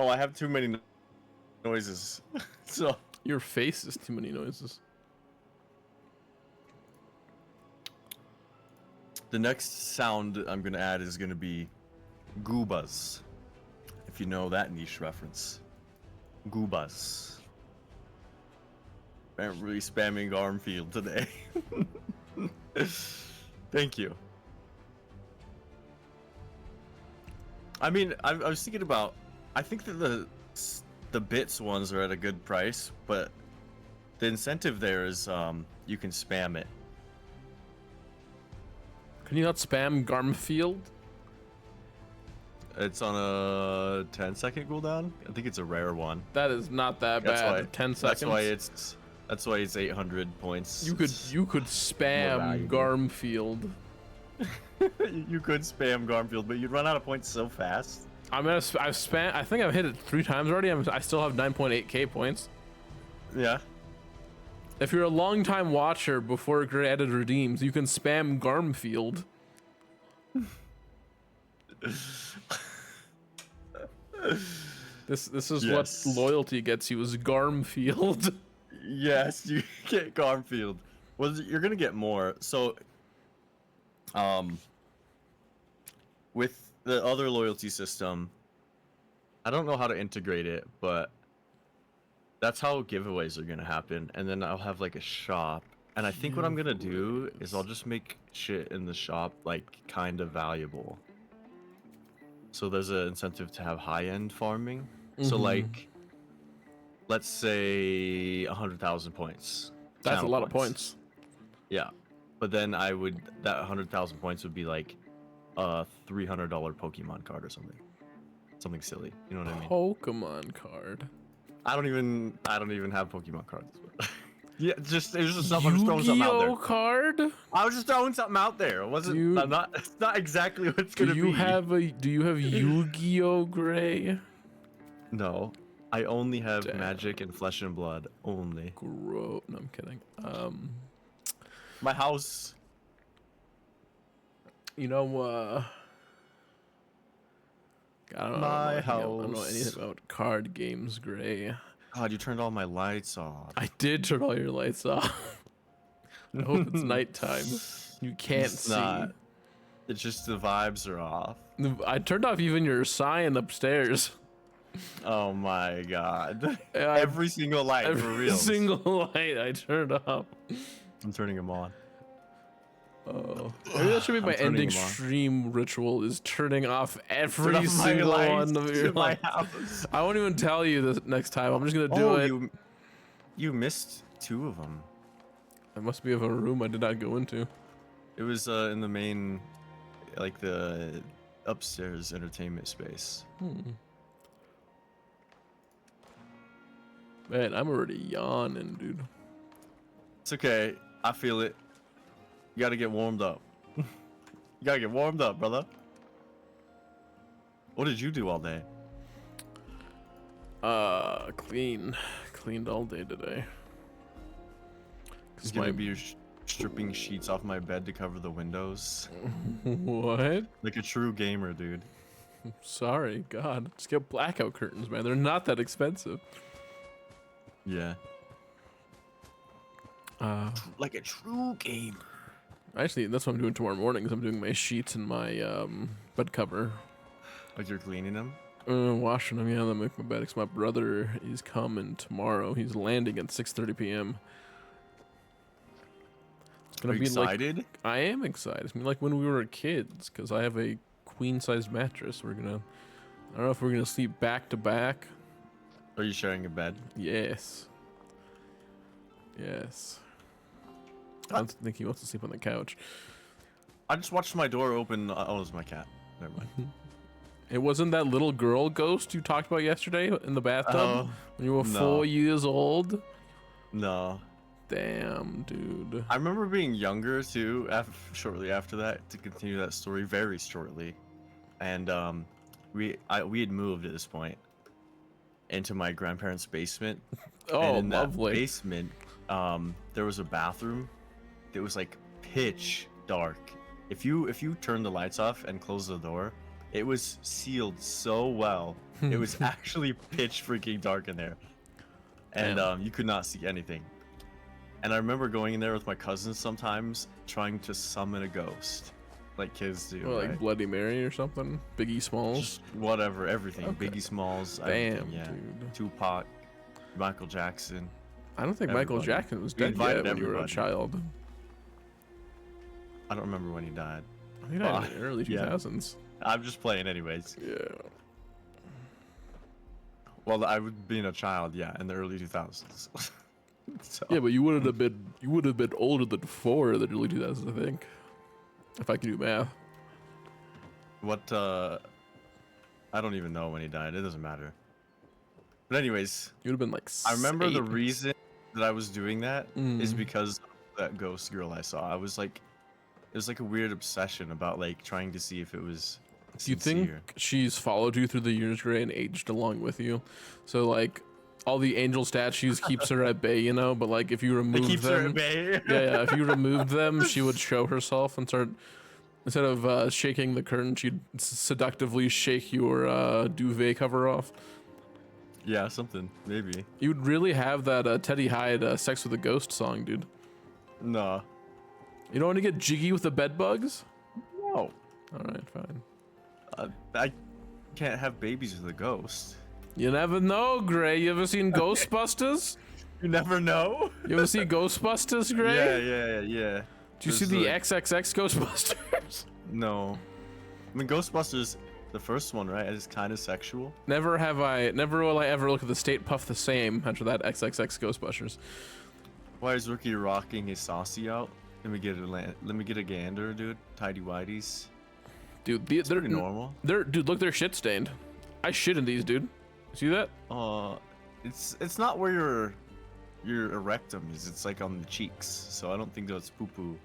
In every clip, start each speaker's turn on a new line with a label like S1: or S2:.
S1: Oh, I have too many noises. So
S2: Your face is too many noises.
S1: the next sound I'm gonna add is gonna be goobas. If you know that niche reference. Goobas. I'm really spamming Garmfield today. Thank you. I mean, I was thinking about. I think that the bits ones are at a good price, but the incentive there is you can spam it.
S2: Can you not spam Garmfield?
S1: It's on a 10-second cooldown. I think it's a rare one.
S2: That is not that bad. 10 seconds.
S1: That's why it's 800 points.
S2: You could spam Garmfield.
S1: You could spam Garmfield, but you'd run out of points so fast.
S2: I think I've hit it 3 times already. I still have 9.8k points.
S1: Yeah.
S2: If you're a long-time watcher before Gray added redeems, you can spam Garmfield. This is yes. What loyalty gets you, is Garmfield.
S1: Yes, you get Garmfield. Well, you're gonna get more. So, with the other loyalty system, I don't know how to integrate it, but that's how giveaways are gonna happen. And then I'll have like a shop, and I think what I'm gonna do is I'll just make shit in the shop like kind of valuable. So there's an incentive to have high-end farming. So like, let's say 100,000 points.
S2: That's a lot of points.
S1: Yeah, but then that 100,000 points would be like a $300 Pokemon card or something silly. You know what I mean?
S2: Pokemon card.
S1: I don't even have Pokemon cards. Yeah, it's just something. I'm just throwing something out there.
S2: Card?
S1: I was just throwing something out there. It wasn't. It's not exactly what it's gonna be.
S2: Do you have Yu-Gi-Oh, Gray?
S1: No, I only have Magic and Flesh and Blood only.
S2: No, I'm kidding.
S1: My house.
S2: You know, I don't know anything about card games, Gray.
S1: God, you turned all my lights off.
S2: I did turn all your lights off. I hope it's nighttime. You can't see. Not.
S1: It's just the vibes are off.
S2: I turned off even your sign upstairs.
S1: Oh my god. Every single light, for real.
S2: Every single light I turned off.
S1: I'm turning them on.
S2: Oh, maybe that should be my ending stream ritual, is turning off every single one of your lights. I won't even tell you this next time. I'm just gonna do it.
S1: You missed 2 of them.
S2: It must be of a room I did not go into.
S1: It was in the main, like the upstairs entertainment space.
S2: Man, I'm already yawning, dude.
S1: It's okay. I feel it. You gotta get warmed up. You gotta get warmed up, brother. What did you do all day?
S2: Cleaned all day today.
S1: It's gonna be stripping sheets off my bed to cover the windows.
S2: What?
S1: Like a true gamer, dude.
S2: Sorry, God. Just get blackout curtains, man. They're not that expensive.
S1: Yeah. Like a true gamer.
S2: Actually, that's what I'm doing tomorrow morning. Is I'm doing my sheets and my bed cover.
S1: Like you're cleaning them?
S2: Washing them. Yeah, then make my bed. Cause my brother is coming tomorrow. He's landing at 6:30 p.m. It's gonna be excited? Like, I am excited. It's gonna be like when we were kids, because I have a queen-sized mattress. I don't know if we're gonna sleep back to back.
S1: Are you sharing a bed?
S2: Yes. Yes. I think he wants to sleep on the couch.
S1: I just watched my door open. Oh, it was my cat. Never mind.
S2: It wasn't that little girl ghost you talked about yesterday in the bathtub when you were 4 years old?
S1: No.
S2: Damn, dude.
S1: I remember being younger too. Shortly after that, to continue that story, very shortly, and we had moved at this point into my grandparents' basement.
S2: Oh,
S1: and in
S2: lovely.
S1: That basement, there was a bathroom. It was like pitch dark. If you turn the lights off and close the door, it was sealed so well It was actually pitch freaking dark in there, and
S2: Damn.
S1: you could not see anything. And I remember going in there with my cousins sometimes, trying to summon a ghost, like kids do.
S2: Or like
S1: right?
S2: Bloody Mary or something. Biggie Smalls.
S1: Just whatever, everything.
S2: Okay.
S1: Biggie Smalls,
S2: Damn,
S1: everything, yeah.
S2: dude.
S1: Tupac, Michael Jackson.
S2: I don't think Michael
S1: Everybody.
S2: Jackson was
S1: We
S2: dead
S1: invited
S2: yet when you were a
S1: everybody.
S2: child.
S1: I don't remember when he died.
S2: I think that in the early
S1: yeah.
S2: 2000s.
S1: I'm just playing anyways.
S2: Yeah.
S1: Well, I would being a child, yeah, in the early 2000s. So,
S2: Yeah, but you would have been older than 4 in the early 2000s, I think. If I can do math.
S1: what? I don't even know when he died. It doesn't matter. But anyways,
S2: You would have been like.
S1: I remember
S2: 8.
S1: the reason that I was doing that is
S2: Mm.
S1: because of that ghost girl I saw. I was like, it was like a weird obsession about like trying to see if it was.
S2: Do you think
S1: sincere.
S2: she's followed you through the years, Gray, and aged along with you? So like, all the angel statues keeps her at bay, you know. But like, if you
S1: It
S2: remove
S1: keeps her
S2: them,
S1: at bay?
S2: yeah, if you removed them, she would show herself and start. Instead of shaking the curtain, she'd seductively shake your duvet cover off.
S1: Yeah, something maybe.
S2: You'd really have that Teddy Hyde "Sex with a Ghost" song, dude.
S1: No.
S2: You don't want to get jiggy with the bed bugs?
S1: No.
S2: All right, fine.
S1: I can't have babies with a ghost.
S2: You never know, Gray. You ever seen Ghostbusters?
S1: You never know.
S2: You ever see Ghostbusters, Gray?
S1: Yeah.
S2: Did you see the XXX Ghostbusters?
S1: No. I mean, Ghostbusters, the first one, right? Is kind of sexual.
S2: Never will I ever look at the State Puff the same after that XXX Ghostbusters.
S1: Why is Rookie rocking his saucy out? Let me get a gander, dude. Tidy whities.
S2: Dude, they're
S1: Pretty normal.
S2: Dude, look, they're shit stained. I shit in these, dude. See that?
S1: It's not where your rectum is. It's like on the cheeks. So I don't think that's poo poo.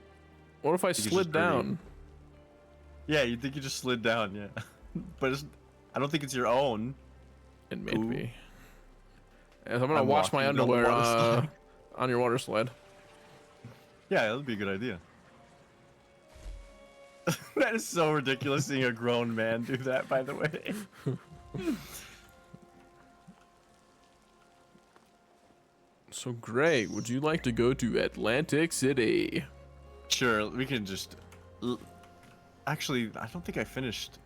S2: What if I
S1: it's
S2: slid
S1: just dirty.
S2: down?
S1: Yeah, you think you just slid down, yeah. But I don't think it's your own.
S2: It may
S1: Poo.
S2: be. Yes, I'm gonna
S1: I'm
S2: wash my
S1: walking down the
S2: underwear
S1: water slide.
S2: on your water slide.
S1: Yeah, that would be a good idea. That is so ridiculous seeing a grown man do that, by the way.
S2: So, Gray, would you like to go to Atlantic City?
S1: Sure, we can just... Actually, I don't think I finished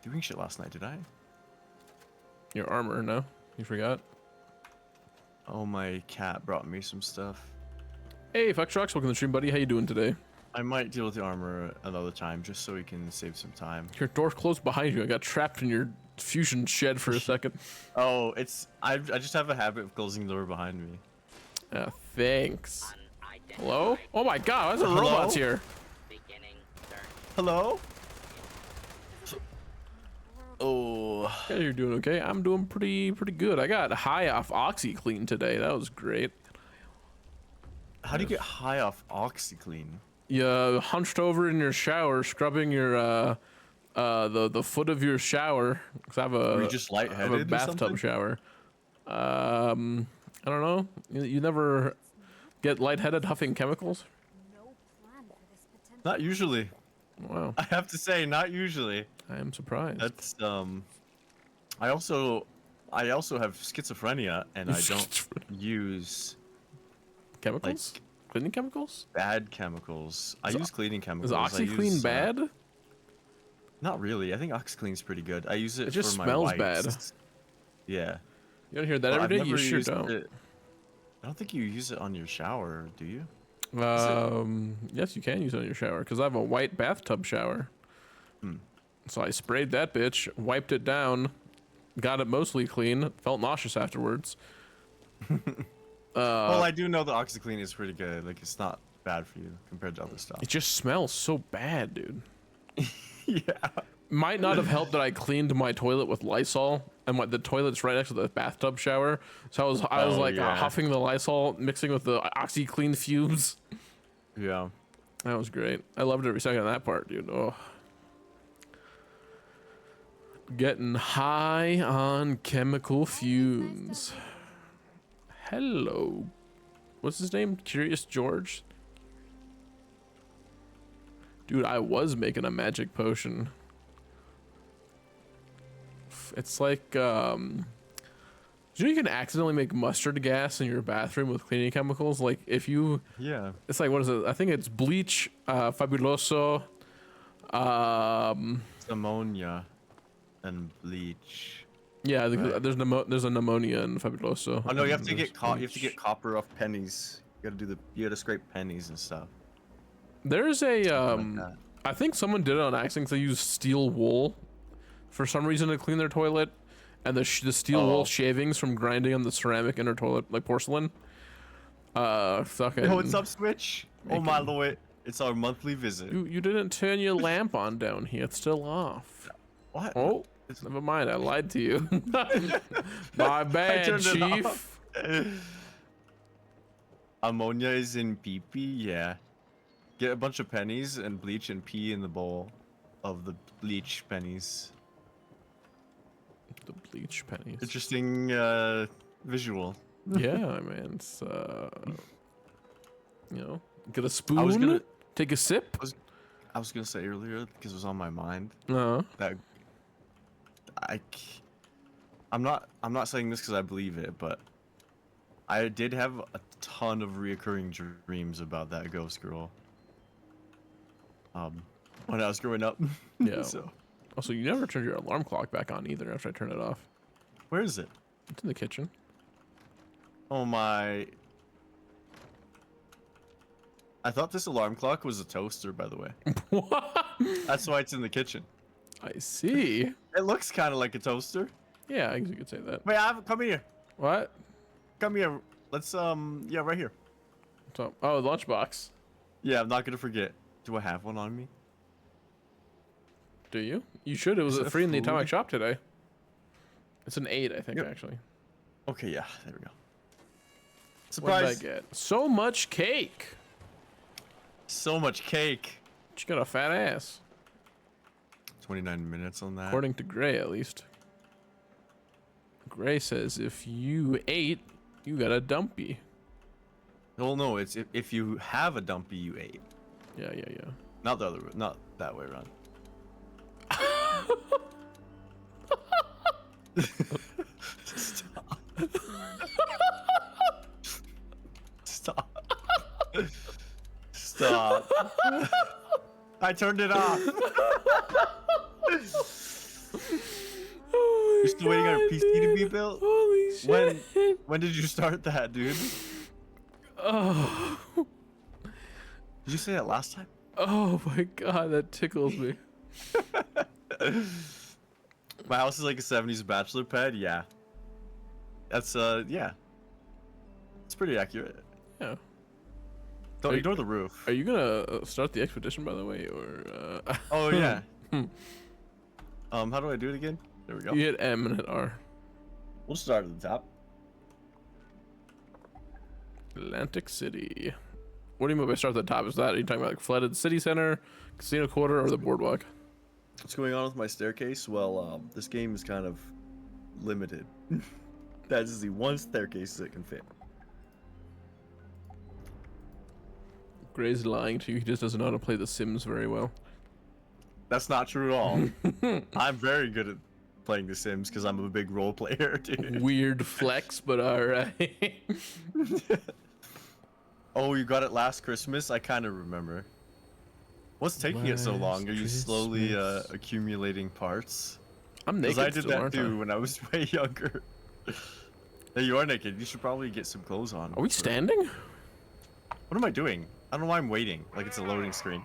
S1: doing shit last night, did I?
S2: Your armor, no? You forgot?
S1: Oh, my cat brought me some stuff.
S2: Hey, Fuck Trucks, welcome to the stream, buddy. How you doing today?
S1: I might deal with the armor another time, just so we can save some time.
S2: Your door's closed behind you. I got trapped in your fusion shed for a second.
S1: Oh, I just have a habit of closing the door behind me.
S2: Thanks. Hello? Oh my god, why is there
S1: Hello?
S2: robots here?
S1: Hello? Oh.
S2: Yeah, you're doing okay. I'm doing pretty good. I got high off OxyClean today. That was great.
S1: How do you get high off OxyClean?
S2: You hunched over in your shower, scrubbing your the foot of your shower. 'Cause I have
S1: Were you just
S2: I have a
S1: lightheaded or
S2: bathtub
S1: something?
S2: shower. I don't know. You never get lightheaded huffing chemicals?
S1: Not usually.
S2: Wow,
S1: I have to say, not usually.
S2: I am surprised.
S1: That's I also have schizophrenia, and I don't use
S2: Chemicals?
S1: like
S2: Cleaning chemicals?
S1: bad chemicals. I use cleaning chemicals.
S2: Is
S1: I
S2: OxyClean
S1: use,
S2: bad?
S1: Not really. I think OxyClean's pretty good. I use it
S2: It just
S1: for
S2: smells
S1: my
S2: bad.
S1: wipes. Yeah.
S2: You don't hear that
S1: Well,
S2: every
S1: I've
S2: day? You
S1: never
S2: sure
S1: used
S2: don't.
S1: it- I don't think you use it on your shower, do you?
S2: Yes, you can use it on your shower because I have a white bathtub shower. So I sprayed that bitch, wiped it down, got it mostly clean, felt nauseous afterwards.
S1: Well, I do know the OxyClean is pretty good. Like, it's not bad for you compared to other stuff.
S2: It just smells so bad, dude.
S1: Yeah.
S2: Might not have helped that I cleaned my toilet with Lysol, and the toilet's right next to the bathtub shower. So I was
S1: Oh,
S2: like
S1: yeah.
S2: huffing the Lysol, mixing with the OxyClean fumes.
S1: Yeah.
S2: That was great. I loved every second of that part, dude. Oh. Getting high on chemical fumes. Hello. What's his name? Curious George? Dude, I was making a magic potion. stuff. It's like you can accidentally make mustard gas in your bathroom with cleaning chemicals. Like if you,
S1: Yeah.
S2: it's like, what is it? I think it's bleach, fabuloso,
S1: It's ammonia and bleach.
S2: yeah.
S1: Right.
S2: There's a pneumonia in fabuloso.
S1: Oh no, you have
S2: and
S1: to get
S2: there's
S1: you have to get copper off pennies. You gotta scrape pennies and stuff.
S2: There's a
S1: Something like that.
S2: I think someone did it on accident. They used steel wool for some reason to clean their toilet, and the steel wool shavings from grinding on the ceramic in their toilet, like porcelain. Fucking.
S1: Yo, what's up, Switch? Oh my lord, it's our monthly visit.
S2: You didn't turn your lamp on down here. It's still off.
S1: What?
S2: Oh, never mind. I lied to you. My bad, Chief.
S1: Ammonia is in pee-pee? Yeah. Get a bunch of pennies and bleach and pee in the bowl of the bleach pennies.
S2: The bleach pennies.
S1: Interesting visual.
S2: Yeah, man. It's get a spoon. Take a sip.
S1: I was gonna say earlier because it was on my mind that I'm not saying this because I believe it, but I did have a ton of reoccurring dreams about that ghost girl. When I was growing up.
S2: Yeah.
S1: So.
S2: Also, you never turned your alarm clock back on either after I turned it off.
S1: Where is it?
S2: It's in the kitchen.
S1: Oh my. I thought this alarm clock was a toaster, by the way.
S2: What?
S1: That's why it's in the kitchen.
S2: I see.
S1: It looks kind of like a toaster.
S2: Yeah, I guess you could say that.
S1: Wait, come here.
S2: What?
S1: Come here. Let's, yeah, right here.
S2: So, oh, the lunchbox.
S1: Yeah, I'm not gonna forget. Do I have one on me?
S2: Do you? You should. It was
S1: Is it
S2: free in the
S1: food?
S2: Atomic Shop today. It's an 8, I think,
S1: Yep.
S2: actually.
S1: Okay, yeah, there we go.
S2: What
S1: Surprise!
S2: did I get? So much cake.
S1: So much cake.
S2: She got a fat ass.
S1: 29 minutes on that.
S2: According to Gray, at least. Gray says if you ate, you got a dumpy.
S1: Well, no, it's if you have a dumpy, you ate.
S2: Yeah.
S1: Not the other, not that way around. Stop. Stop. Stop. I turned it off.
S2: Oh,
S1: You're still waiting on your PC to be built?
S2: Holy shit.
S1: When did you start that, dude?
S2: Oh.
S1: Did you say that last time?
S2: Oh my god, that tickles me.
S1: My house is like a 70s bachelor pad, yeah. That's, yeah. It's pretty accurate.
S2: Yeah.
S1: Don't ignore the roof.
S2: Are you gonna start the expedition, by the way, or?
S1: Oh, yeah. How do I do it again? There we go.
S2: You hit M and hit R.
S1: We'll start at the top.
S2: Atlantic City. What do you mean by start at the top? Is that, are you talking about like flooded city center, casino quarter, or the boardwalk?
S1: What's going on with my staircase? Well, this game is kind of limited. That is the one staircase that can fit.
S2: Gray's lying to you. He just doesn't know how to play The Sims very well.
S1: That's not true at all. I'm very good at playing The Sims because I'm a big role player, dude.
S2: Weird flex, but alright.
S1: Oh, you got it last Christmas? I kind of remember. What's taking it so long? Are you slowly accumulating parts?
S2: I'm naked
S1: Because I did
S2: still,
S1: that
S2: aren't
S1: too
S2: I?
S1: when I was way younger. Hey, you are naked. You should probably get some clothes on.
S2: Are we standing?
S1: What am I doing? I don't know why I'm waiting. Like it's a loading screen.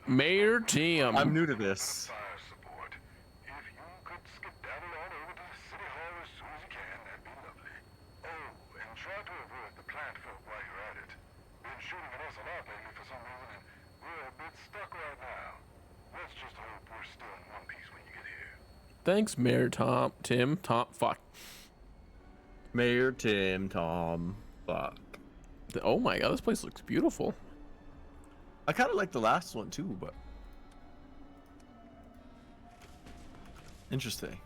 S2: Mayor Tim.
S1: I'm new to this.
S3: Fire support. If you could skedaddle on over to the city hall as soon as you can, that'd be lovely. Oh, and try to avoid the plant folk while you're at it. Been shooting at us a lot lately for some reason, and we're a bit stuck right now. Let's just hope we're still in one piece when you get here.
S2: Thanks, Mayor Tim. Fuck.
S1: Mayor Tim Tom. Fuck.
S2: Oh my god, this place looks beautiful.
S1: I kind of like the last one too, but interesting.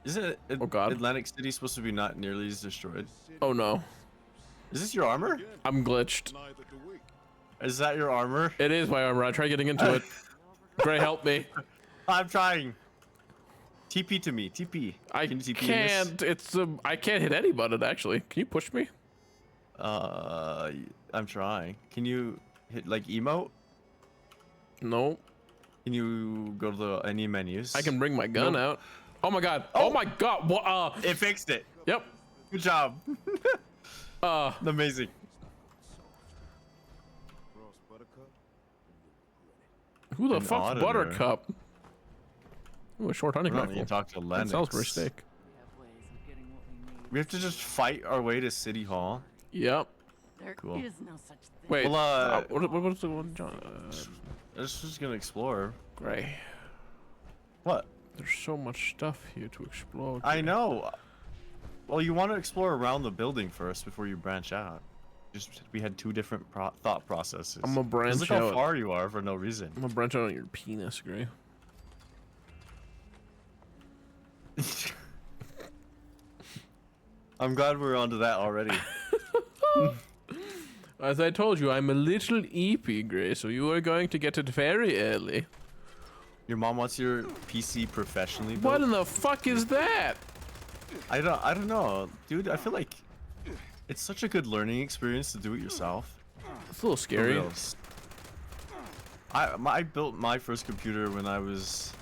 S1: Isn't it?
S2: Oh, God.
S1: Atlantic City supposed to be not nearly as destroyed?
S2: Oh no.
S1: Is this your armor?
S2: I'm glitched.
S1: Is that your armor?
S2: It is my armor. I tried getting into it. Gray, help me.
S1: I'm trying. TP to me. TP.
S2: I
S1: Can you TP
S2: can't. I can't hit any button actually. Can you push me?
S1: I'm trying. Can you hit like emote?
S2: No.
S1: Can you go to any menus?
S2: I can bring my gun
S1: Nope.
S2: out. Oh my god. Oh my god. What?
S1: It fixed it.
S2: Yep.
S1: Good job. Amazing.
S2: Who the
S1: An
S2: fuck's
S1: auditor.
S2: Buttercup? Ooh, a short hunting
S1: We don't need to
S2: rifle.
S1: talk to
S2: That
S1: Lennox.
S2: sounds for a steak.
S1: We have to just fight our way to City Hall.
S2: Yep.
S4: There
S1: Cool.
S4: is no such thing.
S2: Wait.
S1: Well,
S2: what's the one, John?
S1: This is gonna explore.
S2: Gray.
S1: What?
S2: There's so much stuff here to explore.
S1: I
S2: Gray.
S1: know. Well, you want to explore around the building first before you branch out. Just we had two different thought processes.
S2: I'm gonna branch
S1: Look how
S2: out.
S1: far you are for no reason.
S2: I'm gonna branch out on your penis, Gray.
S1: I'm glad we're onto that already.
S2: As I told you, I'm a little EP, Gray, so you are going to get it very early.
S1: Your mom wants your PC professionally built.
S2: What in the fuck is that?
S1: I don't know, dude. I feel like it's such a good learning experience to do it yourself.
S2: It's a little
S1: For
S2: scary.
S1: reals. I built my first computer when I was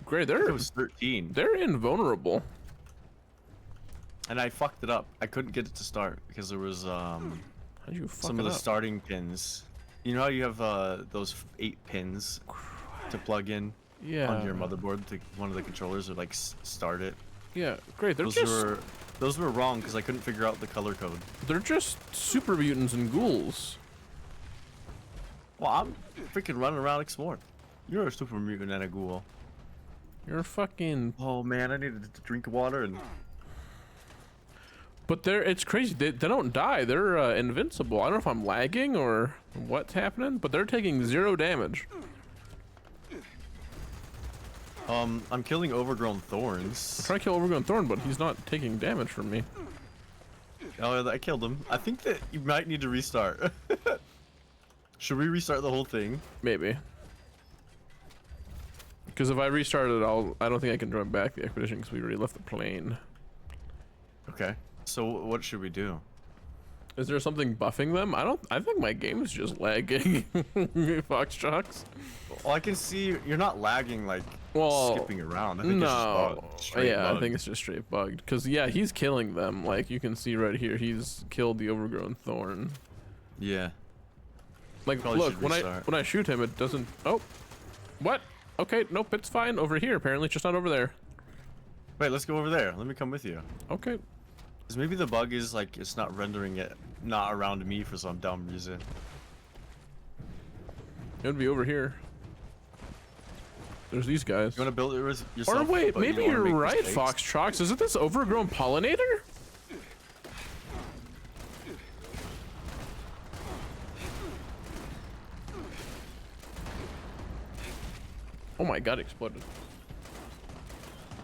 S2: Gray,
S1: I
S2: they're
S1: was 13,
S2: they're invulnerable.
S1: and I fucked it up. I couldn't get it to start because there was
S2: How'd you fuck
S1: some
S2: it
S1: of the
S2: up?
S1: starting pins. You know how you have those 8 pins to plug in
S2: Yeah.
S1: onto your motherboard to one of the controllers or like start it.
S2: Yeah, great. They're
S1: Those were wrong because I couldn't figure out the color code.
S2: they're just super mutants and ghouls.
S1: Well, I'm freaking running around exploring. You're a super mutant and a ghoul.
S2: You're fucking.
S1: Oh man, I needed to drink water and.
S2: But it's crazy. They don't die. They're invincible. I don't know if I'm lagging or what's happening, but they're taking 0 damage.
S1: I'm killing overgrown thorns.
S2: I'm trying to kill Overgrown Thorn, but he's not taking damage from me.
S1: Oh, I killed him. I think that you might need to restart. Should we restart the whole thing?
S2: Maybe. Because if I restart it, I don't think I can join back the expedition because we already left the plane.
S1: Okay. So what should we do?
S2: Is there something buffing them? I think my game is just lagging. Fox Jocks.
S1: Well, I can see you're not lagging like
S2: Well,
S1: skipping around. I think it's just
S2: no.
S1: bugged. Straight
S2: Yeah, I
S1: bugged.
S2: think it's just straight bugged. Cause yeah, he's killing them. Like you can see right here, he's killed the Overgrown Thorn.
S1: Yeah.
S2: Like
S1: Probably
S2: look,
S1: should
S2: when
S1: restart.
S2: I shoot him, it doesn't. Oh, what? Okay, nope, it's fine over here. Apparently, it's just not over there.
S1: Wait, let's go over there. Let me come with you.
S2: Okay.
S1: Cause maybe the bug is like it's not rendering it not around me for some dumb reason.
S2: It would be over here. There's these guys.
S1: You want to build it yourself?
S2: Or wait,
S1: but you
S2: maybe
S1: don't wanna
S2: you're
S1: make
S2: right,
S1: mistakes?
S2: Fox Trox. Is it this overgrown pollinator? Oh my god, it exploded.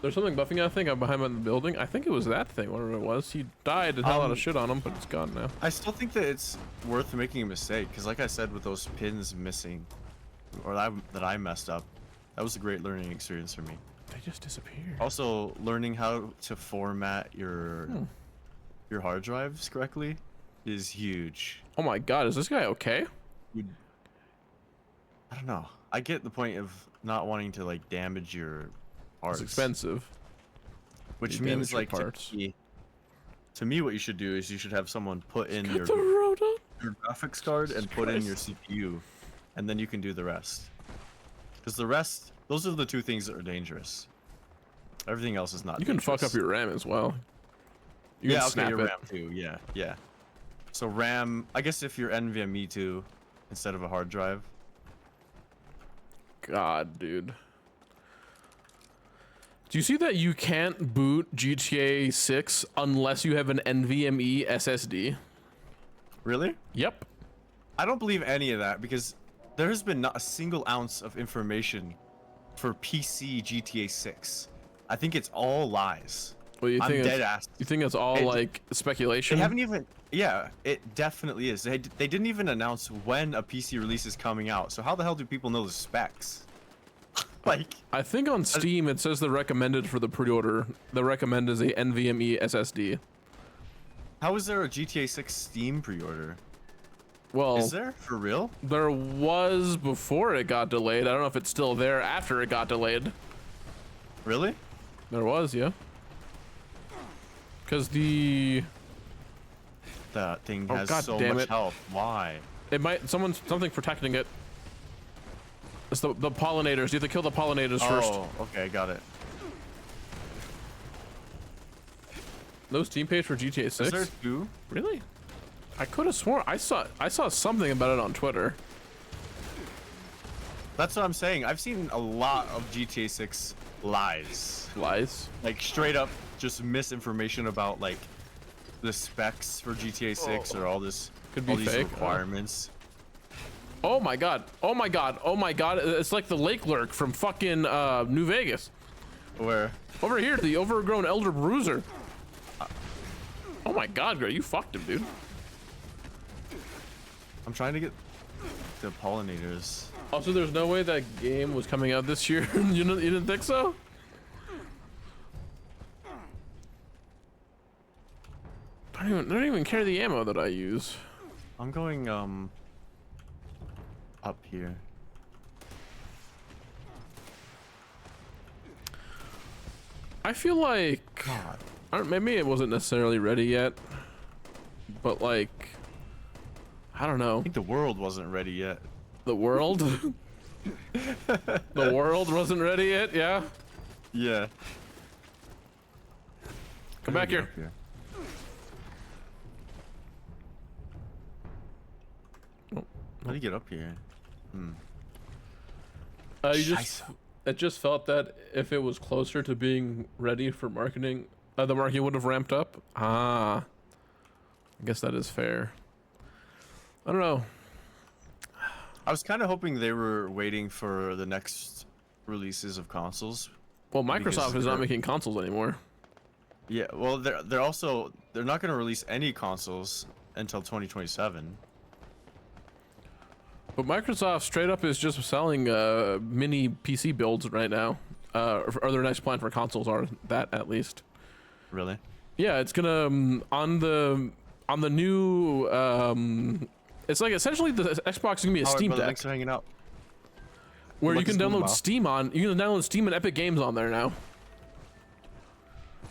S2: There's something buffing, I think. I'm behind him in the building. I think it was that thing, whatever it was. He died and had a lot of shit on him, but it's gone now.
S1: I still think that it's worth making a mistake because, like I said, with those pins missing, or that I messed up, that was a great learning experience for me.
S2: They just disappeared.
S1: Also, learning how to format your hard drives correctly is huge.
S2: Oh my god, is this guy okay?
S1: I don't know. I get the point of not wanting to like damage your parts.
S2: It's expensive.
S1: Which
S2: You damage
S1: means
S2: your
S1: like
S2: parts.
S1: to me, what you should do is you should have someone put in
S2: Got
S1: your
S2: the road up.
S1: graphics card and put in your CPU, and then you can do the rest. Because the rest, those are the two things that are dangerous. Everything else is not.
S2: You can fuck up
S1: dangerous.
S2: your RAM as well. You
S1: Yeah,
S2: can
S1: okay,
S2: snap
S1: your
S2: it.
S1: RAM too. Yeah, yeah. So RAM, I guess if you're NVMe too, instead of a hard drive.
S2: God, dude. Do you see that you can't boot GTA 6 unless you have an NVMe SSD?
S1: Really?
S2: Yep.
S1: I don't believe any of that because there has been not a single ounce of information for PC GTA 6. I think it's all lies.
S2: Well, you
S1: I'm
S2: think
S1: dead
S2: it's,
S1: ass.
S2: you think it's all
S1: It-
S2: like speculation?
S1: They haven't even. Yeah, it definitely is. They didn't even announce when a PC release is coming out. So how the hell do people know the specs? Like,
S2: I think on Steam it says the recommended for the pre-order. The recommend is a NVMe SSD.
S1: how is there a GTA 6 Steam pre-order?
S2: Well,
S1: Is there for real?
S2: there was before it got delayed. I don't know if it's still there after it got delayed.
S1: Really?
S2: There was, yeah. Because the
S1: That thing
S2: Oh,
S1: has
S2: God
S1: so
S2: damn
S1: much
S2: it.
S1: health. Why?
S2: it might something protecting it. It's the pollinators. You have to kill the pollinators first.
S1: Oh, okay, got it.
S2: No Steam page for GTA 6.
S1: Is there two?
S2: Really? I could have sworn I saw something about it on Twitter.
S1: That's what I'm saying. I've seen a lot of GTA 6 lies.
S2: Lies.
S1: Like straight up just misinformation about like the specs for GTA 6 or all this
S2: Could be
S1: all these
S2: fake,
S1: requirements.
S2: Oh my god. Oh my god. Oh my god. It's like the lake lurk from fucking New Vegas.
S1: Where
S2: Over here, the overgrown elder bruiser. Oh my god, girl, you fucked him, dude.
S1: I'm trying to get the pollinators.
S2: Also, there's no way that game was coming out this year. You didn't think so? I don't even carry the ammo that I use.
S1: I'm going up here.
S2: I feel like
S1: God.
S2: maybe it wasn't necessarily ready yet, but like I don't know.
S1: I think the world wasn't ready yet.
S2: The world, the world wasn't ready yet. Yeah.
S1: Yeah.
S2: Come back here.
S1: How do you get up here?
S2: It just felt that if it was closer to being ready for marketing, the market would have ramped up. Ah, I guess that is fair. I don't know.
S1: I was kind of hoping they were waiting for the next releases of consoles.
S2: Well,
S1: Because
S2: Microsoft is not
S1: they're-
S2: making consoles anymore.
S1: Yeah, well, they're not going to release any consoles until 2027.
S2: But Microsoft straight up is just selling mini PC builds right now. Or their next plan for consoles are that at least.
S1: Really?
S2: Yeah, it's gonna on the new it's like essentially the Xbox is gonna be a
S1: Alright,
S2: Steam
S1: brother,
S2: Deck
S1: thanks for hanging out.
S2: where you
S1: Like
S2: can
S1: a Steam
S2: download
S1: mouse.
S2: You can download Steam and Epic Games on there now.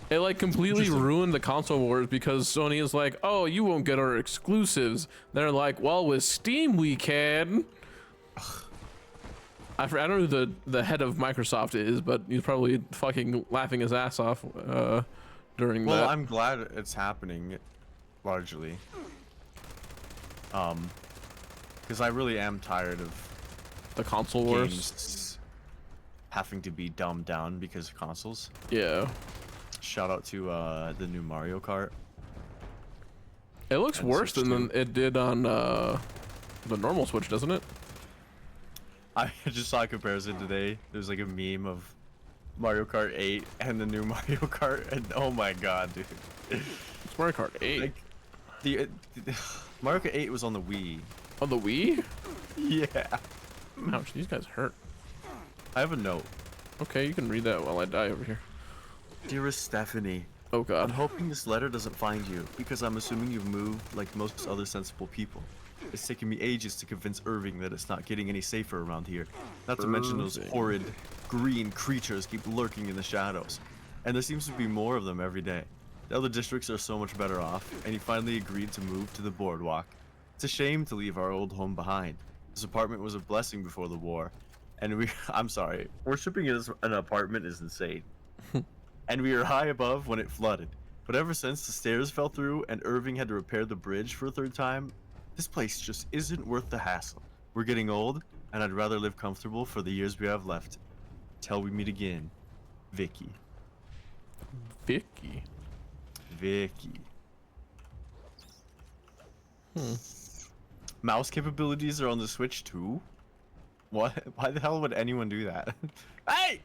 S2: It like completely
S1: Interesting.
S2: ruined the console wars because Sony is like, oh, you won't get our exclusives. They're like, well, with Steam we can. I don't know who the head of Microsoft is, but he's probably fucking laughing his ass off during
S1: Well,
S2: that.
S1: I'm glad it's happening, largely. Because I really am tired of
S2: The console wars.
S1: games having to be dumbed down because of consoles.
S2: Yeah.
S1: Shout out to the new Mario Kart.
S2: It looks
S1: And
S2: worse
S1: Switch
S2: than it did on the normal Switch, doesn't it?
S1: I just saw a comparison today. There's like a meme of Mario Kart 8 and the new Mario Kart, and oh my god, dude.
S2: It's Mario Kart 8.
S1: Like, the Mario Kart 8 was on the Wii.
S2: On the Wii?
S1: Yeah.
S2: Ouch, these guys hurt.
S1: I have a note.
S2: Okay, you can read that while I die over here.
S1: Dearest Stephanie,
S2: Oh
S1: I'm
S2: god.
S1: hoping this letter doesn't find you, because I'm assuming you've moved like most other sensible people. It's taken me ages to convince Irving that it's not getting any safer around here. Not to mention those
S2: Irving.
S1: horrid green creatures keep lurking in the shadows. And there seems to be more of them every day. The other districts are so much better off, and he finally agreed to move to the boardwalk. It's a shame to leave our old home behind. This apartment was a blessing before the war. And I'm sorry, worshipping it as an apartment is insane. And we were high above when it flooded. But ever since the stairs fell through and Irving had to repair the bridge for a third time, this place just isn't worth the hassle. We're getting old, and I'd rather live comfortable for the years we have left. Till we meet again, Vicky.
S2: Vicky.
S1: Vicky. Mouse capabilities are on the Switch too? What? Why the hell would anyone do that? Hey!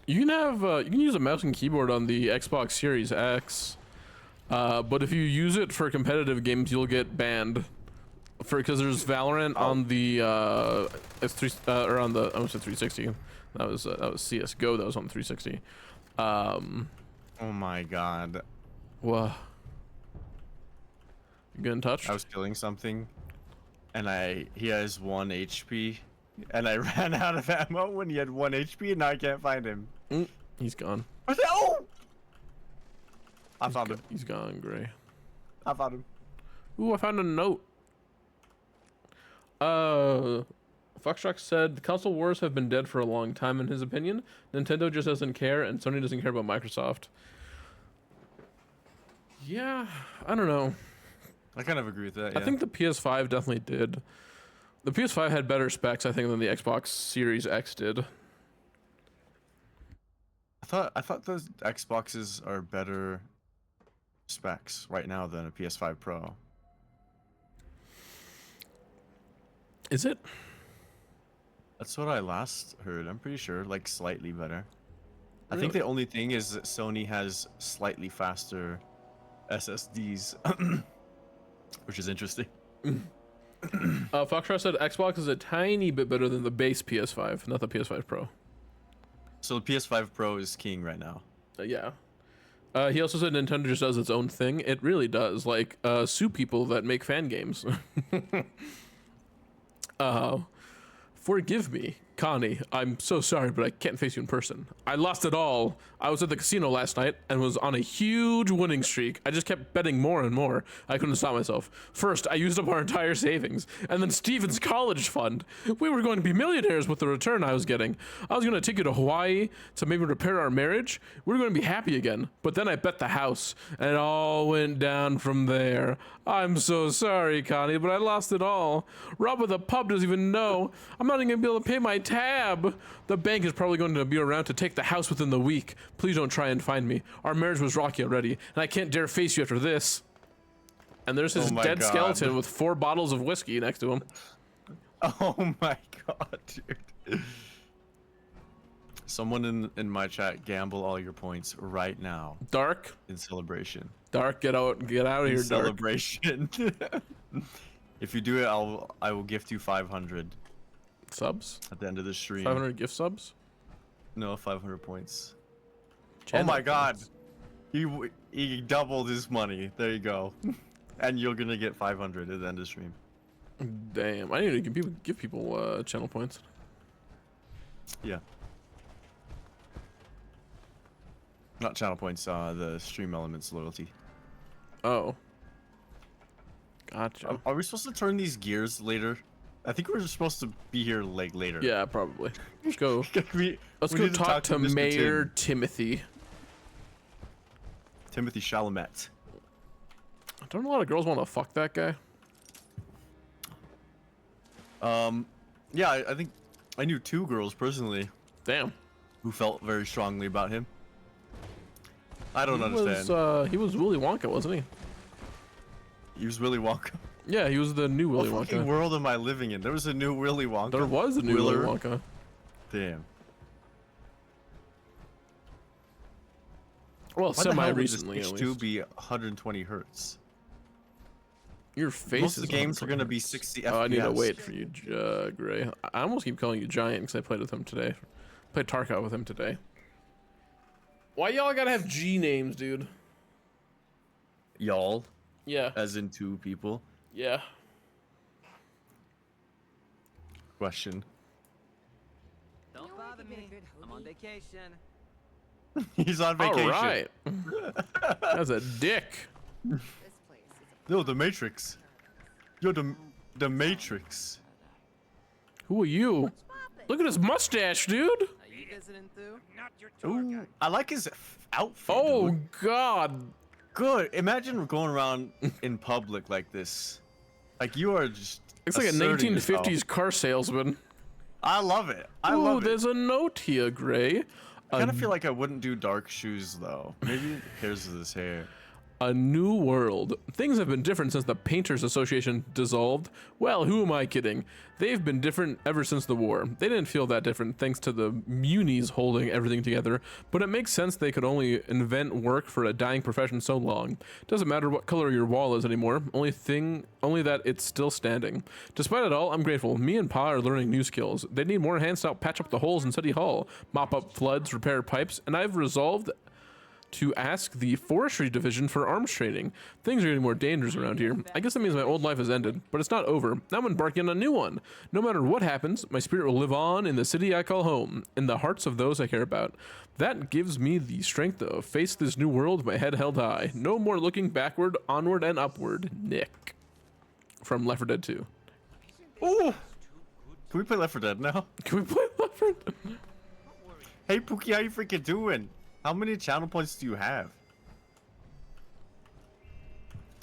S2: You can have you can use a mouse and keyboard on the Xbox Series X, but if you use it for competitive games, you'll get banned. Because there's Valorant on the S3 or on the I almost said 360, That was CS:GO. That was on 360.
S1: Oh my god.
S2: Whoa. You getting touched?
S1: I was killing something, and he has 1 HP, and I ran out of ammo when he had 1 HP, and now I can't find him.
S2: He's gone.
S1: Where's that? Oh! I found him.
S2: He's gone, Gray.
S1: I found him.
S2: Ooh, I found a note. Foxshock said the console wars have been dead for a long time in his opinion. Nintendo just doesn't care, and Sony doesn't care about Microsoft. Yeah, I don't know.
S1: I kind of agree with that. Yeah.
S2: I think the PS5 definitely did. The PS5 had better specs, I think, than the Xbox Series X did.
S1: I thought those Xboxes are better specs right now than a PS5 Pro.
S2: Is it?
S1: That's what I last heard. I'm pretty sure, like slightly better. I think the only thing is that Sony has slightly faster SSDs, which is interesting.
S2: Foxtrot said Xbox is a tiny bit better than the base PS5, not the PS5 Pro.
S1: So the PS5 Pro is king right now.
S2: Yeah. He also said Nintendo just does its own thing. It really does. Like, sue people that make fan games. Forgive me, Connie. I'm so sorry, but I can't face you in person. I lost it all. I was at the casino last night and was on a huge winning streak. I just kept betting more and more. I couldn't stop myself. First, I used up our entire savings, and then Steven's college fund. We were going to be millionaires with the return I was getting. I was going to take you to Hawaii to maybe repair our marriage. We were going to be happy again. But then I bet the house, and it all went down from there. I'm so sorry, Connie, but I lost it all. Rob at the pub doesn't even know. I'm not even going to be able to pay my tab. The bank is probably going to be around to take the house within the week. Please don't try and find me. Our marriage was rocky already, and I can't dare face you after this. And there's his dead skeleton with 4 bottles of whiskey next to him.
S1: Oh my god, dude. Someone in my chat, gamble all your points right now.
S2: Dark.
S1: In celebration.
S2: Dark, get out of here, Dark.
S1: Celebration. If you do it, I will gift you 500
S2: subs
S1: at the end of the stream.
S2: 500 gift subs?
S1: No, 500 points.
S2: Channel
S1: oh my
S2: points.
S1: god. He doubled his money. There you go. And you're gonna get 500 at the end of the stream.
S2: Damn, I need to give people channel points.
S1: Yeah. Not channel points, the stream elements loyalty.
S2: Oh. Gotcha.
S1: Are we supposed to turn these gears later? I think we're supposed to be here like later.
S2: Yeah, probably. Let's go. Let's
S1: we
S2: go
S1: need
S2: talk to
S1: Mr.
S2: Mayor Timothy.
S1: Timothy Chalamet.
S2: Don't a lot of girls want to fuck that guy?
S1: Yeah, I think I knew 2 girls personally.
S2: Damn.
S1: Who felt very strongly about him. I don't understand.
S2: He was Willy Wonka, wasn't he?
S1: He was Willy Wonka.
S2: Yeah, he was the new Willy Wonka.
S1: What fucking world am I living in? There was a new Willy Wonka.
S2: There was a new Willy Wonka.
S1: Damn.
S2: Well, semi-recently
S1: at least. To be 120 hertz.
S2: Your face
S1: Most
S2: is
S1: of the games are gonna be 60 FPS.
S2: Oh, I need to wait for you, Gray. I almost keep calling you Giant because I played with him today. Played Tarkov with him today. Why y'all gotta have G names, dude?
S1: Y'all?
S2: Yeah.
S1: As in 2 people?
S2: Yeah.
S1: Question.
S4: Don't bother me. I'm on vacation.
S1: He's on vacation.
S2: All right. That's a dick.
S1: No, the Matrix. Yo, the Matrix.
S2: Who are you? Look at his mustache, dude.
S4: Are you visiting too? Not your
S1: Ooh, I like his outfit.
S2: Oh
S1: dude.
S2: God.
S1: Good. Imagine going around in public like this. Like you are just.
S2: It's like a 1950s car salesman.
S1: I love it. I
S2: Ooh,
S1: love it.
S2: there's a note here, Gray.
S1: I kind of feel like I wouldn't do dark shoes though. Maybe here's his hair.
S2: A new world. Things have been different since the Painters Association dissolved. Well, who am I kidding? They've been different ever since the war. They didn't feel that different thanks to the munis holding everything together, but it makes sense they could only invent work for a dying profession so long. Doesn't matter what color your wall is anymore, only that it's still standing. Despite it all, I'm grateful. Me and Pa are learning new skills. They need more hands to help patch up the holes in City Hall, mop up floods, repair pipes, and I've resolved to ask the forestry division for arms training. Things are getting more dangerous around here. I guess that means my old life has ended, but it's not over. I'm embarking on a new one. No matter what happens, my spirit will live on in the city I call home, in the hearts of those I care about. That gives me the strength to face this new world with my head held high. No more looking backward, onward, and upward. Nick. From Left 4 Dead 2.
S1: Ooh! Can we play Left 4 Dead now?
S2: Can we play Left 4 Dead?
S1: Hey Pookie, how you freaking doing? How many channel points do you have?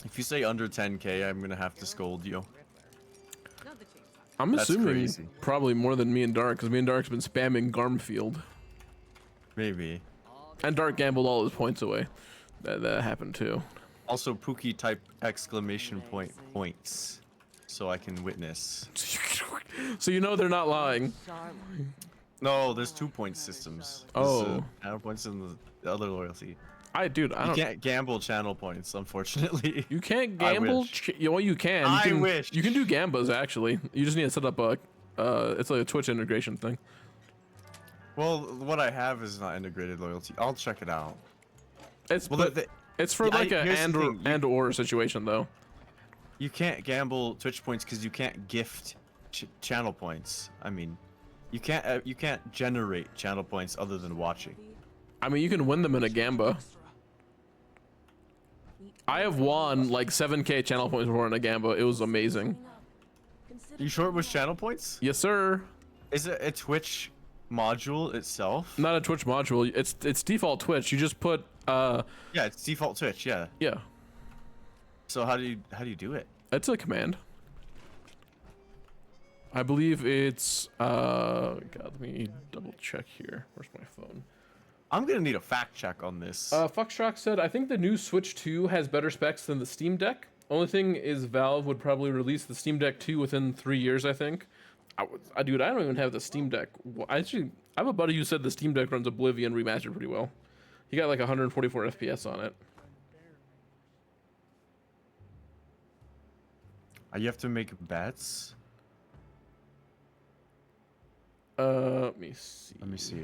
S1: If you say under 10k, I'm gonna have to scold you.
S2: I'm
S1: That's
S2: assuming
S1: crazy.
S2: probably more than me and Dark, because me and Dark's been spamming Garmfield.
S1: Maybe.
S2: And Dark gambled all his points away. That happened too.
S1: Also, Pookie type exclamation point points, so I can witness.
S2: So you know they're not lying.
S1: No, there's 2-point systems.
S2: Oh.
S1: Channel points and the other loyalty.
S2: You
S1: You
S2: don't.
S1: can't gamble channel points, unfortunately.
S2: You can't
S1: I
S2: gamble.
S1: wish.
S2: Well, you can. You
S1: I
S2: can,
S1: wish.
S2: You can do gambas actually. You just need to set up a. It's like a Twitch integration thing.
S1: Well, what I have is not integrated loyalty. I'll check it out.
S2: It's
S1: Well,
S2: it's for
S1: yeah,
S2: like a
S1: here's the thing,
S2: or situation though.
S1: You can't gamble Twitch points because you can't gift channel points. I mean, you can't generate channel points other than watching.
S2: I mean, you can win them in a gamba. I have won like 7k channel points before in a gamba. It was amazing.
S1: You sure it was channel points?
S2: Yes, sir.
S1: Is it a Twitch module itself?
S2: Not a Twitch module. It's default Twitch. You just put
S1: Yeah, it's default Twitch. Yeah.
S2: yeah.
S1: So how do you do it?
S2: It's a command. I believe it's God, let me double check here. Where's my phone?
S1: I'm gonna need a fact check on this.
S2: Fuckshock said, I think the new Switch 2 has better specs than the Steam Deck. Only thing is Valve would probably release the Steam Deck 2 within 3 years, I think. Dude, I don't even have the Steam Deck. I have a buddy who said the Steam Deck runs Oblivion remastered pretty well. He got like 144 FPS on it.
S1: You have to make bets.
S2: Let me see.
S1: Let me see.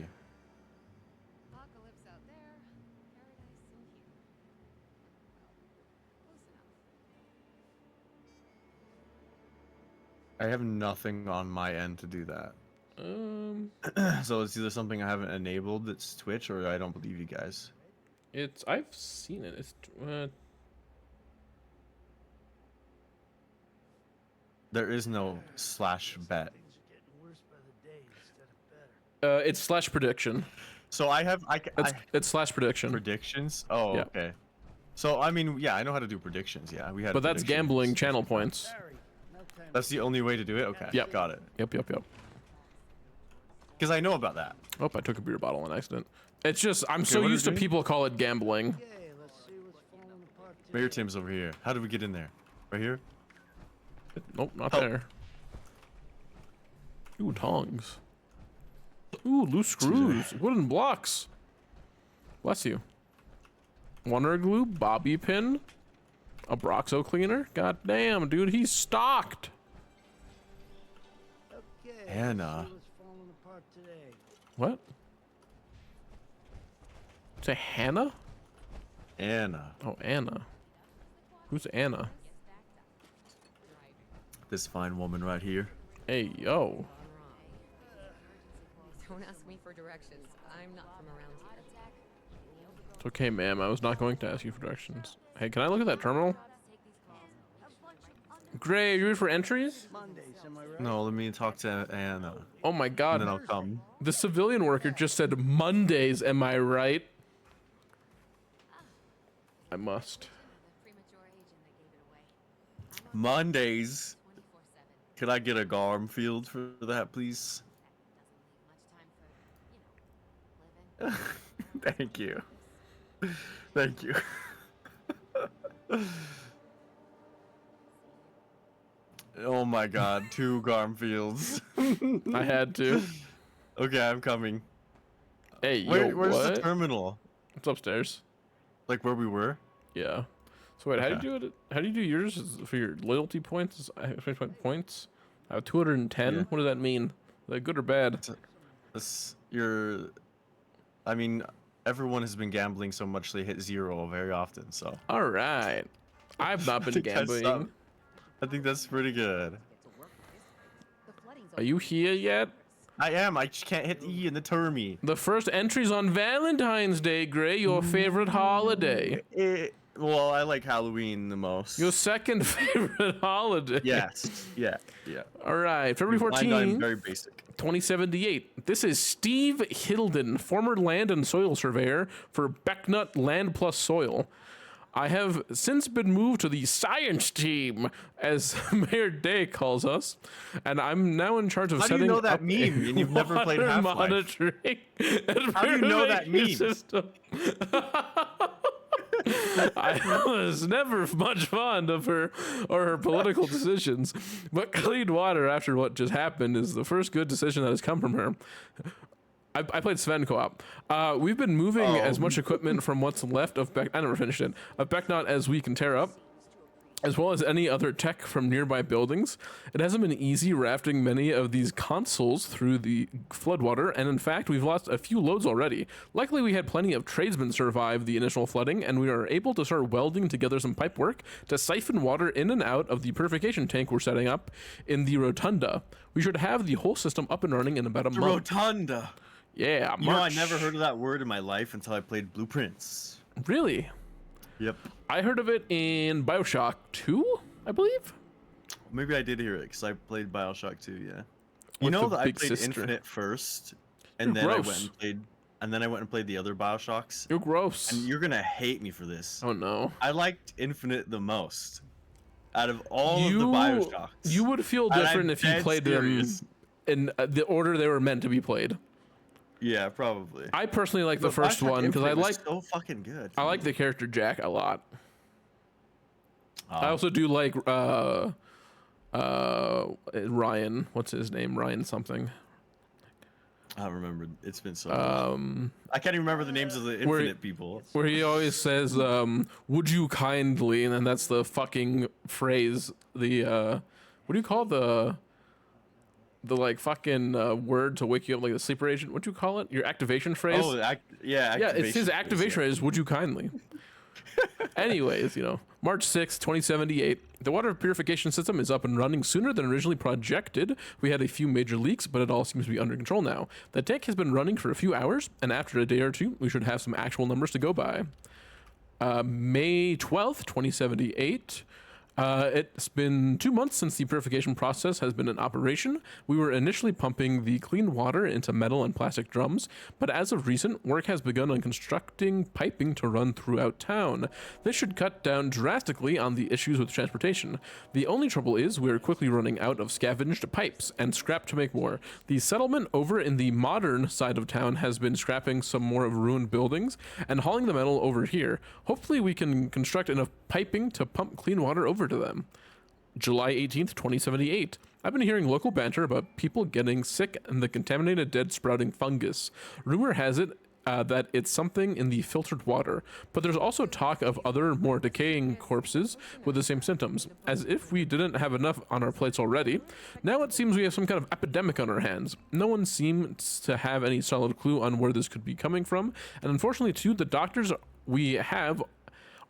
S5: Apocalypse out there, paradise in here. Close enough.
S1: I have nothing on my end to do that. So it's either something I haven't enabled that's Twitch, or I don't believe you guys.
S2: I've seen it. It's
S1: There is no /bet.
S2: it's slash prediction.
S1: So
S2: It's slash prediction.
S1: predictions. Oh,
S2: Yeah.
S1: okay. So I mean, yeah, I know how to do predictions. Yeah, we had.
S2: But that's
S1: predictions.
S2: gambling channel points.
S1: That's the only way to do it. Okay.
S2: Yep.
S1: Got it.
S2: Yep.
S1: Because I know about that.
S2: Oh, I took a beer bottle on accident. It's just I'm
S1: Okay,
S2: so
S1: what
S2: used
S1: are
S2: to
S1: we doing?
S2: people call it gambling.
S1: Mayor Tim's over here. How do we get in there? Right here.
S2: Nope, not
S1: Help.
S2: there. Ooh, tongs. Ooh, loose screws. Wooden blocks. Bless you. Wonder glue, bobby pin, a Broxo cleaner. God damn, dude, he's stocked.
S1: Anna.
S2: What? Say Hannah?
S1: Anna.
S2: Oh, Anna. Who's Anna?
S1: This fine woman right here.
S2: Hey, yo.
S5: Don't ask me for directions. I'm not from around here.
S2: It's okay, ma'am. I was not going to ask you for directions. Hey, can I look at that terminal? Gray, are you ready for entries?
S1: No, let me talk to Anna.
S2: Oh my god.
S1: And then I'll come.
S2: The civilian worker just said Mondays, am I right? I must.
S1: Mondays. Could I get a Garmfield for that, please? Thank you. Thank you. Oh my god, 2 Garmfields.
S2: I had to.
S1: Okay, I'm coming.
S2: Hey, yo,
S1: Where's the
S2: what?
S1: terminal?
S2: It's upstairs.
S1: Like where we were?
S2: Yeah. So wait, how do
S1: Okay.
S2: you do it? How do you do yours for your loyalty points? I have points. I have 210.
S1: Yeah.
S2: What does that mean? Is that good or bad?
S1: I mean, everyone has been gambling so much they hit 0 very often, so.
S2: All right. I've not been
S1: think that's
S2: gambling.
S1: I think that's pretty good.
S2: Are you here yet?
S1: I am. I just can't hit the E in the termy.
S2: The first entry's on Valentine's Day, Gray, your favorite holiday.
S1: Well, I like Halloween the most.
S2: Your second favorite holiday.
S1: Yes. Yeah.
S2: All right, February
S1: I'm
S2: 14th,
S1: very basic.
S2: 2078. This is Steve Hilden, former land and soil surveyor for Becknut Land Plus Soil. I have since been moved to the science team, as Mayor Day calls us, and I'm now in charge of
S1: How do
S2: setting
S1: you know
S2: up
S1: that meme and you've never played
S2: water
S1: Half-Life?
S2: monitoring and
S1: How do you know that
S2: information
S1: meme?
S2: system. I was never much fond of her or her political decisions, but clean water after what just happened is the first good decision that has come from her. I played Sven co-op. We've been moving as much equipment from what's left of I never finished it, of Becknot as we can tear up, as well as any other tech from nearby buildings. It hasn't been easy rafting many of these consoles through the floodwater, and in fact, we've lost a few loads already. Luckily, we had plenty of tradesmen survive the initial flooding, and we are able to start welding together some pipe work to siphon water in and out of the purification tank we're setting up in the rotunda. We should have the whole system up and running in about a month.
S1: Rotunda.
S2: Yeah,
S1: You know, I
S2: March.
S1: never heard of that word in my life until I played Blueprints.
S2: Really?
S1: Yep.
S2: I heard of it in BioShock 2, I believe.
S1: Maybe I did hear it because I played Bioshock 2. Yeah. You
S2: With
S1: know
S2: the
S1: that I
S2: big
S1: played
S2: sister.
S1: Infinite first, and
S2: You're
S1: then
S2: gross.
S1: I went and played the other Bioshocks.
S2: You're gross.
S1: And you're gonna hate me for this.
S2: Oh no.
S1: I liked Infinite the most out of all of the Bioshocks.
S2: You would feel
S1: And I'm
S2: different if you
S1: dead
S2: played
S1: serious.
S2: them in the order they were meant to be played.
S1: Yeah, probably.
S2: I personally like the
S1: But
S2: first
S1: Bioshock
S2: one because I
S1: Infinite was
S2: like
S1: so fucking good.
S2: I like the character Jack a lot. I
S1: Um,
S2: also do like Ryan. What's his name? Ryan something.
S1: I don't remember. It's been so long. I can't even remember the names of the
S2: where-
S1: Infinite people.
S2: Where he always says, "Would you kindly?" And then that's the fucking phrase. The what do you call the like fucking word to wake you up, like the sleeper agent? What do you call it? Your activation phrase?
S1: Oh,
S2: yeah, it's his activation phrase. Would you kindly? Anyways, March 6th, 2078. The water purification system is up and running sooner than originally projected. We had a few major leaks, but it all seems to be under control now. The tank has been running for a few hours, and after a day or two, we should have some actual numbers to go by. May 12th, 2078. It's been 2 months since the purification process has been in operation. We were initially pumping the clean water into metal and plastic drums, but as of recent, work has begun on constructing piping to run throughout town. This should cut down drastically on the issues with transportation. The only trouble is we're quickly running out of scavenged pipes and scrap to make more. The settlement over in the modern side of town has been scrapping some more of ruined buildings and hauling the metal over here. Hopefully we can construct enough piping to pump clean water over to them. July 18th, 2078. I've been hearing local banter about people getting sick and the contaminated dead sprouting fungus. Rumor has it that it's something in the filtered water, but there's also talk of other more decaying corpses with the same symptoms, as if we didn't have enough on our plates already. Now it seems we have some kind of epidemic on our hands. No one seems to have any solid clue on where this could be coming from, and unfortunately too, the doctors we have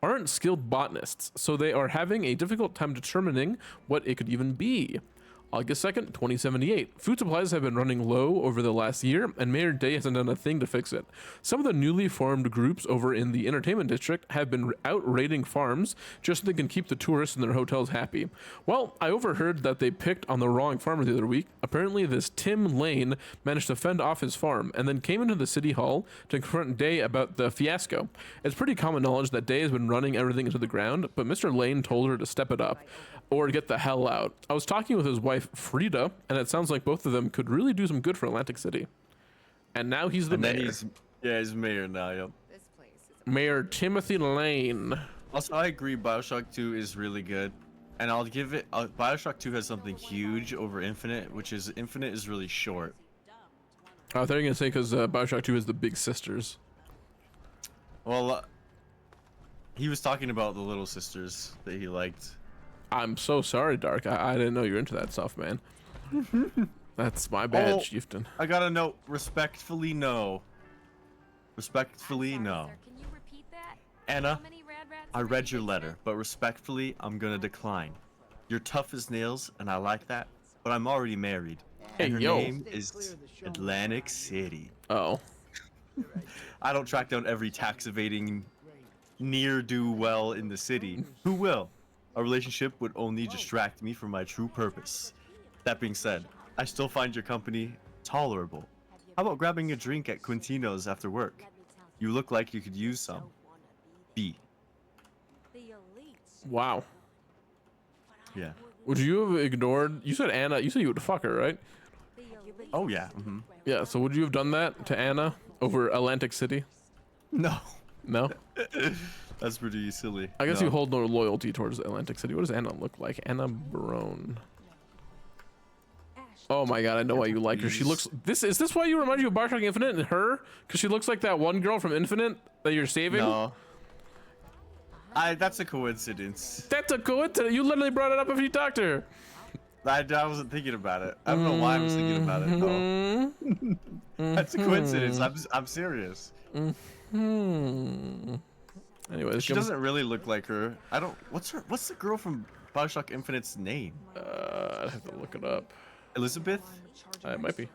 S2: aren't skilled botanists, so they are having a difficult time determining what it could even be. August 2nd, 2078. Food supplies have been running low over the last year, and Mayor Day hasn't done a thing to fix it. Some of the newly formed groups over in the entertainment district have been out raiding farms just so they can keep the tourists in their hotels happy. Well, I overheard that they picked on the wrong farmer the other week. Apparently, this Tim Lane managed to fend off his farm and then came into the city hall to confront Day about the fiasco. It's pretty common knowledge that Day has been running everything into the ground, but Mr. Lane told her to step it up or get the hell out. I was talking with his wife, Frida, and it sounds like both of them could really do some good for Atlantic City. And now he's the
S1: And then
S2: mayor.
S1: he's mayor now. Yep.
S5: This place is
S2: Mayor Timothy Lane.
S1: Also, I agree. BioShock 2 is really good, and I'll give it. BioShock 2 has something huge over Infinite, which is Infinite is really short.
S2: I thought you were gonna say because Bioshock 2 is the big sisters.
S1: Well, he was talking about the little sisters that he liked.
S2: I'm so sorry, Dark. I didn't know you were into that stuff, man. That's my bad,
S1: Oh,
S2: Chieftain.
S1: I got a note. Respectfully, no. Respectfully, no.
S5: Can you repeat that?
S1: Anna,
S5: How many rad rats
S1: I
S5: did
S1: read
S5: you
S1: your
S5: get
S1: letter,
S5: to?
S1: but respectfully, I'm gonna decline. You're tough as nails, and I like that, but I'm already married.
S2: Hey,
S1: And her
S2: yo.
S1: name is Atlantic City.
S2: Oh.
S1: I don't track down every tax evading ne'er-do-well in the city. Who will? A relationship would only distract me from my true purpose. That being said, I still find your company tolerable. How about grabbing a drink at Quintino's after work? You look like you could use some. B.
S2: Wow.
S1: Yeah.
S2: Would you have ignored? You said Anna. You said you would fuck her, right?
S1: Oh yeah. Mm-hmm.
S2: Yeah. So would you have done that to Anna over Atlantic City?
S1: No.
S2: No.
S1: That's pretty silly.
S2: I guess
S1: No.
S2: you hold no loyalty towards Atlantic City. What does Anna look like? Anna Barone. Oh my god, I know why you like her. She looks. Is this why you remind you of Bioshock Infinite and her? Because she looks like that one girl from Infinite that you're saving.
S1: No. That's a coincidence.
S2: That's a coincidence. You literally brought it up after you talked to her.
S1: I wasn't thinking about it. I don't know why I was thinking about it though. That's a coincidence. I'm serious.
S2: Anyways,
S1: She doesn't really look like her. I don't. What's the girl from Bioshock Infinite's name?
S2: I'd have to look it up.
S1: Elizabeth?
S2: It might be.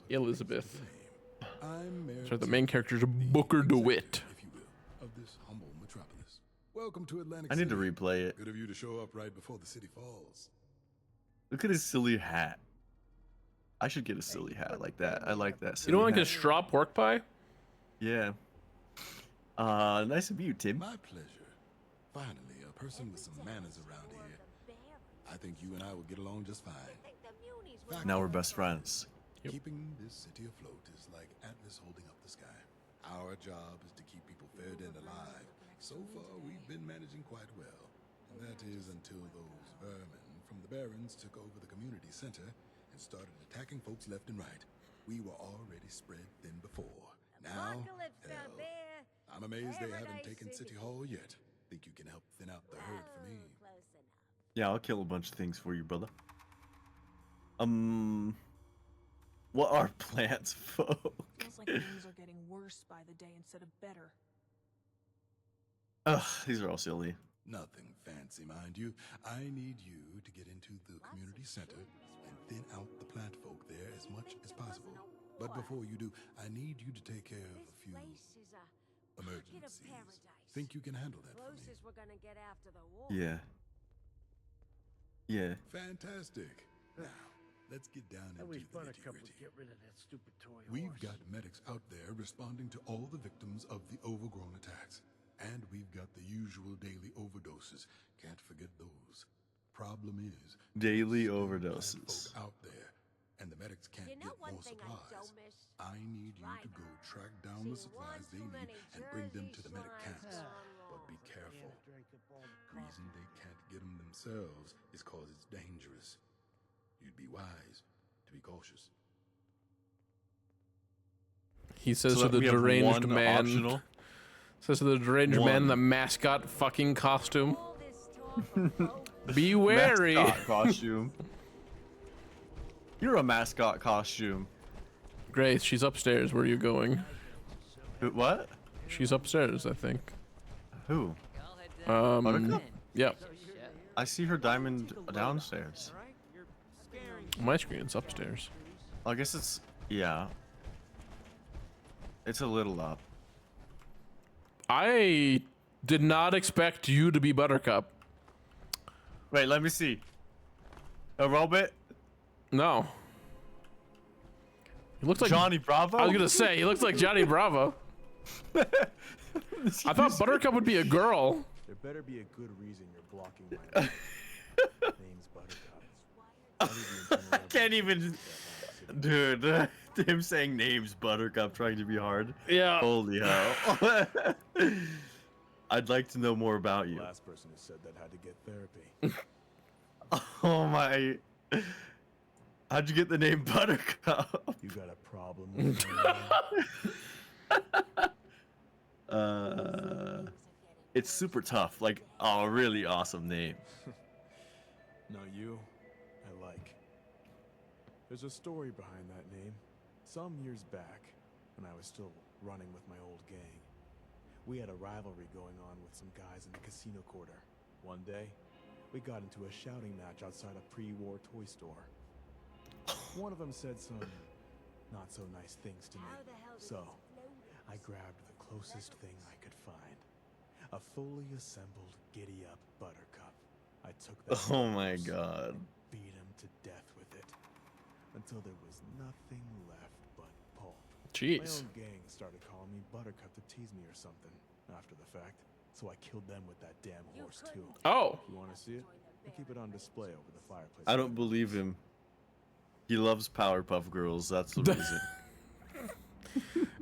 S2: Elizabeth. So the main character is Booker DeWitt.
S3: If you will, of this humble metropolis. Welcome to Atlantic
S1: I need to
S3: City.
S1: replay it.
S3: Good of you to show up right before the city falls.
S1: Look at his silly hat. I should get a silly hat like that. I like that.
S2: You
S1: Silly
S2: don't like
S1: hat.
S2: a straw pork pie?
S1: Yeah. Nice of you, Tim.
S3: My pleasure. Finally, a person with some manners around here. I think you and I will get along just fine.
S1: Now we're best friends.
S3: Keeping this city afloat is like Atlas holding up the sky. Our job is to keep people fed and alive. So far, we've been managing quite well. And that is until those vermin from the Barrens took over the community center and started attacking folks left and right. We were already spread thin before. Now, hell, I'm amazed they haven't taken City Hall yet. Think you can help thin out the herd for me?
S1: Yeah, I'll kill a bunch of things for you, brother. What are plants, folk?
S6: Feels like things are getting worse by the day instead of better.
S1: Ugh, these are all silly.
S3: Nothing fancy, mind you. I need you to get into the community center and thin out the plant folk there as much as possible. But before you do, I need you to take care of a few emergencies. Think you can handle that for me?
S1: Yeah. Yeah.
S3: Fantastic. Now, let's get down into the nitty-gritty.
S7: Get rid of that stupid toy
S3: We've got medics out there responding to all the victims of the overgrown attacks. And we've got the usual daily overdoses. Can't forget those. Problem is,
S1: Daily
S3: there's still
S1: overdoses.
S3: folk out there, and the medics can't get more supplies. I need you to go track down the supplies they need and bring them to the medic camps. But be careful. Reason they can't get them themselves is cause it's dangerous. You'd be wise to be cautious.
S2: He says
S1: So
S2: to the
S1: we have
S2: deranged
S1: one
S2: man.
S1: optional.
S2: Says to the deranged man in
S1: One.
S2: the mascot fucking costume. Be wary.
S1: Mascot costume. You're a mascot costume.
S2: Grace, she's upstairs. Where are you going?
S1: What?
S2: She's upstairs, I think.
S1: Who?
S2: Buttercup? Yeah.
S1: I see her diamond downstairs.
S2: My screen's upstairs.
S1: I guess it's, yeah. It's a little up.
S2: I did not expect you to be Buttercup.
S1: Wait, let me see. A robot?
S2: No. He looks like
S1: Johnny Bravo?
S2: I was gonna say he looks like Johnny Bravo. I thought Buttercup would be a girl.
S7: There better be a good reason you're blocking my name's Buttercup.
S1: I can't even... Dude. Him saying names, Buttercup, trying to be hard.
S2: Yeah.
S1: Holy hell. I'd like to know more about
S7: The
S1: you.
S7: last person who said that had to get therapy.
S1: Oh my. How'd you get the name Buttercup?
S7: You got a problem with me?
S1: It's super tough. Like, oh, really awesome name.
S7: No, you, I like. There's a story behind that name. Some years back, when I was still running with my old gang, we had a rivalry going on with some guys in the casino quarter. One day, we got into a shouting match outside a pre-war toy store. One of them said some not so nice things to me. So, I grabbed the closest thing I could find. A fully assembled giddy-up Buttercup. I took that
S1: Oh my
S7: horse
S1: god.
S7: and beat him to death with it. Until there was nothing left but pulp. My
S2: Jeez.
S7: own gang started calling me Buttercup to tease me or something after the fact. So I killed them with that damn horse too.
S2: Oh.
S7: You wanna see it? I keep it on display over the fireplace.
S1: I don't believe him. He loves Powerpuff Girls. That's the reason.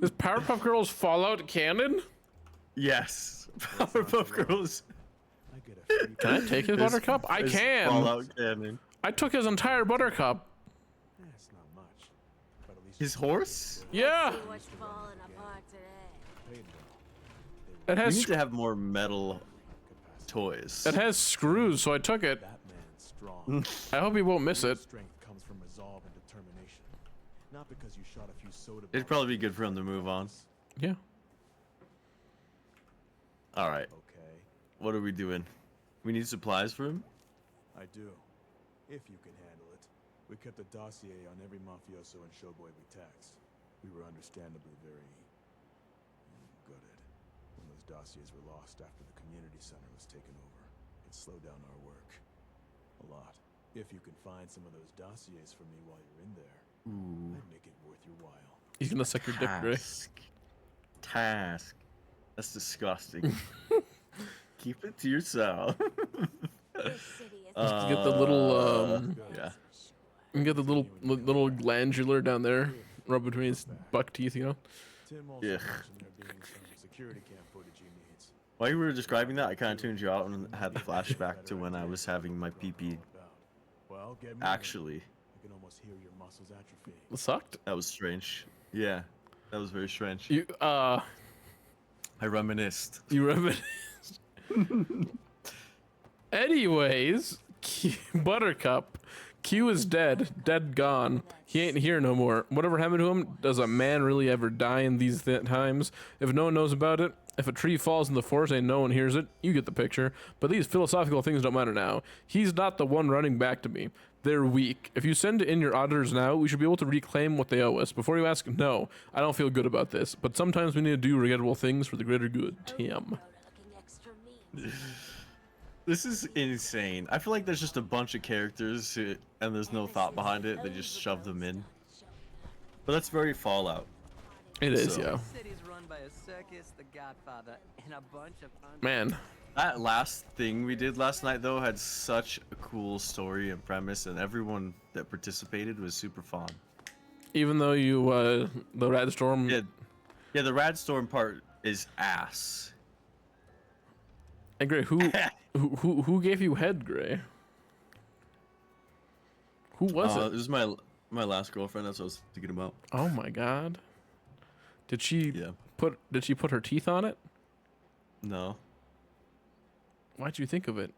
S2: Is Powerpuff Girls Fallout canon?
S1: Yes. Powerpuff Girls.
S7: I get a free
S2: Can I take his Buttercup? I
S1: is
S2: can.
S1: Fallout canon.
S2: I took his entire Buttercup.
S7: It's not much. But at least
S1: His horse?
S2: Yeah.
S8: What's falling apart today?
S7: paid well.
S2: It
S1: We
S2: has
S1: need to have more metal toys.
S2: it has screws, so I took it.
S7: That man's strong.
S2: I hope he won't miss
S7: Real
S2: it.
S7: strength comes from resolve and determination. Not because you shot a few soda
S1: It'd probably be good for him to move on.
S2: Yeah.
S1: Alright.
S7: Okay,
S1: What are we doing? We need supplies for him?
S7: I do. If you can handle it. We kept a dossier on every mafioso and showboy we taxed. We were understandably very gutted when those dossiers were lost after the community center was taken over. It slowed down our work a lot. If you can find some of those dossiers for me while you're in there,
S1: Ooh.
S7: I'd make it worth your while.
S2: He's gonna suck your dick, Gray.
S1: Task. That's disgusting. Keep it to yourself.
S2: Get the little
S1: Yeah.
S2: you can get the little glandular down there, rub between his buck teeth, you know.
S7: Tim also
S1: Yeah.
S7: mentioned there being some security cam footage he needs.
S1: While you were describing that, I kind of tuned you out and had the flashback to when I was having my PP.
S7: Well, get moving.
S1: Actually,
S7: I can almost hear your muscles atrophy.
S2: It sucked.
S1: that was strange. Yeah, that was very strange.
S2: You
S1: I reminisced.
S2: you reminisced. Anyways, Buttercup. Q is dead. Dead gone. He ain't here no more. Whatever happened to him? Does a man really ever die in these times? If no one knows about it, if a tree falls in the forest and no one hears it, you get the picture. But these philosophical things don't matter now. He's not the one running back to me. They're weak. If you send in your auditors now, we should be able to reclaim what they owe us. Before you ask, no, I don't feel good about this. But sometimes we need to do regrettable things for the greater good. Tim.
S1: This is insane. I feel like there's just a bunch of characters and there's no thought behind it. They just shove them in. But that's very Fallout.
S2: It is,
S1: So-
S2: yeah.
S4: City's run by a circus, the Godfather, and a bunch of fun.
S2: Man,
S1: That last thing we did last night, though, had such a cool story and premise, and everyone that participated was super fun.
S2: even though you, the Rad Storm.
S1: Yeah, the Rad Storm part is ass.
S2: And Gray, who gave you head, Gray? Who was it?
S1: This is my last girlfriend. That's what I was thinking about.
S2: Oh my god. Did she
S1: Yeah.
S2: put her teeth on it?
S1: No,
S2: Why'd you think of it?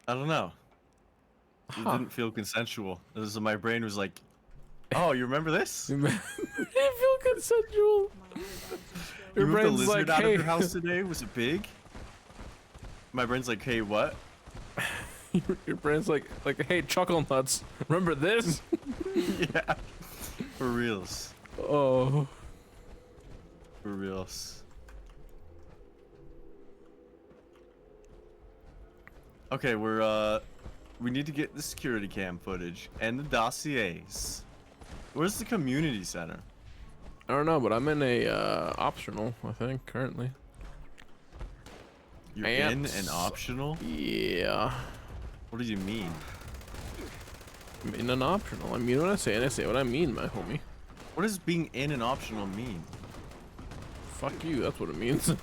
S1: I don't know. It
S2: Huh.
S1: didn't feel consensual. My brain was like, "Oh, you remember this?
S2: It feel consensual.
S1: You
S2: Your
S1: moved a
S2: brain's
S1: lizard
S2: like,
S1: out
S2: hey.
S1: of your house today? Was it big?" My brain's like, "Hey, what?"
S2: Your brain's like, hey, chuckle nuts. Remember this?
S1: Yeah, for reals,
S2: Oh.
S1: for reals. Okay, we need to get the security cam footage and the dossiers. Where's the community center?
S2: I don't know, but I'm in a optional, I think, currently.
S1: You're in
S2: Ants.
S1: an optional?
S2: Yeah.
S1: What do you mean?
S2: In an optional. I mean what I say, and I say what I mean, my homie.
S1: What does being in an optional mean?
S2: Fuck you, that's what it means.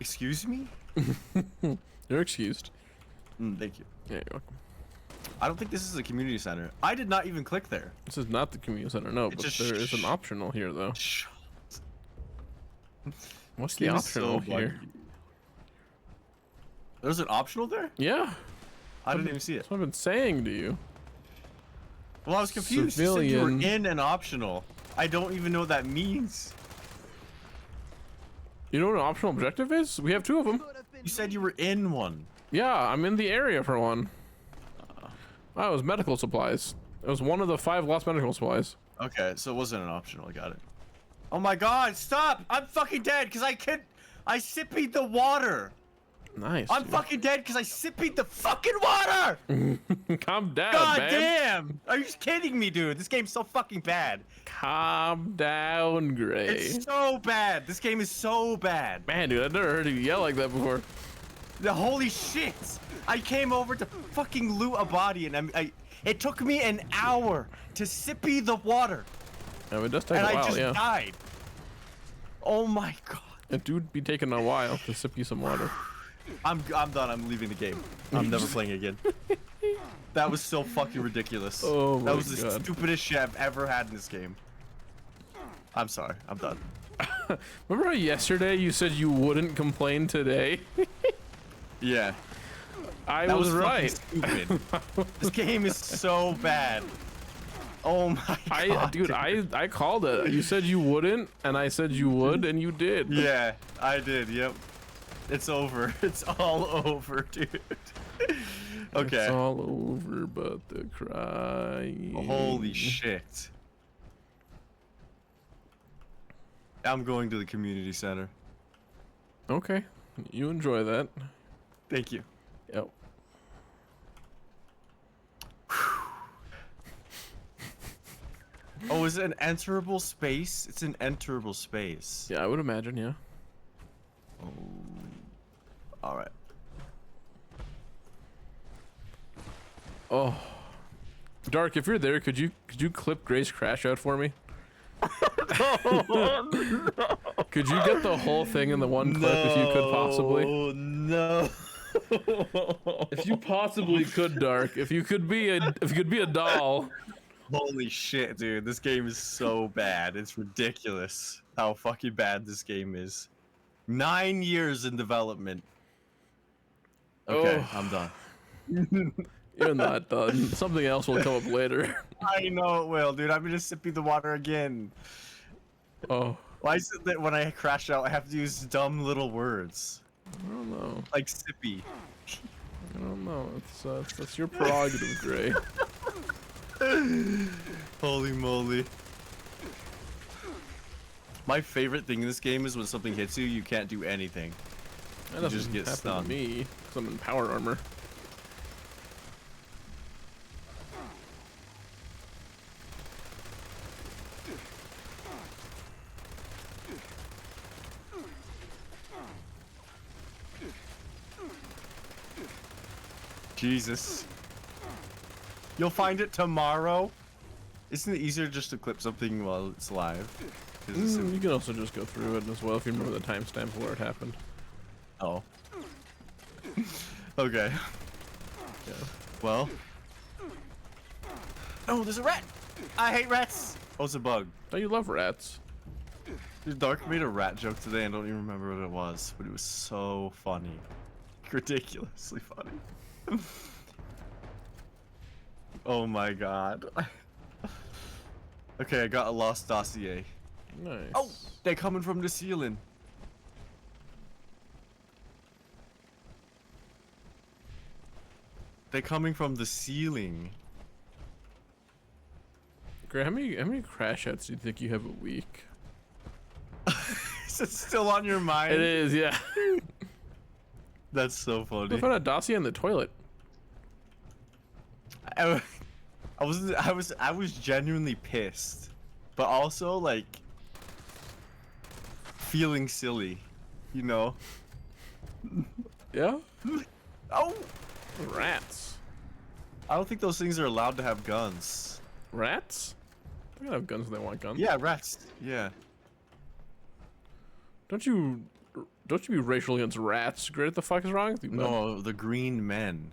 S1: Excuse me?
S2: You're excused.
S1: Thank you.
S2: Yeah, you're welcome.
S1: I don't think this is a community center. I did not even click there.
S2: This is not the community center, no,
S1: It
S2: but
S1: just
S2: there is an optional here, though. What's the
S1: Game is
S2: optional
S1: so
S2: here?
S1: buggy. There's an optional there?
S2: Yeah.
S1: I didn't even see it.
S2: That's what I've been saying to you.
S1: Well, I was confused. You said you were
S2: Civilian.
S1: in an optional. I don't even know what that means.
S2: You know what an optional objective is? We have 2 of them.
S1: You said you were in one.
S2: Yeah, I'm in the area for one. Oh, it was medical supplies. It was one of the 5 lost medical supplies.
S1: Okay, so it wasn't an optional. I got it. Oh my god, stop! I'm fucking dead because I sippied the water.
S2: Nice.
S1: I'm fucking dead because I sippied the fucking water!
S2: Calm down,
S1: God
S2: man.
S1: damn! Are you just kidding me, dude? This game's so fucking bad.
S2: Calm down, Gray.
S1: It's so bad. This game is so bad.
S2: Man, dude, I've never heard you yell like that before.
S1: The holy shit! I came over to fucking loot a body and it took me an hour to sippy the water.
S2: Yeah, it does take
S1: And
S2: a
S1: I
S2: while,
S1: just
S2: yeah.
S1: died. Oh my god.
S2: It do be taking a while to sip you some water.
S1: I'm done. I'm leaving the game. I'm never playing again. That was so fucking ridiculous.
S2: Oh my
S1: That was the
S2: God.
S1: stupidest shit I've ever had in this game. I'm sorry. I'm done.
S2: Remember how yesterday you said you wouldn't complain today?
S1: Yeah.
S2: I
S1: That
S2: was
S1: fucking
S2: right.
S1: Stupid. This game is so bad. Oh my god.
S2: Dude, I called it. You said you wouldn't, and I said you would, and you did.
S1: Yeah, I did. Yep. It's over. It's all over, dude. Okay.
S2: It's all over but the crying.
S1: Holy shit. I'm going to the community center.
S2: Okay. You enjoy that.
S1: Thank you.
S2: Yep.
S1: Oh, is it an enterable space? It's an enterable space.
S2: Yeah, I would imagine, yeah.
S1: Oh. All right.
S2: Oh. Dark, if you're there, could you clip Gray's crash out for me? Could you get the whole thing in the one clip if you could possibly?
S1: Oh no.
S2: If you possibly could, Dark. If you could be a doll.
S1: Holy shit, dude. This game is so bad. It's ridiculous how fucking bad this game is. 9 years in development. Okay,
S2: Oh.
S1: I'm done.
S2: You're not done. Something else will come up later.
S1: I know it will, dude. I'm gonna sippy the water again.
S2: Oh.
S1: Why is it that when I crash out, I have to use dumb little words?
S2: I don't know.
S1: Like sippy.
S2: I don't know. It's your prerogative, Gray.
S1: Holy moly. My favorite thing in this game is when something hits you, you can't do anything.
S2: That
S1: You
S2: doesn't
S1: just get
S2: happen
S1: stunned.
S2: to me, 'cause I'm in power armor.
S1: Jesus. You'll find it tomorrow? Isn't it easier just to clip something while it's live? 'Cause it's
S2: You can also just go through it as well if you remember the timestamp where it happened.
S1: Oh. Okay.
S2: Yeah.
S1: Well. Oh, there's a rat! I hate rats! Oh, it's a bug.
S2: Oh, you love rats.
S1: Dude, Dark made a rat joke today. I don't even remember what it was, but it was so funny. Ridiculously funny. Oh my god. Okay, I got a lost dossier.
S2: Nice.
S1: Oh! They're coming from the ceiling. They're coming from the ceiling.
S2: Gray, how many crash outs do you think you have a week?
S1: Is it still on your mind?
S2: It is, yeah.
S1: That's so
S2: I
S1: funny.
S2: found a dossier in the toilet.
S1: I was genuinely pissed, but also like feeling silly, you know.
S2: Yeah?
S1: Oh!
S2: Rats.
S1: I don't think those things are allowed to have guns.
S2: Rats? They can have guns if they want guns.
S1: Yeah, rats. Yeah.
S2: Don't you be racial against rats? Great, what the fuck is wrong with you, bud?
S1: No, the green men.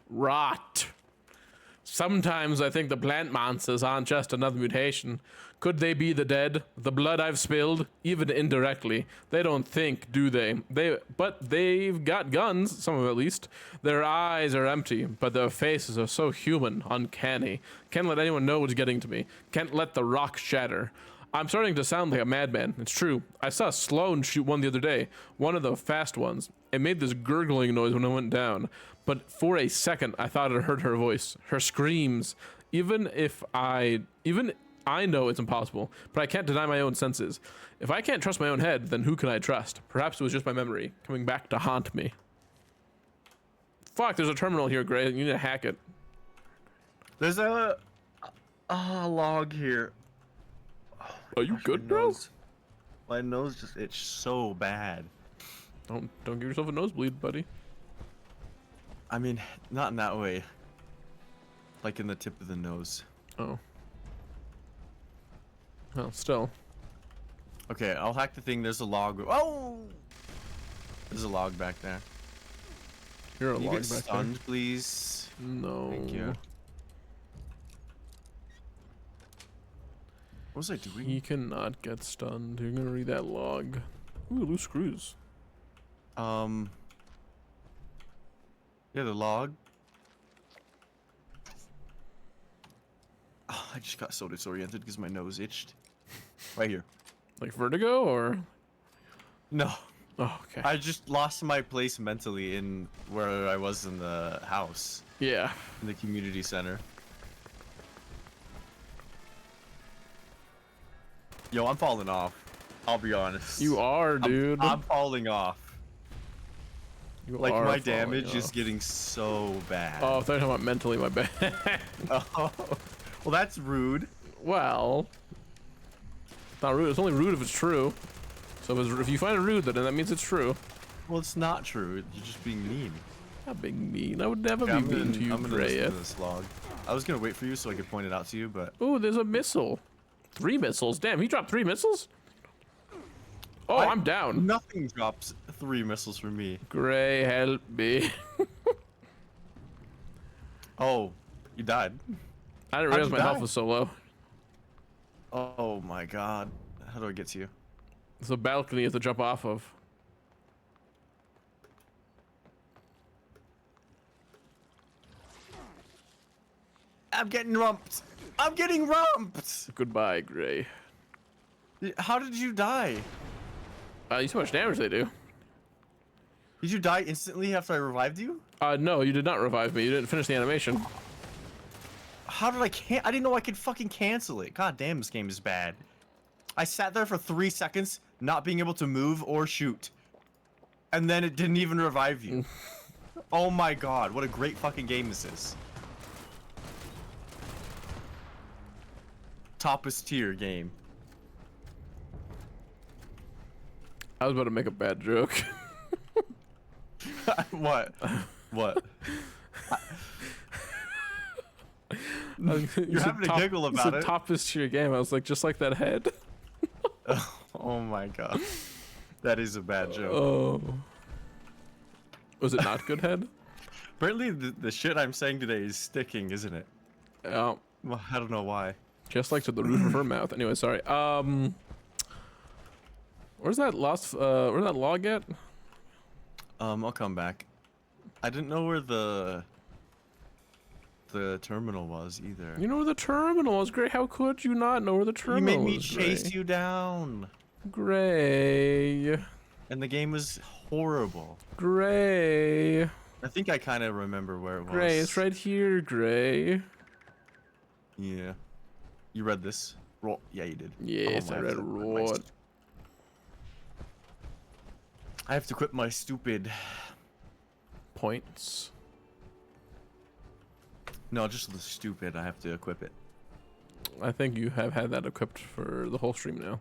S2: Rot. Sometimes I think the plant monsters aren't just another mutation. Could they be the dead? The blood I've spilled? Even indirectly. They don't think, do they? But they've got guns, some of them at least. Their eyes are empty, but their faces are so human, uncanny. Can't let anyone know what's getting to me. Can't let the rock shatter. I'm starting to sound like a madman. It's true. I saw Sloan shoot one the other day. One of the fast ones. It made this gurgling noise when I went down. But for a second, I thought I heard her voice. Her screams. Even I know it's impossible, but I can't deny my own senses. If I can't trust my own head, then who can I trust? Perhaps it was just my memory coming back to haunt me. Fuck, there's a terminal here, Gray. You need to hack it.
S1: There's a log here.
S2: Are you good, bro?
S1: My nose just itches so bad.
S2: Don't give yourself a nosebleed, buddy.
S1: I mean, not in that way. Like in the tip of the nose.
S2: Oh. Well, still.
S1: Okay, I'll hack the thing. There's a log. Oh! There's a log back there.
S2: You're a
S1: Can you
S2: log
S1: get
S2: back
S1: stunned, please?
S2: there. No.
S1: Thank you. What was I doing?
S2: He cannot get stunned. You're gonna read that log. Ooh, loose screws.
S1: Yeah, the log. Oh, I just got so disoriented because my nose itched. Right here.
S2: Like vertigo or?
S1: No.
S2: Oh, okay.
S1: I just lost my place mentally in where I was in the house.
S2: Yeah.
S1: In the community center. Yo, I'm falling off. I'll be honest.
S2: You are, dude.
S1: I'm falling off.
S2: You
S1: Like,
S2: are
S1: my
S2: falling
S1: damage is
S2: off.
S1: getting so bad.
S2: Oh, I thought you were talking about mentally, my bad.
S1: Oh. Well, that's rude.
S2: Well, it's not rude. It's only rude if it's true. So if you find it rude, then that means it's true.
S1: Well, it's not true. You're just being mean.
S2: Not being mean. I would never
S1: Okay,
S2: be mean to you,
S1: I'm gonna listen to
S2: Grayeth.
S1: this log. I was gonna wait for you so I could point it out to you, but
S2: Ooh, there's a missile. 3 missiles. Damn, he dropped 3 missiles? Oh, I'm down.
S1: Nothing drops 3 missiles from me.
S2: Gray, help me.
S1: Oh, you died.
S2: I didn't
S1: How'd
S2: realize
S1: you
S2: my health
S1: die?
S2: was so low.
S1: Oh my god. How do I get to you?
S2: It's a balcony you have to jump off of.
S1: I'm getting rumped. I'm getting rumped.
S2: Goodbye, Gray.
S1: How did you die?
S2: You see how much damage they do.
S1: Did you die instantly after I revived you?
S2: No, you did not revive me. You didn't finish the animation.
S1: How did I didn't know I could fucking cancel it. God damn, this game is bad. I sat there for 3 seconds, not being able to move or shoot. And then it didn't even revive you. Oh my god, what a great fucking game this is. Toppest tier game.
S2: I was about to make a bad joke.
S1: What? What?
S2: You're
S1: having a giggle about it.
S2: Toppest tier game. I was like, just like that head.
S1: Oh my god. That is a bad joke.
S2: Oh. Was it not good head?
S1: Apparently the shit I'm saying today is sticking, isn't it?
S2: Yeah.
S1: Well, I don't know why.
S2: Just like to the roof of her mouth. Anyway, sorry. Where's that where's that log at?
S1: I'll come back. I didn't know where the terminal was either.
S2: You know where the terminal is, Gray. How could you not know where the terminal is?
S1: You made me chase you down.
S2: Gray.
S1: And the game was horrible.
S2: Gray.
S1: I think I kind of remember where it was.
S2: Gray, it's right here, Gray.
S1: Yeah. You read this? Roll. Yeah, you did.
S2: Yes,
S1: Oh,
S2: I read what?
S1: I have to quit my stupid.
S2: Points.
S1: No, just the stupid. I have to equip it.
S2: I think you have had that equipped for the whole stream now.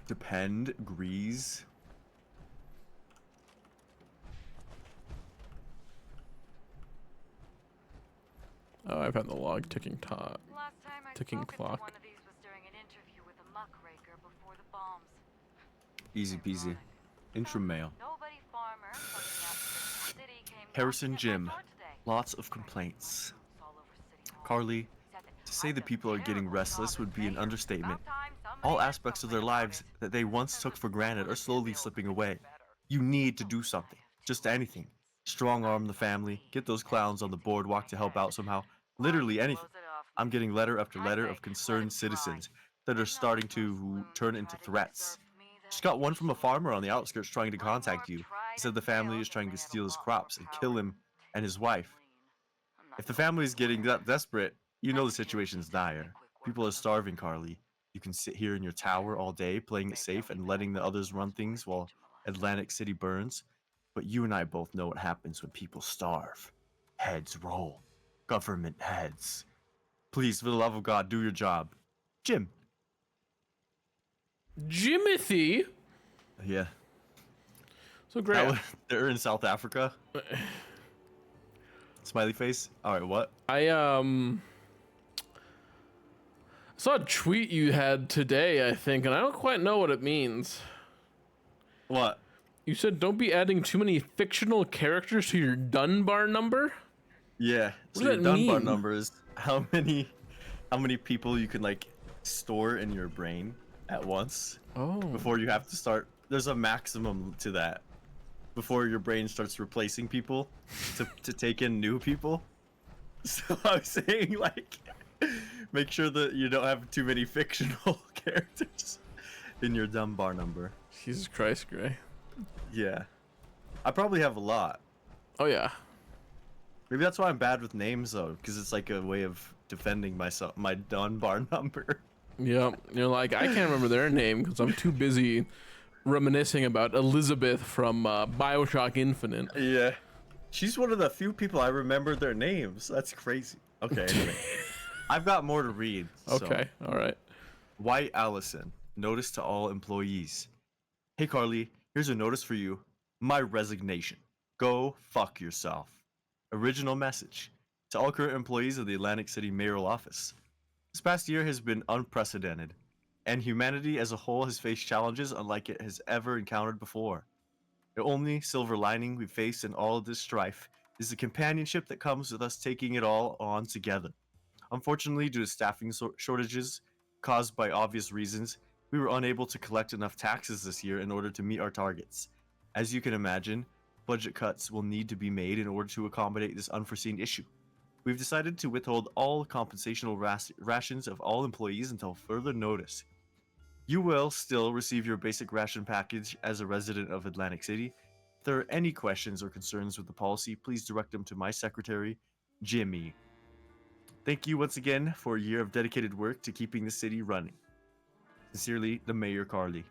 S1: Depend. Grease.
S2: Oh, I've had the log ticking
S9: Last time I
S2: ticking
S9: spoken to
S2: clock.
S9: one of these was during an interview with a muckraker before the bombs.
S1: Easy peasy. Intro mail.
S9: Nobody farmer from the outskirts of the city came
S1: Harrison
S9: knocking at my
S1: Jim.
S9: door today.
S1: Lots of complaints.
S9: All over City Hall.
S1: Carly,
S9: Said that
S1: to say
S9: I've
S1: the
S9: done
S1: people are
S9: a
S1: getting
S9: terrible
S1: restless
S9: job
S1: would
S9: as
S1: be an
S9: mayor.
S1: understatement.
S9: About time somebody
S1: All
S9: did
S1: aspects of
S9: something
S1: their
S9: about
S1: lives
S9: it.
S1: that they once took for granted are slowly slipping away. You need to do something. Just anything. Strong arm the family, get those clowns on the boardwalk to help out somehow. Literally anything. I'm getting letter after letter of concerned citizens that are starting to turn into threats. Just got one from a farmer on the outskirts trying to contact you. He said the family is trying to steal his crops and kill him and his wife. If the family is getting that desperate, you know the situation's dire. People are starving, Carly. You can sit here in your tower all day, playing it safe and letting the others run things while Atlantic City burns. But you and I both know what happens when people starve. Heads roll. Government heads. Please, for the love of God, do your job. Jim.
S2: Jimothy.
S1: Yeah.
S2: So great.
S1: They're in South Africa. Smiley face. All right, what?
S2: I saw a tweet you had today, I think, and I don't quite know what it means.
S1: What?
S2: You said don't be adding too many fictional characters to your Dunbar number?
S1: Yeah.
S2: What
S1: So your
S2: does that
S1: Dunbar
S2: mean?
S1: number is how many people you can like store in your brain at once
S2: Oh.
S1: before you have to start. There's a maximum to that before your brain starts replacing people to take in new people. So I was saying, like, make sure that you don't have too many fictional characters in your Dunbar number.
S2: Jesus Christ, Gray.
S1: Yeah. I probably have a lot.
S2: Oh, yeah.
S1: Maybe that's why I'm bad with names, though, because it's like a way of defending myself, my Dunbar number.
S2: Yep. You're like, I can't remember their name because I'm too busy reminiscing about Elizabeth from Bioshock Infinite.
S1: Yeah. She's one of the few people I remember their names. That's crazy. Okay, anyway. I've got more to read.
S2: Okay, all right.
S1: White Allison. Notice to all employees. Hey, Carly, here's a notice for you. My resignation. Go fuck yourself. Original message. To all current employees of the Atlantic City mayoral office. This past year has been unprecedented, and humanity as a whole has faced challenges unlike it has ever encountered before. The only silver lining we face in all of this strife is the companionship that comes with us taking it all on together. Unfortunately, due to staffing shortages caused by obvious reasons, we were unable to collect enough taxes this year in order to meet our targets. As you can imagine, budget cuts will need to be made in order to accommodate this unforeseen issue. We've decided to withhold all compensational rations of all employees until further notice. You will still receive your basic ration package as a resident of Atlantic City. If there are any questions or concerns with the policy, please direct them to my secretary, Jimmy. Thank you once again for a year of dedicated work to keeping the city running. Sincerely, the Mayor Carly.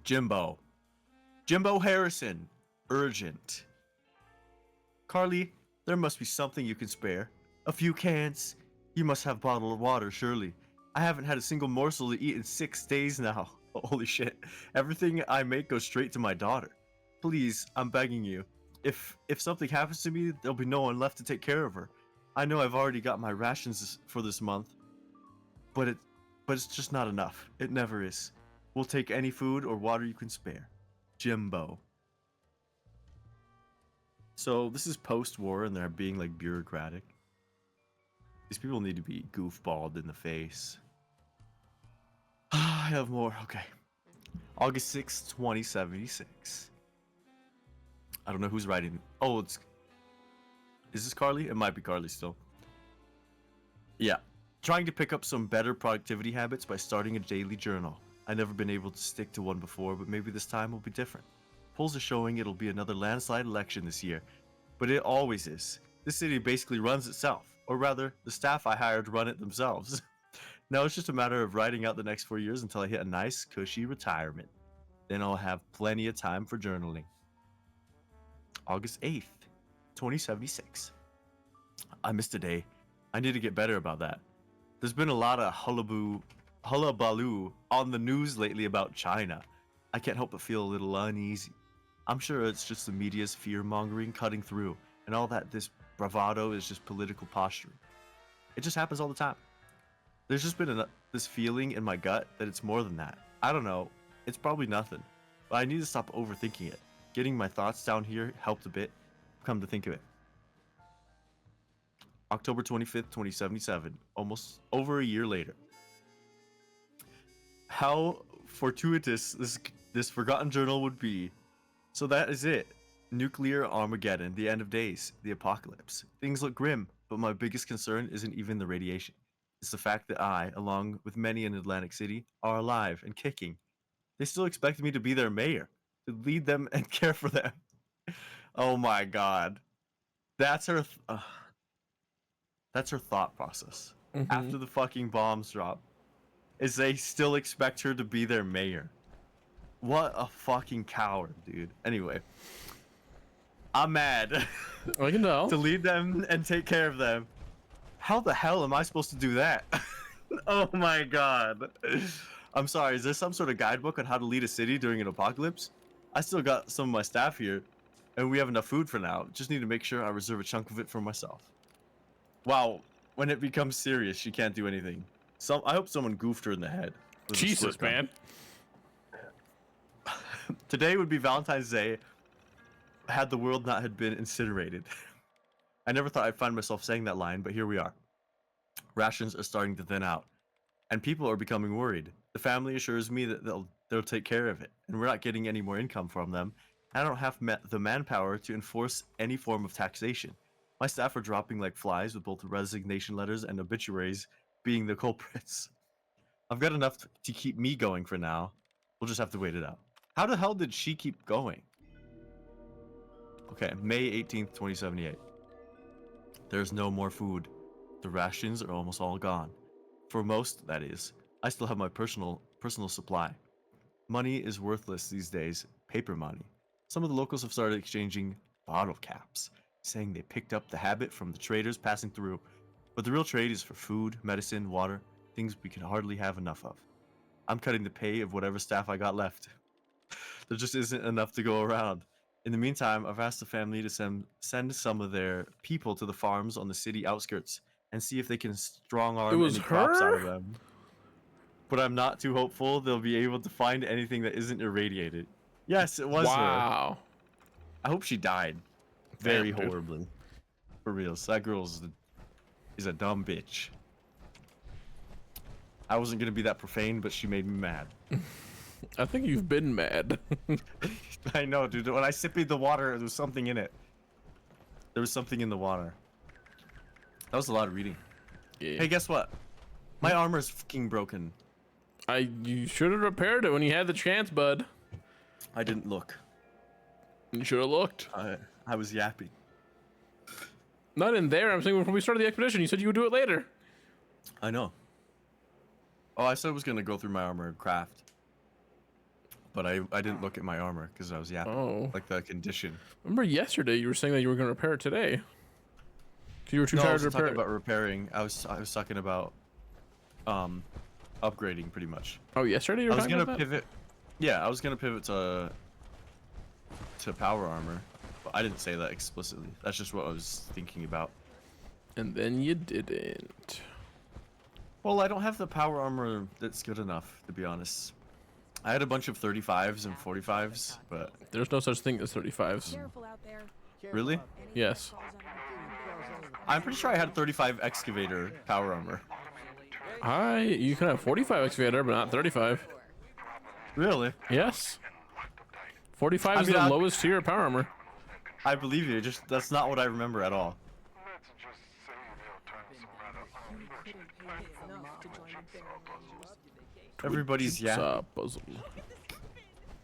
S1: Jimbo Harrison. Urgent. Carly, there must be something you can spare. A few cans. You must have bottled water, surely. I haven't had a single morsel to eat in 6 days now. Holy shit. Everything I make goes straight to my daughter. Please, I'm begging you. If something happens to me, there'll be no one left to take care of her. I know I've already got my rations for this month, but it's just not enough. It never is. We'll take any food or water you can spare. Jimbo. So this is post-war and they're being like bureaucratic. These people need to be goofballed in the face. I have more. Okay. August 6th, 2076. I don't know who's writing. Oh, is this Carly? It might be Carly still. Yeah. Trying to pick up some better productivity habits by starting a daily journal. I've never been able to stick to one before, but maybe this time will be different. Polls are showing it'll be another landslide election this year, but it always is. This city basically runs itself, or rather, the staff I hired run it themselves. Now it's just a matter of riding out the next 4 years until I hit a nice, cushy retirement. Then I'll have plenty of time for journaling. August 8th, 2076. I missed a day. I need to get better about that. There's been a lot of hullabaloo on the news lately about China. I can't help but feel a little uneasy. I'm sure it's just the media's fear-mongering cutting through, and all that this bravado is just political posturing. It just happens all the time. There's just been this feeling in my gut that it's more than that. I don't know. It's probably nothing. But I need to stop overthinking it. Getting my thoughts down here helped a bit, come to think of it. October 25th, 2077, almost over a year later. How fortuitous this forgotten journal would be. So that is it. Nuclear Armageddon, the end of days, the apocalypse. Things look grim, but my biggest concern isn't even the radiation. It's the fact that I, along with many in Atlantic City, are alive and kicking. They still expect me to be their mayor, to lead them and care for them. Oh my god. That's her that's her thought process. After the fucking bombs drop, is they still expect her to be their mayor. What a fucking coward, dude. Anyway, I'm mad.
S2: I can tell.
S1: To lead them and take care of them. How the hell am I supposed to do that? Oh my god. I'm sorry, is there some sort of guidebook on how to lead a city during an apocalypse? I still got some of my staff here, and we have enough food for now. Just need to make sure I reserve a chunk of it for myself. Wow, when it becomes serious, she can't do anything. I hope someone goofed her in the head.
S2: Jesus, man.
S1: Today would be Valentine's Day had the world not had been incinerated. I never thought I'd find myself saying that line, but here we are. Rations are starting to thin out, and people are becoming worried. The family assures me that they'll take care of it, and we're not getting any more income from them. I don't have the manpower to enforce any form of taxation. My staff are dropping like flies, with both resignation letters and obituaries being the culprits. I've got enough to keep me going for now. We'll just have to wait it out. How the hell did she keep going? Okay, May 18th, 2078. There's no more food. The rations are almost all gone. For most, that is. I still have my personal supply. Money is worthless these days. Paper money. Some of the locals have started exchanging bottle caps, saying they picked up the habit from the traders passing through. But the real trade is for food, medicine, water, things we can hardly have enough of. I'm cutting the pay of whatever staff I got left. There just isn't enough to go around. In the meantime, I've asked the family to send some of their people to the farms on the city outskirts and see if they can strong-arm any crops out of them. But I'm not too hopeful they'll be able to find anything that isn't irradiated. Yes, it was her.
S2: Wow.
S1: I hope she died very horribly. For real, that girl is a dumb bitch. I wasn't gonna be that profane, but she made me mad.
S2: I think you've been mad.
S1: I know, dude. When I sipped the water, there was something in it. There was something in the water. That was a lot of reading.
S2: Yeah.
S1: Hey, guess what? My armor is fucking broken.
S2: You should have repaired it when you had the chance, bud.
S1: I didn't look.
S2: You should have looked.
S1: I was yapping.
S2: Not in there. I'm saying before we started the expedition, you said you would do it later.
S1: I know. Oh, I said I was gonna go through my armor and craft. But I didn't look at my armor because I was yapping.
S2: Oh.
S1: Like the condition.
S2: Remember yesterday you were saying that you were going to repair it today. You were too tired to repair it.
S1: Talking about repairing. I was talking about upgrading pretty much.
S2: Oh, yesterday you were talking about that?
S1: Pivot. Yeah, I was gonna pivot to power armor, but I didn't say that explicitly. That's just what I was thinking about.
S2: And then you didn't.
S1: Well, I don't have the power armor that's good enough, to be honest. I had a bunch of 35s and 45s, but
S2: there's no such thing as 35s.
S6: Careful out there.
S1: Really?
S2: Yes.
S1: I'm pretty sure I had 35 excavator power armor.
S2: You can have 45 excavator, but not 35.
S1: Really?
S2: Yes. 45 is the lowest tier of power armor.
S1: I believe you. Just that's not what I remember at all.
S3: Let's just say they'll turn some rather
S6: Enough to join the band.
S1: Everybody's yapping.
S2: Puzzle.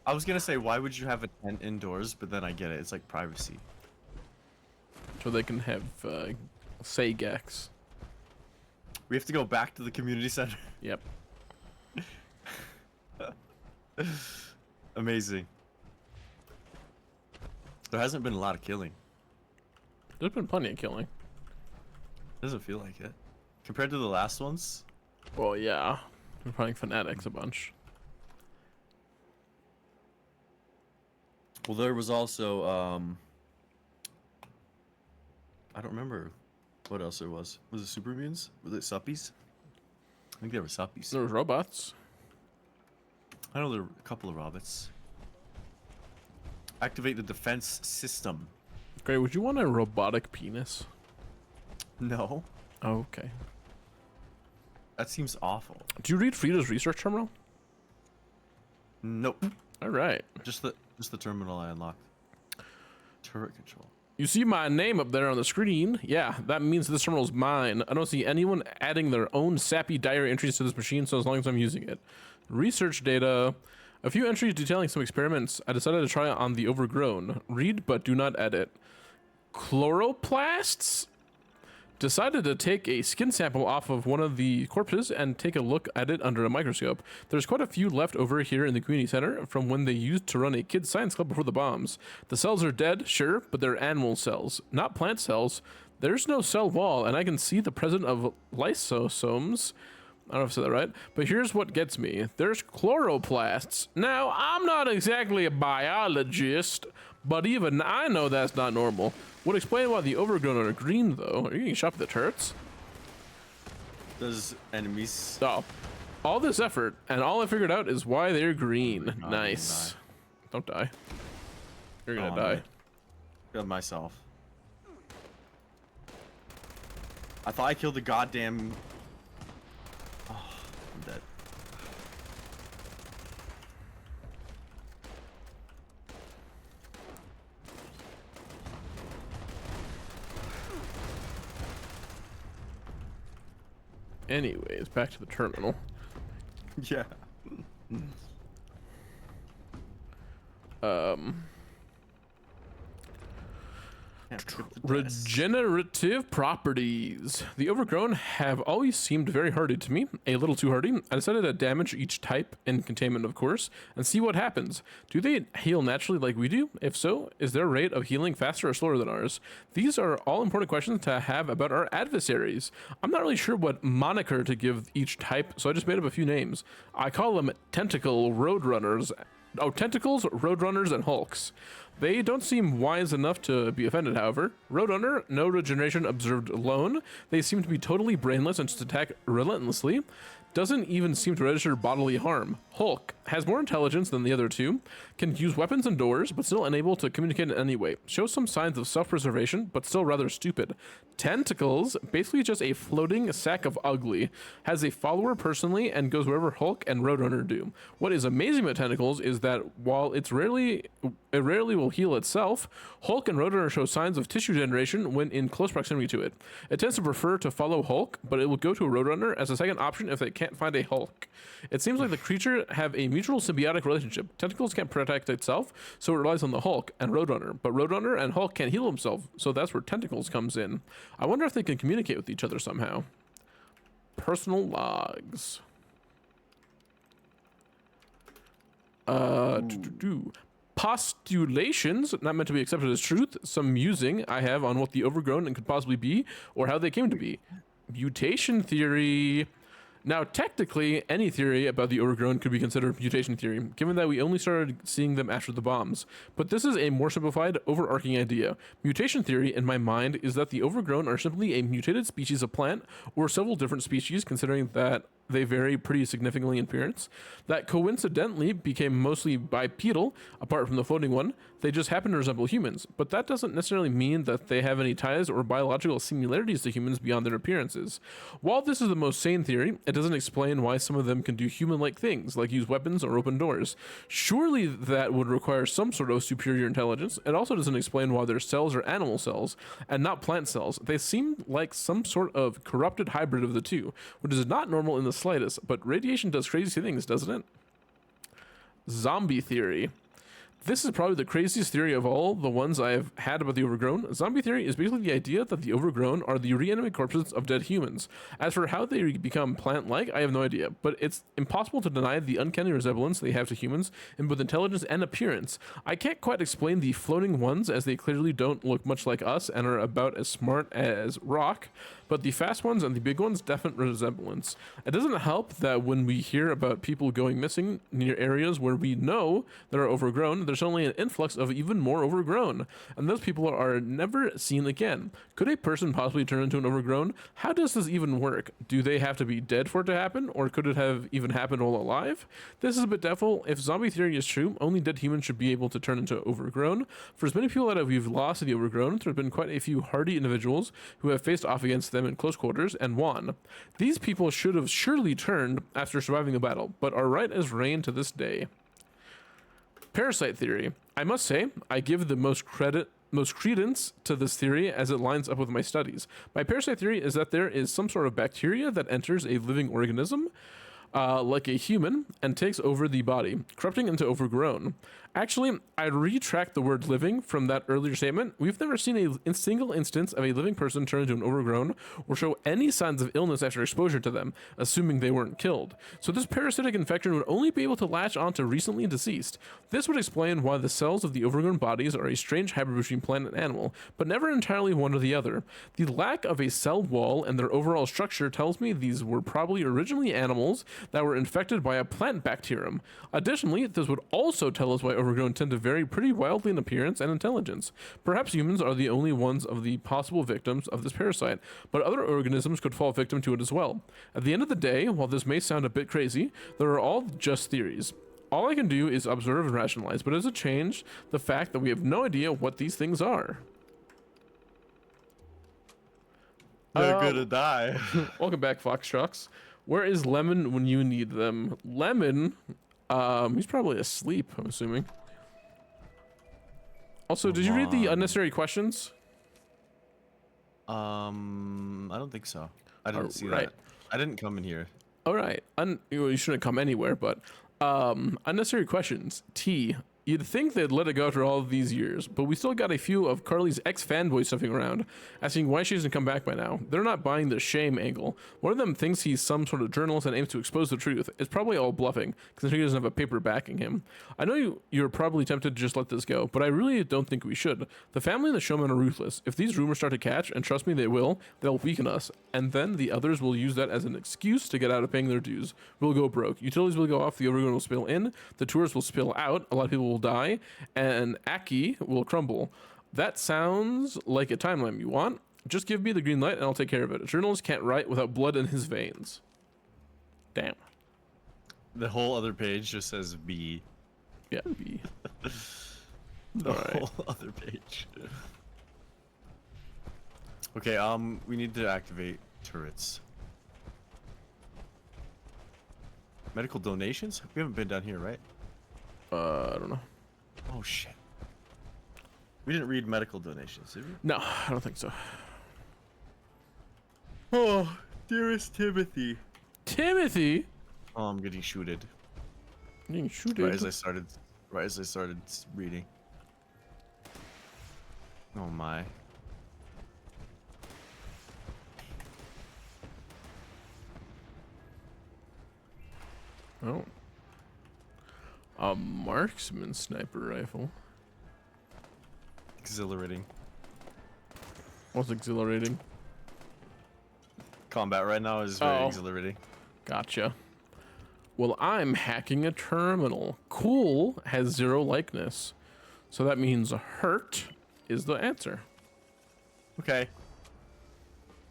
S1: I was gonna say, why would you have a tent indoors? But then I get it. It's like privacy.
S2: So they can have say Gex.
S1: We have to go back to the community center.
S2: Yep.
S1: Amazing. There hasn't been a lot of killing.
S2: There's been plenty of killing.
S1: Doesn't feel like it. Compared to the last ones?
S2: Well, yeah. We're playing Fanatics a bunch.
S1: Well, there was also, I don't remember what else there was. Was it super mutants? Was it suppies? I think they were suppies.
S2: There was robots.
S1: I know there were a couple of robots. Activate the defense system.
S2: Great. Would you want a robotic penis?
S1: No.
S2: Oh, okay.
S1: That seems awful.
S2: Do you read Frida's research terminal?
S1: Nope.
S2: All right.
S1: Just the terminal I unlocked. Turret control.
S2: You see my name up there on the screen? Yeah, that means this terminal's mine. I don't see anyone adding their own sappy diary entries to this machine, so as long as I'm using it. Research data. A few entries detailing some experiments. I decided to try it on the overgrown. Read but do not edit. Chloroplasts? Decided to take a skin sample off of one of the corpses and take a look at it under a microscope. There's quite a few left over here in the community center from when they used to run a kids science club before the bombs. The cells are dead, sure, but they're animal cells, not plant cells. There's no cell wall, and I can see the presence of lysosomes. I don't know if I said that right, but here's what gets me. There's chloroplasts. Now, I'm not exactly a biologist, but even I know that's not normal. Would explain why the overgrown are green, though. Are you getting shot with the turrets?
S1: Those enemies.
S2: Oh. All this effort, and all I figured out is why they're green.
S1: Oh,
S2: Nice. Don't die. You're gonna
S1: Oh,
S2: die.
S1: man. Killed myself. I thought I killed the goddamn... Oh, I'm dead.
S2: Anyways, back to the terminal.
S1: Yeah.
S2: Regenerative properties. The overgrown have always seemed very hardy to me, a little too hardy. I decided to damage each type in containment, of course, and see what happens. Do they heal naturally like we do? If so, is their rate of healing faster or slower than ours? These are all important questions to have about our adversaries. I'm not really sure what moniker to give each type, so I just made up a few names. I call them tentacle roadrunners. Oh, tentacles, roadrunners, and hulks. They don't seem wise enough to be offended, however. Roadrunner, no regeneration observed alone. They seem to be totally brainless and just attack relentlessly. Doesn't even seem to register bodily harm. Hulk has more intelligence than the other two, can use weapons and doors, but still unable to communicate in any way. Shows some signs of self-preservation, but still rather stupid. Tentacles, basically just a floating sack of ugly. Has a follower personally and goes wherever Hulk and Roadrunner do. What is amazing about Tentacles is that while it rarely will heal itself, Hulk and Roadrunner show signs of tissue generation when in close proximity to it. It tends to prefer to follow Hulk, but it will go to a Roadrunner as a second option if they can't find a Hulk. It seems like the creature have a mutual symbiotic relationship. Tentacles can't protect itself, so it relies on the Hulk and Roadrunner. But Roadrunner and Hulk can't heal himself, so that's where Tentacles comes in. I wonder if they can communicate with each other somehow. Personal logs. Postulations, not meant to be accepted as truth. Some musing I have on what the overgrown and could possibly be, or how they came to be. Mutation theory. Now, technically, any theory about the overgrown could be considered mutation theory, given that we only started seeing them after the bombs. But this is a more simplified, overarching idea. Mutation theory, in my mind, is that the overgrown are simply a mutated species of plant, or several different species, considering that they vary pretty significantly in appearance, that coincidentally became mostly bipedal, apart from the floating one. They just happen to resemble humans, but that doesn't necessarily mean that they have any ties or biological similarities to humans beyond their appearances. While this is the most sane theory, it doesn't explain why some of them can do human-like things, like use weapons or open doors. Surely that would require some sort of superior intelligence. It also doesn't explain why their cells are animal cells and not plant cells. They seem like some sort of corrupted hybrid of the two, which is not normal in the slightest, but radiation does crazy things, doesn't it? Zombie theory. This is probably the craziest theory of all the ones I have had about the overgrown. Zombie theory is basically the idea that the overgrown are the reanimated corpses of dead humans. As for how they become plant-like, I have no idea, but it's impossible to deny the uncanny resemblance they have to humans in both intelligence and appearance. I can't quite explain the floating ones, as they clearly don't look much like us and are about as smart as rock, but the fast ones and the big ones, definite resemblance. It doesn't help that when we hear about people going missing near areas where we know that are overgrown, there's there's only an influx of even more overgrown, and those people are never seen again. Could a person possibly turn into an overgrown? How does this even work? Do they have to be dead for it to happen, or could it have even happened while alive? This is a bit doubtful. If zombie theory is true, only dead humans should be able to turn into overgrown. For as many people that we've lost to the overgrown, there have been quite a few hardy individuals who have faced off against them in close quarters and won. These people should have surely turned after surviving the battle, but are right as rain to this day. Parasite theory. I must say, I give the most credence to this theory as it lines up with my studies. My parasite theory is that there is some sort of bacteria that enters a living organism, like a human, and takes over the body, corrupting into overgrown. Actually, I retract the word living from that earlier statement. We've never seen a single instance of a living person turn into an overgrown or show any signs of illness after exposure to them, assuming they weren't killed. So this parasitic infection would only be able to latch onto recently deceased. This would explain why the cells of the overgrown bodies are a strange hybrid between plant and animal, but never entirely one or the other. The lack of a cell wall and their overall structure tells me these were probably originally animals that were infected by a plant bacterium. Additionally, this would also tell us why overgrown tend to vary pretty wildly in appearance and intelligence. Perhaps humans are the only ones of the possible victims of this parasite, but other organisms could fall victim to it as well. At the end of the day, while this may sound a bit crazy, they are all just theories. All I can do is observe and rationalize, but it doesn't change the fact that we have no idea what these things are.
S1: They're gonna die.
S2: Welcome back, Fox Trucks. Where is Lemon when you need them? Lemon, he's probably asleep, I'm assuming. Also, did you read the unnecessary questions?
S1: I don't think so. I didn't see
S2: right.
S1: that. I didn't come in here.
S2: All right. You shouldn't come anywhere, but unnecessary questions. T. You'd think they'd let it go after all of these years, but we still got a few of Carly's ex-fanboys stuffing around, asking why she hasn't come back by now. They're not buying the shame angle. One of them thinks he's some sort of journalist and aims to expose the truth. It's probably all bluffing, considering he doesn't have a paper backing him. I know you're probably tempted to just let this go, but I really don't think we should. The family and the showman are ruthless. If these rumors start to catch, and trust me they will, they'll weaken us, and then the others will use that as an excuse to get out of paying their dues. We'll go broke. Utilities will go off, the overgrown will spill in, the tourists will spill out, a lot of people will die, and Aki will crumble. That sounds like a timeline you want. Just give me the green light and I'll take care of it. A journalist can't write without blood in his veins. Damn.
S1: The whole other page just says B.
S2: Yeah, B.
S1: The whole other page. Okay, we need to activate turrets. Medical donations? We haven't been down here, right?
S2: I don't know.
S1: Oh shit. We didn't read medical donations, did we?
S2: No, I don't think so.
S1: Oh, dearest Timothy.
S2: Timothy?
S1: Oh, I'm getting shooted.
S2: Getting shooted?
S1: Right as I started reading. Oh my.
S2: Oh. A marksman sniper rifle.
S1: Exhilarating.
S2: What's exhilarating?
S1: Combat right now is very exhilarating.
S2: Gotcha. Well, I'm hacking a terminal. Cool has 0 likeness. So that means hurt is the answer.
S1: Okay.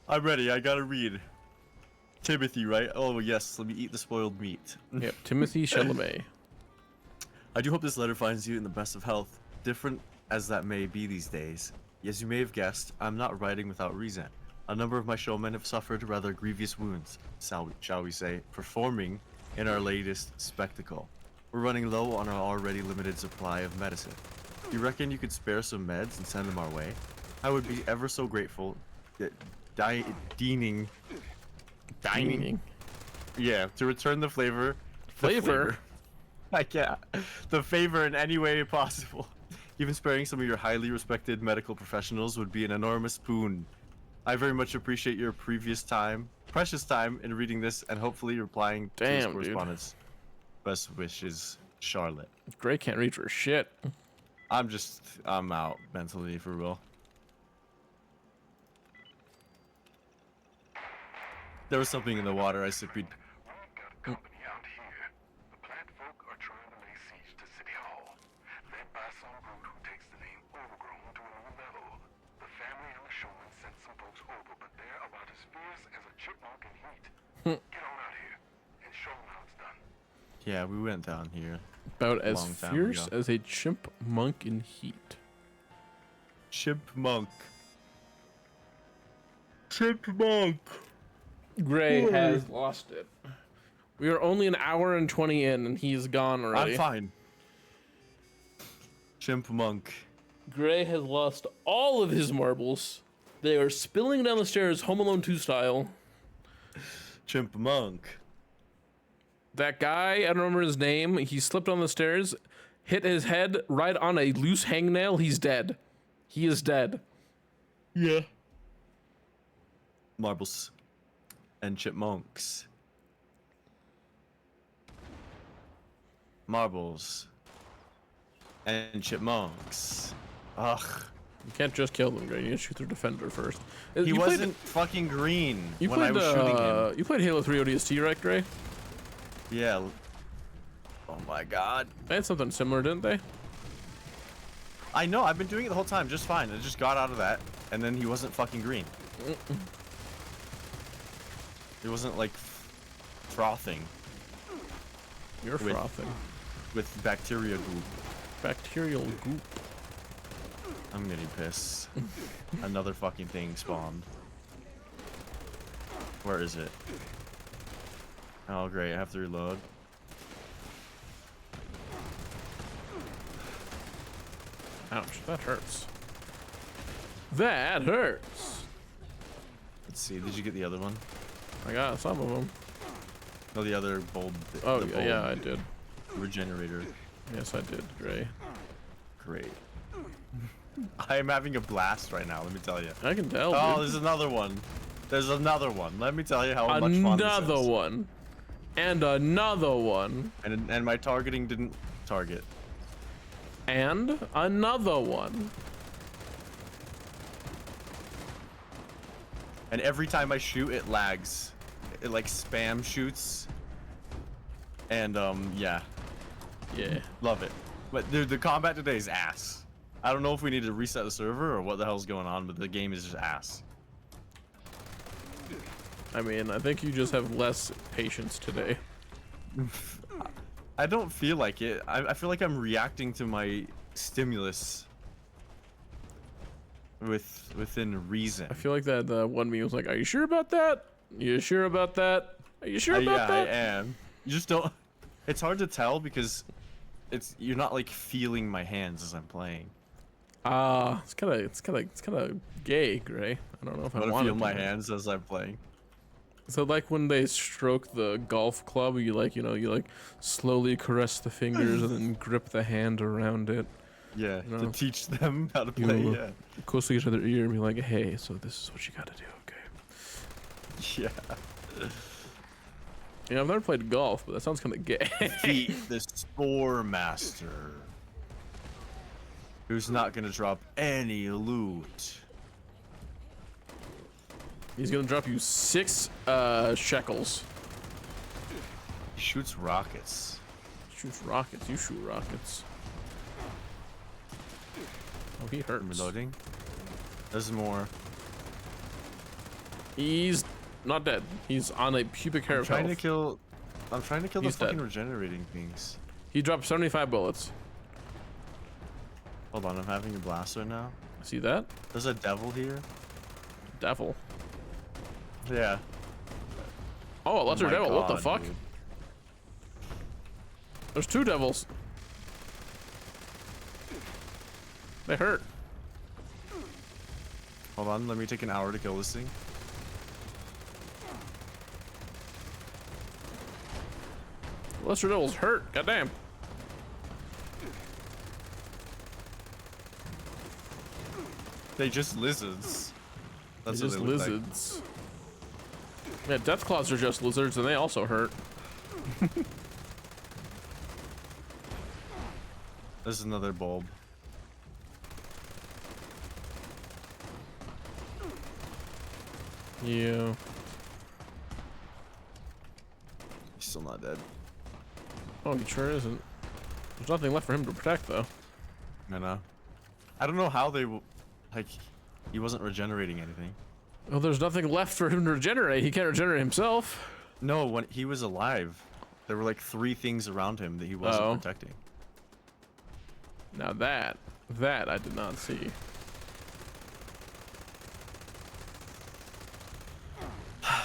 S1: I'm ready. I gotta read. Timothy, right? Oh, yes. Let me eat the spoiled meat.
S2: Yep, Timothy Chalamet.
S1: I do hope this letter finds you in the best of health, different as that may be these days. As you may have guessed, I'm not writing without reason. A number of my showmen have suffered rather grievous wounds, shall we say, performing in our latest spectacle. We're running low on our already limited supply of medicine. You reckon you could spare some meds and send them our way? I would be ever so grateful. Dining. Yeah, to return the flavor.
S2: Flavor?
S1: Yeah, the favor in any way possible. Even sparing some of your highly respected medical professionals would be an enormous boon. I very much appreciate your precious time in reading this and hopefully replying to this correspondence. Best wishes, Charlotte.
S2: Gray can't read for shit.
S1: I'm out mentally for real. There was something in the water I sipped.
S3: We've got a company out here. The plant folk are trying to lay siege to City Hall, led by
S1: Yeah, we went down here.
S2: About as
S1: Long time
S2: fierce
S1: ago.
S2: as a chipmunk in heat.
S1: Chipmunk. Chipmunk.
S2: Gray has lost it. We are only an hour and 20 in, and he's gone already.
S1: I'm fine. Chipmunk.
S2: Gray has lost all of his marbles. They are spilling down the stairs, Home Alone 2 style.
S1: Chipmunk.
S2: That guy, I don't remember his name, he slipped on the stairs, hit his head right on a loose hangnail. He's dead. He is dead.
S1: Yeah. Marbles. And chipmunks. Marbles. And chipmunks. Ugh.
S2: You can't just kill them, Gray. You need to shoot their defender first.
S1: He
S2: You
S1: wasn't fucking green
S2: you
S1: when I
S2: played,
S1: was shooting him.
S2: You played Halo 3 ODST, right, Gray?
S1: Yeah. Oh my god.
S2: They had something similar, didn't they?
S1: I know, I've been doing it the whole time just fine. I just got out of that, and then he wasn't fucking green. It wasn't like frothing
S2: You're
S1: With-
S2: frothing.
S1: with bacteria goop.
S2: Bacterial goop.
S1: I'm getting pissed. Another fucking thing spawned. Where is it? Oh great, I have to reload.
S2: Ouch, that hurts. That hurts.
S1: Let's see, did you get the other one?
S2: I got some of them.
S1: No, the other bulb.
S2: Oh,
S1: the bulb
S2: yeah, I did.
S1: regenerator.
S2: Yes, I did, Gray.
S1: Great. I am having a blast right now, let me tell you.
S2: I can tell,
S1: Oh,
S2: dude.
S1: there's another one. There's another one. Let me tell you how much fun this
S2: Another
S1: is.
S2: one. And another one.
S1: And my targeting didn't target.
S2: And another one.
S1: And every time I shoot, it lags. It like spam shoots. And yeah,
S2: Yeah.
S1: love it. But dude, the combat today is ass. I don't know if we need to reset the server or what the hell's going on, but the game is just ass.
S2: I mean, I think you just have less patience today.
S1: I don't feel like it. I feel like I'm reacting to my stimulus within reason.
S2: I feel like that one meme was like, "Are you sure about that? You sure about that? Are you sure about
S1: yeah,
S2: that?"
S1: I am. You just don't. It's hard to tell because you're not like feeling my hands as I'm playing.
S2: It's kind of gay, Gray. I don't know if I
S1: I
S2: want
S1: feel
S2: to
S1: my
S2: do that.
S1: hands as I'm playing.
S2: So like when they stroke the golf club, you like slowly caress the fingers and then grip the hand around it.
S1: Yeah,
S2: You
S1: to
S2: know,
S1: teach them how to
S2: you
S1: play.
S2: know,
S1: Yeah.
S2: closely to their ear and be like, "Hey, so this is what you gotta do, okay?"
S1: Yeah.
S2: Yeah, I've never played golf, but that sounds kind of gay.
S1: Defeat the Spore Master, who's not gonna drop any loot.
S2: He's gonna drop you 6 shekels.
S1: He shoots rockets.
S2: Shoots rockets. You shoot rockets. Oh, he
S1: I'm
S2: hurts.
S1: reloading. There's more.
S2: He's not dead. He's on a pubic hair
S1: I'm
S2: of
S1: trying to
S2: health.
S1: kill. I'm trying to kill the
S2: He's dead.
S1: fucking regenerating things.
S2: He dropped 75 bullets.
S1: Hold on, I'm having a blast right now.
S2: See that?
S1: There's a devil here.
S2: Devil.
S1: Yeah.
S2: Oh, a lesser
S1: my
S2: devil. What the
S1: God,
S2: fuck?
S1: dude.
S2: There's 2 devils. They hurt.
S1: Hold on, let me take an hour to kill this thing.
S2: Lesser devils hurt. Goddamn.
S1: They just lizards. That's
S2: They're
S1: what
S2: just
S1: they look like.
S2: lizards. Yeah, death claws are just lizards, and they also hurt.
S1: There's another bulb.
S2: Yeah.
S1: He's still not dead.
S2: Oh, he sure isn't. There's nothing left for him to protect, though.
S1: I know. I don't know how they like. He wasn't regenerating anything.
S2: Well, there's nothing left for him to regenerate. He can't regenerate himself.
S1: No, when he was alive. There were like 3 things around him that he wasn't
S2: Oh.
S1: protecting.
S2: Now that I did not see.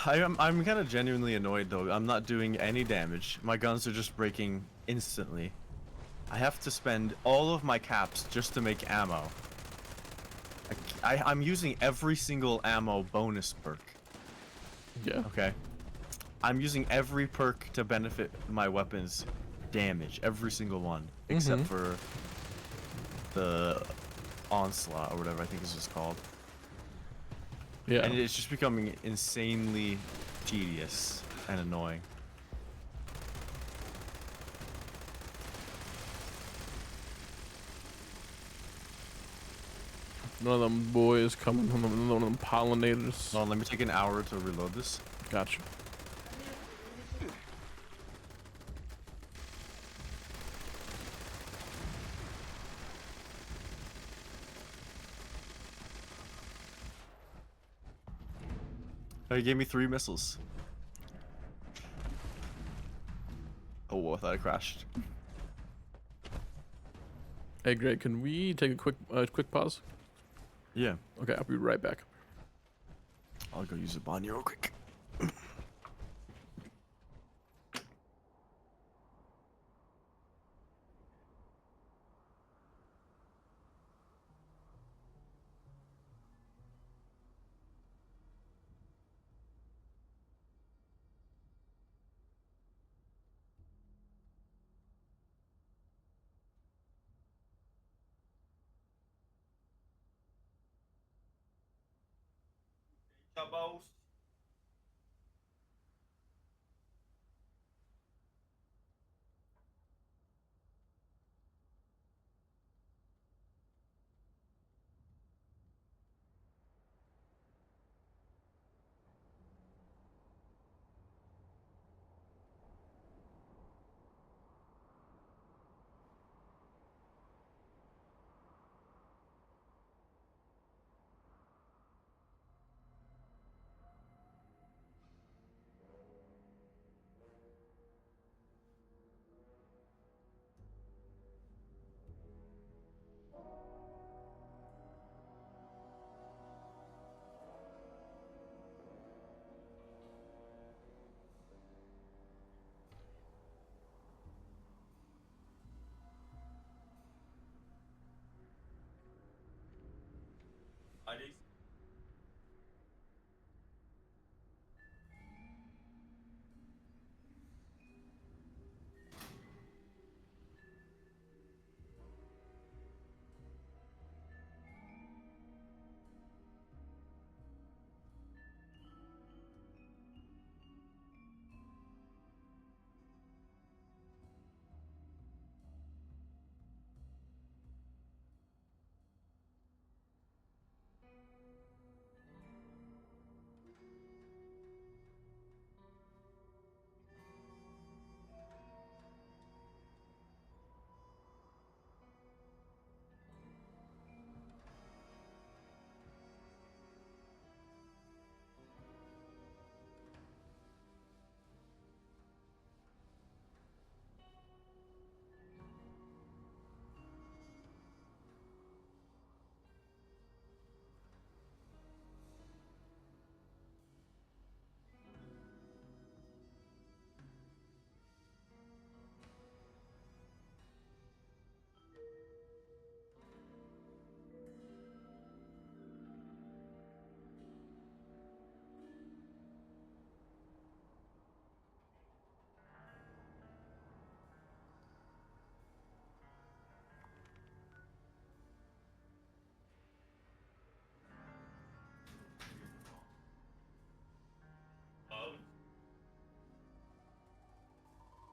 S1: I'm kind of genuinely annoyed though. I'm not doing any damage. My guns are just breaking instantly. I have to spend all of my caps just to make ammo. I'm using every single ammo bonus perk.
S2: Yeah.
S1: Okay. I'm using every perk to benefit my weapons damage. Every single one. Except for the onslaught or whatever I think this is called.
S2: Yeah.
S1: And it's just becoming insanely tedious and annoying.
S2: One of them boys coming from one of them pollinators.
S1: Hold on, let me take an hour to reload this.
S2: Gotcha.
S1: Oh, he gave me 3 missiles. Oh, I thought I crashed.
S2: Hey, Greg, can we take a quick pause?
S1: Yeah,
S2: Okay, I'll be right back.
S1: I'll go use a Bonnie real quick.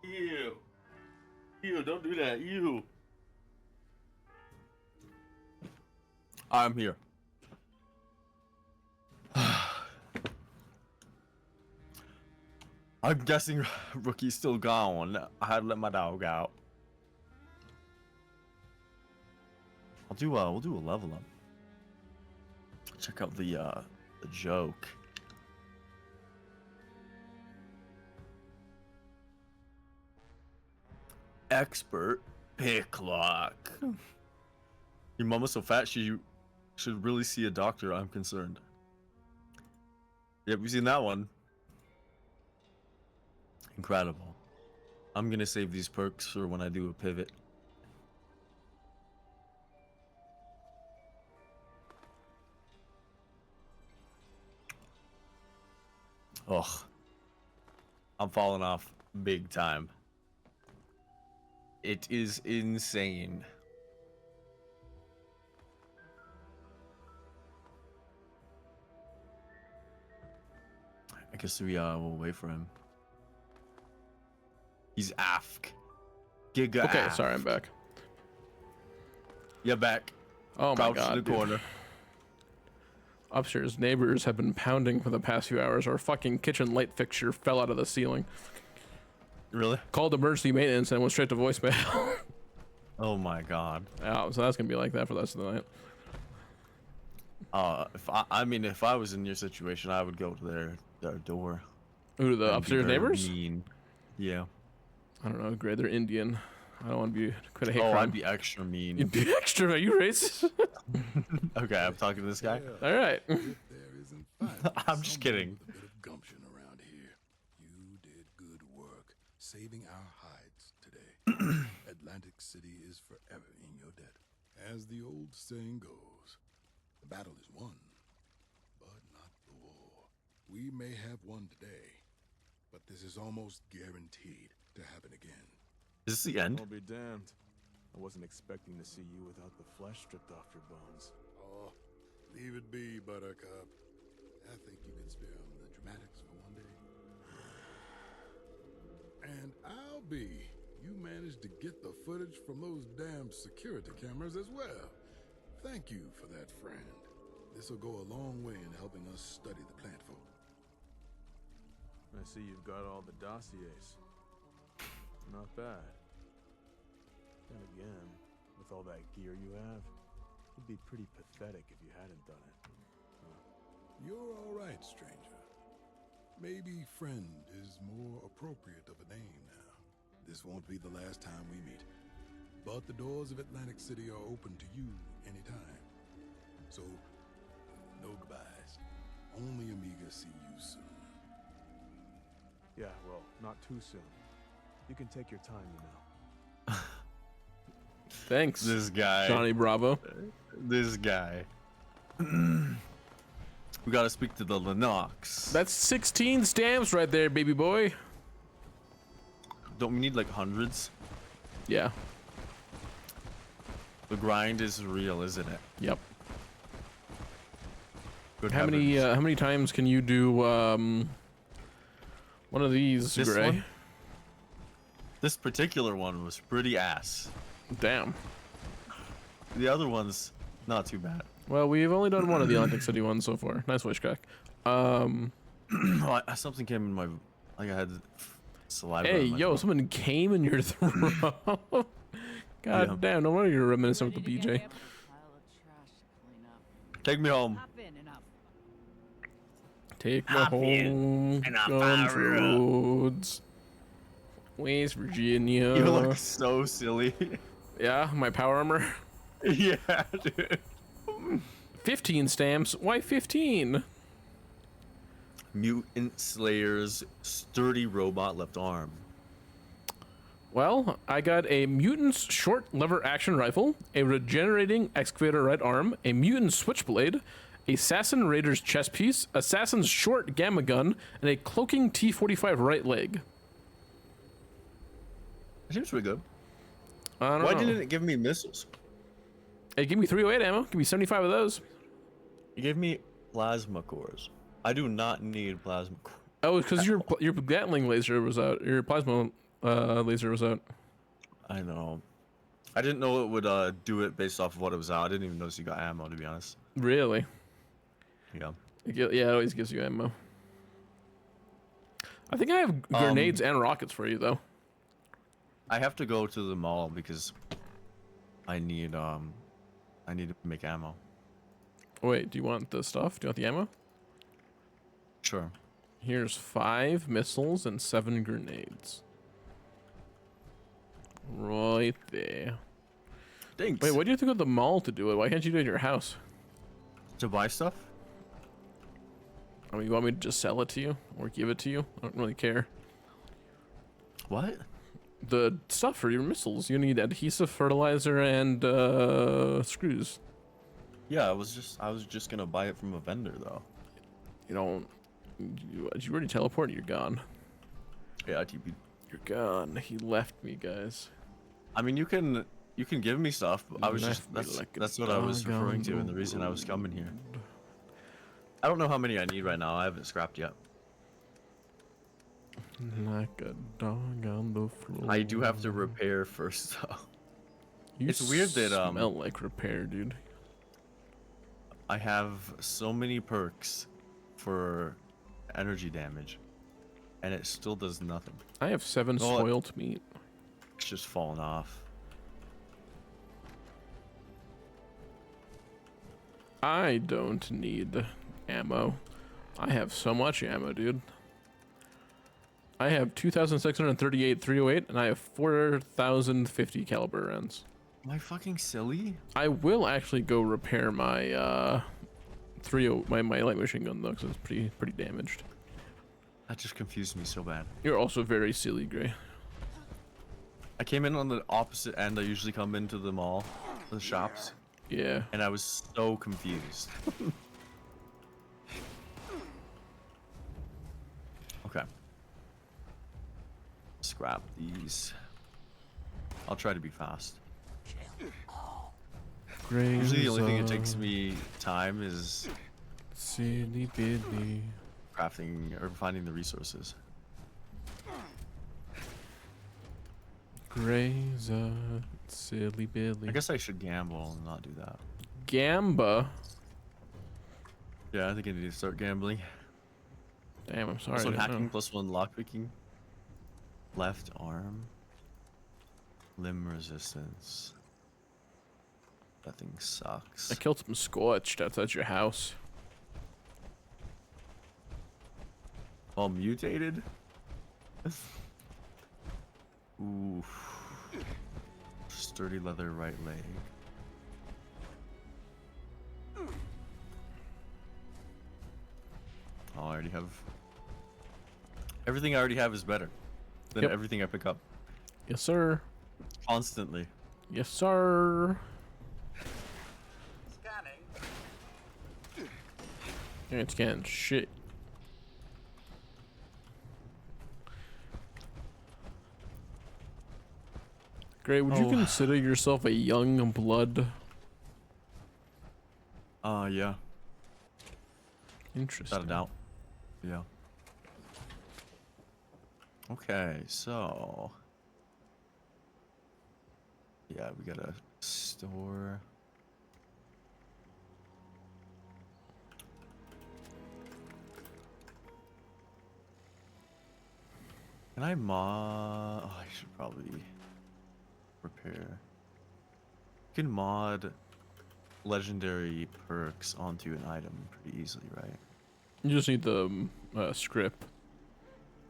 S1: Ew. Ew, don't do that. Ew. I'm here. I'm guessing Rookie's still gone. I had to let my dog out. We'll do a level up. Check out the joke. Expert pick lock. Your mama's so fat she should really see a doctor, I'm concerned. Yep, we've seen that one. Incredible. I'm gonna save these perks for when I do a pivot. Ugh. I'm falling off big time. It is insane. I guess we will wait for him. He's AFK. Giga
S2: Okay,
S1: AFK.
S2: sorry, I'm back.
S1: You're back.
S2: Oh my
S1: Crouch
S2: god,
S1: in the corner.
S2: Upstairs neighbors have been pounding for the past few hours. Our fucking kitchen light fixture fell out of the ceiling.
S1: Really?
S2: Called emergency maintenance and went straight to voicemail.
S1: Oh my god.
S2: Yeah, so that's gonna be like that for the rest of the night.
S1: If I was in your situation, I would go to their door.
S2: Who, the
S1: and be
S2: upstairs
S1: very
S2: neighbors?
S1: Mean. Yeah.
S2: I don't know, Gray, they're Indian. I don't want to quit a hate
S1: Oh,
S2: crime.
S1: I'd be extra mean.
S2: You'd be extra, are you racist?
S1: Okay, I'm talking to this guy.
S2: All right.
S1: I'm just kidding.
S3: With a bit of gumption around here. You did good work saving our hides today. Atlantic City is forever in your debt. As the old saying goes, the battle is won, but not the war. We may have won today, but this is almost guaranteed to happen again.
S1: Is this the end?
S7: I'll be damned. I wasn't expecting to see you without the flesh stripped off your bones.
S3: Oh, leave it be, Buttercup. I think you can spare him the dramatics for one day. And I'll be. You managed to get the footage from those damn security cameras as well. Thank you for that, friend. This'll go a long way in helping us study the plant folk.
S7: I see you've got all the dossiers. Not bad. Then again, with all that gear you have, it'd be pretty pathetic if you hadn't done it.
S3: You're all right, stranger. Maybe friend is more appropriate of a name now. This won't be the last time we meet. But the doors of Atlantic City are open to you anytime. So, no goodbyes. Only Amiga see you soon.
S7: Yeah, well, not too soon. You can take your time, you know.
S2: Thanks,
S1: This guy.
S2: Johnny Bravo.
S1: This guy. We gotta speak to the Lennox.
S2: That's 16 stamps right there, baby boy.
S1: Don't we need like hundreds?
S2: Yeah.
S1: The grind is real, isn't it?
S2: Yep.
S1: Good
S2: How many times can you do one of these,
S1: This
S2: Gray?
S1: one? This particular one was pretty ass.
S2: Damn.
S1: The other one's not too bad.
S2: Well, we've only done one of the Atlantic City ones so far. Nice voice crack.
S1: Something came in my... Like I had saliva.
S2: Hey,
S1: in my
S2: yo,
S1: throat.
S2: someone came in your throat. God
S1: Yeah.
S2: damn, no wonder you're reminiscent with the BJ.
S1: Take me home.
S2: Take me
S1: Hop in
S2: home,
S1: and I'll
S2: country
S1: fire up.
S2: roads. West Virginia.
S1: You look so silly.
S2: Yeah, my power armor.
S1: Yeah, dude.
S2: 15 stamps. Why 15?
S1: Mutant Slayer's sturdy robot left arm.
S2: Well, I got a mutant's short lever action rifle, a regenerating excavator right arm, a mutant switchblade, assassin raider's chest piece, assassin's short gamma gun, and a cloaking T-45 right leg.
S1: That seems pretty good.
S2: I don't
S1: Why
S2: know.
S1: didn't it give me missiles?
S2: Hey, give me 308 ammo. Give me 75 of those.
S1: You gave me plasma cores. I do not need plasma cores.
S2: Oh, it's because your Gatling laser was out. Your plasma laser was out.
S1: I know. I didn't know it would do it based off of what it was out. I didn't even notice you got ammo, to be honest.
S2: Really?
S1: Yeah.
S2: Yeah, it always gives you ammo. I think I have grenades and rockets for you, though.
S1: I have to go to the mall because I need to make ammo.
S2: Wait, do you want the stuff? Do you want the ammo?
S1: Sure.
S2: Here's 5 missiles and 7 grenades. Right there.
S1: Thanks.
S2: Wait, what do you have to go to the mall to do it? Why can't you do it in your house?
S1: To buy stuff?
S2: I mean, you want me to just sell it to you or give it to you? I don't really care.
S1: What?
S2: The stuff for your missiles. You need adhesive, fertilizer, and screws.
S1: Yeah, I was just gonna buy it from a vendor though.
S2: You don't. You already teleported. You're gone.
S1: Yeah, TP.
S2: You're gone. He left me, guys.
S1: I mean, you can give me stuff. But I was
S2: Left
S1: just
S2: me like a
S1: that's what I was
S2: dog
S1: referring
S2: on
S1: to,
S2: the
S1: and the reason I was coming here.
S2: road.
S1: I don't know how many I need right now. I haven't scrapped yet.
S2: Like a dog on the floor.
S1: I do have to repair first though.
S2: You
S1: It's weird that
S2: smell like repair, dude.
S1: I have so many perks for energy damage, and it still does nothing.
S2: I have 7
S1: Oh,
S2: spoiled meat.
S1: It's just falling off.
S2: I don't need ammo. I have so much ammo, dude. I have 2,638 308, and I have 4,050 caliber rounds.
S1: Am I fucking silly?
S2: I will actually go repair my my light machine gun though, because it's pretty damaged.
S1: That just confused me so bad.
S2: You're also very silly, Gray.
S1: I came in on the opposite end. I usually come into the mall, the shops,
S2: Yeah.
S1: and I was so confused. Okay. Scrap these. I'll try to be fast.
S2: Gray
S1: Usually the only thing that takes me time is
S2: silly Billy.
S1: crafting or finding the resources.
S2: Gray's a silly Billy.
S1: I guess I should gamble and not do that.
S2: Gamba.
S1: Yeah, I think I need to start gambling.
S2: Damn, I'm sorry.
S1: Plus one
S2: I didn't
S1: hacking,
S2: know.
S1: plus one lockpicking. Left arm. Limb resistance. That thing sucks.
S2: I killed some scorched outside your house.
S1: All mutated? Oof. Sturdy leather right leg. Oh, I already have... Everything I already have is better than
S2: Yep.
S1: everything I pick up.
S2: Yes, sir.
S1: Constantly.
S2: Yes, sir.
S4: Scanning.
S2: You ain't scanning shit. Gray, would you
S1: Oh.
S2: consider yourself a young blood?
S1: Yeah.
S2: Interesting.
S1: Without a doubt. Yeah. Okay, so... Yeah, we gotta store... Can I mod... Oh, I should probably repair. You can mod legendary perks onto an item pretty easily, right?
S2: You just need the script.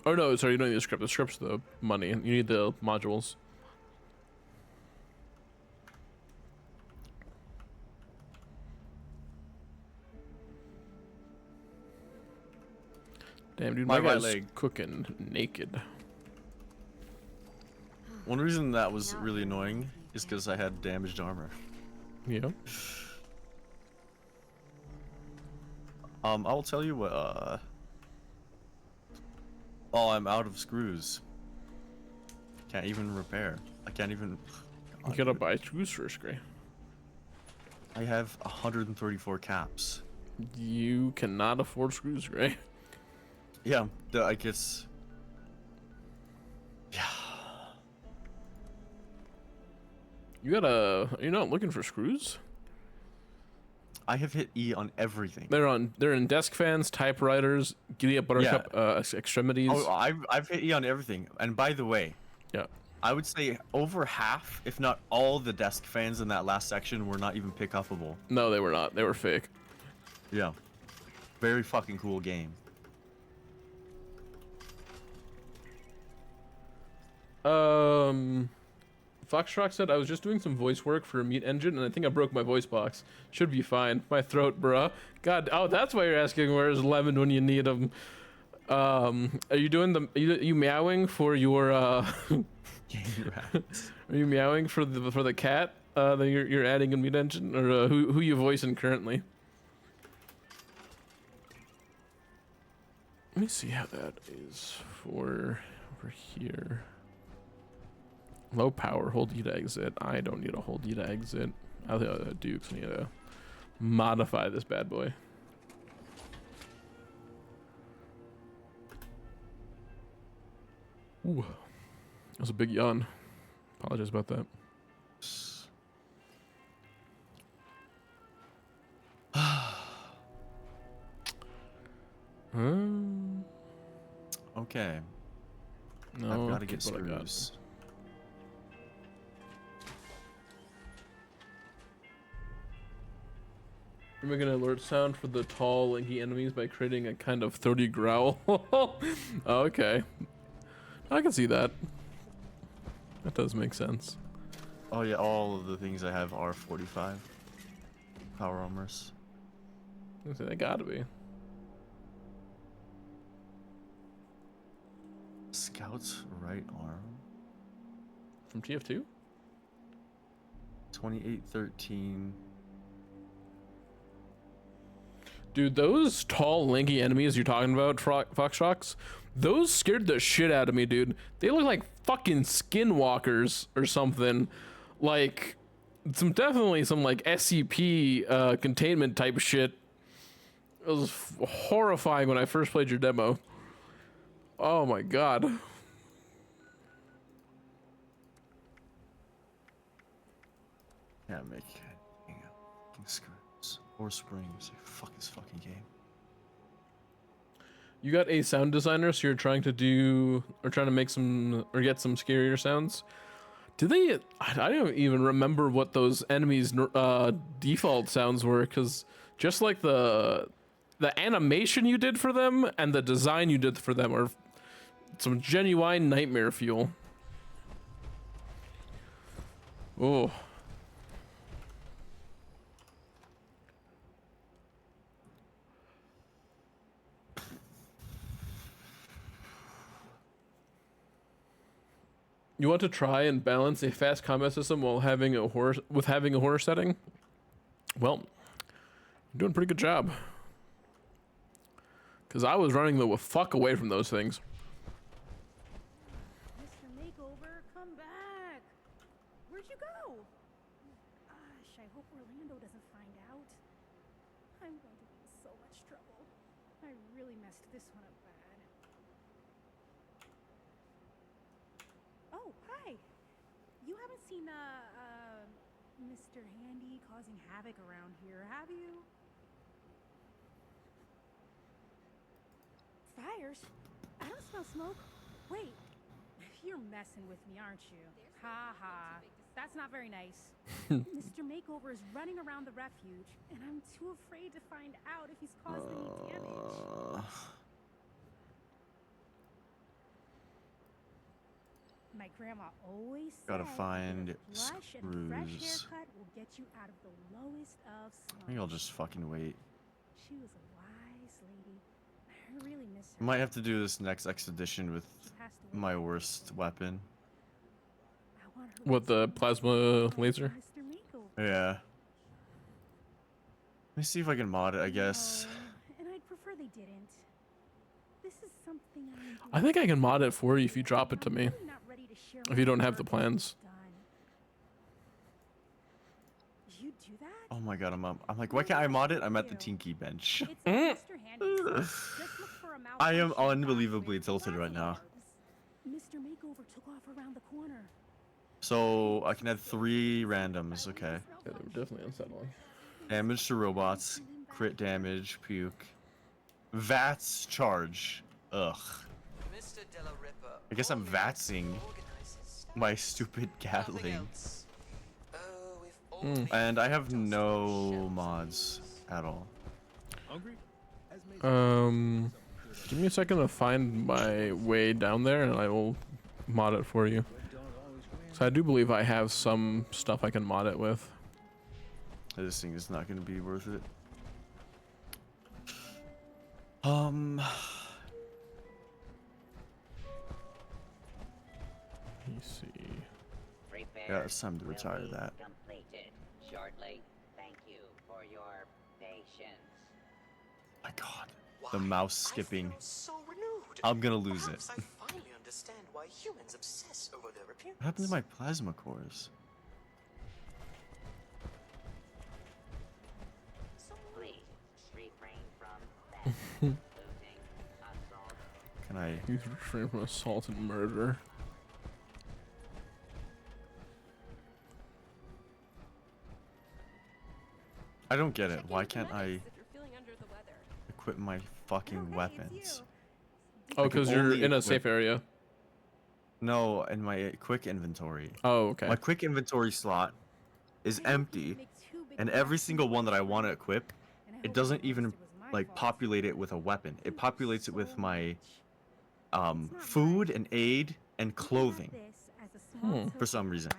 S2: Oh no, sorry, you don't need the script. The script's the money. You need the modules. Damn, dude,
S1: My
S2: my
S1: right
S2: guy's
S1: leg.
S2: cooking naked.
S1: One reason that was really annoying is because I had damaged armor.
S2: Yeah.
S1: I'll tell you what, Oh, I'm out of screws. Can't even repair. I can't even...
S2: You gotta buy screws first, Gray.
S1: I have 134 caps.
S2: You cannot afford screws, Gray.
S1: Yeah, I guess... Yeah.
S2: You gotta... You're not looking for screws?
S1: I have hit E on everything.
S2: They're in desk fans, typewriters, giddy up buttercup extremities.
S1: Oh, I've hit E on everything. And by the way,
S2: Yeah.
S1: I would say over half, if not all, the desk fans in that last section were not even pick upable.
S2: No, they were not. They were fake.
S1: Yeah. Very fucking cool game.
S2: Foxtrot said I was just doing some voice work for a meat engine, and I think I broke my voice box. Should be fine. My throat, bruh. God, oh, that's why you're asking where's Lemon when you need him. Are you doing the? Are you meowing for your? Are you meowing for the cat that you're adding in meat engine, or who you voicing currently? Let me see how that is for over here. Low power, hold E to exit. I don't need a hold E to exit. I do because I need to modify this bad boy. Ooh, that was a big yawn. Apologize about that.
S1: Okay.
S2: No,
S1: I've got to get
S2: keep what I got.
S1: screws.
S2: We're making an alert sound for the tall, lanky enemies by creating a kind of throaty growl. Okay. I can see that. That does make sense.
S1: Oh yeah, all of the things I have are 45 power armors.
S2: I say they gotta be.
S1: Scout's right arm.
S2: From TF2?
S1: 2813.
S2: Dude, those tall, lanky enemies you're talking about, Foxtrot, those scared the shit out of me, dude. They look like fucking skinwalkers or something. Like, definitely some like SCP containment type shit. It was horrifying when I first played your demo. Oh my god.
S1: Yeah, make screws or springs. Fuck this fucking game.
S2: You got a sound designer, so you're trying to do or trying to make some or get some scarier sounds. Do they? I don't even remember what those enemies' default sounds were, because just like the animation you did for them and the design you did for them are some genuine nightmare fuel. Oh. You want to try and balance a fast combat system while having a horror setting? Well, you're doing a pretty good job. Cause I was running the fuck away from those things.
S6: Mr. Makeover, come back! Where'd you go? Gosh, I hope Orlando doesn't find out. I'm going to be in so much trouble. I really messed this one up bad. Oh, hi! You haven't seen, Mr. Handy causing havoc around here, have you? Fires? I don't smell smoke. Wait, you're messing with me, aren't you? Ha ha. That's not very nice. Mr. Makeover is running around the refuge, and I'm too afraid to find out if he's caused any damage. My grandma always said
S1: Gotta find
S6: that a blush and a fresh
S1: screws.
S6: haircut will get you out of the lowest of slumps.
S1: I think I'll just fucking wait.
S6: She was a wise lady. I really miss her.
S1: I might have to do this next expedition with
S6: She passed away.
S1: my worst weapon.
S6: I want her
S2: What, the plasma laser?
S6: Mr. Makeover.
S1: Yeah. Let me see if I can mod it, I guess.
S6: No, and I'd prefer they didn't. This is something
S2: I think I can mod it for you if you drop it to me. If you don't have the plans.
S6: You do that?
S1: Oh my god, I'm like, why can't I mod it? I'm at the Tinky bench.
S6: It's Mr. Handy. Just look for a
S1: I am
S6: malfunction
S1: unbelievably
S6: with
S1: tilted right now.
S6: Mr. Makeover took off around the corner.
S1: So I can add 3 randoms, okay.
S2: Yeah, they were definitely unsettling.
S1: Damage to robots, crit damage, puke. VATS charge. Ugh. I guess I'm VATSing my stupid Gatling. And I have no mods at all.
S2: Give me a second to find my way down there and I will mod it for you. So I do believe I have some stuff I can mod it with.
S1: This thing is not going to be worth it.
S2: Let me see.
S1: Yeah, it's time to retire that.
S10: Completed shortly. Thank you for your patience.
S1: My God, the mouse skipping.
S11: So renewed.
S1: I'm gonna lose
S11: Perhaps
S1: it.
S11: I finally understand why humans obsess over their appearance.
S1: What happened to my plasma cores?
S10: Please refrain from theft, looting, assault.
S1: Can I?
S2: You refrain from assault and murder.
S1: I don't get it. Why can't I
S5: If you're feeling under the weather.
S1: equip my fucking weapons?
S2: Oh,
S1: I can
S2: because you're
S1: only
S2: in a
S1: equip-
S2: safe area.
S1: No, in my quick inventory.
S2: Oh, okay.
S1: My quick inventory slot is empty, and every single one that I want to equip, it doesn't even like populate it with a weapon. It populates it with my food and aid and clothing. For some reason.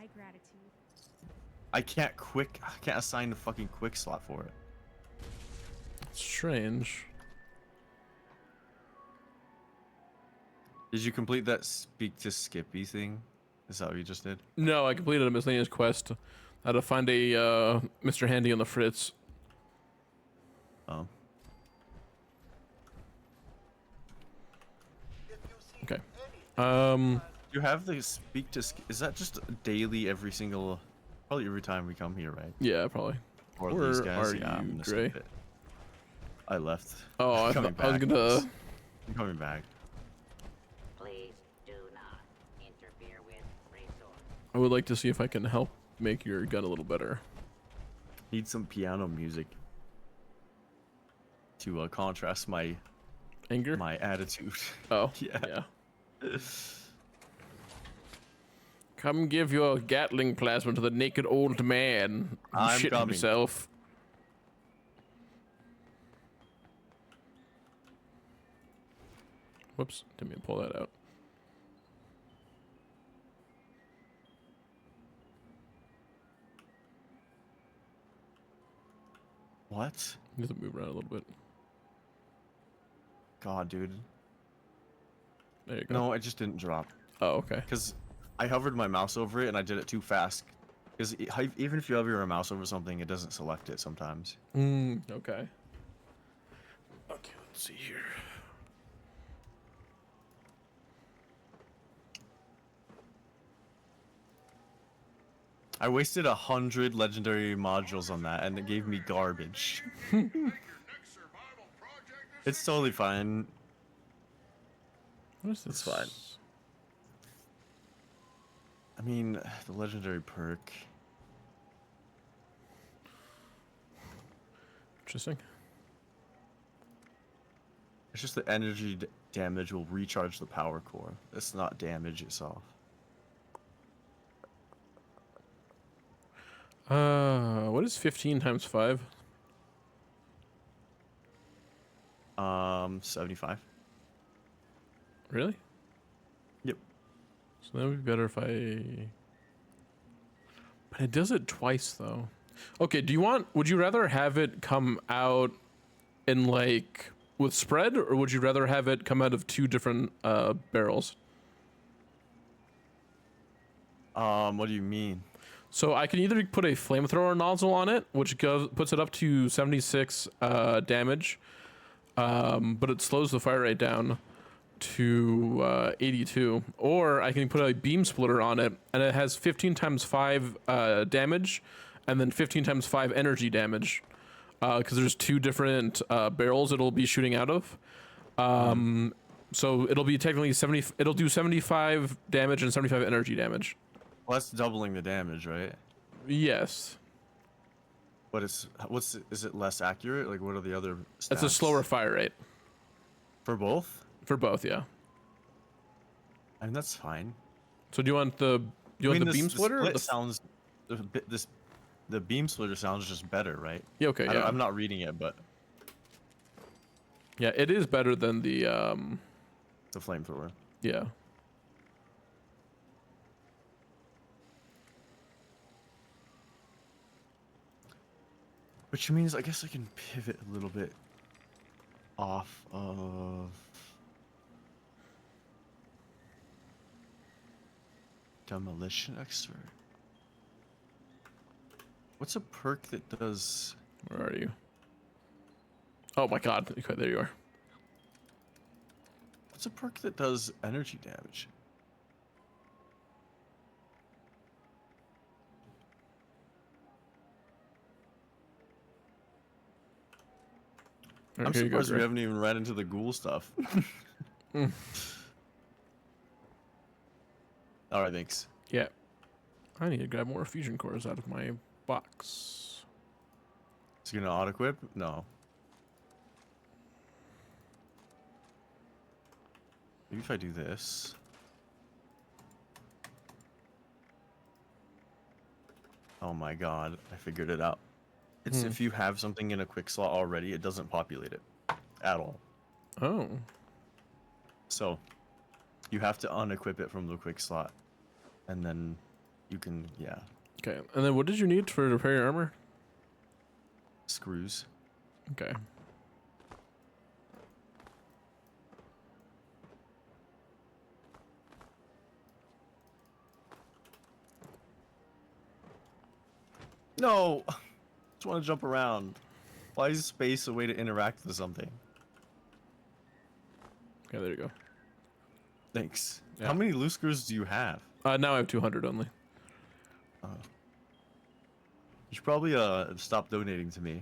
S1: I can't assign the fucking quick slot for it.
S2: Strange.
S1: Did you complete that speak to Skippy thing? Is that what you just did?
S2: No, I completed a miscellaneous quest. I had to find a Mr. Handy on the Fritz.
S1: Oh.
S2: Okay.
S1: You have the speak to is that just daily every single, probably every time we come here, right?
S2: Yeah, probably.
S1: Or
S2: Where
S1: these guys?
S2: are
S1: Yeah, I'm
S2: you,
S1: gonna
S2: Gray?
S1: skip it. I left.
S2: Oh, I was
S1: Coming
S2: gonna.
S1: I'm coming back.
S10: Please do not interfere with resource.
S2: I would like to see if I can help make your gun a little better.
S1: Need some piano music to contrast my
S2: Anger?
S1: my attitude.
S2: Oh,
S1: yeah.
S2: Come give your Gatling plasma to the naked old man. who
S1: I'm
S2: shit
S1: coming.
S2: himself. Whoops, didn't mean to pull that out.
S1: What?
S2: You have to move around a little bit.
S1: God, dude.
S2: There you go.
S1: No, it just didn't drop.
S2: Oh, okay.
S1: Because I hovered my mouse over it and I did it too fast. Because even if you hover your mouse over something, it doesn't select it sometimes.
S2: Okay. Okay, let's see here.
S1: I wasted 100 legendary modules on that and it gave me garbage. It's totally fine.
S2: What is this?
S1: It's fine. I mean, the legendary perk.
S2: Interesting.
S1: It's just the energy damage will recharge the power core. It's not damage itself.
S2: What is 15 times 5?
S1: 75.
S2: Really?
S1: Yep.
S2: So that would be better if I... But it does it twice, though. Okay, would you rather have it come out in, like, with spread, or would you rather have it come out of two different, barrels?
S1: What do you mean?
S2: So I can either put a flamethrower nozzle on it, which puts it up to 76 damage, but it slows the fire rate down to 82. Or I can put a beam splitter on it, and it has 15 times 5 damage, and then 15 times 5 energy damage, because there's two different barrels it'll be shooting out of. So it'll be technically 70. It'll do 75 damage and 75 energy damage.
S1: Well, that's doubling the damage, right?
S2: Yes.
S1: But is it less accurate? Like, what are the other stats?
S2: It's a slower fire rate.
S1: For both?
S2: For both, yeah.
S1: I mean, that's fine.
S2: So do you want the beam splitter?
S1: The sounds the beam splitter sounds just better, right?
S2: Yeah, okay, yeah.
S1: I'm not reading it, but
S2: Yeah, it is better than the
S1: the flamethrower.
S2: yeah.
S1: Which means I guess I can pivot a little bit off of demolition expert. What's a perk that does?
S2: Where are you? Oh my god. Okay, there you are.
S1: What's a perk that does energy damage?
S2: Right,
S1: I'm
S2: here you go,
S1: surprised we
S2: Gray.
S1: haven't even ran into the ghoul stuff. All right, thanks.
S2: Yeah. I need to grab more fusion cores out of my box.
S1: Is he gonna auto equip? No. Maybe if I do this. Oh my god, I figured it out. It's if you have something in a quick slot already, it doesn't populate it at all.
S2: Oh.
S1: So you have to unequip it from the quick slot. And then you can, yeah.
S2: Okay. And then what did you need for repair your armor?
S1: Screws.
S2: Okay.
S1: No! Just want to jump around. Why is space a way to interact with something?
S2: Okay, there you go.
S1: Thanks.
S2: Yeah.
S1: How many loose screws do you have?
S2: Now I have 200 only.
S1: You should probably stop donating to me.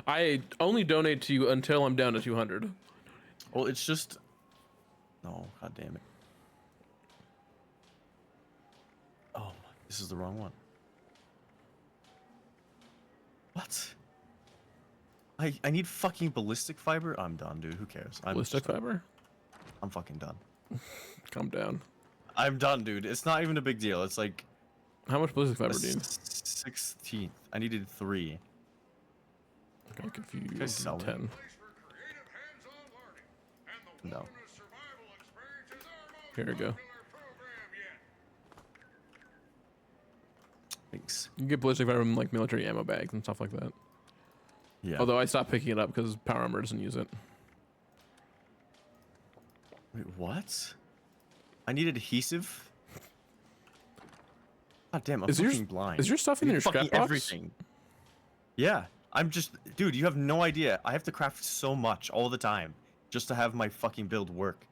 S2: I only donate to you until I'm down to 200.
S1: Well, it's just... No, god damn it. Oh, this is the wrong one. What? I need fucking ballistic fiber? I'm done, dude. Who cares?
S2: Ballistic fiber?
S1: I'm fucking done.
S2: Calm down.
S1: I'm done, dude. It's not even a big deal. It's like...
S2: How much ballistic fiber do you need?
S1: 16th. I needed 3.
S2: Okay, confused.
S1: Guys sell
S2: 10.
S1: No.
S2: Here we go.
S1: Thanks.
S2: You can get ballistic fiber from like military ammo bags and stuff like that.
S1: Yeah.
S2: Although I stopped picking it up because power armor doesn't use it.
S1: Wait, what? I need adhesive? God damn, I'm fucking blind.
S2: Is your stuff in
S1: I need
S2: your scrap
S1: fucking
S2: box?
S1: everything. Yeah. I'm just... Dude, you have no idea. I have to craft so much all the time just to have my fucking build work.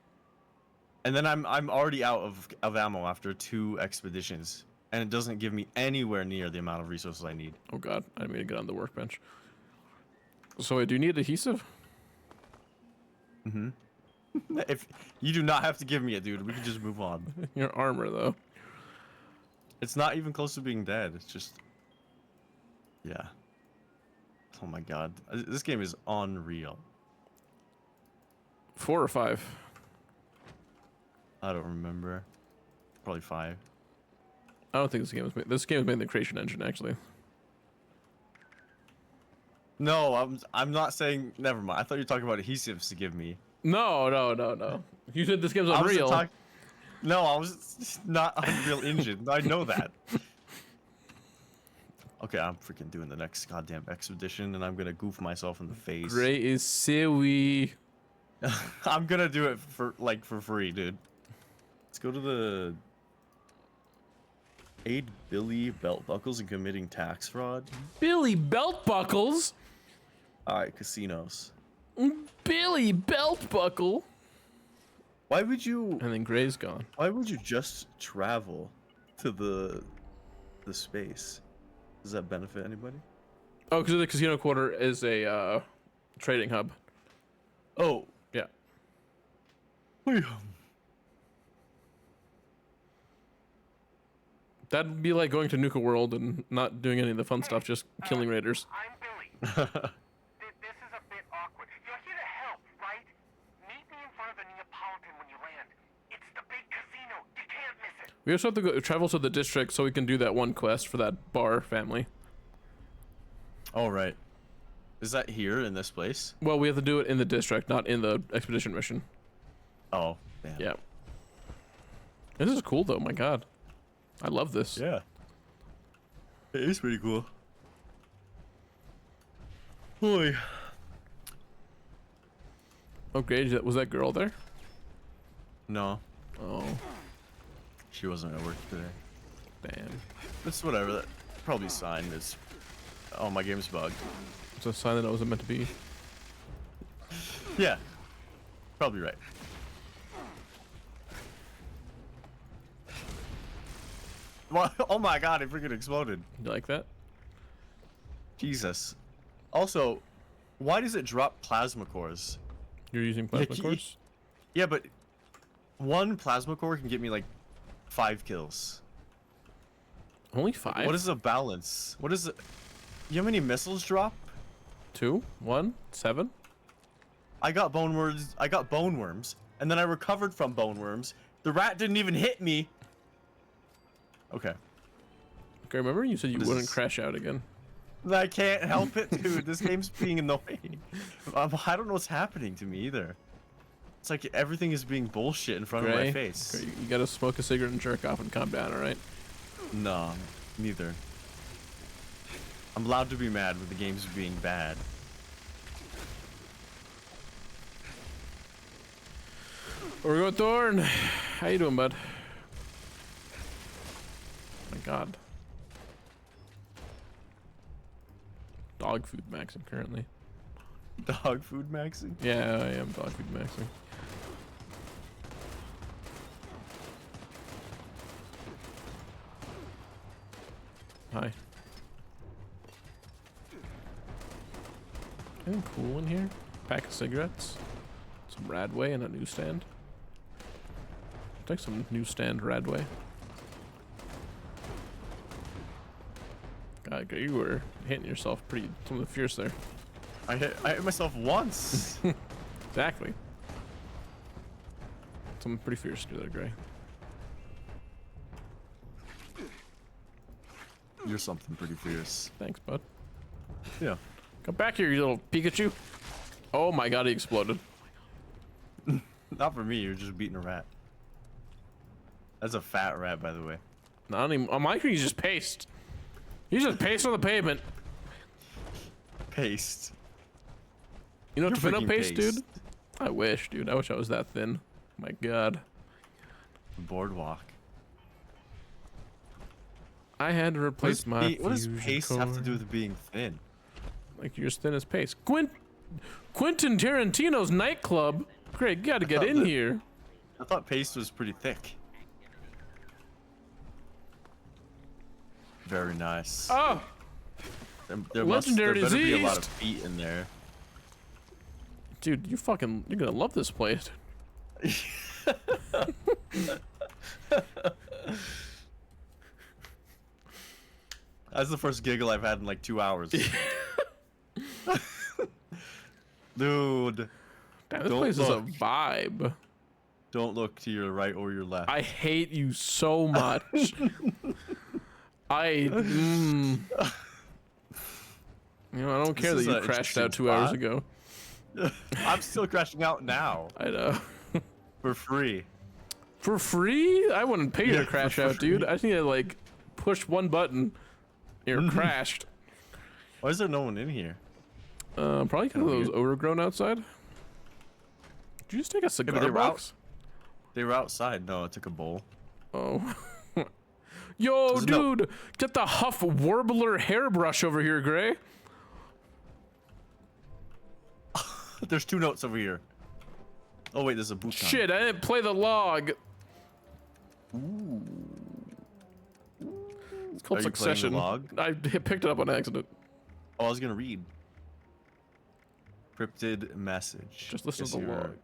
S1: And then I'm already out of ammo after 2 expeditions. And it doesn't give me anywhere near the amount of resources I need.
S2: Oh god, I didn't mean to get on the workbench. So wait, do you need adhesive?
S1: Mm-hmm. If you do not have to give me it, dude, we can just move on.
S2: Your armor, though.
S1: It's not even close to being dead. It's just... Yeah. Oh my god. This game is unreal.
S2: 4 or 5?
S1: I don't remember. Probably 5.
S2: I don't think this game was made. This game was made in the creation engine, actually.
S1: No, I'm not saying... Never mind. I thought you were talking about adhesives to give me.
S2: No. You said this game's Unreal.
S1: No, I was not Unreal Engine. I know that. Okay, I'm freaking doing the next goddamn expedition, and I'm gonna goof myself in the face.
S2: Gray is silly.
S1: I'm gonna do it for free, dude. Let's go to the... Aid Billy belt buckles in committing tax fraud.
S2: Billy belt buckles?
S1: Alright, casinos.
S2: Billy belt buckle?
S1: Why would you...
S2: And then Gray's gone.
S1: Why would you just travel to the space? Does that benefit anybody?
S2: Oh, because the casino quarter is a trading hub.
S1: Oh.
S2: Yeah. That'd be like going to Nuka World and not doing any of the fun stuff, just killing raiders.
S3: I'm Billy. This is a bit awkward. You're here to help, right? Meet me in front of the Neapolitan when you land. It's the big casino. You can't miss it.
S2: We also have to go travel to the district so we can do that one quest for that bar family.
S1: All right. Is that here in this place?
S2: Well, we have to do it in the district, not in the expedition mission.
S1: Oh, damn.
S2: Yeah. This is cool though, my god. I love this.
S1: Yeah. It is pretty cool. Boy.
S2: Okay, was that girl there?
S1: No,
S2: Oh,
S1: she wasn't at work today.
S2: damn.
S1: It's whatever. That probably a sign is. Oh, my game's bugged.
S2: It's a sign that it wasn't meant to be.
S1: Yeah, probably right. Well, oh my god, it freaking exploded.
S2: You like that?
S1: Jesus. Also, why does it drop plasma cores?
S2: You're using plasma
S1: Yeah,
S2: cores?
S1: Yeah, but one plasma core can get me like 5 kills.
S2: Only 5?
S1: What is the balance? What is it? You know how many missiles drop?
S2: 2? 1? 7?
S1: I got bone worms, and then I recovered from bone worms. The rat didn't even hit me. Okay.
S2: Okay, remember you said you
S1: What is
S2: wouldn't
S1: this?
S2: crash out again.
S1: I can't help it, dude. This game's being annoying. I don't know what's happening to me either. It's like everything is being bullshit in front of my face.
S2: Okay, you gotta smoke a cigarette and jerk off and calm down, alright?
S1: No, neither. I'm allowed to be mad with the game's being bad.
S2: Orgo Thorn! How you doing, bud? My god. Dog food maxing currently.
S1: Dog food maxing?
S2: Yeah, I am dog food maxing. Hi. Anything cool in here? Pack of cigarettes? Some Radway and a newsstand? Take some newsstand Radway. God, you were hitting yourself pretty something fierce there.
S1: I hit myself once.
S2: Exactly. Something pretty fierce there, Gray.
S1: You're something pretty fierce.
S2: Thanks, bud.
S1: Yeah.
S2: Come back here, you little Pikachu. Oh my god, he exploded.
S1: Not for me, you're just beating a rat. That's a fat rat, by the way.
S2: Not even, on my screen, he's just paste. He's just paste on the pavement.
S1: Paste.
S2: You know
S1: You're
S2: tomato
S1: freaking
S2: paste,
S1: paste.
S2: dude? I wish, dude. I wish I was that thin. My god.
S1: Boardwalk.
S2: I had to replace my
S1: What does
S2: fusion
S1: paste have to
S2: core.
S1: do with being thin?
S2: Like you're as thin as paste. Quentin Tarantino's nightclub. Greg, you gotta get
S1: thought
S2: in
S1: that-
S2: here.
S1: I thought paste was pretty thick. Very nice.
S2: Oh,
S1: There
S2: legendary
S1: better be a lot of
S2: diseased.
S1: feet in there.
S2: dude, you're gonna love this place.
S1: That's the first giggle I've had in like 2 hours. Dude.
S2: Damn, this
S1: Don't
S2: place
S1: look.
S2: is a vibe.
S1: Don't look to your right or your left.
S2: I hate you so much. You know, I don't care that
S1: is
S2: you
S1: an
S2: crashed out
S1: interesting
S2: 2 hours
S1: spot.
S2: ago.
S1: I'm still crashing out now.
S2: I know.
S1: For free.
S2: For free? I wouldn't pay you
S1: Yeah,
S2: to crash
S1: for
S2: out, dude.
S1: free.
S2: I just need to like push one button. You're crashed.
S1: Why is there no one in here?
S2: Probably because of those overgrown outside. Did you just take a cigar
S1: they were out-
S2: box?
S1: They were outside. No, I took a bowl.
S2: Oh. Yo,
S1: There's no-
S2: dude, get the Huff Warbler hairbrush over here, Gray.
S1: There's 2 notes over here. Oh wait, there's a boot.
S2: Shit, I didn't play the log. It's called
S1: Are you playing the
S2: Succession.
S1: log?
S2: I picked it up on accident.
S1: Oh, I was gonna read. Cryptid message.
S2: Just listen
S1: Guess
S2: to the
S1: you're-
S2: log.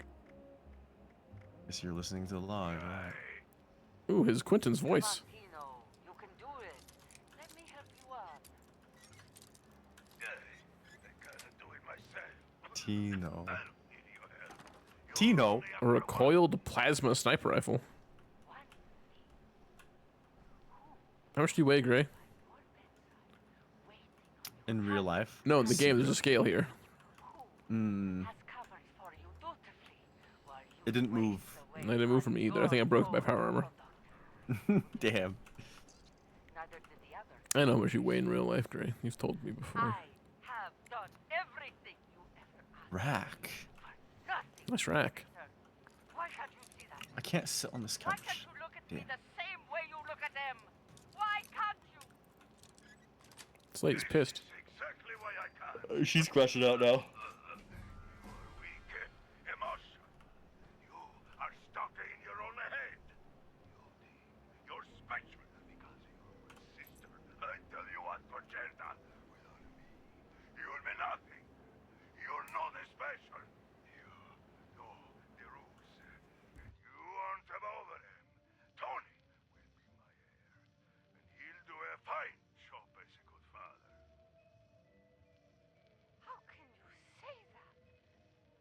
S1: Guess you're listening to the log. Right.
S2: Ooh, his Quentin's voice.
S9: Valentino, you can do it. Let me help you up.
S1: Tino. Tino.
S2: A recoiled plasma sniper rifle. How much do you weigh, Gray?
S1: In real life.
S2: No, in the game, there's a scale here.
S1: Hmm.
S9: Has covered for you dutifully while you
S1: It didn't move.
S2: I didn't move from either. I think I broke my power armor.
S1: Damn.
S9: Neither did the other.
S2: I know how much you weigh in real life, Gray. You've told me before.
S9: I have
S12: have done everything you ever asked
S1: Rack.
S12: for nothing.
S2: Nice rack.
S12: Sir, why can't you see that?
S1: I can't sit on this
S12: Why
S1: couch.
S12: can't you look at me
S1: Damn.
S12: the same way you look at them? Why can't you?
S2: This lady's pissed.
S3: Exactly why I can't.
S1: She's crashing out now.
S3: Weak emotion. You are stuck in your own head. You're special because you're my sister. I tell you what, Concerta. Without me, you'll be nothing. You're not special. You know the rules. And you aren't above them. Tony will be my heir. And he'll do a fine job as a good father.
S12: How can you say that?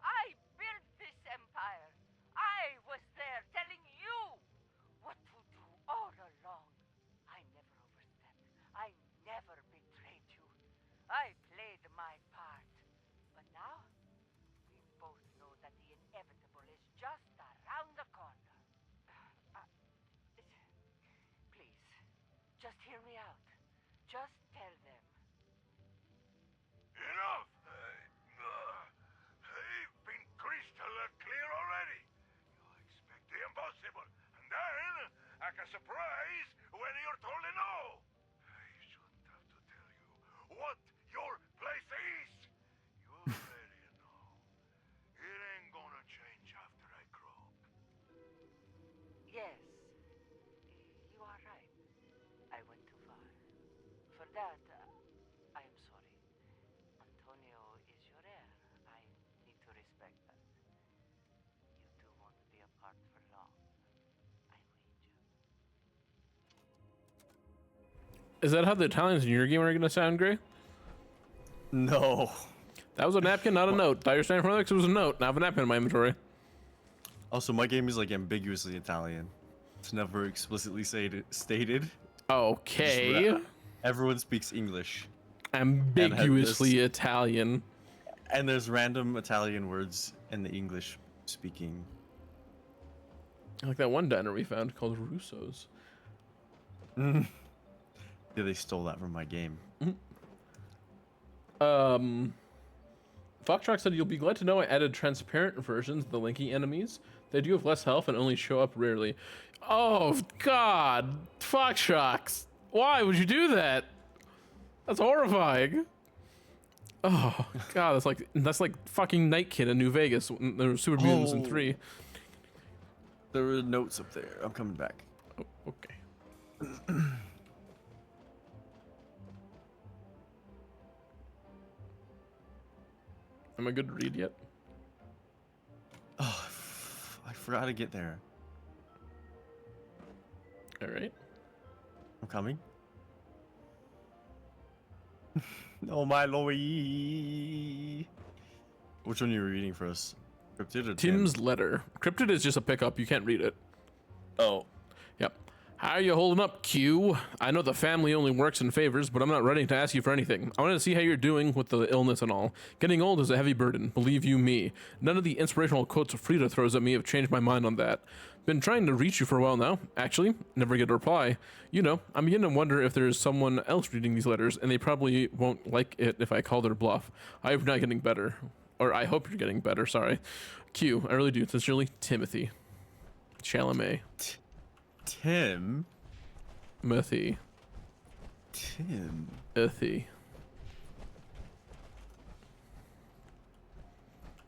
S12: I built this empire. I was there telling you what to do all along. I never overstepped. I never betrayed you. I played my part. But now, we both know that the inevitable is just around the corner. Please, just hear me out. Just tell them.
S3: Enough! They've been crystal clear already. You expect the impossible, and then act a surprise when you're told no. I shouldn't have to tell you what your place is. You already know. It ain't gonna change after I grow up.
S12: Yes, you are right. I went too far. For that, I am sorry. Antonio is your heir. I need to respect that. You two won't be apart for long. I wager.
S2: Is that how the Italians in your game are gonna sound, Gray?
S1: No.
S2: That was a napkin, not a note. Thought you were standing for that 'cause it was a note. Now I have a napkin in my inventory.
S1: Also, my game is like ambiguously Italian. It's never explicitly stated.
S2: Okay.
S1: Everyone speaks English.
S2: Ambiguously Italian.
S1: And there's random Italian words in the English speaking.
S2: Like that one diner we found called Russo's.
S1: Yeah, they stole that from my game.
S2: Foxtrot said you'll be glad to know I added transparent versions of the linky enemies. They do have less health and only show up rarely. Oh God, Foxtrot, why would you do that? That's horrifying. Oh God, that's like fucking Night Kid in New Vegas. There were super mutants in 3.
S1: There were notes up there. I'm coming back.
S2: Oh, okay. Am I good to read yet?
S1: Oh, I forgot to get there.
S2: All right.
S1: I'm coming. Oh my lord. Which one are you reading for us? Cryptid or
S2: Tim's letter. Cryptid is just a pickup. You can't read it.
S1: Oh.
S2: Yep. How are you holding up, Q? I know the family only works in favors, but I'm not ready to ask you for anything. I wanted to see how you're doing with the illness and all. Getting old is a heavy burden, believe you me. None of the inspirational quotes Frida throws at me have changed my mind on that. Been trying to reach you for a while now. Actually, never get a reply. You know, I'm beginning to wonder if there's someone else reading these letters, and they probably won't like it if I call their bluff. I hope you're not getting better. Or I hope you're getting better, sorry. Q, I really do. Sincerely, Timothy. Chalamet.
S1: Tim?
S2: Timothy.
S1: Timothy.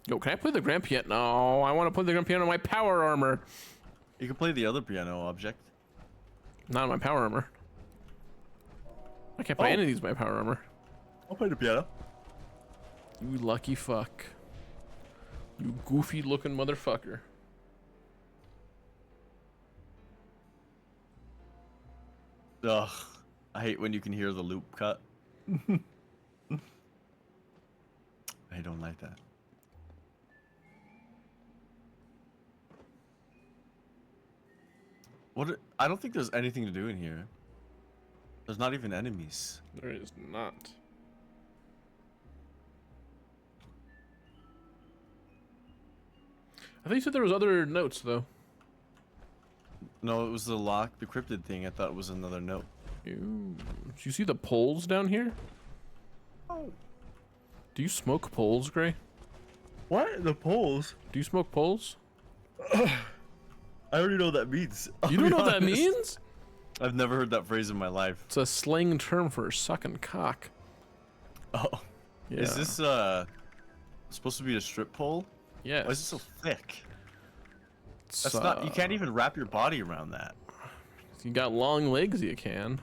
S2: Yo, can I play the grand piano? No, I want to play the grand piano on my power armor.
S1: You can play the other piano object.
S2: Not on my power armor. I can't play any of these with my power armor.
S1: I'll play the piano.
S2: You lucky fuck. You goofy looking motherfucker.
S1: Ugh. I hate when you can hear the loop cut. I don't like that. What? I don't think there's anything to do in here. There's not even enemies.
S2: There is not. I think you said there was other notes though.
S1: No, it was the lock, the cryptid thing. I thought it was another note.
S2: Ew. Do you see the poles down here?
S1: Oh.
S2: Do you smoke poles, Gray?
S1: What? The poles?
S2: Do you smoke poles?
S1: I already know what that means.
S2: You don't know what that means?
S1: I've never heard that phrase in my life.
S2: It's a slang term for sucking cock.
S1: Oh.
S2: Yeah.
S1: Is this supposed to be a strip pole?
S2: Yes.
S1: Why is it so thick?
S2: It's,
S1: That's not. You can't even wrap your body around that.
S2: If you got long legs, you can.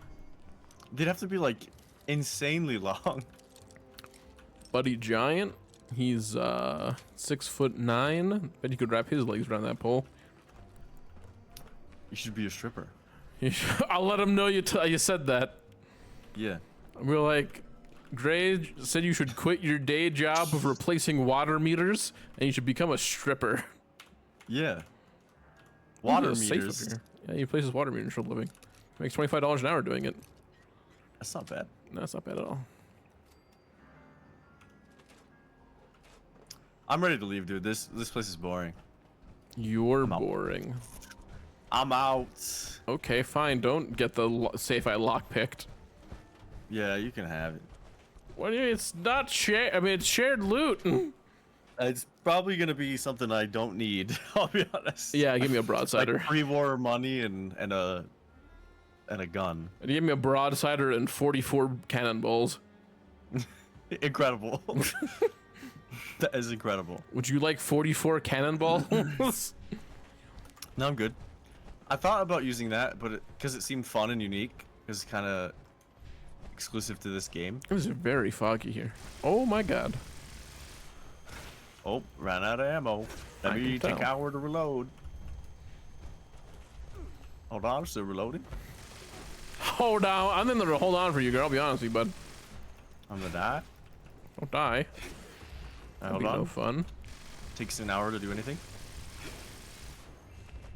S1: They'd have to be like insanely long.
S2: Buddy Giant, he's 6'9". Bet you could wrap his legs around that pole.
S1: You should be a stripper.
S2: I'll let him know you said that.
S1: Yeah.
S2: We're like, Gray said you should quit your day job of replacing water meters and you should become a stripper.
S1: Yeah. Water
S2: Safe up
S1: meters.
S2: here. Yeah, he replaces water meters for a living. Makes $25 an hour doing it.
S1: That's not bad.
S2: No, that's not bad at all.
S1: I'm ready to leave, dude. This place is boring.
S2: You're boring.
S1: I'm out.
S2: Okay, fine. Don't get the safe I lockpicked.
S1: Yeah, you can have it.
S2: What? It's not shared. I mean, it's shared loot.
S1: It's probably gonna be something I don't need. I'll be honest.
S2: Yeah, give me a broadsider.
S1: Like pre-war money and a gun.
S2: And give me a broadsider and 44 cannonballs.
S1: Incredible. That is incredible.
S2: Would you like 44 cannonballs?
S1: No, I'm good. I thought about using that, but because it seemed fun and unique, because it's kind of exclusive to this game.
S2: It was very foggy here. Oh my god.
S1: Oh, ran out of ammo. Let me take an hour to reload. Hold on, still reloading.
S2: Hold on. I'm in the hold on for you, girl. I'll be honest with you, bud.
S1: I'm gonna die.
S2: Don't die. That'd
S1: Hold
S2: be
S1: on.
S2: no fun.
S1: Takes an hour to do anything.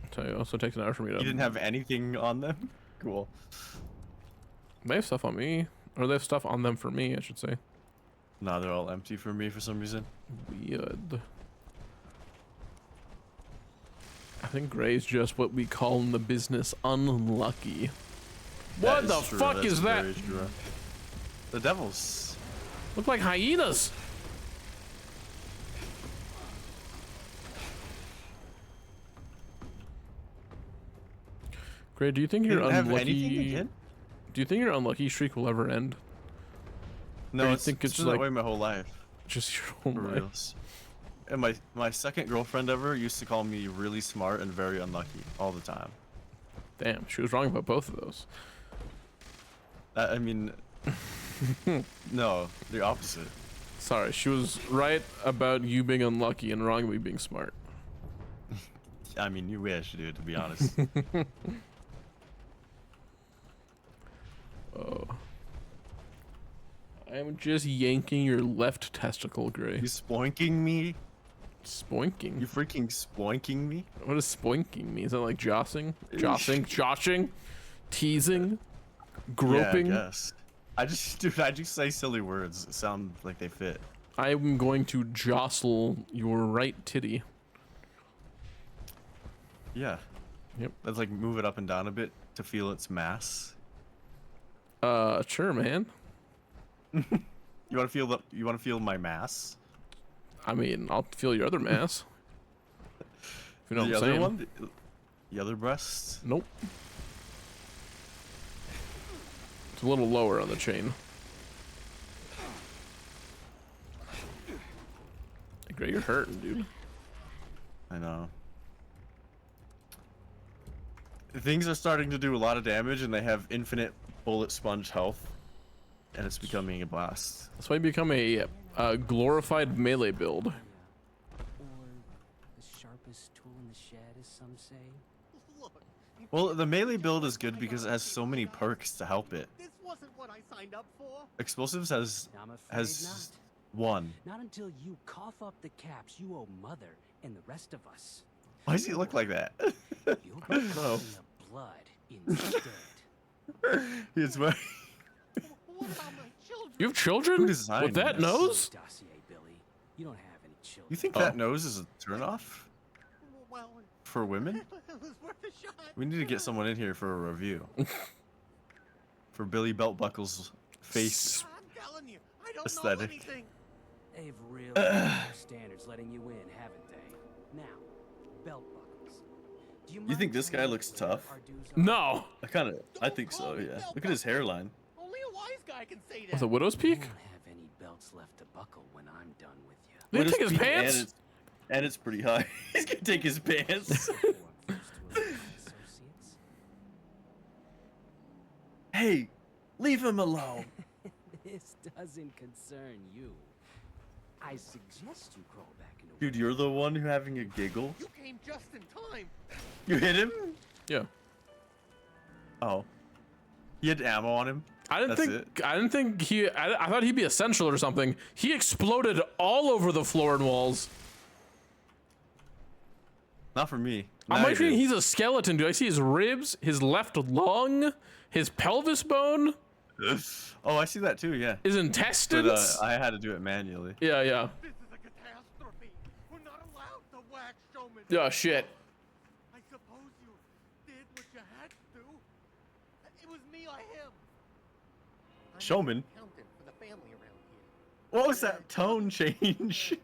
S2: I'll tell you, also takes an hour for me to.
S1: You didn't have anything on them? Cool.
S2: They have stuff on me. Or they have stuff on them for me, I should say.
S1: No, they're all empty for me for some reason.
S2: Weird. I think Gray's just what we call in the business unlucky. What the fuck is that?
S1: The devils.
S2: Look like hyenas. Gray, do you think your unlucky? Do you think your unlucky streak will ever end?
S1: No, I think it's been that way my whole life.
S2: Just your whole life.
S1: Reals. And my second girlfriend ever used to call me really smart and very unlucky all the time.
S2: Damn, she was wrong about both of those.
S1: I mean, no, the opposite.
S2: Sorry, she was right about you being unlucky and wrong about you being smart.
S1: I mean, you wish, dude, to be honest.
S2: Oh. I am just yanking your left testicle, Gray.
S1: You spoinking me?
S2: Spoinking?
S1: You freaking spoinking me?
S2: What does spoinking mean? Is that like jossing? Joshing? Teasing? Groping?
S1: Yeah, I guess. I just say silly words that sound like they fit.
S2: I'm going to jostle your right titty.
S1: Yeah.
S2: Yep.
S1: Let's like move it up and down a bit to feel its mass.
S2: Sure, man.
S1: You want to feel my mass?
S2: I mean, I'll feel your other mass. If you know
S1: the
S2: what I'm
S1: other
S2: saying.
S1: one? The other breast?
S2: Nope. It's a little lower on the chain. Gray, you're hurting, dude.
S1: I know. Things are starting to do a lot of damage, and they have infinite bullet sponge health, and it's becoming a blast.
S2: That's why you become a glorified melee build.
S4: Or the sharpest tool in the shed, as some say.
S1: Well, the melee build is good because it has so many perks to help it.
S13: This wasn't what I signed up for.
S1: Explosives has
S4: Not.
S1: one.
S4: Not until you cough up the caps you owe Mother and the rest of us.
S1: Why does he look like that?
S4: You'll
S1: I don't know.
S4: the blood instead.
S1: He's wearing.
S2: You have children?
S1: Who designed
S2: With that
S1: this?
S2: nose?
S4: Dossier, Billy. You don't have any children.
S1: You think that nose is a turnoff? For women? We need to get someone in here for a review. For Billy Belt Buckle's face
S13: I'm telling you, I don't
S1: aesthetic.
S13: know anything.
S4: They've really upped their standards letting you in, haven't they? Now, belt buckles. Do
S1: You think this guy looks tough?
S2: No.
S1: I think so, yeah. Look at his hairline.
S13: Only a wise guy can say that.
S2: With a widow's peak?
S4: I don't have any belts left to buckle when I'm done with you.
S2: Did he take his
S1: Widow's peak,
S2: pants?
S1: And it's pretty high. He's gonna take his pants. Hey, leave him alone.
S4: This doesn't concern you. I suggest you crawl back into.
S1: Dude, you're the one who having a giggle.
S13: You came just in time.
S1: You hit him?
S2: Yeah.
S1: Oh. He had ammo on him.
S2: I didn't
S1: That's
S2: think.
S1: it?
S2: I didn't think he. I thought he'd be essential or something. He exploded all over the floor and walls.
S1: Not for me.
S2: I'm
S1: Now
S2: wondering
S1: you do.
S2: he's a skeleton. Do I see his ribs, his left lung, his pelvis bone,
S1: Oh, I see that too, yeah.
S2: his intestines?
S1: But I had to do it manually.
S2: Yeah, yeah.
S13: This is a catastrophe. We're not allowed to wax showmen.
S2: Yeah, shit.
S13: I suppose you did what you had to do. It was me or him. I'm
S1: Showman?
S13: an accountant for the family around here.
S1: What was that tone change?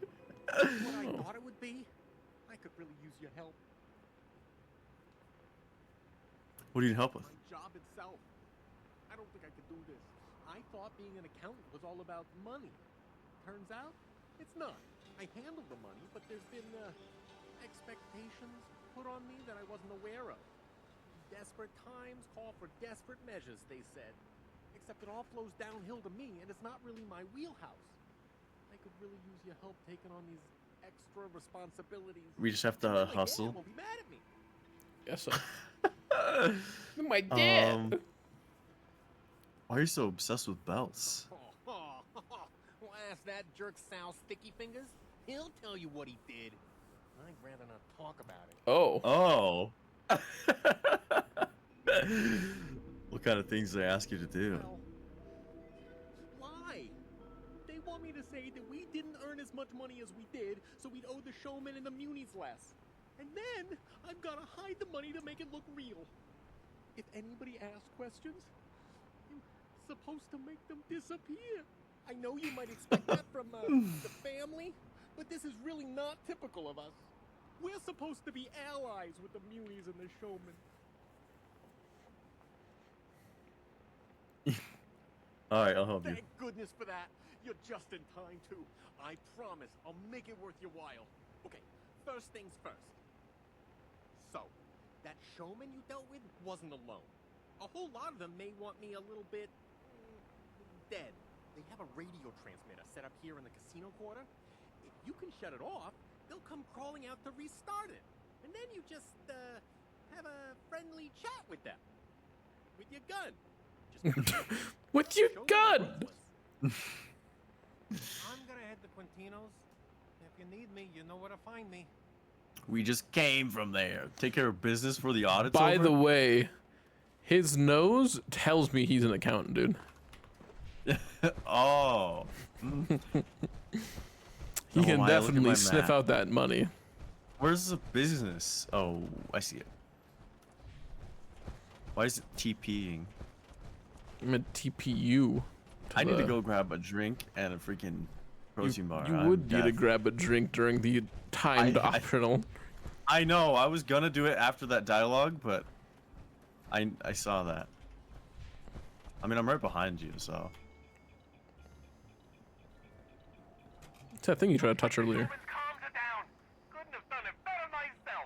S13: What I thought it would be. I could really use your help.
S1: What do you need help with?
S13: My job itself. I don't think I could do this. I thought being an accountant was all about money. Turns out, it's not. I handle the money, but there's been expectations put on me that I wasn't aware of. Desperate times call for desperate measures, they said. Except it all flows downhill to me, and it's not really my wheelhouse. I could really use your help taking on these extra responsibilities.
S1: We just have to
S13: Like,
S1: hustle.
S13: yeah, will be mad at me.
S2: Yes, sir. My dad.
S1: Why are you so obsessed with belts?
S13: Well, ask that jerk Sal Sticky Fingers. He'll tell you what he did. I'd rather not talk about it.
S2: Oh.
S1: Oh. What kind of things do they ask you to do?
S13: Well, lie. They want me to say that we didn't earn as much money as we did, so we'd owe the showmen and the munis less. And then I've got to hide the money to make it look real. If anybody asks questions, you're supposed to make them disappear. I know you might expect that from the family, but this is really not typical of us. We're supposed to be allies with the munis and the showmen.
S1: Alright, I'll help you.
S13: Thank goodness for that. You're just in time, too. I promise I'll make it worth your while. Okay, first things first. So, that showman you dealt with wasn't alone. A whole lot of them may want me a little bit dead. They have a radio transmitter set up here in the casino quarter. If you can shut it off, they'll come crawling out to restart it. And then you just have a friendly chat with them. With your gun.
S2: With your gun!
S13: I'm gonna head to Quintino's. If you need me, you know where to find me.
S1: We just came from there. Take care of business for the audit.
S2: By the way, his nose tells me he's an accountant, dude.
S1: Oh.
S2: He can
S1: my,
S2: definitely sniff
S1: map.
S2: out that money.
S1: Where's the business? Oh, I see it. Why is it TPing?
S2: I'm at TPU.
S1: I need to go grab a drink and a freaking protein bar.
S2: You
S1: I'm
S2: would need to
S1: deaf.
S2: grab a drink during the timed optional.
S1: I know. I was gonna do it after that dialogue, but I saw that. I mean, I'm right behind you, so.
S2: It's that thing you tried to touch earlier.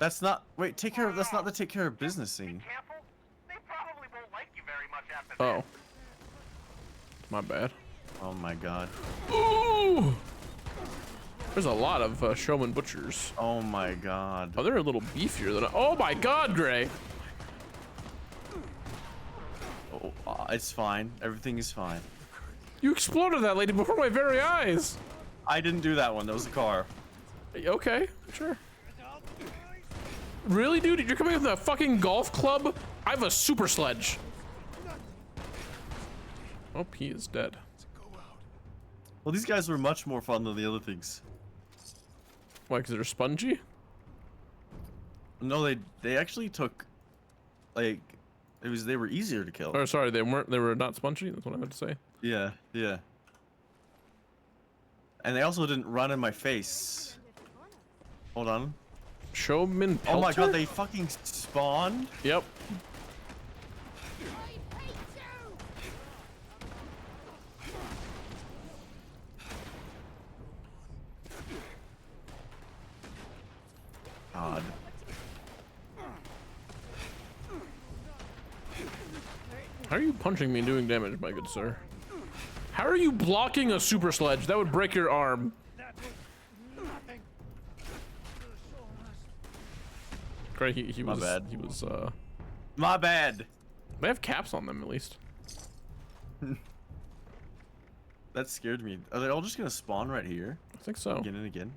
S1: That's not. Wait, take care of. That's not the take care of business thing.
S2: Oh. My bad.
S1: Oh my god.
S2: Ooh! There's a lot of showman butchers.
S1: Oh my god.
S2: Oh, they're a little beefier than oh my god, Gray!
S1: Oh, it's fine. Everything is fine.
S2: You exploded that lady before my very eyes!
S1: I didn't do that one. That was a car.
S2: Okay, sure. Really, dude? You're coming with a fucking golf club? I have a super sledge. Oh, he is dead.
S1: Well, these guys were much more fun than the other things.
S2: Why? Because they're spongy?
S1: No, they actually took, like, they were easier to kill.
S2: Oh, sorry, they were not spongy. That's what I meant to say.
S1: Yeah, yeah. And they also didn't run in my face. Hold on.
S2: Showman Pelter?
S1: Oh my god, they fucking spawned?
S2: Yep.
S1: God.
S2: How are you punching me and doing damage, my good sir? How are you blocking a super sledge? That would break your arm. Great, he was.
S1: My bad.
S2: He was.
S1: My bad.
S2: They have caps on them at least.
S1: That scared me. Are they all just gonna spawn right here?
S2: I think so.
S1: Again and again.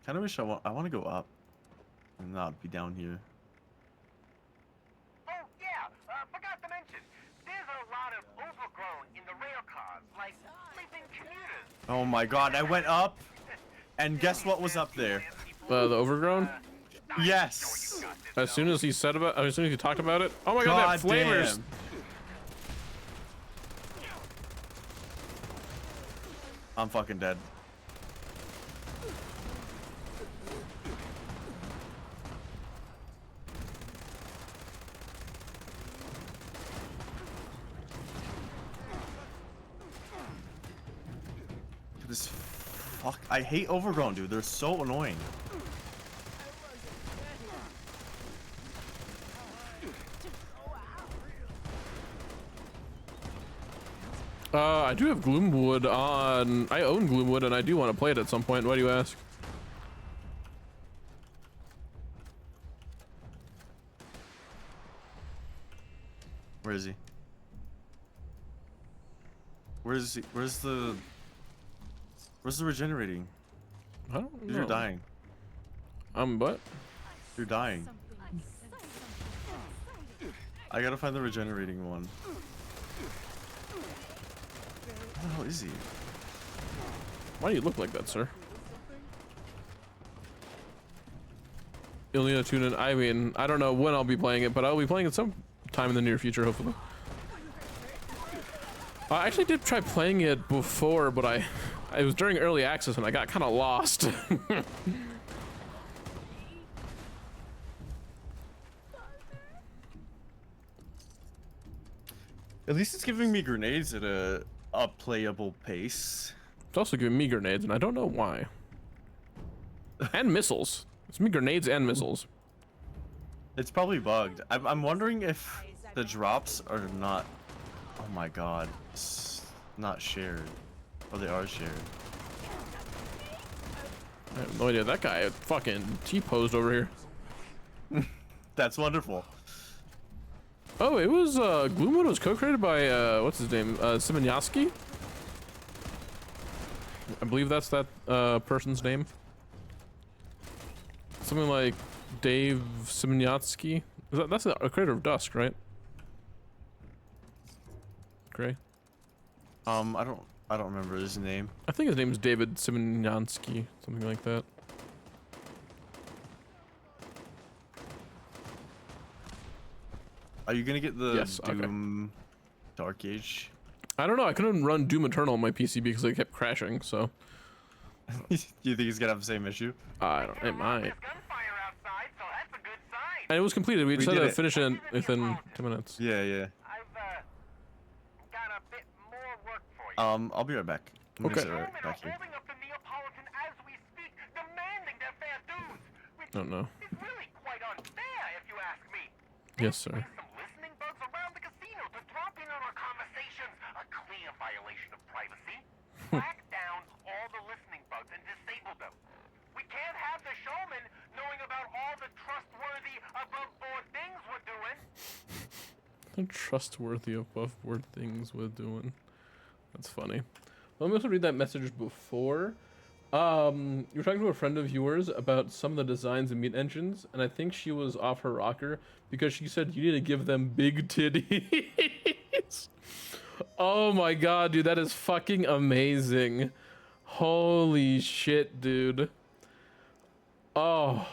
S1: Kind of wish I want to go up and not be down here.
S13: Oh yeah, forgot to mention. There's a lot of overgrown in the rail cars, like sleeping commuters.
S1: Oh my god, I went up, and guess what was up there?
S2: The overgrown.
S1: Yes.
S2: As soon as he said about, as soon as he talked about it. Oh my god, that flamers.
S1: Damn. I'm fucking dead. This fuck. I hate overgrown, dude. They're so annoying.
S2: I do have Gloomwood on. I own Gloomwood, and I do want to play it at some point. Why do you ask?
S1: Where is he? Where's he? Where's the regenerating?
S2: I don't know.
S1: You're dying.
S2: What?
S1: You're dying. I gotta find the regenerating one. Where the hell is he?
S2: Why do you look like that, sir? You'll need to tune in. I mean, I don't know when I'll be playing it, but I'll be playing it sometime in the near future, hopefully. I actually did try playing it before, but it was during early access and I got kind of lost.
S1: At least it's giving me grenades at a playable pace.
S2: It's also giving me grenades, and I don't know why. And missiles. It's me grenades and missiles.
S1: It's probably bugged. I'm wondering if the drops are not. Oh my god. It's not shared. Or they are shared.
S2: I have no idea. That guy fucking T-posed over here.
S1: That's wonderful.
S2: Oh, it was Gloomwood was co-created by what's his name? Simonyaski? I believe that's that person's name. Something like Dave Simonyatsky. That's the creator of Dusk, right? Gray.
S1: I don't remember his name.
S2: I think his name is David Simonyansky, something like that.
S1: Are you gonna get the
S2: Yes,
S1: Doom Dark Age?
S2: I don't know. I couldn't run Doom Eternal on my PC because it kept crashing. So.
S1: Do you think he's gonna have the same issue?
S2: I don't. It might. And it was completed. We just had to finish it within 2 minutes.
S1: Yeah, yeah. I'll be right back. I'm gonna sit right back here.
S2: Oh no. Yes, sir.
S13: Track down all the listening bugs and disable them. We can't have the showman knowing about all the trustworthy above-board things we're doing.
S2: The trustworthy above-board things we're doing. That's funny. Let me also read that message before. You were talking to a friend of yours about some of the designs of meat engines, and I think she was off her rocker because she said you need to give them big titties. Oh my god, dude, that is fucking amazing. Holy shit, dude. Oh.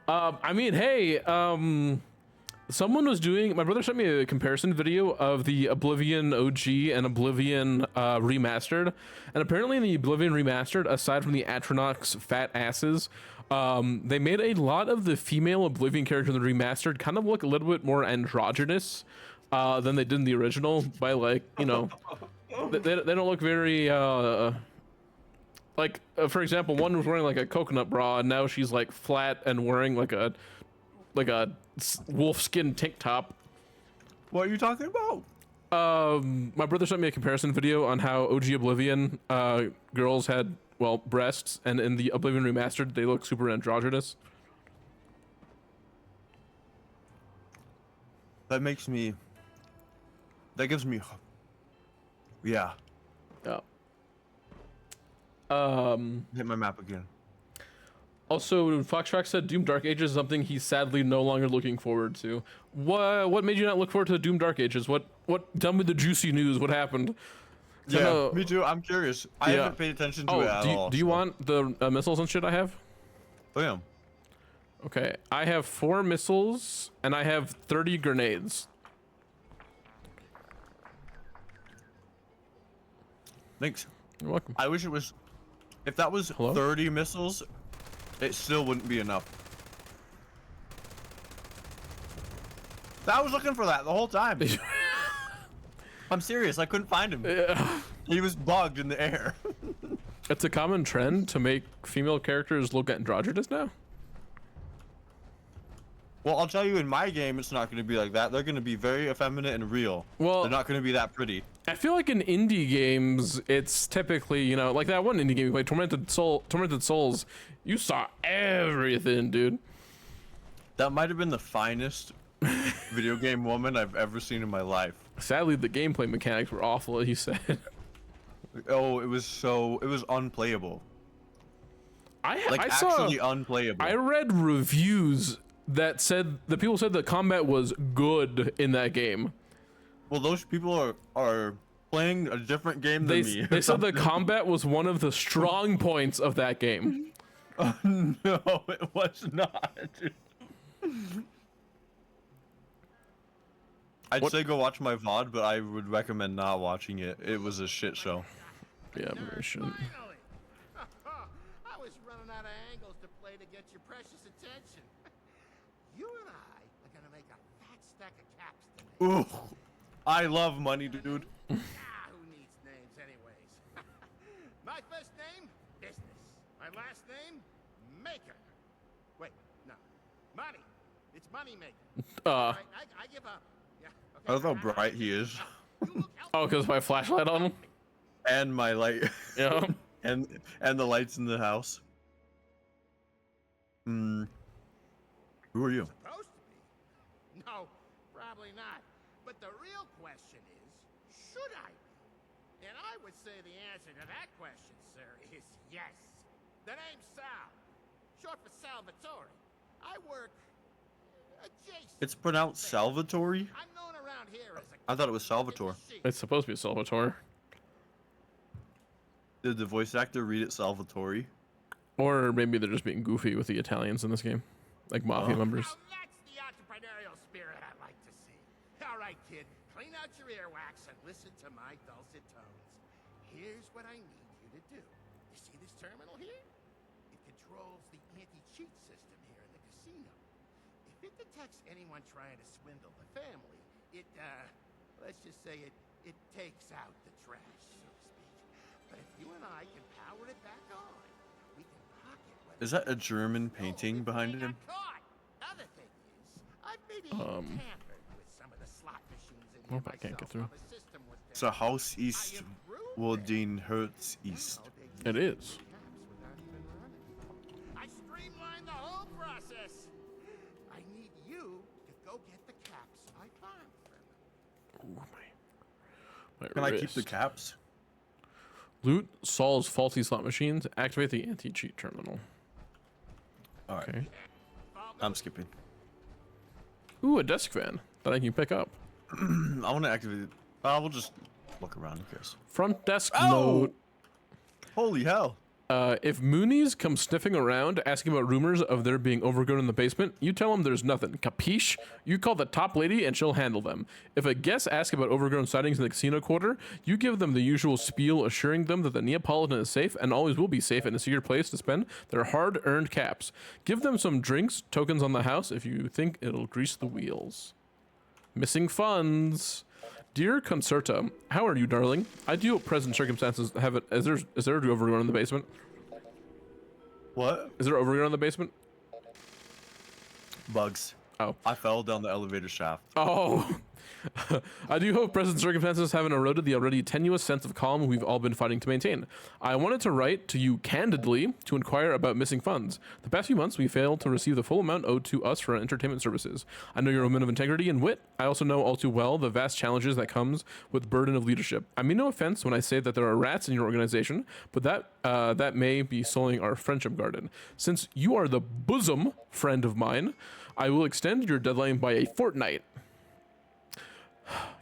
S2: I mean, hey, Someone was doing, my brother sent me a comparison video of the Oblivion OG and Oblivion Remastered. And apparently in the Oblivion Remastered, aside from the Atronach's fat asses, they made a lot of the female Oblivion characters in the Remastered kind of look a little bit more androgynous than they did in the original. By like, you know, they don't look very, like, for example, one was wearing like a coconut bra and now she's like flat and wearing like a wolf skin tank top.
S1: What are you talking about?
S2: My brother sent me a comparison video on how OG Oblivion girls had, well, breasts, and in the Oblivion Remastered they look super androgynous.
S1: That gives me yeah. Hit my map again.
S2: Also, Foxtrack said Doom Dark Ages is something he's sadly no longer looking forward to. What made you not look forward to Doom Dark Ages? What tell me the juicy news. What happened?
S1: Yeah, me too. I'm curious. I haven't paid attention to it at all.
S2: Do you want the missiles and shit I have?
S1: Oh yeah.
S2: Okay, I have 4 missiles and I have 30 grenades.
S1: Thanks.
S2: You're welcome.
S1: I wish it was. If that was 30 missiles, it still wouldn't be enough. I was looking for that the whole time. I'm serious. I couldn't find him.
S2: Yeah.
S1: He was bugged in the air.
S2: It's a common trend to make female characters look androgynous now.
S1: Well, I'll tell you, in my game, it's not going to be like that. They're going to be very effeminate and real. Well, they're not going to be that pretty.
S2: I feel like in indie games, it's typically, you know, like that one indie game we played, Tormented Souls. You saw everything, dude.
S1: That might have been the finest video game woman I've ever seen in my life.
S2: Sadly, the gameplay mechanics were awful, as you said.
S1: Oh, it was unplayable.
S2: I
S1: actually unplayable.
S2: I read reviews that said the people said the combat was good in that game.
S1: Well, those people are playing a different game than me.
S2: They said the combat was one of the strong points of that game.
S1: No, it was not. I'd say go watch my VOD, but I would recommend not watching it. It was a shit show.
S2: Yeah, very shit.
S13: I was running out of angles to play to get your precious attention. You and I are gonna make a fat stack of caps today.
S1: Ooh, I love money, dude.
S13: Who needs names anyways? My first name, Business. My last name, Maker. Wait, no. Money. It's Money Maker. Right, I give up. Yeah, okay.
S1: I love how bright he is.
S2: Oh, because my flashlight on him?
S1: And my light.
S2: Yeah.
S1: and the lights in the house. Who are you?
S13: Supposed to be. No, probably not. But the real question is, should I be? And I would say the answer to that question, sir, is yes. The name's Sal, short for Salvatore. I work adjacent.
S1: It's pronounced Salvatore?
S13: I'm known around here as
S1: I thought it was Salvatore.
S2: It's supposed to be Salvatore.
S1: Did the voice actor read it Salvatore?
S2: Or maybe they're just being goofy with the Italians in this game, like mafia members.
S13: Now that's the entrepreneurial spirit I like to see. All right, kid, clean out your earwax and listen to my dulcet tones. Here's what I need you to do. You see this terminal here? It controls the anti-cheat system here in the casino. If it detects anyone trying to swindle the family, it, let's just say it takes out the trash, so to speak. But if you and I can power it back on, we can pocket what.
S1: Is that a German painting behind him?
S13: Other thing is, I've maybe tampered with some of the slot machines in
S2: What if I can't get through?
S1: So Haus ist, wo den Herz ist.
S2: It is.
S13: I streamlined the whole process. I need you to go get the caps I found from them.
S2: My
S1: Can I keep the
S2: wrist.
S1: caps?
S2: Loot Saul's faulty slot machines. Activate the anti-cheat terminal.
S1: All right.
S2: Okay.
S1: I'm skipping.
S2: Ooh, a desk fan that I can pick up.
S1: I want to activate it. We'll just look around. Who cares?
S2: Front desk
S1: Oh!
S2: mode.
S1: Holy hell!
S2: If Moonies come sniffing around asking about rumors of there being overgrown in the basement, you tell them there's nothing. Capiche? You call the top lady and she'll handle them. If a guest asks about overgrown sightings in the casino quarter, you give them the usual spiel assuring them that the Neapolitan is safe and always will be safe and a secure place to spend their hard-earned caps. Give them some drinks, tokens on the house if you think it'll grease the wheels. Missing funds. Dear Concerta, how are you, darling? I do hope present circumstances have it. Is there overgrown in the basement?
S1: What?
S2: Is there overgrown in the basement?
S1: Bugs.
S2: Oh.
S1: I fell down the elevator shaft.
S2: Oh. I do hope present circumstances haven't eroded the already tenuous sense of calm we've all been fighting to maintain. I wanted to write to you candidly to inquire about missing funds. The past few months, we failed to receive the full amount owed to us for our entertainment services. I know you're a woman of integrity and wit. I also know all too well the vast challenges that comes with burden of leadership. I mean no offense when I say that there are rats in your organization, but that may be sullying our friendship garden. Since you are the bosom friend of mine, I will extend your deadline by a fortnight.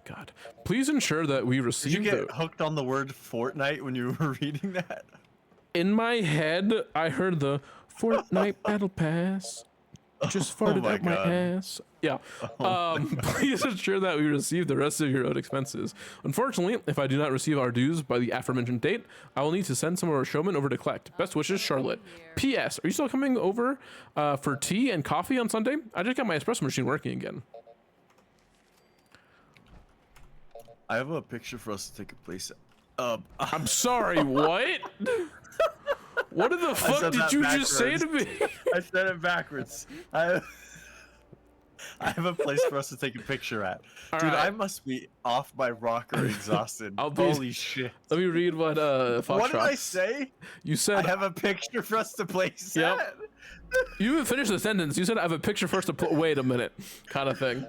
S2: God, please ensure that we receive.
S1: Did you get hooked on the word Fortnite when you were reading that?
S2: In my head, I heard the Fortnite Battle Pass. Just farted out my ass. Yeah. Please ensure that we receive the rest of your owed expenses. Unfortunately, if I do not receive our dues by the aforementioned date, I will need to send some of our showmen over to collect. Best wishes, Charlotte. P.S. Are you still coming over for tea and coffee on Sunday? I just got my espresso machine working again.
S1: I have a picture for us to take a place.
S2: I'm sorry, what? What in the fuck did you just say to me?
S1: I said it backwards. I have a place for us to take a picture at. Dude, right. I must be off my rocker exhausted. Holy shit.
S2: Let me read what Fox
S1: What did I say?
S2: You said
S1: I have a picture for us to place at.
S2: You didn't finish the sentence. You said I have a picture for us to wait a minute kind of thing.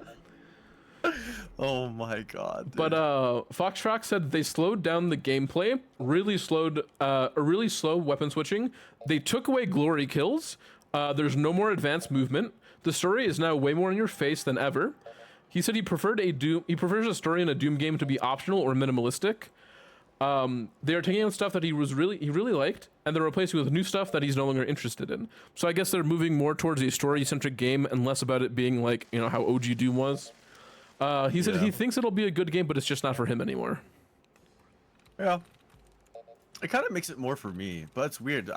S1: Oh my god. Dude.
S2: But Foxtrot said they slowed down the gameplay, really slow weapon switching. They took away glory kills. There's no more advanced movement. The story is now way more in your face than ever. He said he prefers a story in a Doom game to be optional or minimalistic. They are taking out stuff that he really liked, and they're replacing it with new stuff that he's no longer interested in. So I guess they're moving more towards a story-centric game and less about it being like, you know, how OG Doom was. He said he thinks it'll be a good game, but it's just not for him anymore.
S1: Yeah. It kind of makes it more for me, but it's weird.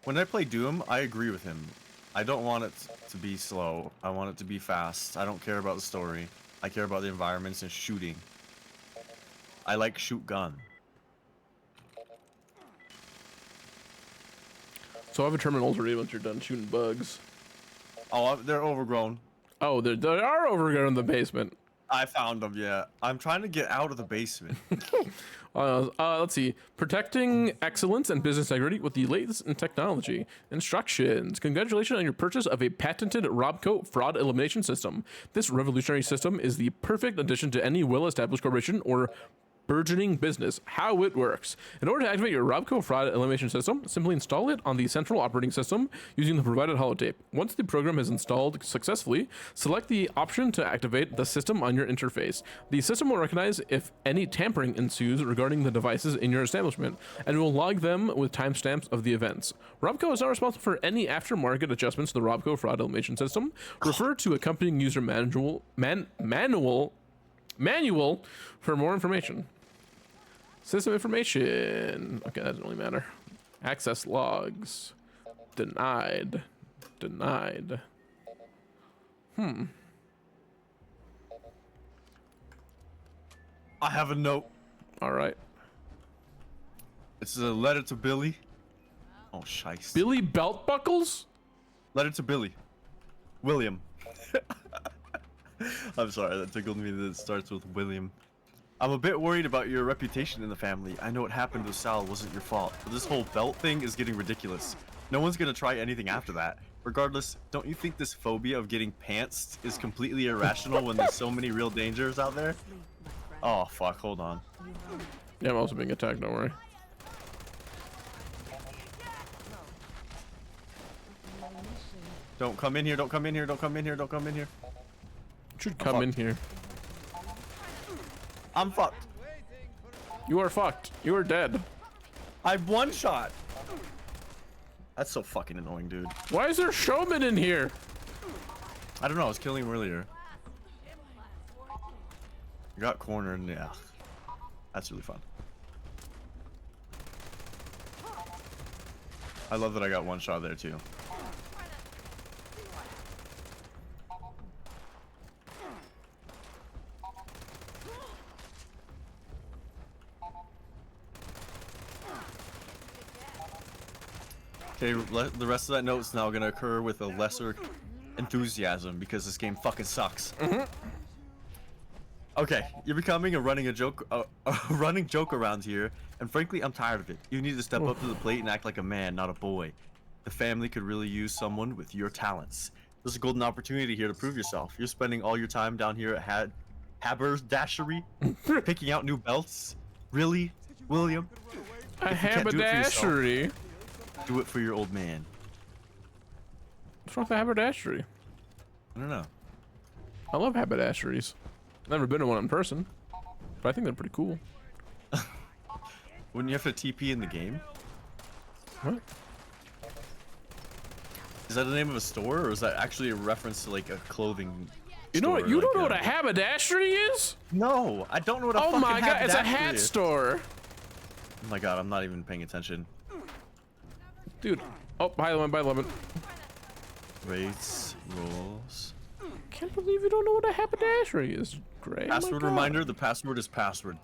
S1: When I play Doom, I agree with him. I don't want it to be slow. I want it to be fast. I don't care about the story. I care about the environments and shooting. I like shoot gun.
S2: So I have a terminals ready once you're done shooting bugs.
S1: Oh, they're overgrown.
S2: Oh, they are overgrown in the basement.
S1: I found them, yeah. I'm trying to get out of the basement.
S2: Let's see. Protecting excellence and business integrity with the latest in technology. Instructions. Congratulations on your purchase of a patented Robco fraud elimination system. This revolutionary system is the perfect addition to any well-established corporation or burgeoning business. How it works. In order to activate your Robco fraud elimination system, simply install it on the central operating system using the provided holotape. Once the program is installed successfully, select the option to activate the system on your interface. The system will recognize if any tampering ensues regarding the devices in your establishment, and will log them with timestamps of the events. Robco is not responsible for any aftermarket adjustments to the Robco fraud elimination system. Refer to accompanying user manual for more information. System information. Okay, that doesn't really matter. Access logs. Denied. Denied.
S1: I have a note.
S2: All right.
S1: It's a letter to Billy. Oh, shice.
S2: Billy Belt Buckles?
S1: Letter to Billy. William. I'm sorry, that tickled me that it starts with William. I'm a bit worried about your reputation in the family. I know what happened with Sal wasn't your fault, but this whole belt thing is getting ridiculous. No one's gonna try anything after that. Regardless, don't you think this phobia of getting pantsed is completely irrational when there's so many real dangers out there? Oh fuck, hold on.
S2: Yeah, I'm also being attacked, don't worry.
S1: Don't come in here, don't come in here, don't come in here, don't come in here.
S2: You should come in here.
S1: I'm fucked.
S2: You are fucked. You are dead.
S1: I'm one shot. That's so fucking annoying, dude.
S2: Why is there showman in here?
S1: I don't know. I was killing him earlier. I got cornered, and yeah. That's really fun. I love that I got one shot there, too. Okay, the rest of that note is now gonna occur with a lesser enthusiasm because this game fucking sucks. Okay, you're becoming a running joke around here, and frankly, I'm tired of it. You need to step up to the plate and act like a man, not a boy. The family could really use someone with your talents. There's a golden opportunity here to prove yourself. You're spending all your time down here at haberdashery, picking out new belts. Really, William?
S2: A haberdashery?
S1: Do it for your old man.
S2: What's wrong with the haberdashery?
S1: I don't know.
S2: I love haberdasheries. Never been to one in person, but I think they're pretty cool.
S1: Wouldn't you have to TP in the game?
S2: What?
S1: Is that the name of a store, or is that actually a reference to like a clothing?
S2: You know what? You
S1: like
S2: don't know what a haberdashery is?
S1: No, I don't know what a
S2: oh
S1: fucking
S2: my god, it's a
S1: haberdashery
S2: hat
S1: is.
S2: store.
S1: Oh my god, I'm not even paying attention.
S2: Dude, oh, hi Lemon, bye Lemon.
S1: Rates, rolls.
S2: Can't believe you don't know what a haberdashery is, Gray.
S1: Password reminder, the password is password.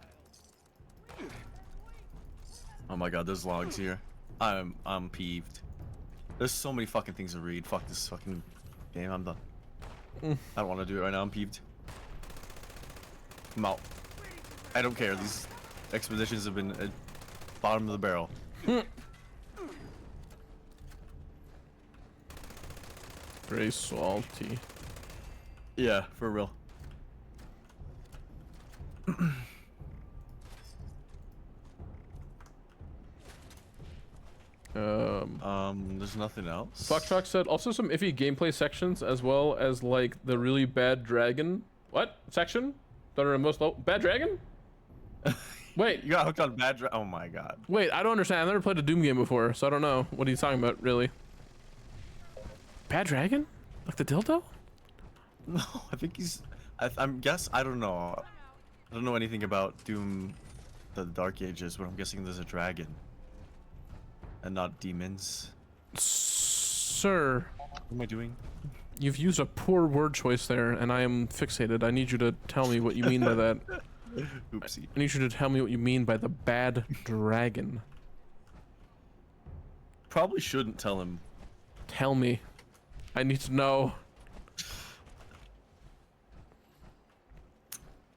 S1: Oh my god, there's logs here. I'm peeved. There's so many fucking things to read. Fuck this fucking game, I'm done. I don't want to do it right now, I'm peeved. I'm out. I don't care, these expeditions have been at bottom of the barrel.
S2: Very salty.
S1: Yeah, for real. There's nothing else.
S2: Foxtrot said also some iffy gameplay sections as well as like the really bad dragon. What section? That are most low. Bad dragon? Wait,
S1: you got hooked on bad dragon. Oh my god.
S2: Wait, I don't understand. I've never played a Doom game before, so I don't know what he's talking about really. Bad dragon? Like the dildo?
S1: No, I think he's. I'm guess. I don't know. I don't know anything about Doom, the Dark Ages, but I'm guessing there's a dragon, and not demons.
S2: Sir,
S1: what am I doing?
S2: You've used a poor word choice there, and I am fixated. I need you to tell me what you mean by that.
S1: Oopsie.
S2: I need you to tell me what you mean by the bad dragon.
S1: Probably shouldn't tell him.
S2: Tell me. I need to know.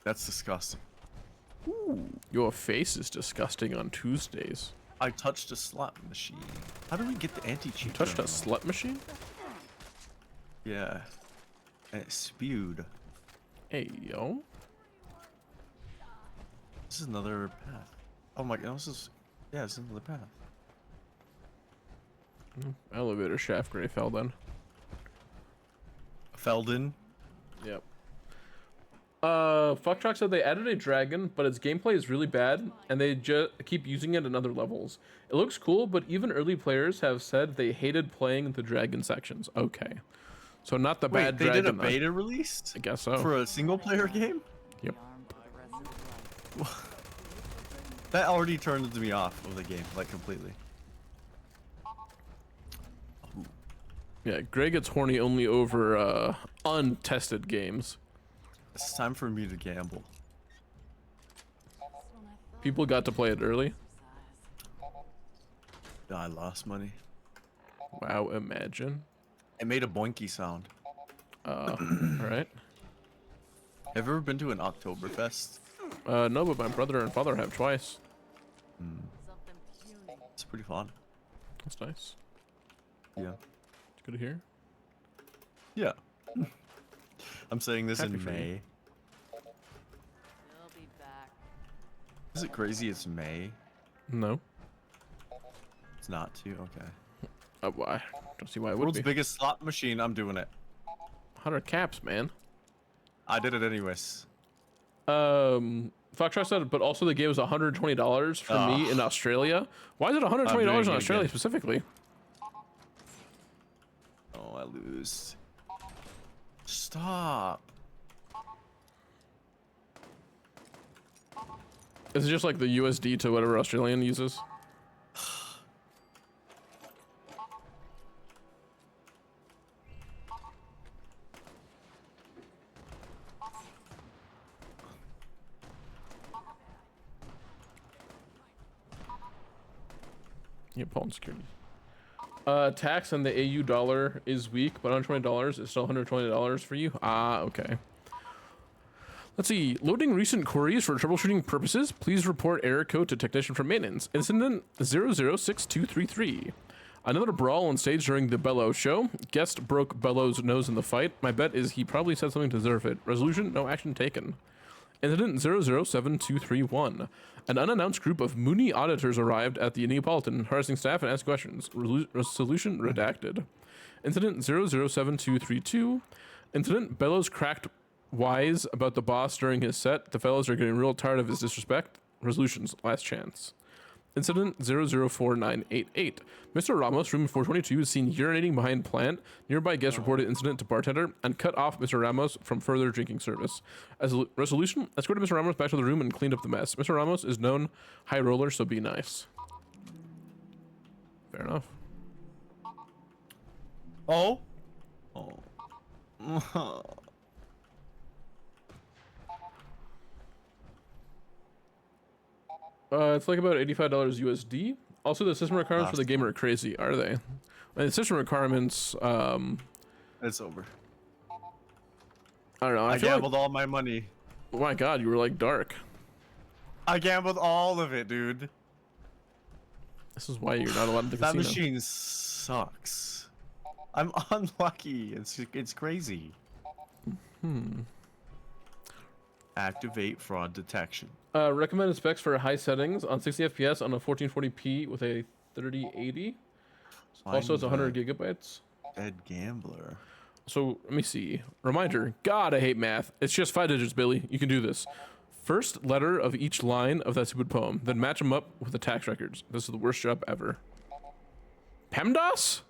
S1: That's disgusting.
S2: Ooh, your face is disgusting on Tuesdays.
S1: I touched a slot machine. How do we get the anti-cheat?
S2: You touched a slut machine?
S1: Yeah. And it spewed.
S2: Hey, yo.
S1: This is another path. Oh my god, this is... Yeah, this is another path.
S2: Elevator shaft gray fell then.
S1: Felden?
S2: Yep. Fucktrock said they added a dragon, but its gameplay is really bad, and they just keep using it in other levels. It looks cool, but even early players have said they hated playing the dragon sections. Okay. So not the bad dragon.
S1: They did a beta release?
S2: I guess so.
S1: For a single player game?
S2: Yep.
S1: That already turned me off of the game, like completely.
S2: Yeah, Greg gets horny only over untested games.
S1: It's time for me to gamble.
S2: People got to play it early.
S1: I lost money.
S2: Wow, imagine.
S1: It made a boinky sound.
S2: Alright.
S1: Have you ever been to an Oktoberfest?
S2: No, but my brother and father have twice.
S1: It's pretty fun.
S2: That's nice.
S1: Yeah.
S2: It's good to hear.
S1: Yeah. I'm saying this
S2: Happy
S1: in
S2: for you.
S1: May. Is it crazy it's May?
S2: No.
S1: It's not too? Okay.
S2: Why? Don't see why it would
S1: World's
S2: be.
S1: biggest slot machine, I'm doing it.
S2: 100 caps, man.
S1: I did it anyways.
S2: Foxtrot said, but also the game was $120 for me in Australia. Why is it $120 in Australia specifically?
S1: I lose. Stop.
S2: Is it just like the USD to whatever Australian uses? Yeah, Poland securities. Tax on the AU dollar is weak, but $120 is still $120 for you. Ah, okay. Let's see. Loading recent queries for troubleshooting purposes. Please report error code to technician for maintenance. Incident 006233. Another brawl on stage during the Bellow show. Guest broke Bellow's nose in the fight. My bet is he probably said something to deserve it. Resolution: no action taken. Incident 007231. An unannounced group of Mooney auditors arrived at the Neapolitan, harassing staff and asked questions. Solution redacted. Incident 007232. Incident: Bellows cracked wise about the boss during his set. The fellows are getting real tired of his disrespect. Resolutions: last chance. Incident 004988. Mr. Ramos, room 422, is seen urinating behind plant. Nearby guest reported incident to bartender and cut off Mr. Ramos from further drinking service. As a resolution, escorted Mr. Ramos back to the room and cleaned up the mess. Mr. Ramos is known high roller, so be nice. Fair enough.
S1: Oh? Oh.
S2: It's like about $85 USD. Also, the system requirements for the game are crazy, are they? And the system requirements,
S1: It's over.
S2: I don't know.
S1: I
S2: feel
S1: gambled all my money.
S2: Oh my god, you were like dark.
S1: I gambled all of it, dude.
S2: This is why you're not allowed to
S1: That
S2: casino.
S1: machine sucks. I'm unlucky. It's crazy. Activate fraud detection.
S2: Recommended specs for high settings on 60 FPS on a 1440p with a 3080. Also, it's 100 gigabytes.
S1: Dead gambler.
S2: So let me see. Reminder. God, I hate math. It's just 5 digits, Billy. You can do this. First letter of each line of that stupid poem, then match them up with the tax records. This is the worst job ever. PEMDAS?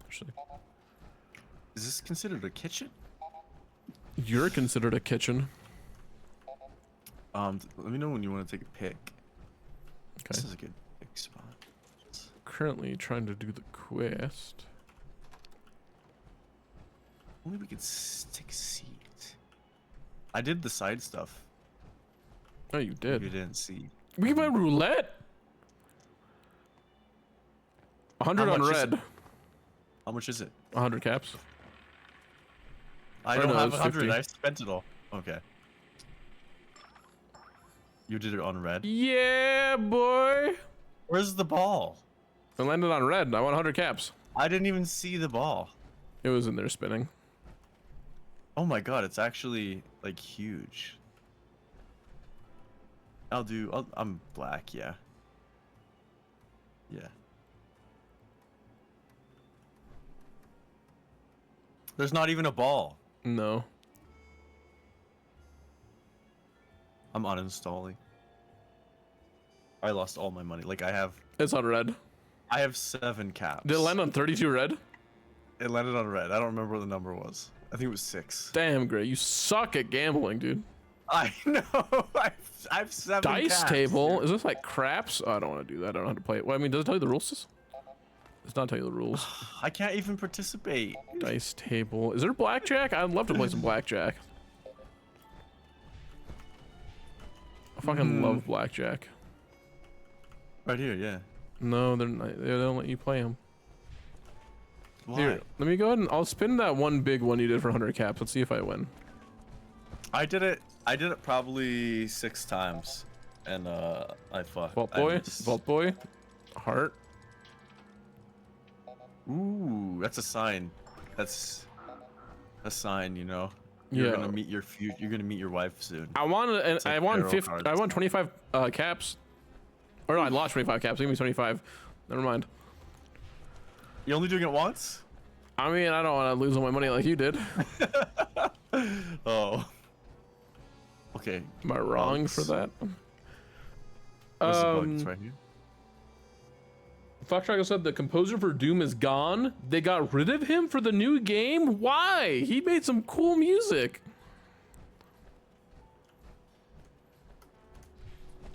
S2: Actually,
S1: is this considered a kitchen?
S2: You're considered a kitchen.
S1: Let me know when you want to take a pic.
S2: Okay.
S1: This is a good pic spot.
S2: Currently trying to do the quest.
S1: Only we could take a seat. I did the side stuff.
S2: Oh, you did.
S1: You didn't see.
S2: We went roulette. 100 on red.
S1: How much is it?
S2: 100 caps.
S1: I don't have 100. I spent it all. Okay. You did it on red?
S2: Yeah, boy.
S1: Where's the ball?
S2: It landed on red. I want 100 caps.
S1: I didn't even see the ball.
S2: It was in there spinning.
S1: Oh my god, it's actually like huge. I'm black, yeah. Yeah. There's not even a ball.
S2: No.
S1: I'm uninstalling. I lost all my money. Like I have.
S2: It's on red.
S1: I have 7 caps.
S2: Did it land on 32 red?
S1: It landed on red. I don't remember what the number was. I think it was 6.
S2: Damn, Gray, you suck at gambling, dude.
S1: I know. I've 7
S2: Dice
S1: caps,
S2: table?
S1: dude.
S2: Is this like craps? Oh, I don't want to do that. I don't know how to play it. Well, I mean, does it tell you the rules? Does not tell you the rules.
S1: I can't even participate.
S2: Dice table. Is there blackjack? I'd love to play some blackjack. I fucking love blackjack.
S1: Right here, yeah.
S2: No, they're not, they don't let you play them.
S1: Why?
S2: Here, let me go ahead and I'll spin that one big one you did for 100 caps. Let's see if I win.
S1: I did it probably 6 times, and I fucked.
S2: Vault boy, vault boy, heart.
S1: Ooh, that's a sign. That's a sign, you know.
S2: Yeah.
S1: You're gonna meet your You're gonna meet your wife soon.
S2: I want
S1: It's like
S2: I won
S1: tarot
S2: 50.
S1: cards.
S2: I won 25 caps. Or no, I lost 25 caps. Give me 25. Never mind.
S1: You only doing it once?
S2: I mean, I don't want to lose all my money like you did.
S1: Oh. Okay.
S2: Am I wrong
S1: bugs.
S2: for that?
S1: What's the bug? It's right here.
S2: Fox Drago said the composer for Doom is gone. They got rid of him for the new game? Why? He made some cool music.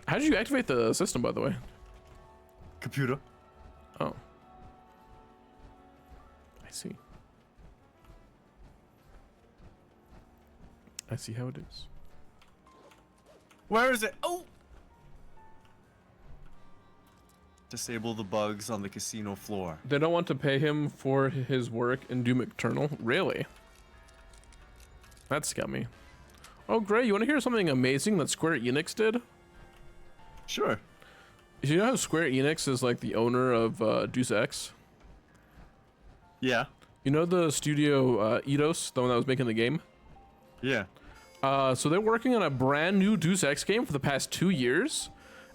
S2: How did you activate the system, by the way?
S1: Computer.
S2: Oh. I see. I see how it is.
S1: Where is it? Oh! Disable the bugs on the casino floor.
S2: They don't want to pay him for his work in Doom Eternal? Really? That's scummy. Oh, Gray, you want to hear something amazing that Square Enix did?
S1: Sure.
S2: You know how Square Enix is like the owner of Deus Ex?
S1: Yeah.
S2: You know the studio Eidos, the one that was making the game?
S1: Yeah.
S2: So they're working on a brand new Deus Ex game for the past 2 years,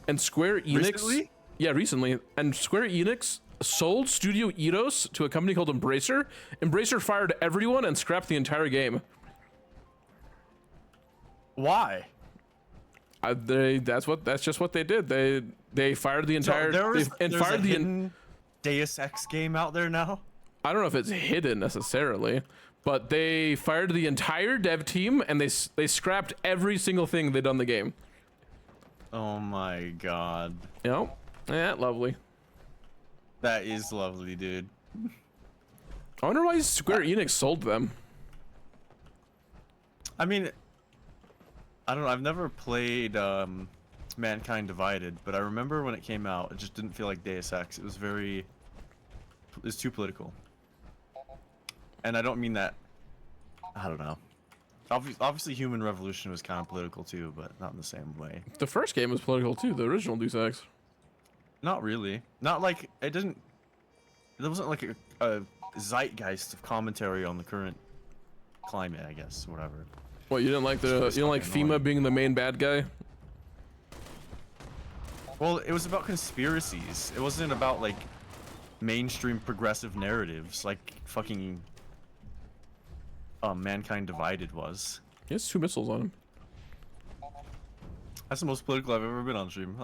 S2: and Square Enix.
S1: Recently?
S2: Yeah, recently. And Square Enix sold Studio Eidos to a company called Embracer. Embracer fired everyone and scrapped the entire game.
S1: Why?
S2: That's just what they did. They fired the entire
S1: there's
S2: fired
S1: a hidden Deus Ex game out there now.
S2: I don't know if it's hidden necessarily, but they fired the entire dev team and they scrapped every single thing they'd done in the game.
S1: Oh my god.
S2: You know? Yeah, lovely.
S1: That is lovely, dude.
S2: I wonder why Square Enix sold them.
S1: I mean, I don't know. I've never played Mankind Divided, but I remember when it came out, it just didn't feel like Deus Ex. It was too political. And I don't mean that. I don't know. Obviously, Human Revolution was kind of political too, but not in the same way.
S2: The first game was political too. The original Deus Ex.
S1: Not really. Not like it didn't. There wasn't like a zeitgeist of commentary on the current climate, I guess, whatever.
S2: What, you didn't like FEMA being the main bad guy?
S1: Well, it was about conspiracies. It wasn't about like mainstream progressive narratives like fucking Mankind Divided was.
S2: He has 2 missiles on him.
S1: That's the most political I've ever been on stream.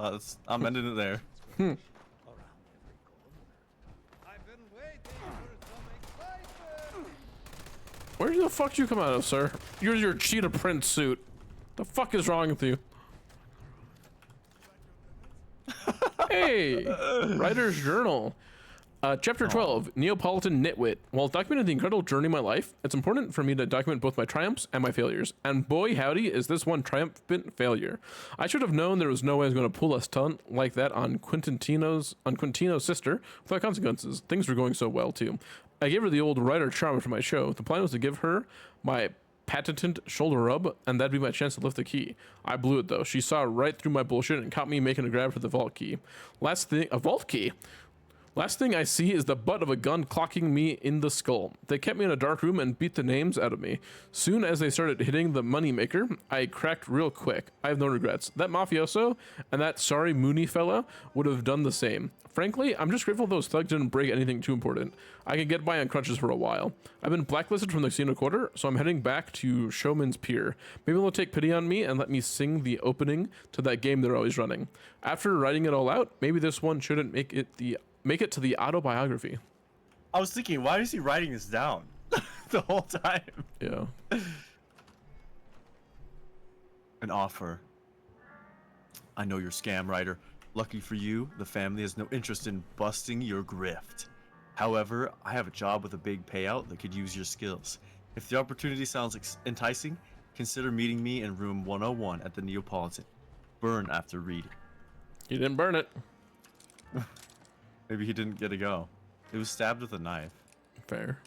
S1: I'm ending it there.
S2: Where the fuck did you come out of, sir? You're your cheetah print suit. The fuck is wrong with you? Hey, Writer's Journal. Chapter 12, Neapolitan Nitwit. While documenting the incredible journey of my life, it's important for me to document both my triumphs and my failures. And boy howdy, is this one triumphant failure. I should have known there was no way I was going to pull a stunt like that on Quintino's sister without consequences. Things were going so well, too. I gave her the old writer charm for my show. The plan was to give her my patented shoulder rub, and that'd be my chance to lift the key. I blew it, though. She saw right through my bullshit and caught me making a grab for the vault key. A vault key? Last thing I see is the butt of a gun clocking me in the skull. They kept me in a dark room and beat the names out of me. Soon as they started hitting the moneymaker, I cracked real quick. I have no regrets. That mafioso and that sorry Mooney fella would have done the same. Frankly, I'm just grateful those thugs didn't break anything too important. I could get by on crutches for a while. I've been blacklisted from the casino quarter, so I'm heading back to Showman's Pier. Maybe they'll take pity on me and let me sing the opening to that game they're always running. After writing it all out, maybe this one shouldn't make it to the autobiography.
S1: I was thinking, why is he writing this down the whole time?
S2: Yeah.
S1: An offer. I know you're scam writer. Lucky for you, the family has no interest in busting your grift. However, I have a job with a big payout that could use your skills. If the opportunity sounds enticing, consider meeting me in room 101 at the Neapolitan. Burn after reading.
S2: You didn't burn it.
S1: Maybe he didn't get to go. It was stabbed with a knife.
S2: Fair.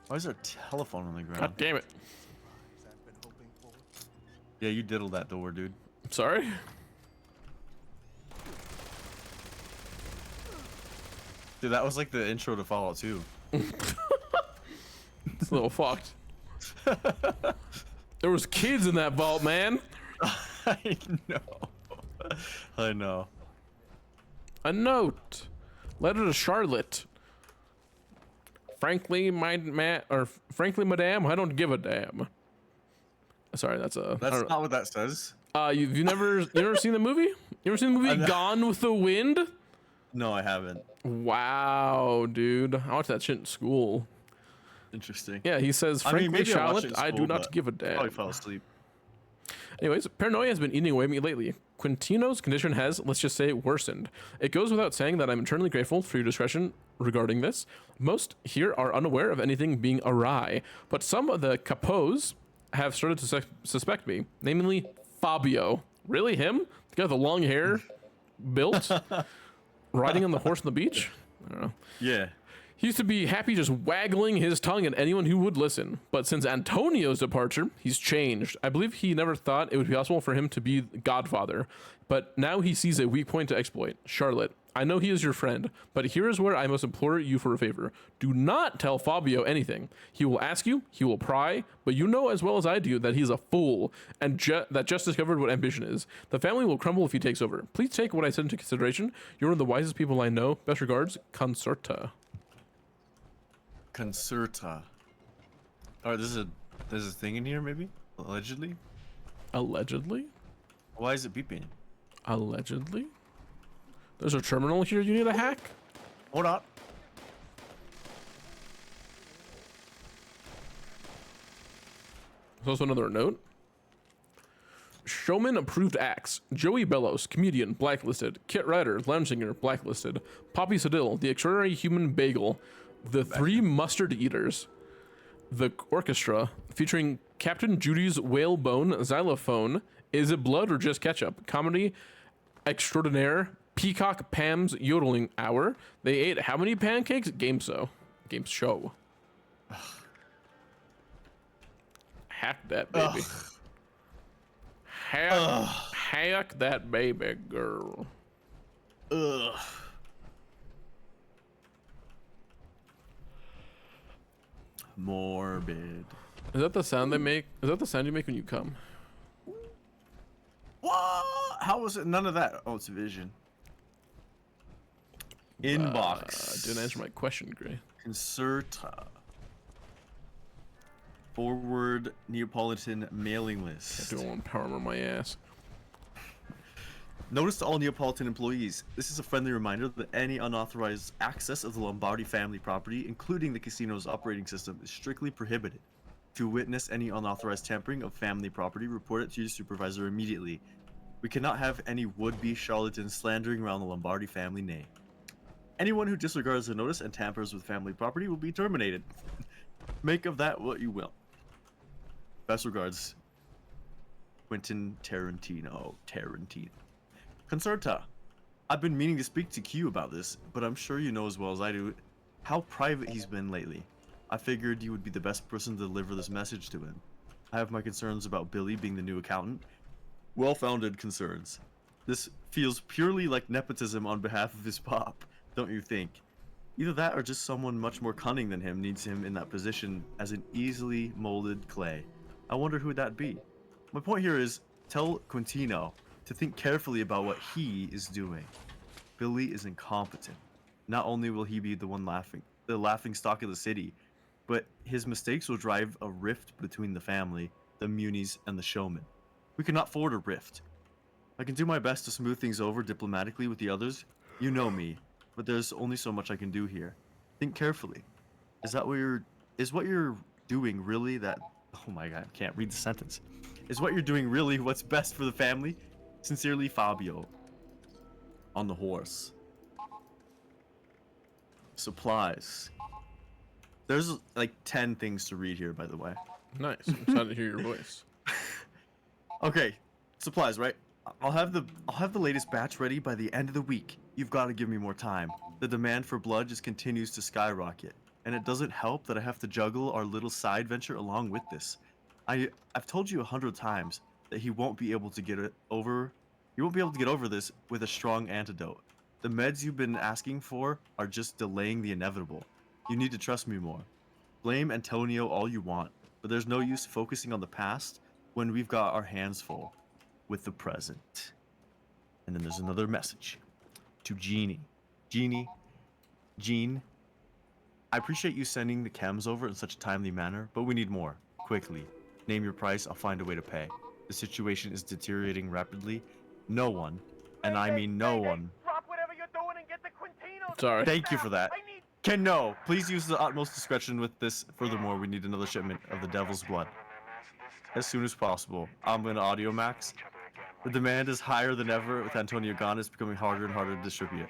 S1: Why is there a telephone on the ground?
S2: God damn it.
S1: Yeah, you diddled that door, dude.
S2: Sorry?
S1: Dude, that was like the intro to Fallout 2.
S2: It's a little fucked. There was kids in that vault, man.
S1: I know. I know.
S2: A note. Letter to Charlotte. Frankly, madam, I don't give a damn. Sorry, that's a.
S1: That's not what that says.
S2: You never seen the movie? You ever seen the movie Gone with the Wind?
S1: No, I haven't.
S2: Wow, dude, I watched that shit in school.
S1: Interesting.
S2: Yeah, he says, frankly,
S1: maybe I watched it
S2: Charlotte,
S1: in
S2: I do
S1: school,
S2: not
S1: but
S2: give a damn.
S1: Probably fell asleep.
S2: Anyways, paranoia has been eating away at me lately. Quintino's condition has, let's just say, worsened. It goes without saying that I'm eternally grateful for your discretion regarding this. Most here are unaware of anything being awry, but some of the capos have started to suspect me, namely Fabio. Really, him? The guy with the long hair, built, riding on the horse on the beach? I don't know.
S1: Yeah.
S2: He used to be happy just waggling his tongue at anyone who would listen. But since Antonio's departure, he's changed. I believe he never thought it would be possible for him to be Godfather. But now he sees a weak point to exploit. Charlotte, I know he is your friend, but here is where I must implore you for a favor. Do not tell Fabio anything. He will ask you, he will pry, but you know as well as I do that he's a fool and that just discovered what ambition is. The family will crumble if he takes over. Please take what I said into consideration. You're one of the wisest people I know. Best regards, Concerta.
S1: Concerta. Oh, there's a thing in here, maybe? Allegedly?
S2: Allegedly?
S1: Why is it beeping?
S2: Allegedly? There's a terminal here you need to hack?
S1: Hold on.
S2: There's also another note. Showman approved acts. Joey Bellows, comedian, blacklisted. Kit Ryder, lounge singer, blacklisted. Poppy Sedil, the extraordinary human bagel. The Three Mustard Eaters. The orchestra, featuring Captain Judy's whalebone xylophone. Is it blood or just ketchup? Comedy extraordinaire. Peacock Pam's yodeling hour. They ate how many pancakes? Game show. Hack that baby. Hack that baby girl.
S1: Ugh. Morbid.
S2: Is that the sound they make? Is that the sound you make when you come?
S1: What? How was it? None of that. Oh, it's vision. Inbox.
S2: Didn't answer my question, Gray.
S1: Concerta. Forward Neapolitan mailing list.
S2: I don't want power on my ass.
S1: Notice to all Neapolitan employees, this is a friendly reminder that any unauthorized access of the Lombardi family property, including the casino's operating system, is strictly prohibited. If you witness any unauthorized tampering of family property, report it to your supervisor immediately. We cannot have any would-be charlatans slandering around the Lombardi family name. Anyone who disregards the notice and tampers with family property will be terminated. Make of that what you will. Best regards, Quentin Tarantino. Concerta. I've been meaning to speak to Q about this, but I'm sure you know as well as I do how private he's been lately. I figured you would be the best person to deliver this message to him. I have my concerns about Billy being the new accountant. Well-founded concerns. This feels purely like nepotism on behalf of his pop, don't you think? Either that or just someone much more cunning than him needs him in that position as an easily molded clay. I wonder who that'd be. My point here is, tell Quintino to think carefully about what he is doing. Billy is incompetent. Not only will he be the laughing stock of the city, but his mistakes will drive a rift between the family, the Muni's, and the showman. We cannot afford a rift. I can do my best to smooth things over diplomatically with the others. You know me, but there's only so much I can do here. Think carefully. Is what you're doing really that? Oh my god, I can't read the sentence. Is what you're doing really what's best for the family? Sincerely, Fabio. On the horse. Supplies. There's like 10 things to read here, by the way.
S2: Nice. I'm excited to hear your voice.
S1: Okay, supplies, right? I'll have the latest batch ready by the end of the week. You've got to give me more time. The demand for blood just continues to skyrocket, and it doesn't help that I have to juggle our little side venture along with this. I've told you 100 times that he won't be able to get over this with a strong antidote. The meds you've been asking for are just delaying the inevitable. You need to trust me more. Blame Antonio all you want, but there's no use focusing on the past when we've got our hands full with the present. And then there's another message to Jeannie. Jean, I appreciate you sending the chems over in such a timely manner, but we need more, quickly. Name your price, I'll find a way to pay. The situation is deteriorating rapidly. No one, and I mean no one.
S13: Drop whatever you're doing and get the Quintino.
S2: Sorry.
S1: Thank you for that. Ken, no. Please use the utmost discretion with this. Furthermore, we need another shipment of the Devil's Blood. As soon as possible. I'm going to audio max. The demand is higher than ever. With Antonio gone, it's becoming harder and harder to distribute.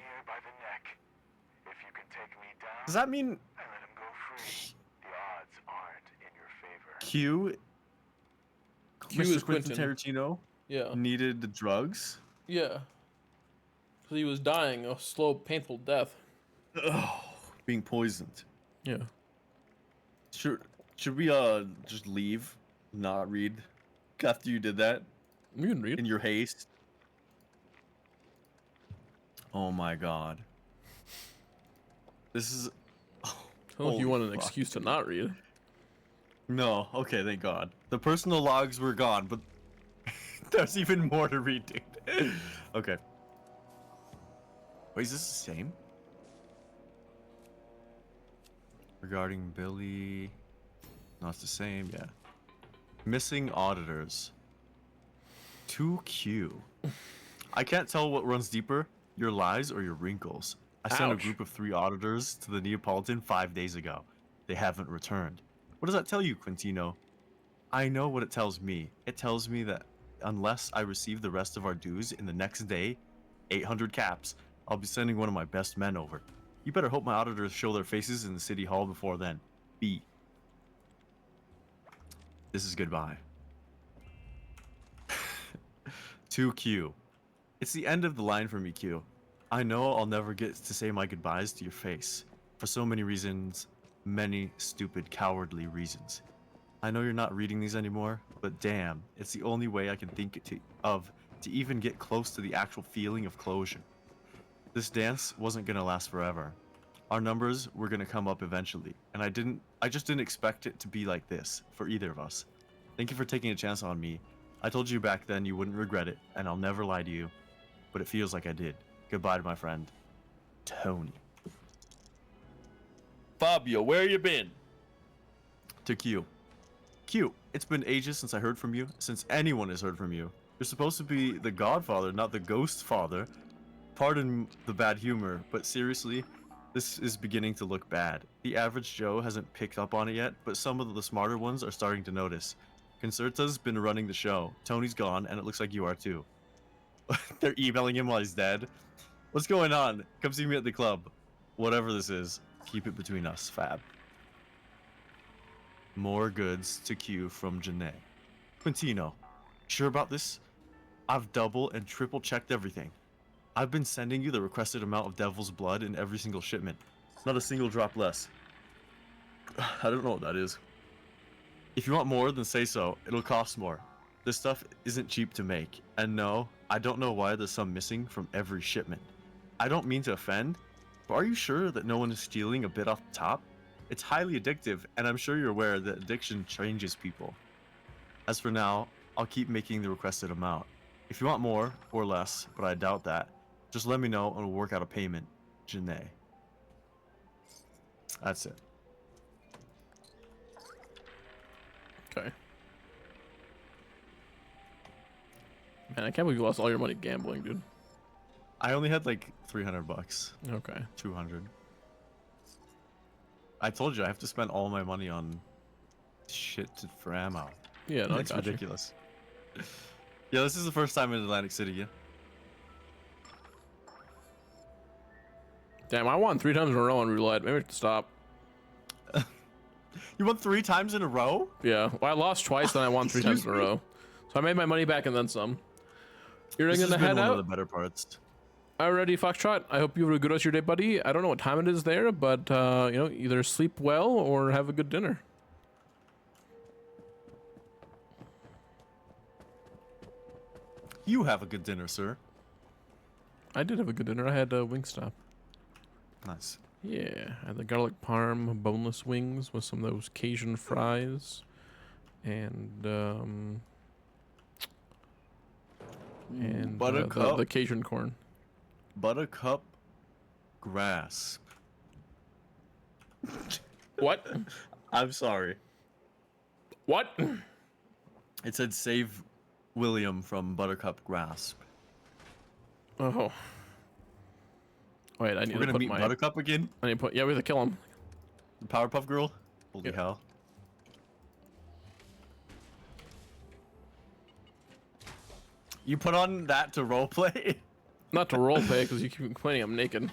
S1: Does that mean Q,
S2: Q
S1: Mr.
S2: is
S1: Quentin
S2: Quentin.
S1: Tarantino,
S2: Yeah.
S1: needed the drugs?
S2: Yeah. Because he was dying a slow, painful death.
S1: Ugh, being poisoned.
S2: Yeah.
S1: Should we just leave, not read after you did that?
S2: You can read
S1: in your haste. Oh my god. This is.
S2: Well, if you want an excuse to not read.
S1: No. Okay. Thank God. The personal logs were gone, but there's even more to read, dude. Okay. Wait, is this the same? Regarding Billy. No, it's the same. Yeah. Missing auditors. 2Q. I can't tell what runs deeper, your lies or your wrinkles. I sent a group of 3 auditors to the Neapolitan 5 days ago. They haven't returned. What does that tell you, Quintino? I know what it tells me. It tells me that unless I receive the rest of our dues in the next day, 800 caps, I'll be sending one of my best men over. You better hope my auditors show their faces in the city hall before then. B. This is goodbye. 2Q. It's the end of the line for me, Q. I know I'll never get to say my goodbyes to your face. For so many reasons. Many stupid, cowardly reasons. I know you're not reading these anymore, but damn, it's the only way I can think of to even get close to the actual feeling of closure. This dance wasn't gonna last forever. Our numbers were gonna come up eventually, and I just didn't expect it to be like this for either of us. Thank you for taking a chance on me. I told you back then you wouldn't regret it, and I'll never lie to you, but it feels like I did. Goodbye to my friend, Tony. Fabio, where you been? To Q. Q, it's been ages since I heard from you, since anyone has heard from you. You're supposed to be the godfather, not the ghost father. Pardon the bad humor, but seriously, this is beginning to look bad. The average Joe hasn't picked up on it yet, but some of the smarter ones are starting to notice. Concerta's been running the show. Tony's gone, and it looks like you are too. They're emailing him while he's dead. What's going on? Come see me at the club. Whatever this is, keep it between us, Fab. More goods to Q from Janae. Quintino, sure about this? I've double and triple checked everything. I've been sending you the requested amount of Devil's Blood in every single shipment. Not a single drop less. I don't know what that is. If you want more, then say so. It'll cost more. This stuff isn't cheap to make. And no, I don't know why there's some missing from every shipment. I don't mean to offend, but are you sure that no one is stealing a bit off the top? It's highly addictive, and I'm sure you're aware that addiction changes people. As for now, I'll keep making the requested amount. If you want more, or less, but I doubt that, just let me know and we'll work out a payment. Janae. That's it.
S2: Okay. Man, I can't believe you lost all your money gambling, dude.
S1: I only had like $300.
S2: Okay.
S1: 200. I told you I have to spend all my money on shit for ammo.
S2: Yeah, no,
S1: That's
S2: I got you.
S1: ridiculous. Yeah, this is the first time in Atlantic City, yeah.
S2: Damn, I won 3 times in a row on roulette. Maybe we have to stop.
S1: You won 3 times in a row?
S2: Yeah. Well, I lost twice, then I won 3 times in a row. So I made my money back and then some. You're
S1: This
S2: gonna
S1: has been
S2: head
S1: one
S2: out?
S1: of the better parts.
S2: Alrighty, Foxtrot. I hope you have a good rest of your day, buddy. I don't know what time it is there, but you know, either sleep well or have a good dinner.
S1: You have a good dinner, sir.
S2: I did have a good dinner. I had Wingstop.
S1: Nice.
S2: Yeah, I had the garlic parm boneless wings with some of those Cajun fries, and
S1: Buttercup.
S2: the Cajun corn.
S1: Buttercup grasp.
S2: What?
S1: I'm sorry.
S2: What?
S1: It said save William from Buttercup grasp.
S2: Oh. Wait, I need
S1: We're
S2: to
S1: gonna
S2: put
S1: meet
S2: my...
S1: Buttercup again?
S2: I need to put... Yeah, we have to kill him.
S1: The Powerpuff Girl? Holy
S2: Yep.
S1: hell. You put on that to roleplay?
S2: Not to roleplay, because you keep complaining I'm naked.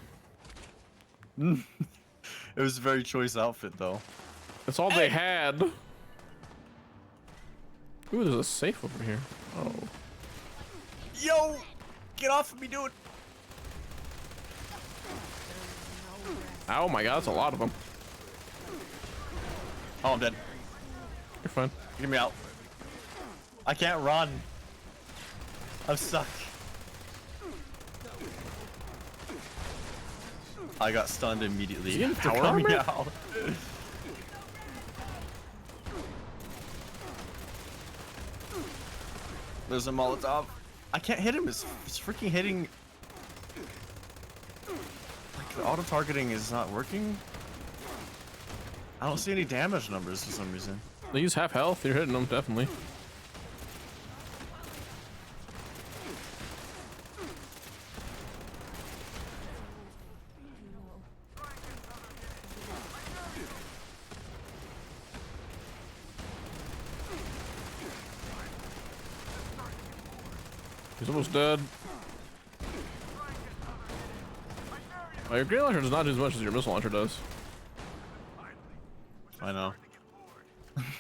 S1: It was a very choice outfit, though.
S2: That's all they had. Ooh, there's a safe over here. Oh.
S1: Yo! Get off of me, dude!
S2: Oh my god, that's a lot of them.
S1: Oh, I'm dead.
S2: You're fine.
S1: Get me out. I can't run. I'm stuck. I got stunned immediately.
S2: Is he in
S1: They're
S2: power
S1: coming
S2: armor?
S1: out. There's a Molotov. I can't hit him. It's freaking hitting. Like, the auto-targeting is not working. I don't see any damage numbers for some reason.
S2: They use half health. You're hitting them, definitely. He's almost dead. Oh, your grenade launcher does not do as much as your missile launcher does.
S1: I know.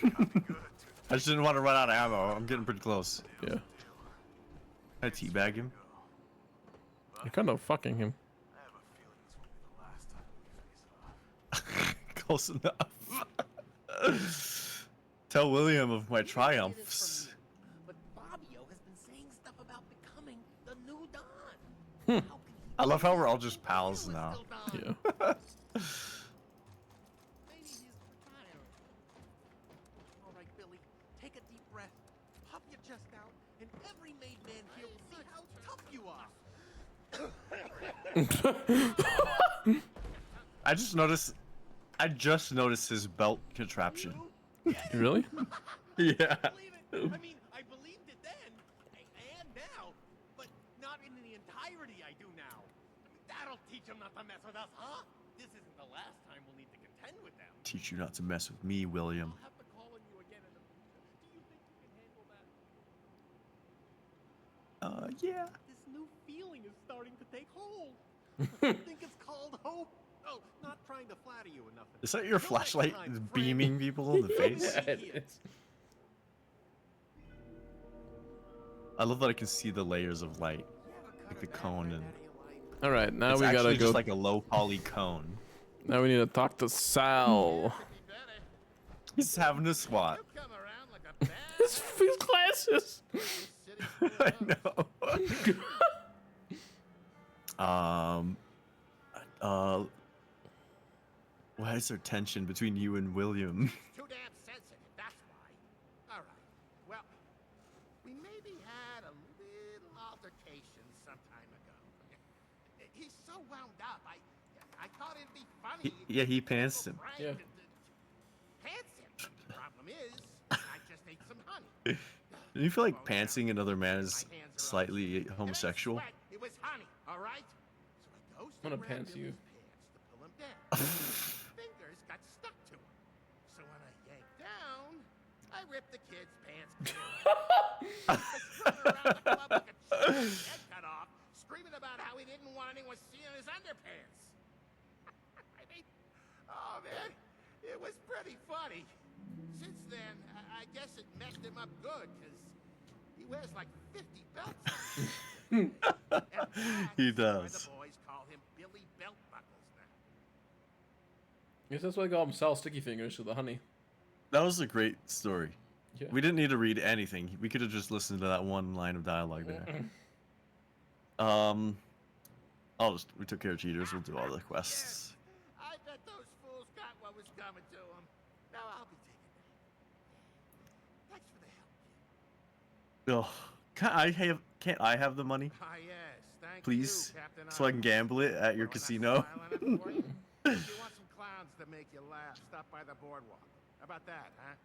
S1: I just didn't want to run out of ammo. I'm getting pretty close.
S2: Yeah.
S1: I teabag him.
S2: You're kind of fucking him.
S1: Close enough. Tell William of my triumphs.
S13: But Fabio has been saying stuff about becoming the new Don.
S1: I love how we're all just pals now.
S2: Yeah.
S13: All right, Billy, take a deep breath, pop your chest out, and every made man here will see how tough you are.
S1: I just noticed his belt contraption.
S2: Really?
S1: Yeah.
S13: I mean, I believed it then, and now, but not in the entirety I do now. That'll teach them not to mess with us, huh? This isn't the last time we'll need to contend with them.
S1: Teach you not to mess with me, William.
S13: I'll have to call on you again in the future. Do you think you can handle that?
S1: Yeah.
S13: This new feeling is starting to take hold. I think it's called hope. Oh, not trying to flatter you enough.
S1: Is that your flashlight beaming people in the face?
S2: Yeah, it is.
S1: I love that I can see the layers of light, like the cone, and
S2: All right, now
S1: it's
S2: we gotta
S1: actually
S2: go.
S1: just like a low poly cone.
S2: Now we need to talk to Sal.
S1: He's having a SWAT.
S2: his glasses.
S1: I know. Why is there tension between you and William?
S13: Too damn sensitive, that's why. All right. Well, we maybe had a little altercation some time ago. He's so wound up. I thought it'd be funny.
S1: He pantsed him.
S2: Yeah.
S13: Pants him. Problem is, I just ate some honey.
S1: Do you feel like pantsing another man is slightly homosexual?
S13: It was honey, all right? So I
S2: I'm gonna pants you.
S13: to pull him down. Fingers got stuck to him. So when I yanked down, I ripped the kid's pants clear. I was running around the club like a chicken with his head cut off, screaming about how he didn't want anyone seeing his underpants. I mean, oh man, it was pretty funny. Since then, I guess it messed him up good, because he wears like 50 belts on him.
S1: He
S13: That's why
S1: does.
S13: the boys call him Billy Belt Buckles now.
S2: Guess that's why I call him Sal Sticky Fingers for the honey.
S1: That was a great story.
S2: Yeah.
S1: We didn't need to read anything. We could have just listened to that one line of dialogue there. We took care of cheaters. We'll do all the quests.
S13: I bet those fools got what was coming to them. Now I'll be taking that. Thanks for the help, kid.
S1: Oh, can't I have the money?
S13: Ah, yes. Thank
S1: Please?
S13: you, Captain
S1: So I can gamble it at your casino?
S13: If you want some clowns to make you laugh, stop by the boardwalk. How about that, huh?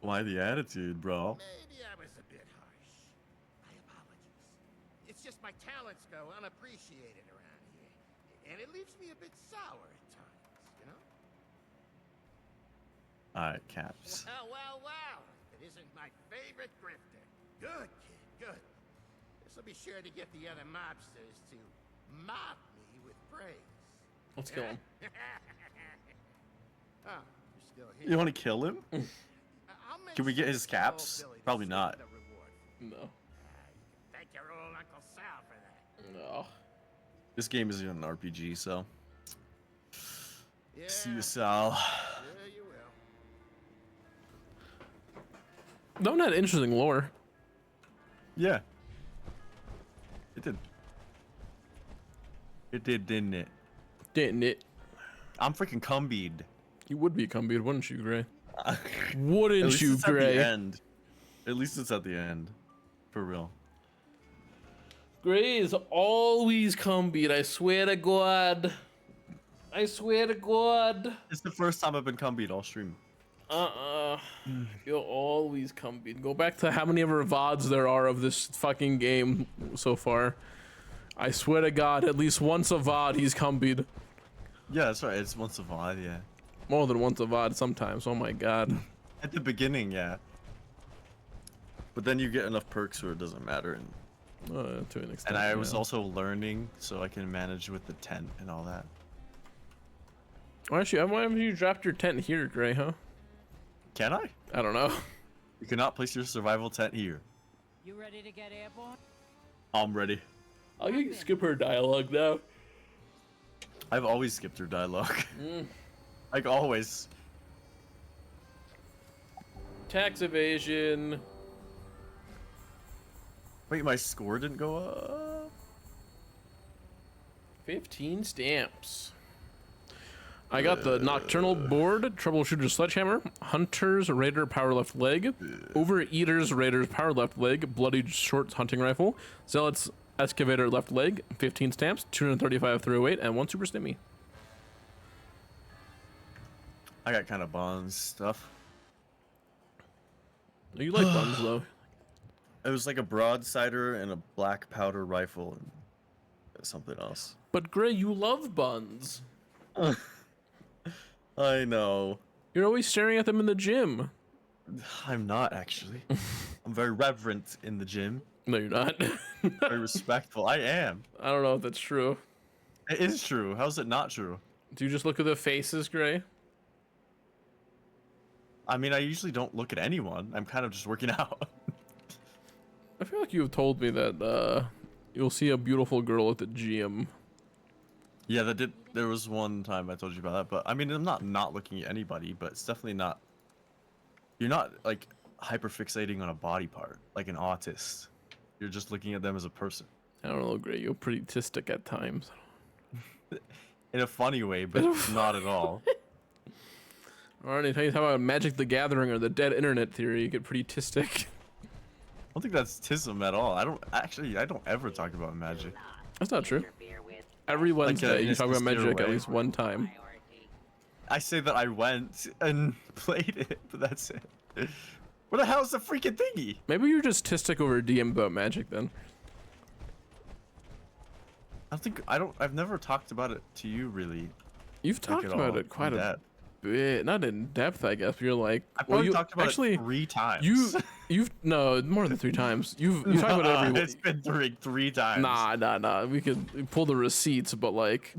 S1: Why the attitude, bro?
S13: Maybe I was a bit harsh. My apologies. It's just my talents go unappreciated around here. And it leaves me a bit sour at times, you know?
S1: Alright, Caps.
S13: Well. It isn't my favorite grifter. Good, kid, good. This'll be sure to get the other mobsters to mob me with praise.
S2: Let's kill him.
S13: Oh, you're still here.
S1: You want to kill him?
S13: I'll make
S1: Can we get
S13: sure
S1: his
S13: to tell
S1: caps?
S13: Billy to
S1: Probably
S13: save
S1: not.
S13: the reward.
S2: No.
S13: Thank your old Uncle Sal for that.
S2: No.
S1: This game isn't an RPG, so.
S13: Yeah,
S1: See you, Sal.
S13: yeah, you will.
S2: Don't that interesting lore.
S1: Yeah. It did. It did, didn't it?
S2: Didn't it?
S1: I'm freaking cumbied.
S2: You would be cumbied, wouldn't you, Gray?
S1: At
S2: Wouldn't
S1: least
S2: you,
S1: it's at
S2: Gray?
S1: the end. At least it's at the end. For real.
S2: Gray is always cumbied, I swear to God. I swear to God.
S1: It's the first time I've been cumbied all stream.
S2: You'll always cumbied. Go back to how many ever VODs there are of this fucking game so far. I swear to God, at least once a VOD he's cumbied.
S1: Yeah, that's right. It's once a VOD, yeah.
S2: More than once a VOD sometimes, oh my God.
S1: At the beginning, yeah. But then you get enough perks where it doesn't matter. And,
S2: to an extent.
S1: and I was
S2: yeah.
S1: also learning, so I can manage with the tent and all that.
S2: Oh, actually, why haven't you dropped your tent here, Gray, huh?
S1: Can I?
S2: I don't know.
S1: You cannot place your survival tent here.
S4: You ready to get airborne?
S1: I'm ready.
S2: I'll get you skip her dialogue now.
S1: I've always skipped her dialogue. Like always.
S2: Tax evasion.
S1: Wait, my score didn't go up?
S2: 15 stamps. I got the Nocturnal Board, Troubleshooter Sledgehammer, Hunter's Raider Power Left Leg, Overeater's Raider's Power Left Leg, Bloody Short Hunting Rifle, Zealot's Excavator Left Leg, 15 stamps, 235 308, and 1 Super Stimmy.
S1: I got kind of bonds stuff.
S2: You like buns, though.
S1: It was like a broadsider and a black powder rifle and something else.
S2: But Gray, you love buns.
S1: I know.
S2: You're always staring at them in the gym.
S1: I'm not, actually. I'm very reverent in the gym.
S2: No, you're not.
S1: Very respectful. I am.
S2: I don't know if that's true.
S1: It is true. How's it not true?
S2: Do you just look at the faces, Gray?
S1: I mean, I usually don't look at anyone. I'm kind of just working out.
S2: I feel like you've told me that you'll see a beautiful girl at the gym.
S1: Yeah, there was one time I told you about that, but I mean, I'm not looking at anybody, but it's definitely not. You're not like hyperfixating on a body part like an autist. You're just looking at them as a person.
S2: I don't know, Gray. You're pretty tistic at times.
S1: In a funny way, but not at all.
S2: Alright, anytime you talk about Magic the Gathering or the dead internet theory, you get pretty tistic.
S1: I don't think that's tism at all. I don't ever talk about magic.
S2: That's not true. Every Wednesday
S1: in
S2: you
S1: a
S2: talk about
S1: sincere
S2: magic at
S1: way.
S2: least one time.
S1: I say that I went and played it, but that's it. Where the hell is the freaking thingy?
S2: Maybe you're just tistic over DM about magic then.
S1: I've never talked about it to you really.
S2: You've talked about it quite a bit, not in depth, I guess. But you're like,
S1: I probably talked about it 3 times.
S2: You've no more than 3 times. You've talked about it every.
S1: It's been three times.
S2: Nah. We could pull the receipts, but like,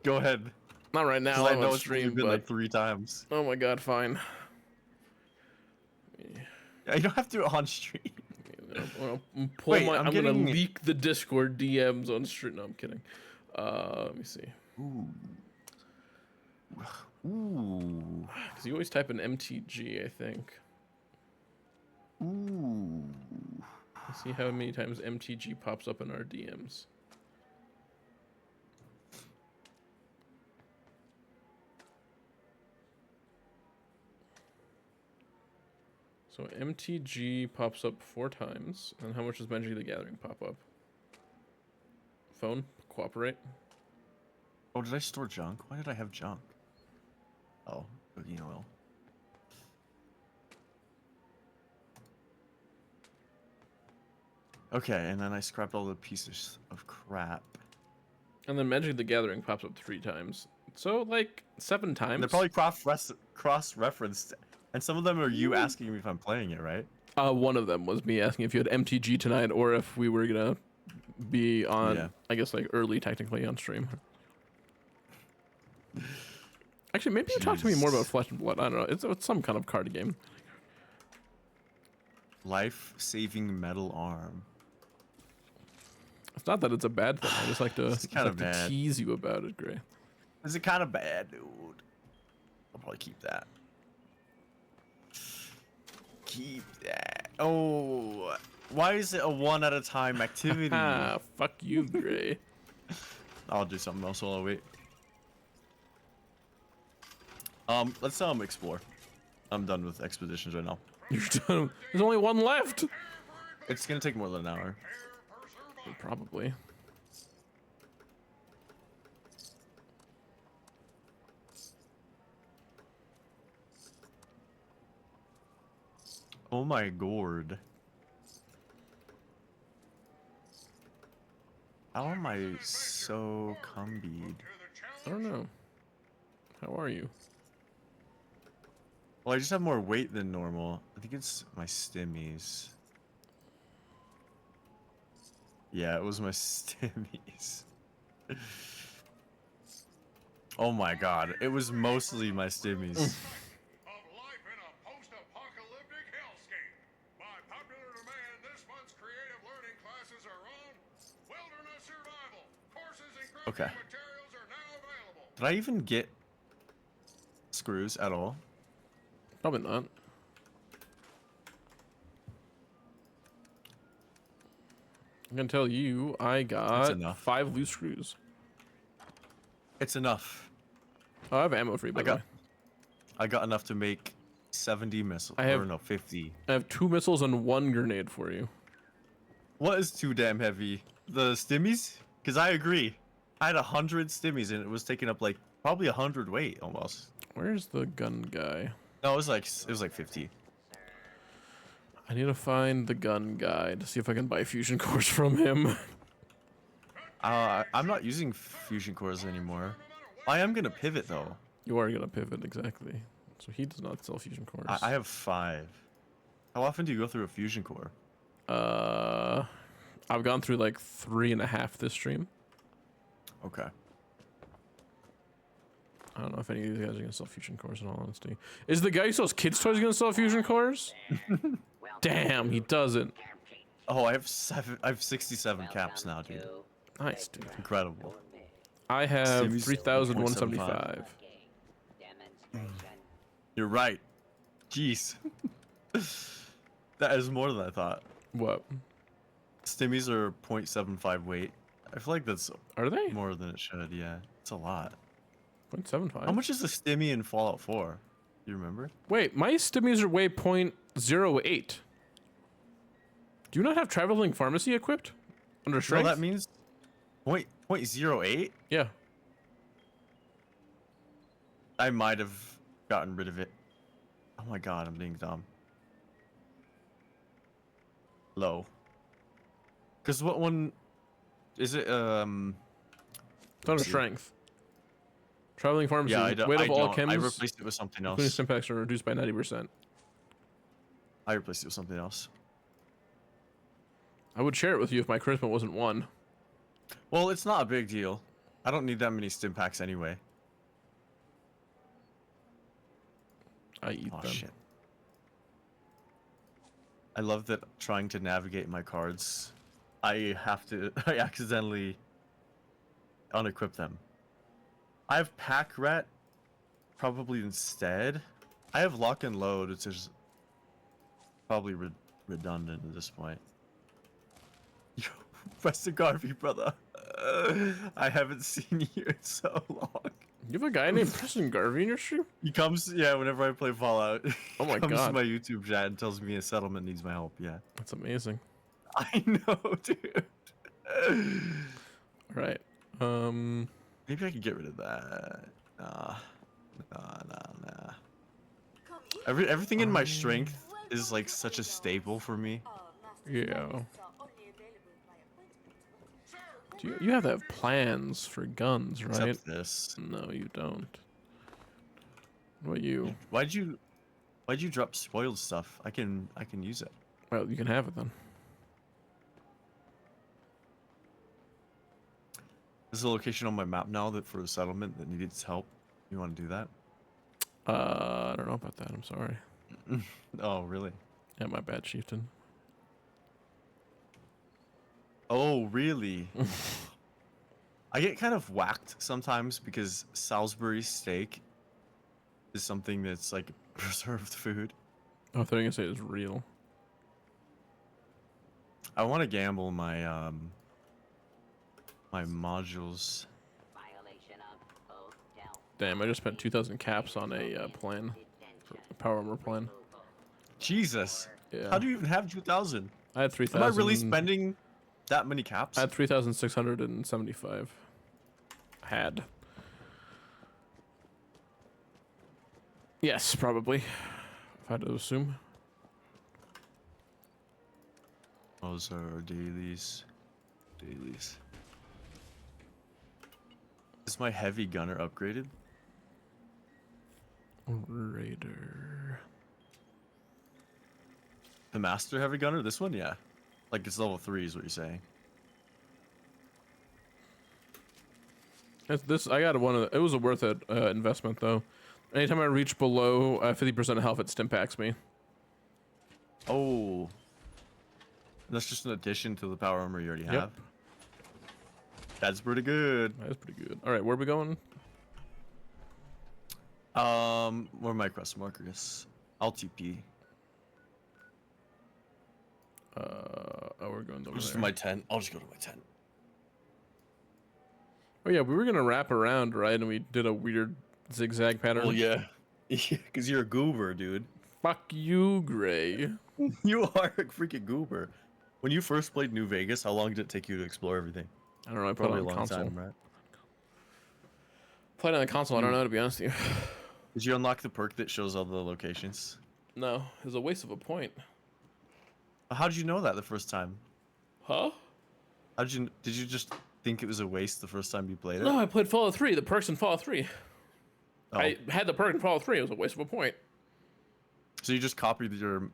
S1: go ahead.
S2: Not right now.
S1: I
S2: I'm
S1: know
S2: on
S1: it's
S2: stream,
S1: been
S2: but
S1: like 3 times.
S2: Oh my God, fine.
S1: Yeah, you don't have to do it on stream.
S2: I'm gonna leak the Discord DMs on stream. No, I'm kidding. Let me see.
S1: Ooh.
S2: Because you always type in MTG, I think.
S1: Ooh.
S2: Let's see how many times MTG pops up in our DMs. So MTG pops up 4 times. And how much does Magic the Gathering pop up? Phone? Cooperate?
S1: Oh, did I store junk? Why did I have junk? Oh, cooking oil. Okay, and then I scrapped all the pieces of crap.
S2: And then Magic the Gathering pops up 3 times. So, like, 7 times.
S1: And they're probably cross-referenced. And some of them are you asking me if I'm playing it, right?
S2: One of them was me asking if you had MTG tonight or if we were gonna be on, I guess, like, early technically on stream. Actually, maybe you talk to me more about Flesh and Blood. I don't know. It's some kind of card game.
S1: Life-saving metal arm.
S2: It's not that it's a bad thing. I just like to,
S1: bad.
S2: Tease you about it, Gray.
S1: Is it kind of bad, dude? I'll probably keep that. Keep that. Oh, why is it a 1 at a time activity?
S2: Fuck you, Gray.
S1: I'll do something else while I wait. Let's explore. I'm done with expeditions right now.
S2: You're done. There's only 1 left.
S1: It's gonna take more than an hour.
S2: Probably.
S1: Oh my god. How am I so cumbied?
S2: I don't know. How are you?
S1: Well, I just have more weight than normal. I think it's my stimmies. Yeah, it was my stimmies. Oh my god, it was mostly my stimmies.
S3: Of life in a post-apocalyptic hellscape. By popular demand, this month's creative learning classes are on wilderness survival. Courses and crafting materials are now available.
S1: Did I even get screws at all?
S2: Probably not. I'm gonna tell you, I got 5 loose screws.
S1: It's enough.
S2: Oh, I have ammo for you, by the way.
S1: I got enough to make 70 missiles.
S2: I have,
S1: or no, 50.
S2: I have 2 missiles and 1 grenade for you.
S1: What is too damn heavy? The stimmies? Because I agree. I had 100 stimmies and it was taking up like probably 100 weight almost.
S2: Where's the gun guy?
S1: No, it was like 50.
S2: I need to find the gun guy to see if I can buy fusion cores from him.
S1: I'm not using fusion cores anymore. I am gonna pivot though.
S2: You are gonna pivot, exactly. So he does not sell fusion cores.
S1: I have 5. How often do you go through a fusion core?
S2: I've gone through like 3.5 this stream.
S1: Okay.
S2: I don't know if any of these guys are gonna sell fusion cores in all honesty. Is the guy who sells kids toys gonna sell fusion cores? Damn, he doesn't.
S1: Oh, I have 67 caps now, dude.
S2: Nice, dude.
S1: Incredible.
S2: I have 3,175.
S1: You're right. Jeez. That is more than I thought.
S2: What?
S1: Stimmies are 0.75 weight. I feel like that's
S2: are they
S1: more than it should. Yeah, it's a lot.
S2: 0.75.
S1: How much is a stimmy in Fallout 4? Do you remember?
S2: Wait, my stimmies are weigh 0.08. Do you not have traveling pharmacy equipped under strength?
S1: No, that means 0.08.
S2: Yeah.
S1: I might have gotten rid of it. Oh my god, I'm being dumb. Low. Because what one is it?
S2: It's under strength. Traveling pharmacy.
S1: Yeah,
S2: weight of all chems.
S1: I replaced it with something else.
S2: Including stimpaks are reduced by 90%.
S1: I replaced it with something else.
S2: I would share it with you if my charisma wasn't 1.
S1: Well, it's not a big deal. I don't need that many stim packs anyway.
S2: I eat them.
S1: Shit. I love that trying to navigate my cards, I accidentally unequip them. I have pack rat probably instead. I have lock and load, which is probably redundant at this point. Yo, Preston Garvey, brother. I haven't seen you in so long.
S2: You have a guy named Preston Garvey in your stream?
S1: He comes, yeah, whenever I play Fallout.
S2: Oh my
S1: he comes
S2: god.
S1: to my YouTube chat and tells me a settlement needs my help, yeah.
S2: That's amazing.
S1: I know, dude.
S2: Alright.
S1: Maybe I could get rid of that. Nah. Everything in my strength is like such a staple for me.
S2: Yeah. You have to have plans for guns, right?
S1: Except this.
S2: No, you don't. What about you?
S1: Why'd you drop spoiled stuff? I can use it.
S2: Well, you can have it then.
S1: There's a location on my map now that for a settlement that needs help. You want to do that?
S2: I don't know about that. I'm sorry.
S1: Oh, really?
S2: Yeah, my bad, chieftain.
S1: Oh, really? I get kind of whacked sometimes because Salisbury steak is something that's like preserved food.
S2: Oh, I thought you were gonna say it was real.
S1: I want to gamble my my modules.
S2: Damn, I just spent 2,000 caps on a plan, a power armor plan.
S1: Jesus.
S2: Yeah.
S1: How do you even have 2,000?
S2: I had 3,000.
S1: Am I really spending that many caps?
S2: I had 3,675. Had. Yes, probably. If I had to assume.
S1: Those are dailies. Dailies. Is my heavy gunner upgraded?
S2: Raider.
S1: The master heavy gunner? This one? Yeah. Like it's level 3 is what you're saying.
S2: This I got one of the, it was a worth it investment though. Anytime I reach below 50% health, it stim packs me.
S1: Oh. That's just an addition to the power armor you already have.
S2: Yep.
S1: That's pretty good.
S2: That is pretty good. All right, where are we going?
S1: Where my quest marker is. I'll TP.
S2: Oh, we're going over
S1: Just
S2: there.
S1: my tent. I'll just go to my tent.
S2: Oh yeah, we were gonna wrap around, right? And we did a weird zigzag pattern.
S1: Well, yeah. Because you're a goober, dude.
S2: Fuck you, Gray.
S1: You are a freaking goober. When you first played New Vegas, how long did it take you to explore everything?
S2: I don't know. I played
S1: Probably
S2: on
S1: a long
S2: console.
S1: time, right?
S2: Played on the console. I don't know, to be honest with you.
S1: Did you unlock the perk that shows all the locations?
S2: No, it was a waste of a point.
S1: How did you know that the first time?
S2: Huh?
S1: Did you just think it was a waste the first time you played it?
S2: No, I played Fallout 3. The perks in Fallout 3.
S1: Oh.
S2: I had the perk in Fallout 3. It was a waste of a point.
S1: So you just copied your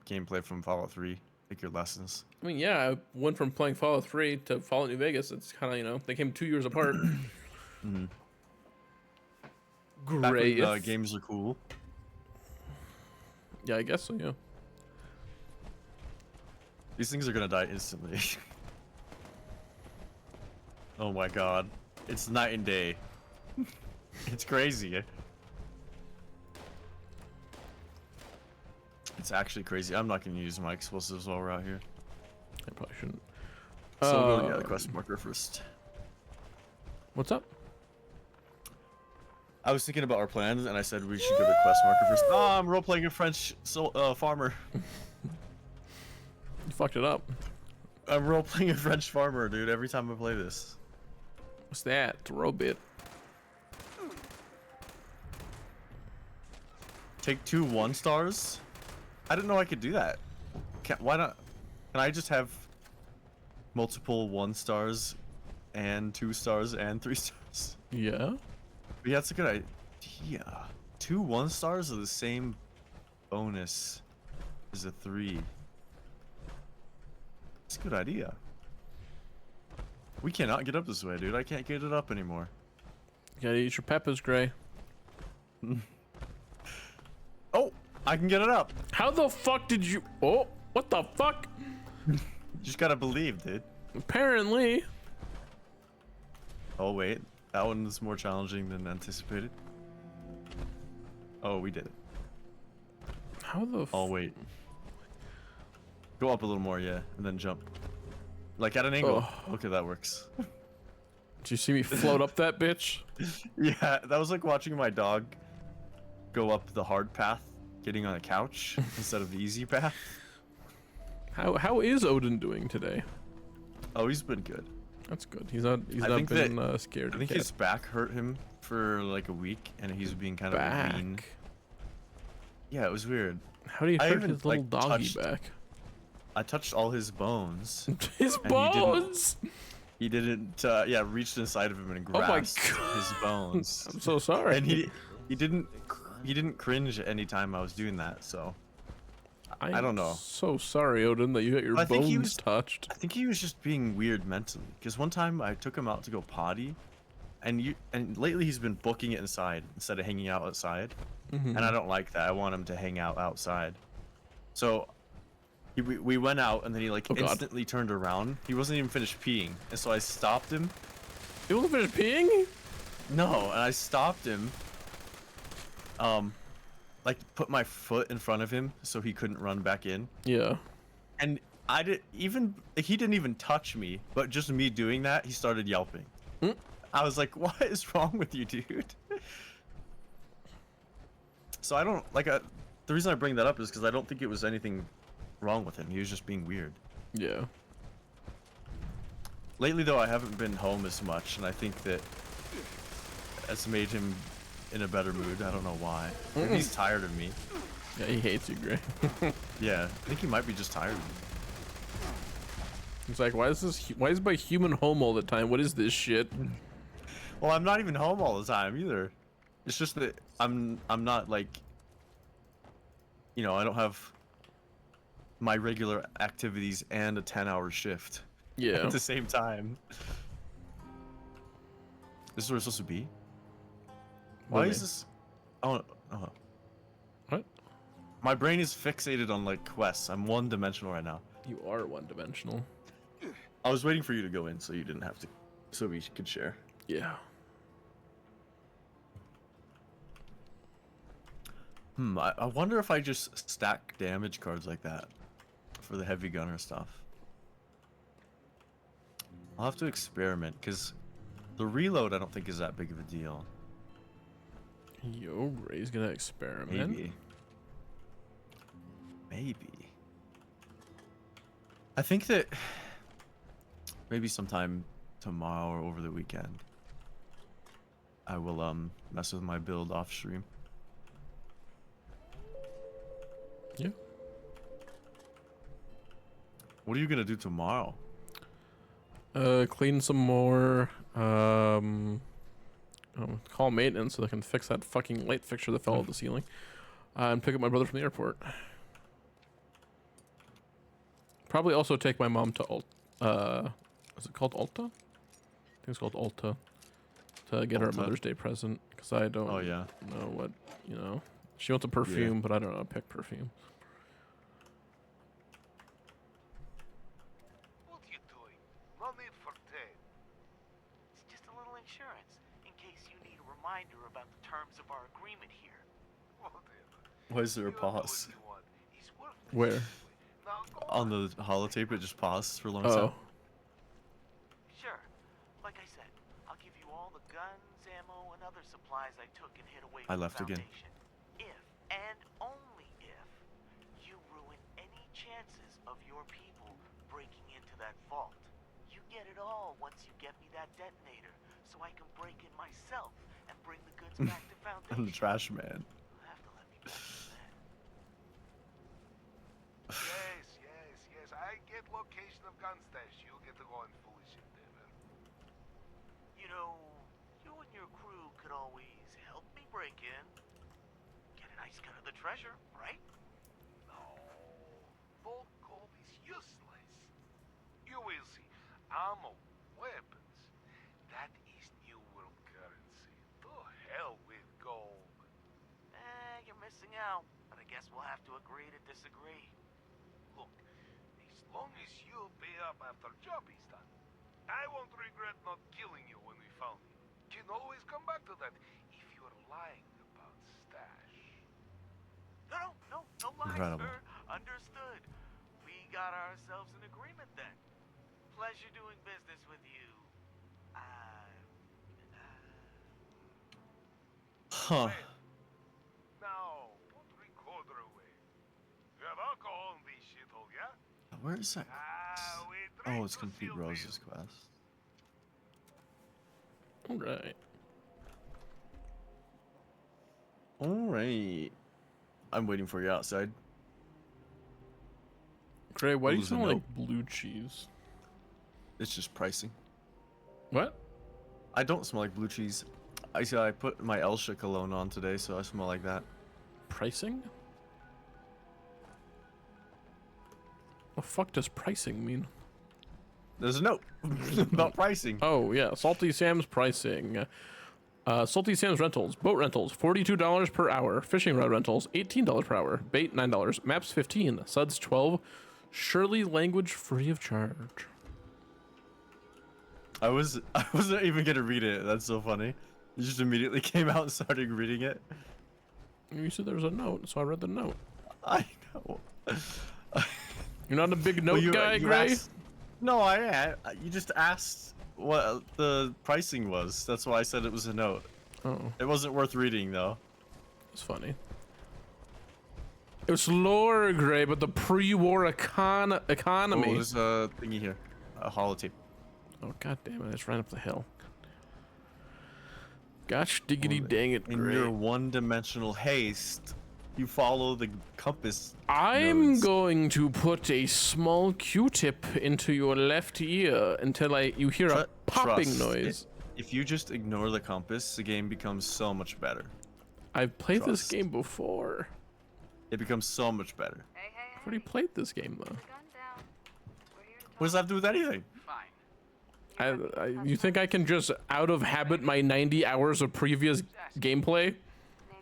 S1: gameplay from Fallout 3, like your lessons.
S2: I mean, yeah, I went from playing Fallout 3 to Fallout New Vegas. It's kind of, you know, they came 2 years apart.
S1: Mm-hmm.
S2: Great.
S1: Back when, games are cool.
S2: Yeah, I guess so, yeah.
S1: These things are gonna die instantly. Oh my god. It's night and day. It's crazy. It's actually crazy. I'm not gonna use my explosives while we're out here.
S2: I probably shouldn't.
S1: So we'll get the quest marker first.
S2: What's up?
S1: I was thinking about our plans, and I said we should go to the quest marker first. Oh, I'm role-playing a French farmer.
S2: You fucked it up.
S1: I'm role-playing a French farmer, dude, every time I play this.
S2: What's that? It's a robot.
S1: Take 2 1-stars? I didn't know I could do that. Why not? Can I just have multiple 1-stars and 2-stars and 3 stars?
S2: Yeah.
S1: Yeah, that's a good idea. 2 1-stars are the same bonus as a 3. It's a good idea. We cannot get up this way, dude. I can't get it up anymore.
S2: You gotta eat your peppers, Gray.
S1: Oh, I can get it up.
S2: How the fuck did you... Oh, what the fuck?
S1: You just gotta believe, dude.
S2: Apparently.
S1: Oh, wait. That one is more challenging than anticipated. Oh, we did it.
S2: How the
S1: Oh, wait. Go up a little more, yeah, and then jump. Like at an angle.
S2: Oh.
S1: Okay, that works.
S2: Did you see me float up that bitch?
S1: Yeah, that was like watching my dog go up the hard path, getting on a couch instead of the easy path.
S2: How is Odin doing today?
S1: Oh, he's been good.
S2: That's good. He's not been scared.
S1: I think his back hurt him for like a week, and he's being kind of mean. Yeah, it was weird.
S2: How do you hurt his little doggy back?
S1: I touched all his bones.
S2: His bones.
S1: he didn't reached inside of him and
S2: Oh my
S1: grasped his bones.
S2: I'm so sorry.
S1: And he didn't cringe anytime I was doing that, so I don't know.
S2: So sorry, Odin, that you got your
S1: I think
S2: bones touched.
S1: I think he was just being weird mentally. Because one time I took him out to go potty, and lately he's been booking it inside instead of hanging out outside, and I don't like that. I want him to hang out outside. So we went out, and then he like instantly turned around. He wasn't even finished peeing, and so I stopped him.
S2: He wasn't finished peeing?
S1: No, and I stopped him. Like put my foot in front of him so he couldn't run back in.
S2: Yeah.
S1: And he didn't even touch me, but just me doing that, he started yelping. I was like, "What is wrong with you, dude?" So I don't like. The reason I bring that up is because I don't think it was anything wrong with him. He was just being weird.
S2: Yeah.
S1: Lately, though, I haven't been home as much, and I think that that's made him in a better mood. I don't know why. Maybe he's tired of me.
S2: Yeah, he hates you, Gray.
S1: Yeah, I think he might be just tired of me.
S2: He's like, why is my human home all the time? What is this shit?
S1: Well, I'm not even home all the time either. It's just that I'm not like, you know, I don't have my regular activities and a 10-hour shift.
S2: Yeah.
S1: At the same time. This is where it's supposed to be? Why is this? Oh.
S2: What?
S1: My brain is fixated on like quests. I'm one-dimensional right now.
S2: You are one-dimensional.
S1: I was waiting for you to go in so you didn't have to, so we could share.
S2: Yeah.
S1: I wonder if I just stack damage cards like that for the heavy gunner stuff. I'll have to experiment because the reload I don't think is that big of a deal.
S2: Yo, Ray's gonna experiment.
S1: Maybe. I think that maybe sometime tomorrow or over the weekend I will mess with my build off stream.
S2: Yeah.
S1: What are you gonna do tomorrow?
S2: Clean some more. Call maintenance so they can fix that fucking light fixture that fell off the ceiling. And pick up my brother from the airport. Probably also take my mom to is it called Ulta? I think it's called Ulta. To get her a Mother's Day present. Because I don't know what, you know. She wants a perfume, but I don't know how to pick perfume.
S3: What are you doing? No need for tape. It's just a little insurance, in case you need a reminder about the terms of our agreement here.
S1: Why is there a pause?
S2: Where?
S1: On the holotape, it just pauses for a long
S2: time.
S3: Sure. Like I said, I'll give you all the guns, ammo, and other supplies I took and hid away from the Foundation. If, and only if, you ruin any chances of your people breaking into that vault. You get it all once you get me that detonator, so I can break in myself and bring the goods back to Foundation.
S1: I'm the trash man.
S3: You'll have to let me back for that. Yes, I get location of gun stash. You get to go and foolish endeavor. You know, you and your crew could always help me break in. Get a nice cut of the treasure, right? No. Vault gold is useless. You will see. Ammo, weapons. That is new world currency. To hell with gold. You're missing out. But I guess we'll have to agree to disagree. Look, as long as you pay up after job is done, I won't regret not killing you when we found you. Can always come back to that if you're lying about stash. No lies, sir. Understood. We got ourselves an agreement then. Pleasure doing business with you.
S1: Huh.
S3: Now, put recorder away. You have alcohol in this shithole, yeah?
S1: Where is that? Oh, it's complete Rose's quest.
S2: Alright.
S1: Alright. I'm waiting for you outside.
S2: Gray, why do you smell like blue cheese?
S1: It's just pricing.
S2: What?
S1: I don't smell like blue cheese. I put my Elsha cologne on today, so I smell like that.
S2: Pricing? What the fuck does pricing mean?
S1: There's a note about pricing.
S2: Oh yeah, Salty Sam's pricing. Salty Sam's rentals, boat rentals, $42 per hour. Fishing rod rentals, $18 per hour. Bait, $9. Maps, $15. Suds, $12. Shirley language free of charge.
S1: I wasn't even gonna read it. That's so funny. You just immediately came out and started reading it.
S2: You said there was a note, so I read the note.
S1: I know.
S2: You're not a big note guy, Gray?
S1: No, you just asked what the pricing was. That's why I said it was a note.
S2: Oh.
S1: It wasn't worth reading, though.
S2: It's funny. It was lore, Gray, but the pre-war economy.
S1: Oh, there's a thingy here. A holotape.
S2: Oh, god damn it. It's right up the hill. Gosh diggity dang it,
S1: In
S2: Gray.
S1: your one-dimensional haste, you follow the compass
S2: I'm
S1: nodes.
S2: going to put a small Q-tip into your left ear until you hear a popping
S1: Trust.
S2: noise.
S1: If you just ignore the compass, the game becomes so much better.
S2: I've played this game before.
S1: It becomes so much better.
S2: I've already played this game, though.
S1: What does that have to do with anything?
S2: You think I can just out of habit my 90 hours of previous gameplay?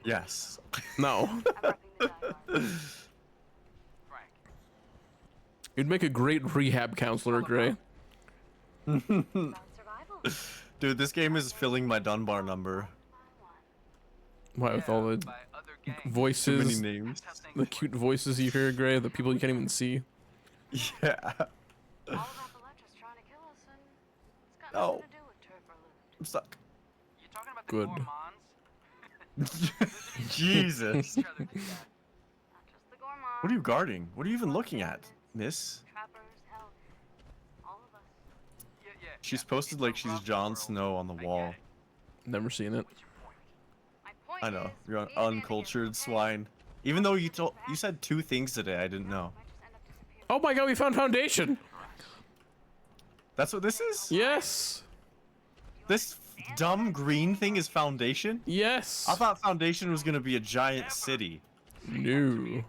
S1: Yes.
S2: No. You'd make a great rehab counselor, Gray.
S1: Dude, this game is filling my Dunbar number.
S2: Why, with all the voices,
S1: Too many names.
S2: the cute voices you hear, Gray, the people you can't even see.
S1: Yeah. No. I'm stuck.
S2: Good.
S1: Jesus. What are you guarding? What are you even looking at, miss? She's posted like she's Jon Snow on the wall.
S2: Never seen it.
S1: I know. You're an uncultured swine. Even though you said 2 things today I didn't know.
S2: Oh my god, we found foundation!
S1: That's what this is?
S2: Yes!
S1: This dumb green thing is foundation?
S2: Yes!
S1: I thought foundation was gonna be a giant city.
S2: No.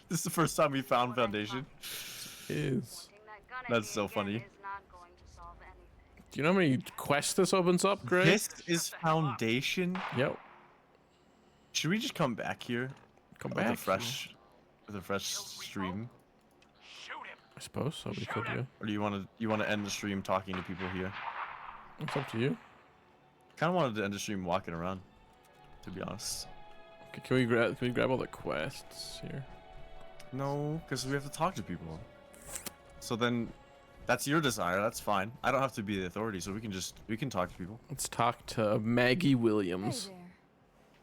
S1: This is the first time we found foundation.
S2: It is.
S1: That's so funny.
S2: Do you know how many quests this opens up, Gray?
S1: This is foundation?
S2: Yep.
S1: Should we just come back here?
S2: Come
S1: with
S2: back
S1: a fresh stream?
S2: I suppose so, we could, yeah.
S1: Or do you wanna end the stream talking to people here?
S2: It's up to you.
S1: Kinda wanted to end the stream walking around, to be honest.
S2: Okay, can we grab all the quests here?
S1: No, because we have to talk to people. So then, that's your desire. That's fine. I don't have to be the authority, so we can talk to people.
S2: Let's talk to Maggie Williams.
S14: Hey there.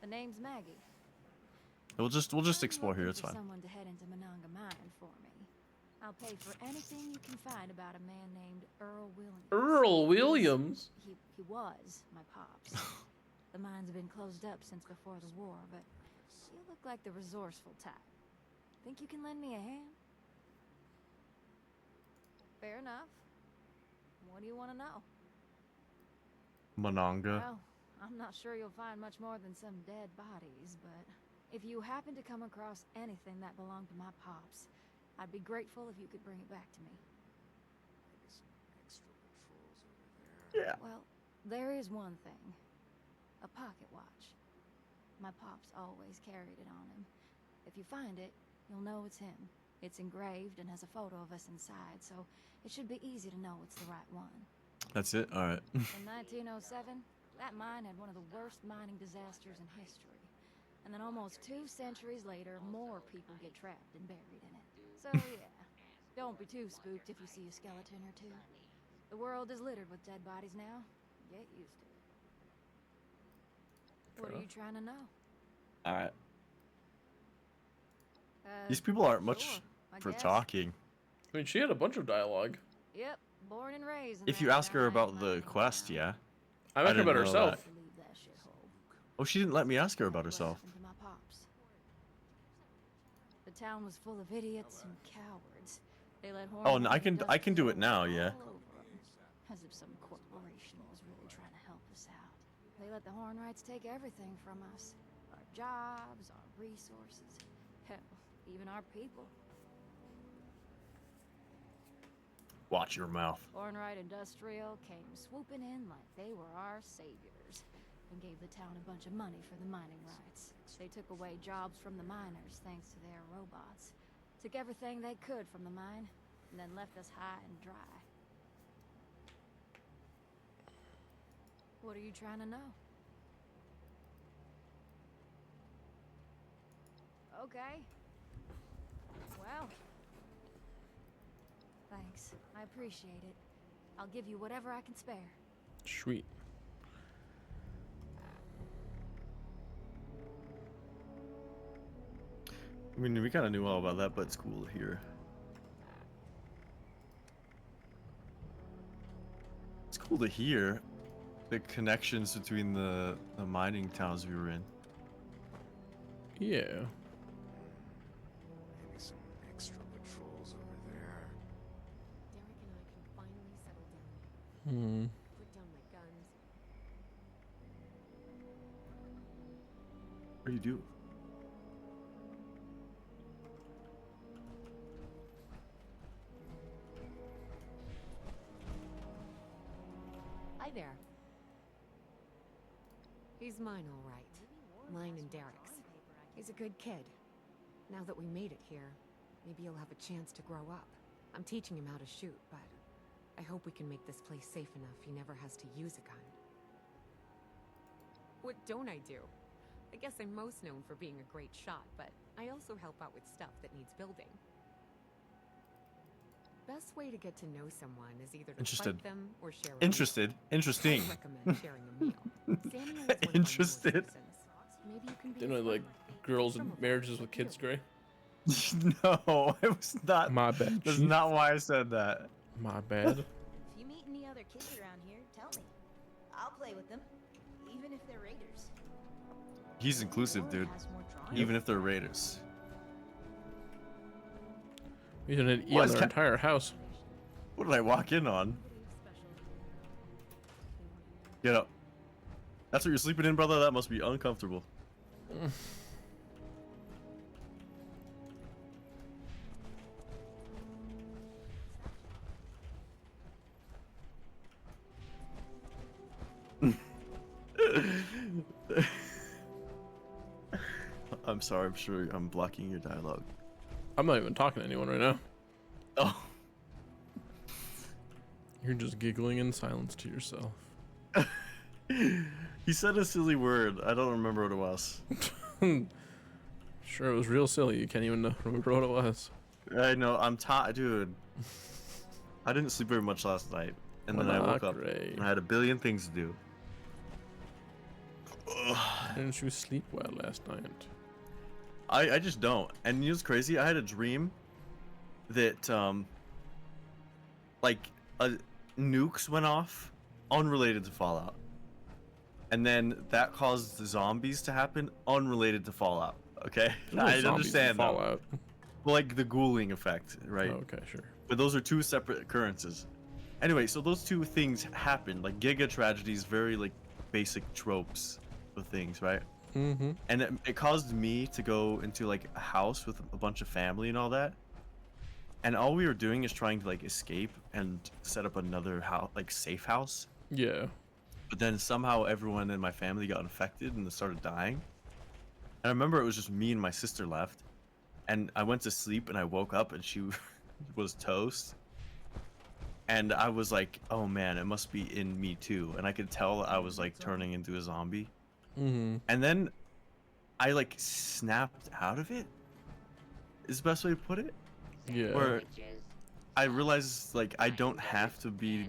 S14: The name's Maggie.
S1: We'll just explore here. It's fine.
S14: Someone to head into Monongah Mine for me. I'll pay for anything you can find about a man named Earl Williams.
S2: Earl Williams?
S14: He was my pops. The mines have been closed up since before the war, but you look like the resourceful type. Think you can lend me a hand? Fair enough. What do you want to know?
S1: Monongah.
S14: Well, I'm not sure you'll find much more than some dead bodies, but if you happen to come across anything that belonged to my pops, I'd be grateful if you could bring it back to me.
S1: Yeah.
S14: Well, there is one thing. A pocket watch. My pops always carried it on him. If you find it, you'll know it's him. It's engraved and has a photo of us inside, so it should be easy to know it's the right one.
S1: That's it? Alright.
S14: In 1907, that mine had one of the worst mining disasters in history. And then almost 2 centuries later, more people get trapped and buried in it. So yeah, don't be too spooked if you see a skeleton or 2. The world is littered with dead bodies now. Get used to it. What are you trying to know?
S1: Alright. These people aren't much for talking.
S2: I mean, she had a bunch of dialogue.
S14: Yep, born and raised.
S1: If you ask her about the quest, yeah.
S2: I asked her about
S1: didn't know
S2: herself.
S1: that. Oh, she didn't let me ask her about herself.
S14: My pops. The town was full of idiots and cowards. They let
S1: Oh, and I can do it now, yeah.
S14: as if some corporation They let the Hornwrights take everything from us. Our jobs, our resources, hell, even our people.
S1: Watch your mouth.
S14: Hornwright Industrial came swooping in like they were our saviors and gave the town a bunch of money for the mining rights. They took away jobs from the miners thanks to their robots. Took everything they could from the mine and then left us high and dry. What are you trying to know? Okay. Well, thanks. I appreciate it. I'll give you whatever I can spare.
S2: Sweet.
S1: I mean, we kind of knew all about that, but it's cool to hear. It's cool to hear the connections between the mining towns we were in.
S2: Yeah.
S7: Maybe some extra patrols over there.
S5: Derek and I can finally settle down. Put down my guns.
S1: What do you do?
S5: Hi there. He's mine, all right. Mine and Derek's. He's a good kid. Now that we made it here, maybe he'll have a chance to grow up. I'm teaching him how to shoot, but I hope we can make this place safe enough he never has to use a gun. What don't I do? I guess I'm most known for being a great shot, but I also help out with stuff that needs building. Best way to get to know someone is either to fight them or share a
S1: Interested. Interesting.
S5: I recommend sharing a meal. Samuel is one of my
S1: Interested.
S5: newest citizens. Maybe you can be
S2: Didn't I
S5: his
S2: like
S5: friend.
S2: girls in marriages with kids, Gray?
S1: No, it was not.
S2: My bad.
S1: That's
S2: Chief.
S1: not why I said that.
S2: My bad.
S8: If you meet any other kids around here, tell me. I'll play with them, even if they're raiders.
S1: He's inclusive, dude. Even if they're raiders.
S2: We didn't eat
S1: Why
S2: on
S1: is
S2: our
S1: Ca-
S2: entire house.
S1: What did I walk in on? Get up. That's what you're sleeping in, brother? That must be uncomfortable. I'm sorry, I'm sure I'm blocking your dialogue.
S2: I'm not even talking to anyone right now.
S1: Oh.
S2: You're just giggling in silence to yourself.
S1: He said a silly word. I don't remember what it was.
S2: Sure, it was real silly. You can't even remember what it was.
S1: I know, I'm tired, dude. I didn't sleep very much last night. And then I woke up and I had a billion things to do.
S2: Didn't you sleep well last night?
S1: I just don't. And you know what's crazy? I had a dream that like nukes went off unrelated to Fallout. And then that caused the zombies to happen unrelated to Fallout. Okay? I understand that.
S2: Fallout.
S1: Well, like the ghouling effect, right?
S2: Oh, okay, sure.
S1: But those are two separate occurrences. Anyway, so those two things happened. Like Giga tragedies, very like basic tropes of things, right?
S2: Mm-hmm.
S1: And it caused me to go into like a house with a bunch of family and all that. And all we were doing is trying to like escape and set up another house, like safe house.
S2: Yeah.
S1: But then somehow everyone in my family got infected and started dying. And I remember it was just me and my sister left. And I went to sleep and I woke up and she was toast. And I was like, oh man, it must be in me too. And I could tell I was like turning into a zombie.
S2: Mm-hmm.
S1: And then I like snapped out of it. Is the best way to put it?
S2: Yeah.
S1: Where I realized like I don't have to be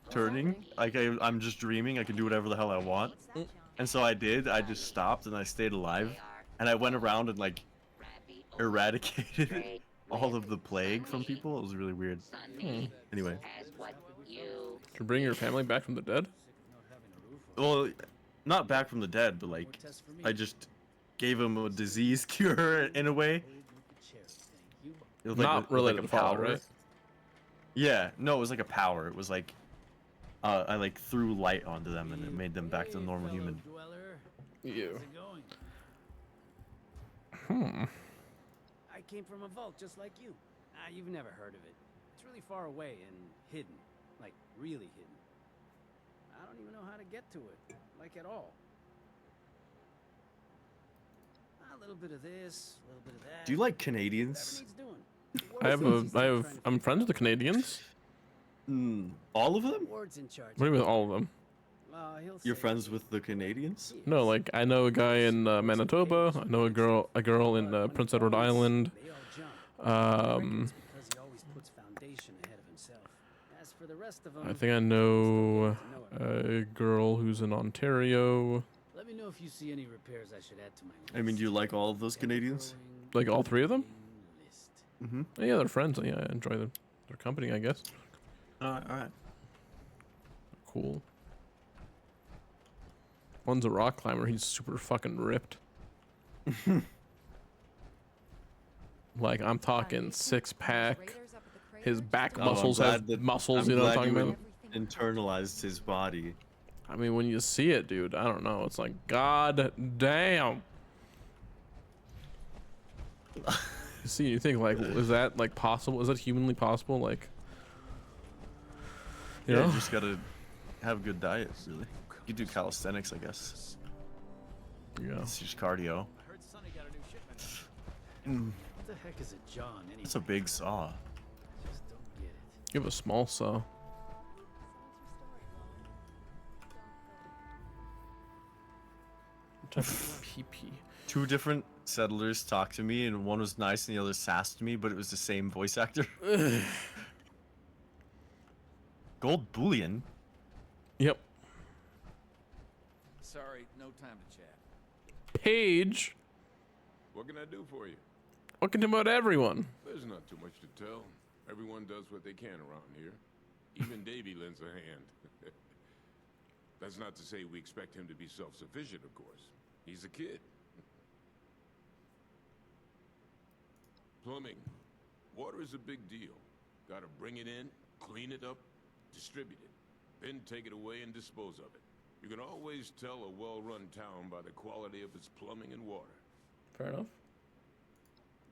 S1: turning. Like I'm just dreaming. I can do whatever the hell I want. And so I did. I just stopped and I stayed alive. And I went around and like eradicated all of the plague from people. It was really weird. Anyway.
S2: To bring your family back from the dead?
S1: Well, not back from the dead, but like I just gave them a disease cure in a way. It was
S2: Not
S1: like
S2: related to Fallout, right?
S1: Yeah, no, it was like a power. It was like I like threw light onto them and it made them back to normal human.
S2: You.
S4: I came from a vault just like you. You've never heard of it. It's really far away and hidden. Like, really hidden. I don't even know how to get to it. Like, at all. A little bit of this, a little bit of that.
S1: Do you like Canadians?
S2: I'm friends with the Canadians.
S1: All of them?
S4: Ward's in charge.
S2: What do you mean all of them?
S1: You're friends with the Canadians?
S2: No, like I know a guy in Manitoba. I know a girl in Prince Edward Island. I think I know a girl who's in Ontario.
S4: Let me know if you see any repairs I should add to my list.
S1: I mean, do you like all of those Canadians?
S2: Like all three of them? Mm-hmm. Yeah, they're friends. Yeah, I enjoy their company, I guess.
S1: Alright.
S2: Cool. One's a rock climber. He's super fucking ripped. Like, I'm talking six-pack. His back muscles have muscles, you know what I'm talking about?
S1: Internalized his body.
S2: I mean, when you see it, dude, I don't know. It's like, god damn. You see, you think, like, is that, like, possible? Is that humanly possible? Like, you know?
S1: You just gotta have a good diet, really. You do calisthenics, I guess.
S2: Yeah.
S1: It's just cardio.
S4: I heard Sonny got a new shipment. What the heck is a John anyway?
S1: It's a big saw.
S4: Just don't get it.
S2: You have a small saw. PP.
S1: Two different settlers talked to me, and one was nice and the other sassed me, but it was the same voice actor. Gold bullion?
S2: Yep.
S15: Sorry, no time to chat.
S2: Paige.
S16: What can I do for you?
S2: What can do about everyone?
S16: There's not too much to tell. Everyone does what they can around here. Even Davy lends a hand. That's not to say we expect him to be self-sufficient, of course. He's a kid. Plumbing. Water is a big deal. Gotta bring it in, clean it up, distribute it, then take it away and dispose of it. You can always tell a well-run town by the quality of its plumbing and water.
S2: Fair enough.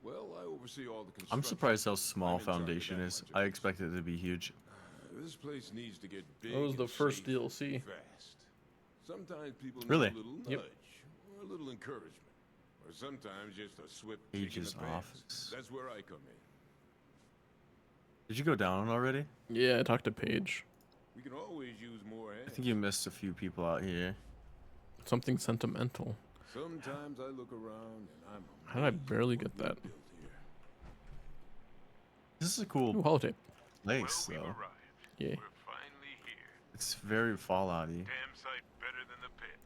S16: Well, I oversee all the construction.
S1: I'm surprised how small Foundation is. I expected it to be huge.
S16: This place needs to get big.
S2: That was the first DLC.
S16: Fast. Sometimes people need
S1: Really?
S16: a little nudge or a little encouragement, or sometimes just a swift kick in
S1: Paige's
S16: the pants.
S1: office.
S16: That's where I come in.
S1: Did you go down already?
S2: Yeah, I talked to Paige.
S16: We can always use more hands.
S1: I think you missed a few people out here.
S2: Something sentimental.
S16: Sometimes I look around and I'm.
S2: How did I barely get that?
S1: This is a cool
S2: Ooh, holotape.
S1: place, though.
S2: Yeah.
S16: We're finally here.
S1: It's very Fallout-y.
S16: Damn sight better than the pit.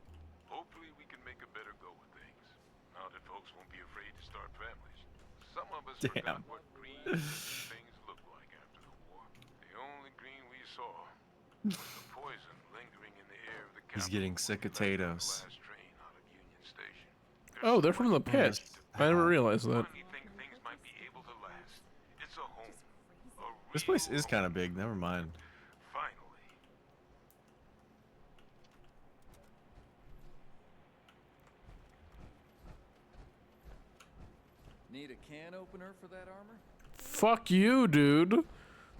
S16: Hopefully we can make a better go of things. Now that folks won't be afraid to start families. Some of us forgot what green things looked like after the war. The only green we saw was the poison lingering in the air of the
S1: He's getting sick of potatoes.
S2: Oh, they're from the pit. I never realized that.
S1: This place is kind of big. Never mind.
S15: Need a can opener for that armor?
S2: Fuck you, dude.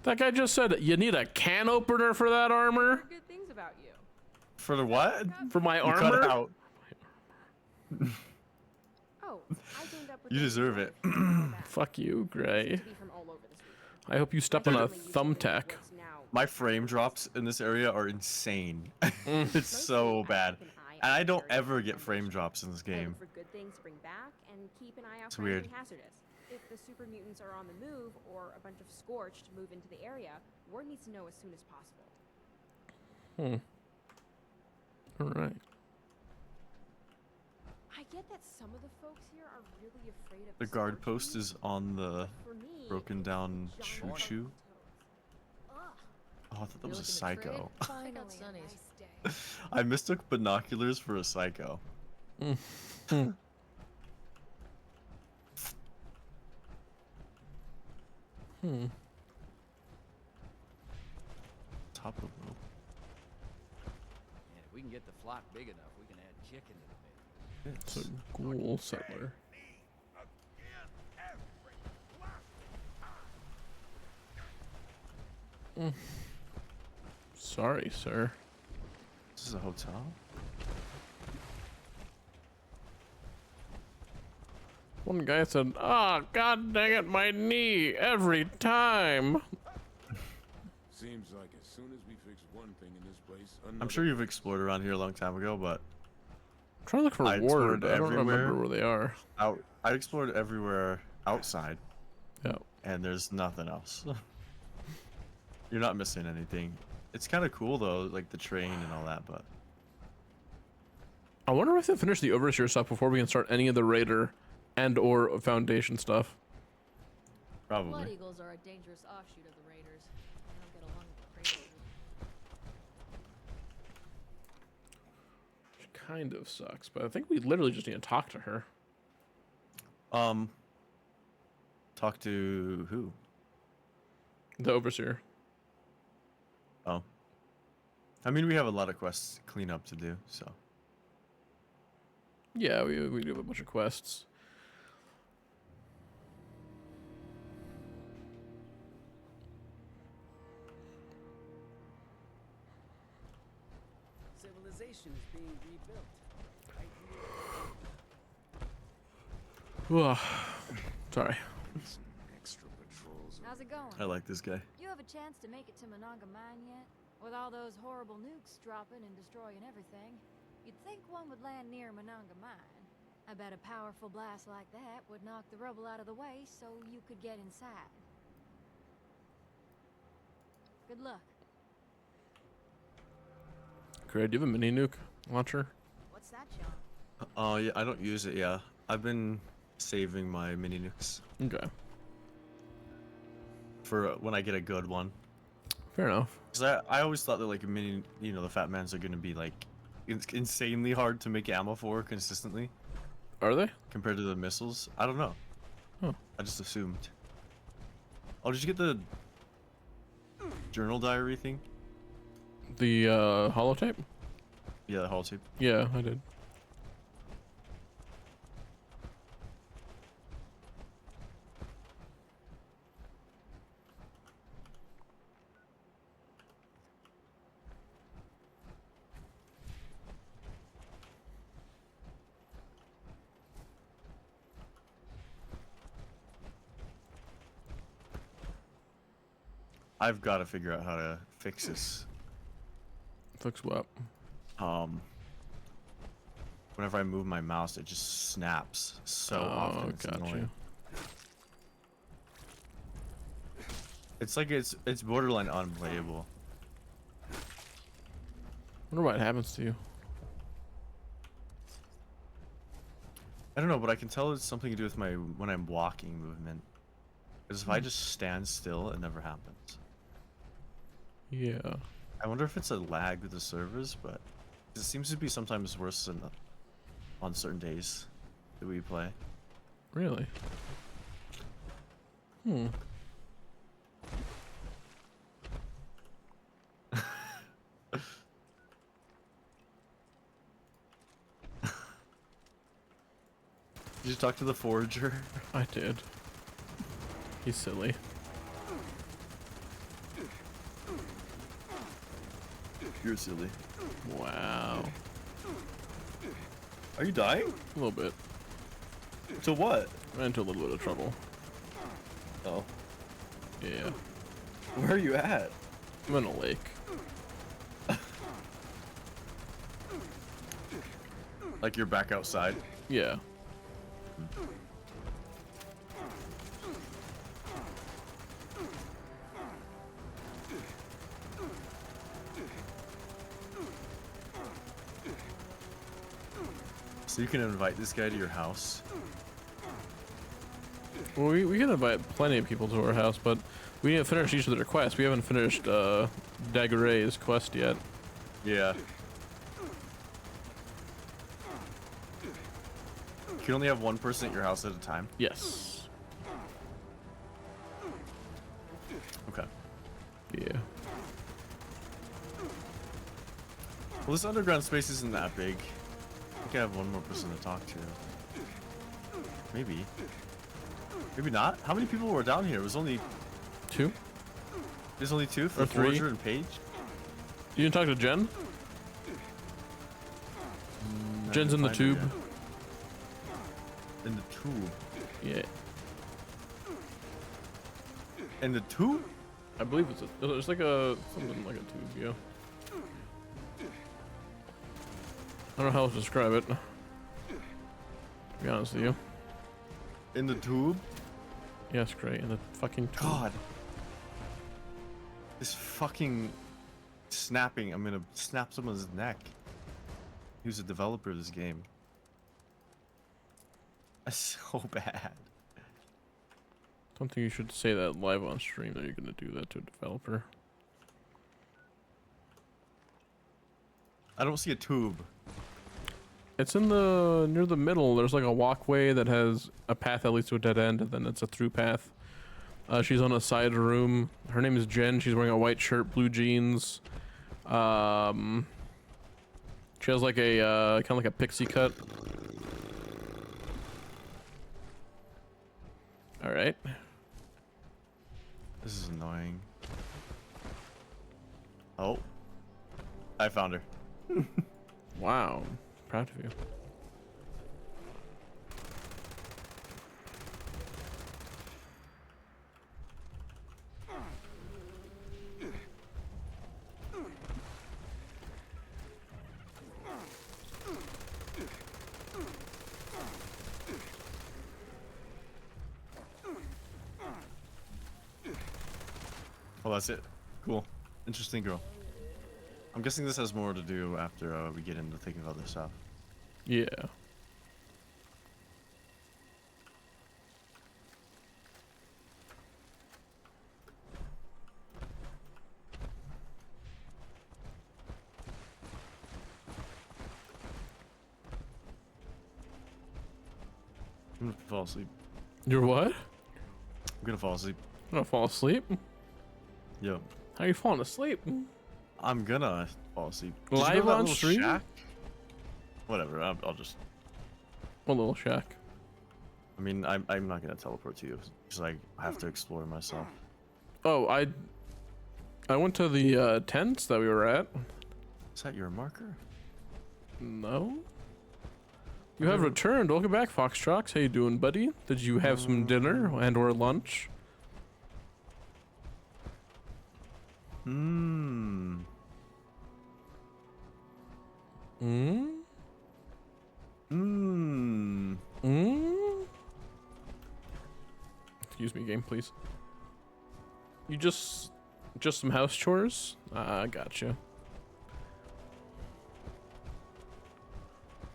S2: That guy just said you need a can opener for that armor.
S17: Good things about you.
S1: For the what?
S2: For my
S1: You
S2: armor?
S1: cut it out.
S17: Oh, I gained up with
S1: You deserve it.
S2: Fuck you, Gray.
S17: to be from all over this region.
S2: I hope you step on a thumbtack.
S1: My frame drops in this area are insane. It's so bad. And I don't ever get frame drops in this
S17: I
S1: game.
S17: look for good things to bring back and keep an eye out
S1: It's
S17: for
S1: weird.
S17: anything hazardous. If the super mutants are on the move or a bunch of Scorched move into the area, Ward needs to know as soon as possible.
S2: Alright.
S17: I get that some of the folks here are really afraid of
S1: The guard post is on the
S17: For me,
S1: broken down choo-choo. Oh, I thought that was a psycho.
S5: Check out Sonny's.
S1: I mistook binoculars for a psycho. Top of the rope.
S4: we can get the flock big enough, we can add chicken to the mix.
S2: It's a ghoul settler. Sorry, sir.
S1: This is a hotel?
S2: One guy said, "Ah, god dang it, my knee every time."
S16: Seems like as soon as we fix one thing in this place, another.
S1: I'm sure you've explored around here a long time ago, but
S2: I'm trying to look for
S1: I
S2: ward.
S1: explored
S2: I don't remember
S1: everywhere.
S2: where they are.
S1: I explored everywhere outside.
S2: Yeah.
S1: And there's nothing else. You're not missing anything. It's kind of cool though, like the train and all that, but
S2: I wonder if they finish the overseer stuff before we can start any of the raider and or foundation stuff.
S14: Blood
S1: probably.
S14: eagles are a dangerous offshoot of the raiders. They don't get along with the raiders.
S2: Which kind of sucks, but I think we literally just need to talk to her.
S1: Talk to who?
S2: The overseer.
S1: Oh. I mean, we have a lot of quests to clean up to do, so.
S2: Yeah, we do have a bunch of quests.
S4: Civilization is being rebuilt. Right
S2: Ugh. Sorry.
S16: Extra patrols.
S14: How's it going?
S1: I like this guy.
S14: You have a chance to make it to Monongah Mine yet? With all those horrible nukes dropping and destroying everything, you'd think one would land near Monongah Mine. I bet a powerful blast like that would knock the rubble out of the way so you could get inside. Good luck.
S2: Great. Do you have a mini nuke launcher?
S8: What's that, John?
S1: Oh yeah, I don't use it. Yeah, I've been saving my mini nukes
S2: Okay.
S1: for when I get a good one.
S2: Fair enough.
S1: Cause I always thought that like mini, you know, the fat mans are gonna be like insanely hard to make ammo for consistently.
S2: Are they?
S1: Compared to the missiles? I don't know.
S2: Huh.
S1: I just assumed. Oh, did you get the journal diary thing?
S2: The holotape?
S1: Yeah, the holotape.
S2: Yeah, I did.
S1: I've got to figure out how to fix this.
S2: Fix what?
S1: Whenever I move my mouse, it just snaps so often. It's annoying. It's like it's borderline unplayable.
S2: Wonder what happens to you.
S1: I don't know, but I can tell it's something to do with my when I'm walking movement. Because if I just stand still, it never happens.
S2: Yeah.
S1: I wonder if it's a lag with the servers, but it seems to be sometimes worse than on certain days that we play.
S2: Really? Hmm.
S1: Did you talk to the forager?
S2: I did. He's silly.
S1: You're silly.
S2: Wow.
S1: Are you dying?
S2: A little bit.
S1: To what?
S2: Ran into a little bit of trouble.
S1: Oh.
S2: Yeah.
S1: Where are you at?
S2: I'm in a lake.
S1: Like you're back outside?
S2: Yeah.
S1: So you can invite this guy to your house?
S2: Well, we can invite plenty of people to our house, but we need to finish each of their quests. We haven't finished Daguerre's quest yet.
S1: Yeah. You can only have one person at your house at a time?
S2: Yes.
S1: Okay.
S2: Yeah.
S1: Well, this underground space isn't that big. I think I have one more person to talk to. Maybe. Maybe not? How many people were down here? It was only...
S2: 2?
S1: There's only 2 for
S2: Or 3?
S1: Forger and Page?
S2: You didn't talk to Jen? Jen's in the tube.
S1: In the tube?
S2: Yeah.
S1: In the tube?
S2: I believe it's like a... something like a tube, yeah. I don't know how else to describe it. To be honest with you.
S1: In the tube?
S2: Yes, great. In the fucking tube.
S1: God. This fucking snapping. I'm gonna snap someone's neck. He was a developer of this game. That's so bad.
S2: Don't think you should say that live on stream that you're gonna do that to a developer.
S1: I don't see a tube.
S2: It's in the near the middle. There's like a walkway that has a path that leads to a dead end, and then it's a through path. She's on a side room. Her name is Jen. She's wearing a white shirt, blue jeans. She has like a kind of like a pixie cut. All right.
S1: This is annoying. Oh, I found her.
S2: Wow, proud of you.
S1: Well, that's it. Cool. Interesting girl. I'm guessing this has more to do after we get into thinking of other stuff.
S2: Yeah.
S1: I'm gonna fall asleep.
S2: You're what?
S1: I'm gonna fall asleep.
S2: I'm gonna fall asleep?
S1: Yo.
S2: How are you falling asleep?
S1: I'm gonna fall asleep. Did you know
S2: Live
S1: that
S2: on
S1: little
S2: stream?
S1: shack? Whatever. I'll just.
S2: What little shack?
S1: I mean, I'm not gonna teleport to you because I have to explore myself.
S2: Oh, I went to the tents that we were at.
S1: Is that your marker?
S2: No. You have returned. Welcome back, Foxtrox. How you doing, buddy? Did you have some dinner and/or lunch?
S1: Hmm.
S2: Hmm.
S1: Hmm.
S2: Hmm. Excuse me, game, please. You just some house chores? I gotcha.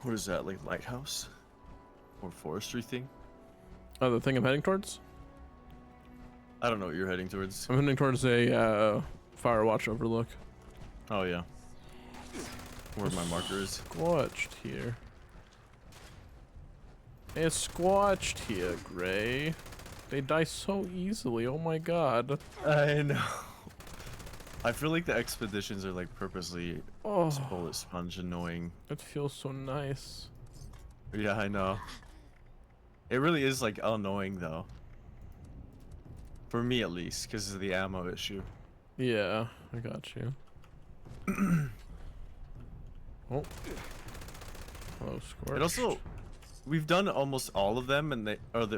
S1: What is that, like lighthouse? Or forestry thing?
S2: Oh, the thing I'm heading towards?
S1: I don't know what you're heading towards.
S2: I'm heading towards a Firewatch overlook.
S1: Oh yeah. Where my marker is.
S2: Squatched here. It's squatched here, Gray. They die so easily. Oh my god.
S1: I know. I feel like the expeditions are like purposely bullet sponge annoying.
S2: It feels so nice.
S1: Yeah, I know. It really is like annoying though. For me at least, because of the ammo issue.
S2: Yeah, I got you. Oh. Hello, Scorch.
S1: And also, we've done almost all of them, and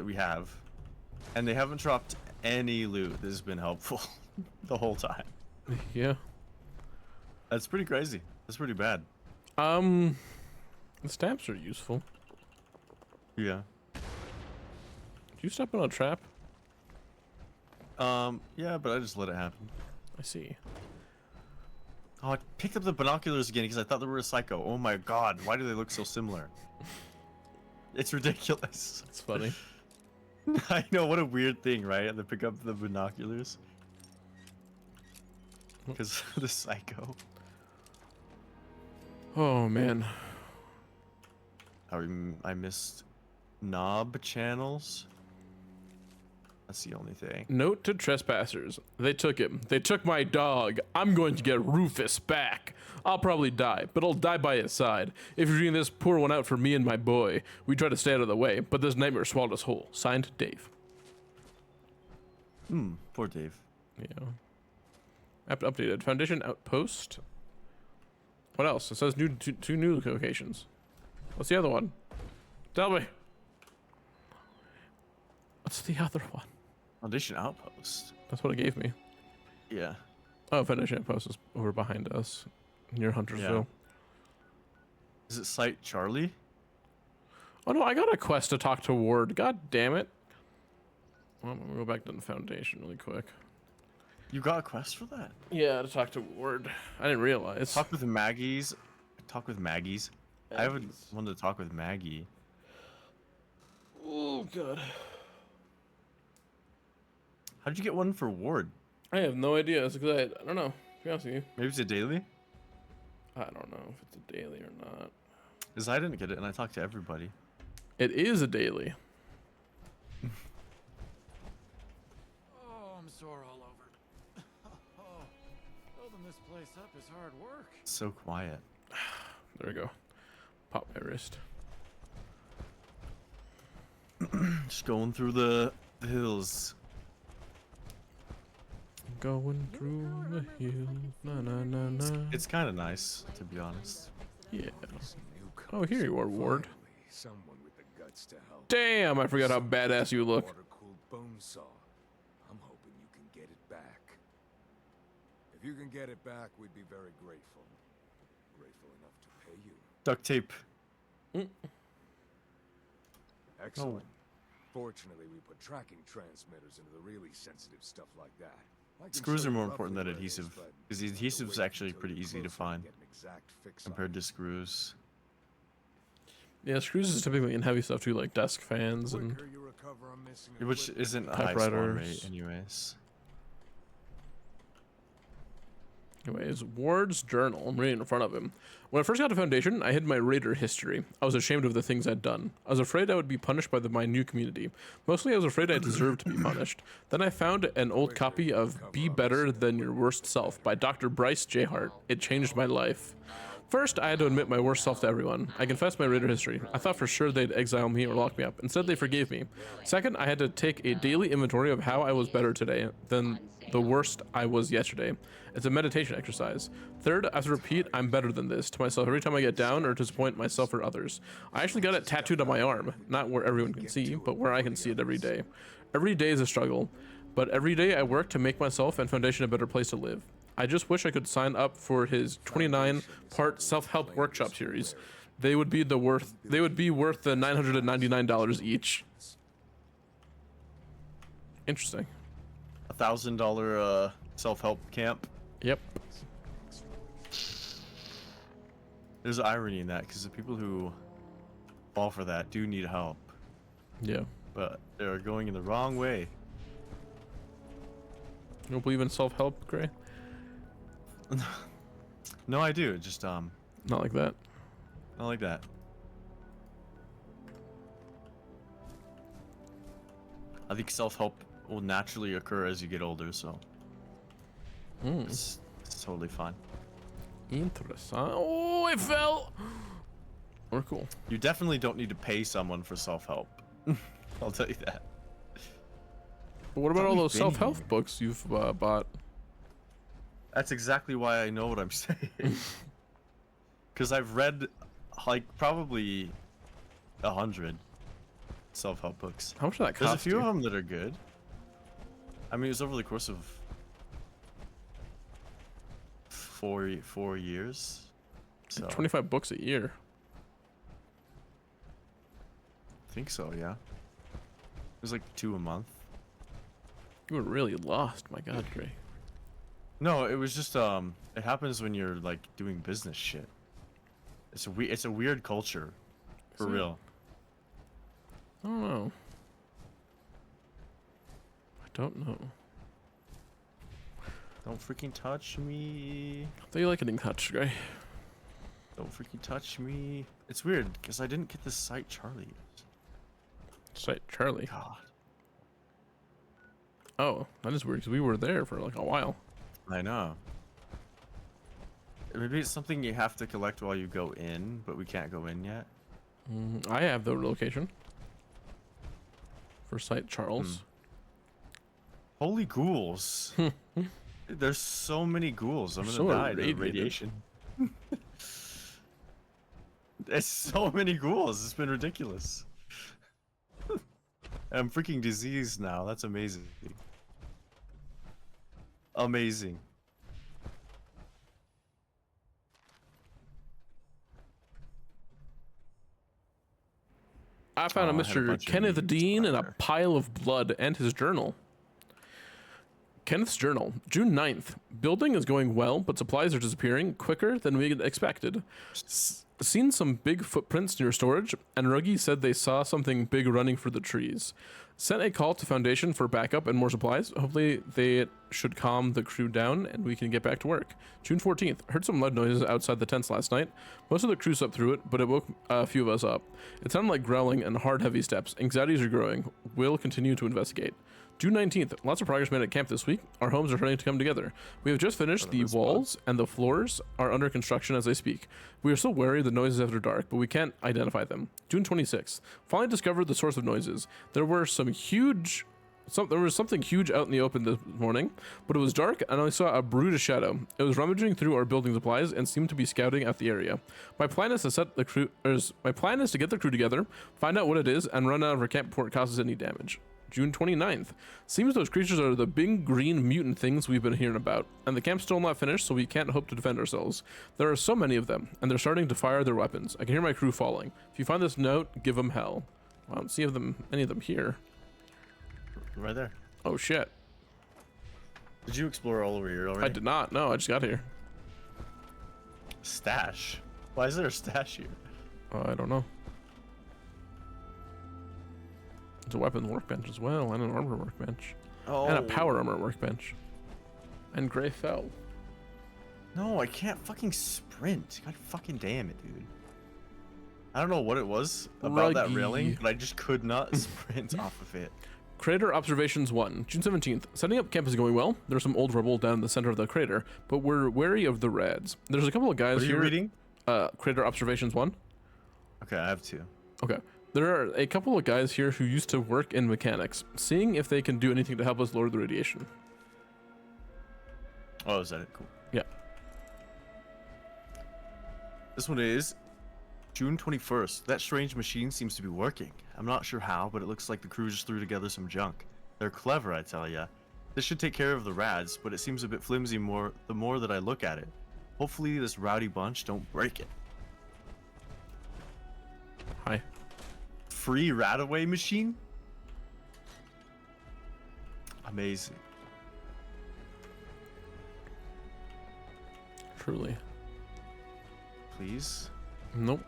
S1: we have, and they haven't dropped any loot. This has been helpful the whole time.
S2: Yeah.
S1: That's pretty crazy. That's pretty bad.
S2: The stamps are useful.
S1: Yeah.
S2: Did you step on a trap?
S1: Yeah, but I just let it happen.
S2: I see.
S1: Oh, I picked up the binoculars again because I thought they were a Psycho. Oh my god, why do they look so similar? It's ridiculous.
S2: It's funny.
S1: I know, what a weird thing, right? To pick up the binoculars. Because of the Psycho.
S2: Oh man.
S1: I missed knob channels. That's the only thing.
S2: Note to trespassers. They took him. They took my dog. I'm going to get Rufus back. I'll probably die, but I'll die by his side. If you're reading this, pour one out for me and my boy. We tried to stay out of the way, but this nightmare swallowed us whole. Signed, Dave.
S1: Poor Dave.
S2: Yeah. Map updated. Foundation outpost. What else? It says two new locations. What's the other one? Tell me. What's the other one?
S1: Foundation outpost.
S2: That's what it gave me.
S1: Yeah.
S2: Oh, Foundation outpost is over behind us, near Huntersville.
S1: Is it Site Charlie?
S2: Oh no, I got a quest to talk to Ward. God damn it. Well, I'm gonna go back to the Foundation really quick.
S1: You got a quest for that?
S2: Yeah, to talk to Ward. I didn't realize.
S1: Talk with Maggie's. Talk with Maggie's. I haven't wanted to talk with Maggie.
S2: Oh god.
S1: How'd you get one for Ward?
S2: I have no idea. It's because I don't know. To be honest with you.
S1: Maybe it's a daily?
S2: I don't know if it's a daily or not.
S1: Because I didn't get it and I talked to everybody.
S2: It is a daily.
S13: Oh, I'm sore all over. Building this place up is hard work.
S1: So quiet.
S2: There we go. Pop my wrist.
S1: Just going through the hills.
S2: Going through the hills. Na na na na.
S1: It's kind of nice, to be honest.
S2: Yeah. Oh, here you are, Ward.
S3: Someone with the guts to help.
S2: Damn, I forgot how badass you look.
S3: Water-cooled bone saw. I'm hoping you can get it back. If you can get it back, we'd be very grateful. Grateful enough to pay you.
S1: Duct tape.
S3: Excellent. Fortunately, we put tracking transmitters into the really sensitive stuff like that.
S1: Screws are more important than adhesive, because the adhesive's actually pretty easy to find compared to screws.
S2: Yeah, screws is typically in heavy stuff too, like desk fans and
S1: Which isn't a high spawn rate anyways.
S2: Anyways, Ward's journal. I'm reading in front of him. When I first got to Foundation, I hid my raider history. I was ashamed of the things I'd done. I was afraid I would be punished by my new community. Mostly I was afraid I deserved to be punished. Then I found an old copy of Be Better Than Your Worst Self by Dr. Bryce J. Hart. It changed my life. First, I had to admit my worst self to everyone. I confessed my raider history. I thought for sure they'd exile me or lock me up. Instead, they forgave me. Second, I had to take a daily inventory of how I was better today than the worst I was yesterday. It's a meditation exercise. Third, I have to repeat, I'm better than this, to myself every time I get down or disappoint myself or others. I actually got it tattooed on my arm, not where everyone can see, but where I can see it every day. Every day is a struggle, but every day I work to make myself and Foundation a better place to live. I just wish I could sign up for his 29-part self-help workshop series. They would be worth the $999 each. Interesting.
S1: $1,000 self-help camp.
S2: Yep.
S1: There's irony in that because the people who fall for that do need help.
S2: Yeah.
S1: But they're going in the wrong way.
S2: You don't believe in self-help, Gray?
S1: No, I do. Just
S2: not like that.
S1: Not like that. I think self-help will naturally occur as you get older, so it's totally fine.
S2: Interesting. Oh, it fell. We're cool.
S1: You definitely don't need to pay someone for self-help. I'll tell you that.
S2: But what about all those self-help books you've bought?
S1: That's exactly why I know what I'm saying. Because I've read, like, probably 100 self-help books.
S2: How much did that cost?
S1: There's a few of them that are good. I mean, it was over the course of four years. So.
S2: 25 books a year.
S1: I think so, yeah. It was like 2 a month.
S2: You were really lost, my God, Gray.
S1: No, it was just it happens when you're like doing business shit. It's a weird culture, for real.
S2: I don't know. I don't know.
S1: Don't freaking touch me.
S2: I thought you like getting touched, Gray.
S1: Don't freaking touch me. It's weird because I didn't get this Site Charlie yet.
S2: Site Charlie.
S1: God.
S2: Oh, that is weird because we were there for like a while.
S1: I know. Maybe it's something you have to collect while you go in, but we can't go in yet.
S2: I have the location for Site Charles.
S1: Holy ghouls. There's so many ghouls. I'm gonna
S2: So
S1: die to
S2: irradiated.
S1: radiation. There's so many ghouls. It's been ridiculous. I'm freaking diseased now. That's amazing. Amazing.
S2: I found a
S1: I had a
S2: Mr.
S1: bunch of
S2: Kenneth
S1: mutants
S2: Dean
S1: down
S2: and a
S1: there.
S2: pile of blood and his journal. Kenneth's journal, June 9th. Building is going well, but supplies are disappearing quicker than we had expected. Seen some big footprints near storage, and Ruggie said they saw something big running for the trees. Sent a call to Foundation for backup and more supplies. Hopefully they should calm the crew down and we can get back to work. June 14th. Heard some loud noises outside the tents last night. Most of the crew slept through it, but it woke a few of us up. It sounded like growling and hard, heavy steps. Anxieties are growing. We'll continue to investigate. June 19th. Lots of progress made at camp this week. Our homes are starting to come together. We have just finished. The walls and the floors are under construction as I speak. We are still wary of the noises after dark, but we can't identify them. June 26th. Finally discovered the source of noises. There was something huge out in the open this morning, but it was dark and I saw a brood shadow. It was rummaging through our building supplies and seemed to be scouting out the area. My plan is to get the crew together, find out what it is, and run out of our camp before it causes any damage. June 29th. Seems those creatures are the big green mutant things we've been hearing about, and the camp's still not finished, so we can't hope to defend ourselves. There are so many of them, and they're starting to fire their weapons. I can hear my crew falling. If you find this note, give them hell. I don't see any of them here.
S1: Right there.
S2: Oh shit.
S1: Did you explore all over here already?
S2: I did not. No, I just got here.
S1: Stash? Why is there a stash here?
S2: I don't know. There's a weapons workbench as well, and an armor workbench.
S1: Oh.
S2: And a power armor workbench. And gray fell.
S1: No, I can't fucking sprint. God fucking damn it, dude. I don't know what it was about that railing, but I just could not sprint off of it.
S2: Crater Observations 1, June 17th. Setting up camp is going well. There's some old rubble down in the center of the crater, but we're wary of the rads. There's a couple of guys here.
S1: What are you reading?
S2: Crater Observations 1.
S1: Okay, I have 2.
S2: Okay. There are a couple of guys here who used to work in mechanics, seeing if they can do anything to help us lower the radiation.
S1: Oh, is that it? Cool.
S2: Yeah.
S1: This one is June 21st. That strange machine seems to be working. I'm not sure how, but it looks like the crew just threw together some junk. They're clever, I tell ya. This should take care of the rads, but it seems a bit flimsy the more that I look at it. Hopefully this rowdy bunch don't break it.
S2: Hi.
S1: Free rat-away machine? Amazing.
S2: Truly.
S1: Please?
S2: Nope.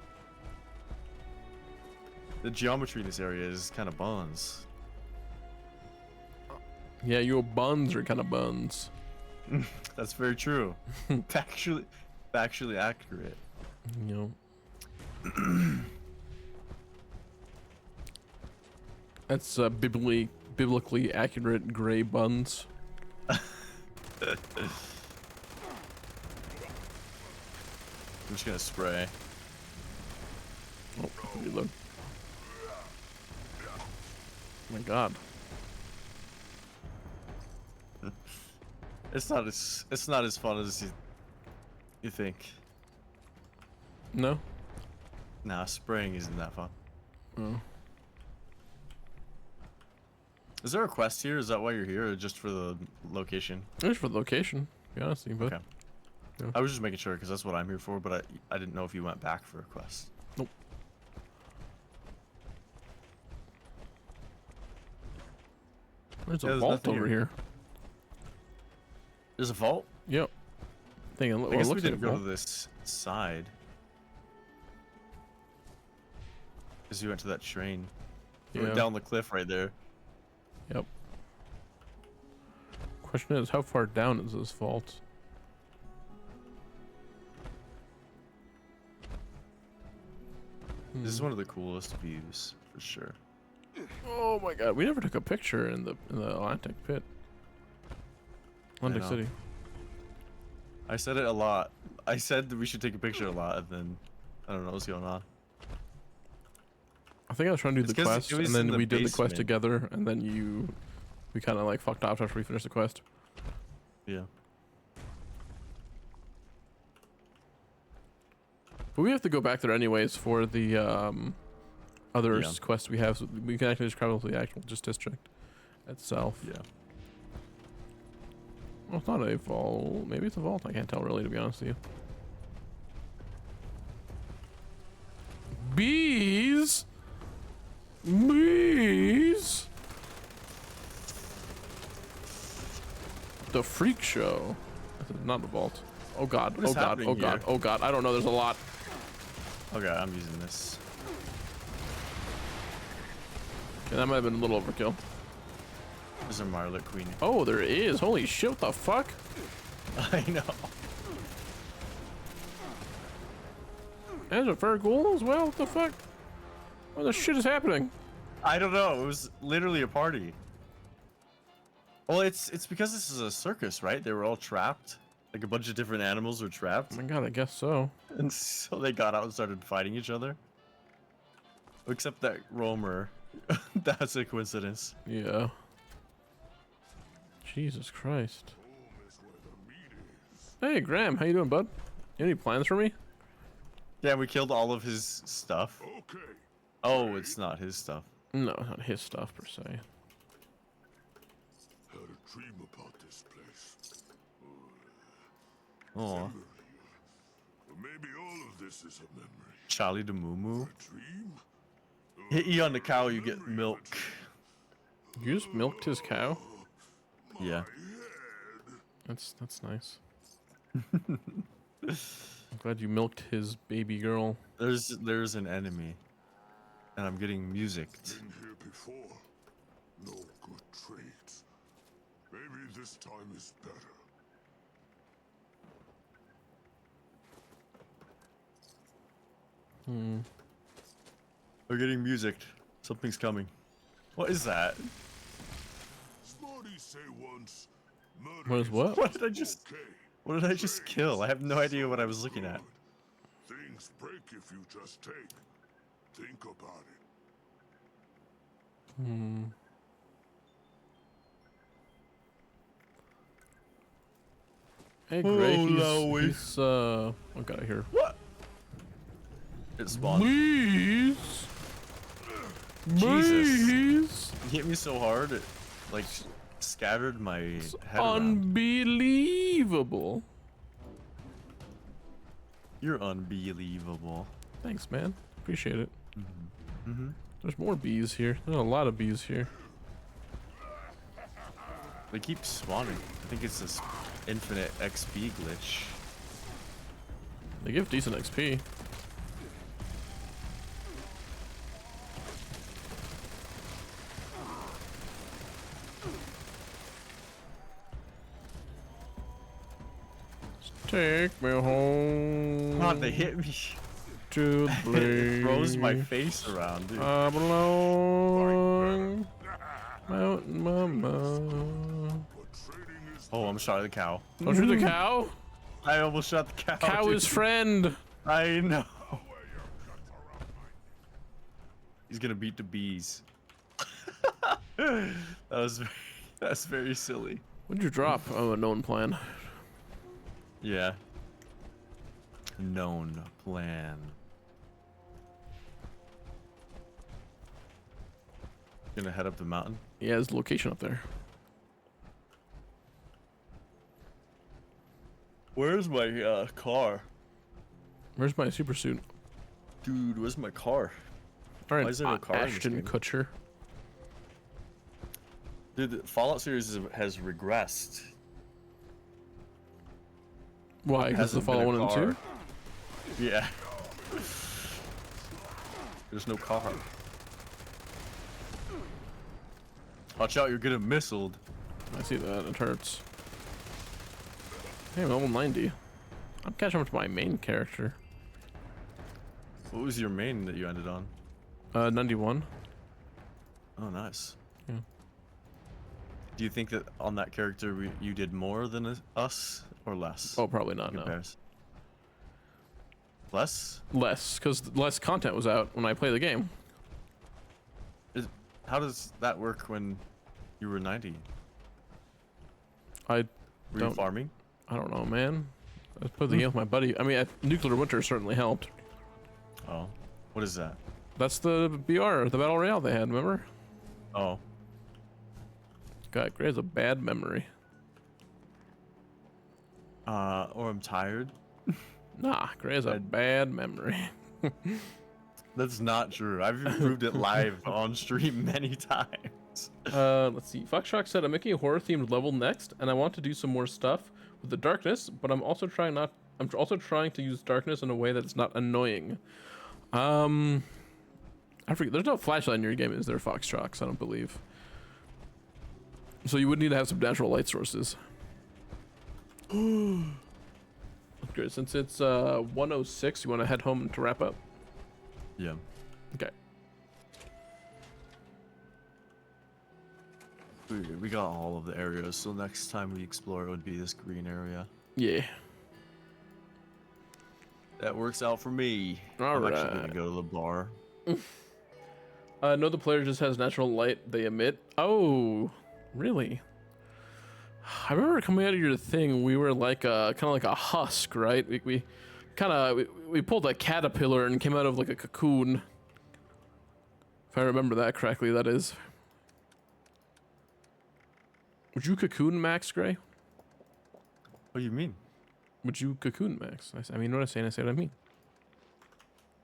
S1: The geometry in this area is kind of buns.
S2: Yeah, your buns are kind of buns.
S1: That's very true. Factually accurate.
S2: You know. That's biblically accurate gray buns.
S1: I'm just gonna spray.
S2: Oh, reload. Oh my god.
S1: It's not as fun as you think.
S2: No?
S1: Nah, spraying isn't that fun.
S2: Oh.
S1: Is there a quest here? Is that why you're here, or just for the location?
S2: Just for the location, to be honest with you, but
S1: Okay.
S2: yeah.
S1: I was just making sure because that's what I'm here for, but I didn't know if you went back for a quest.
S2: Nope. There's a vault over here.
S1: There's a vault?
S2: Yep.
S1: I guess we didn't
S2: like
S1: go to this side. Because you went to that train. We went
S2: Yeah.
S1: down the cliff right there.
S2: Yep. Question is, how far down is this vault?
S1: This is one of the coolest views, for sure.
S2: Oh my god, we never took a picture in the Atlantic pit. Atlantic City.
S1: I said it a lot. I said that we should take a picture a lot, and then I don't know what's going on.
S2: I think I was trying to do
S1: It's
S2: the
S1: 'cause
S2: quest,
S1: it was
S2: and then
S1: in the
S2: we did the quest
S1: basement.
S2: together, and then we kind of like fucked off after we finished the quest.
S1: Yeah.
S2: But we have to go back there anyways for the other
S1: Yeah.
S2: quests we have. So we can actually just travel to the actual just district itself.
S1: Yeah.
S2: Well, it's not a vault. Maybe it's a vault. I can't tell really, to be honest with you. Bees. Bees. The freak show. This is not a vault. Oh god.
S1: What is
S2: Oh god.
S1: happening
S2: Oh god.
S1: here?
S2: Oh god. I don't know. There's a lot.
S1: Okay, I'm using this.
S2: Okay, that might have been a little overkill.
S1: There's a Marlet Queen.
S2: Oh, there is. Holy shit, what the fuck?
S1: I know.
S2: There's a Farghoul as well? What the fuck? What the shit is happening?
S1: I don't know. It was literally a party. Well, it's because this is a circus, right? They were all trapped. Like a bunch of different animals were trapped.
S2: Oh my god, I guess so.
S1: And so they got out and started fighting each other. Except that Romer. That's a coincidence.
S2: Yeah. Jesus Christ. Hey, Graham, how you doing, bud? You have any plans for me?
S1: Yeah, we killed all of his stuff.
S3: Okay.
S1: Oh, it's not his stuff.
S2: No, not his stuff per se.
S3: Had a dream about this place.
S1: Oh,
S3: Maybe all of this is a memory.
S1: Charlie the Moo Moo.
S3: Dream?
S1: Hit you on the cow, you get milk.
S2: You just milked his cow?
S1: Yeah.
S2: That's nice. I'm glad you milked his baby girl.
S1: There's an enemy. And I'm getting musicked.
S3: Been here before. No good trades. Maybe this time is better.
S1: We're getting musicked. Something's coming. What is that?
S3: Smarties say once, murder
S2: What is what?
S1: What did I just? What did I just kill? I have no idea what I was looking at.
S3: Things break if you just take. Think about it.
S2: Hey, Gray,
S1: Oh,
S2: he's oh god, I hear.
S1: What? It spawned.
S2: Please.
S1: Jesus.
S2: Please.
S1: He hit me so hard, it like scattered my head around.
S2: Unbelievable.
S1: You're unbelievable.
S2: Thanks, man. Appreciate it.
S1: Mm-hmm.
S2: There's more bees here. There's a lot of bees here.
S1: They keep spawning. I think it's this infinite XP glitch.
S2: They give decent XP. Take me home.
S1: God, they hit me.
S2: To the place.
S1: It throws my face around, dude.
S2: I belong. Mountain Mama.
S1: Oh, I'm shot at the cow.
S2: Don't shoot the cow.
S1: I almost shot the cow.
S2: Cow
S1: dude.
S2: is friend.
S1: I know. He's gonna beat the bees. That's very silly.
S2: What'd you drop? Oh, a known plan.
S1: Yeah. Known plan. Gonna head up the mountain.
S2: Yeah, there's a location up there.
S1: Where's my car?
S2: Where's my super suit?
S1: Dude, where's my car?
S2: All right,
S1: Why is there no car in this
S2: Ashton
S1: game?
S2: Kutcher.
S1: Dude, the Fallout series has regressed.
S2: Why? Because the
S1: Hasn't been
S2: Fallout
S1: a
S2: 1 and
S1: car.
S2: 2?
S1: Yeah. There's no car. Watch out, you're getting missiled.
S2: I see that. It hurts. Hey, I'm level 90. I'm catching up to my main character.
S1: What was your main that you ended on?
S2: 91.
S1: Oh, nice.
S2: Yeah.
S1: Do you think that on that character you did more than us or less?
S2: Oh, probably not. No.
S1: Less?
S2: Less, because less content was out when I play the game.
S1: How does that work when you were 90?
S2: Were
S1: you farming?
S2: I don't know, man. I was playing the game with my buddy. I mean, Nuclear Winter certainly helped.
S1: Oh, what is that?
S2: That's the BR, the Battle Royale they had, remember?
S1: Oh.
S2: God, Gray has a bad memory.
S1: Or I'm tired.
S2: Nah, Gray has a bad memory.
S1: That's not true. I've proved it live on stream many times.
S2: Let's see. Foxshock said, I'm making a horror themed level next, and I want to do some more stuff with the darkness, but I'm also trying to use darkness in a way that's not annoying. I forget. There's no flashlight in your game, is there, Foxshock? I don't believe. So you would need to have some natural light sources. Good. Since it's 1:06, you want to head home to wrap up?
S1: Yeah.
S2: Okay.
S1: We got all of the areas, so next time we explore it would be this green area.
S2: Yeah.
S1: That works out for me. I'm actually gonna go to the bar.
S2: No, the player just has natural light they emit. Oh, really? I remember coming out of your thing, we were like kind of like a husk, right? We pulled a caterpillar and came out of like a cocoon. If I remember that correctly, that is. Would you cocoon Max, Gray?
S1: What do you mean?
S2: Would you cocoon Max? I mean, what I'm saying, I say what I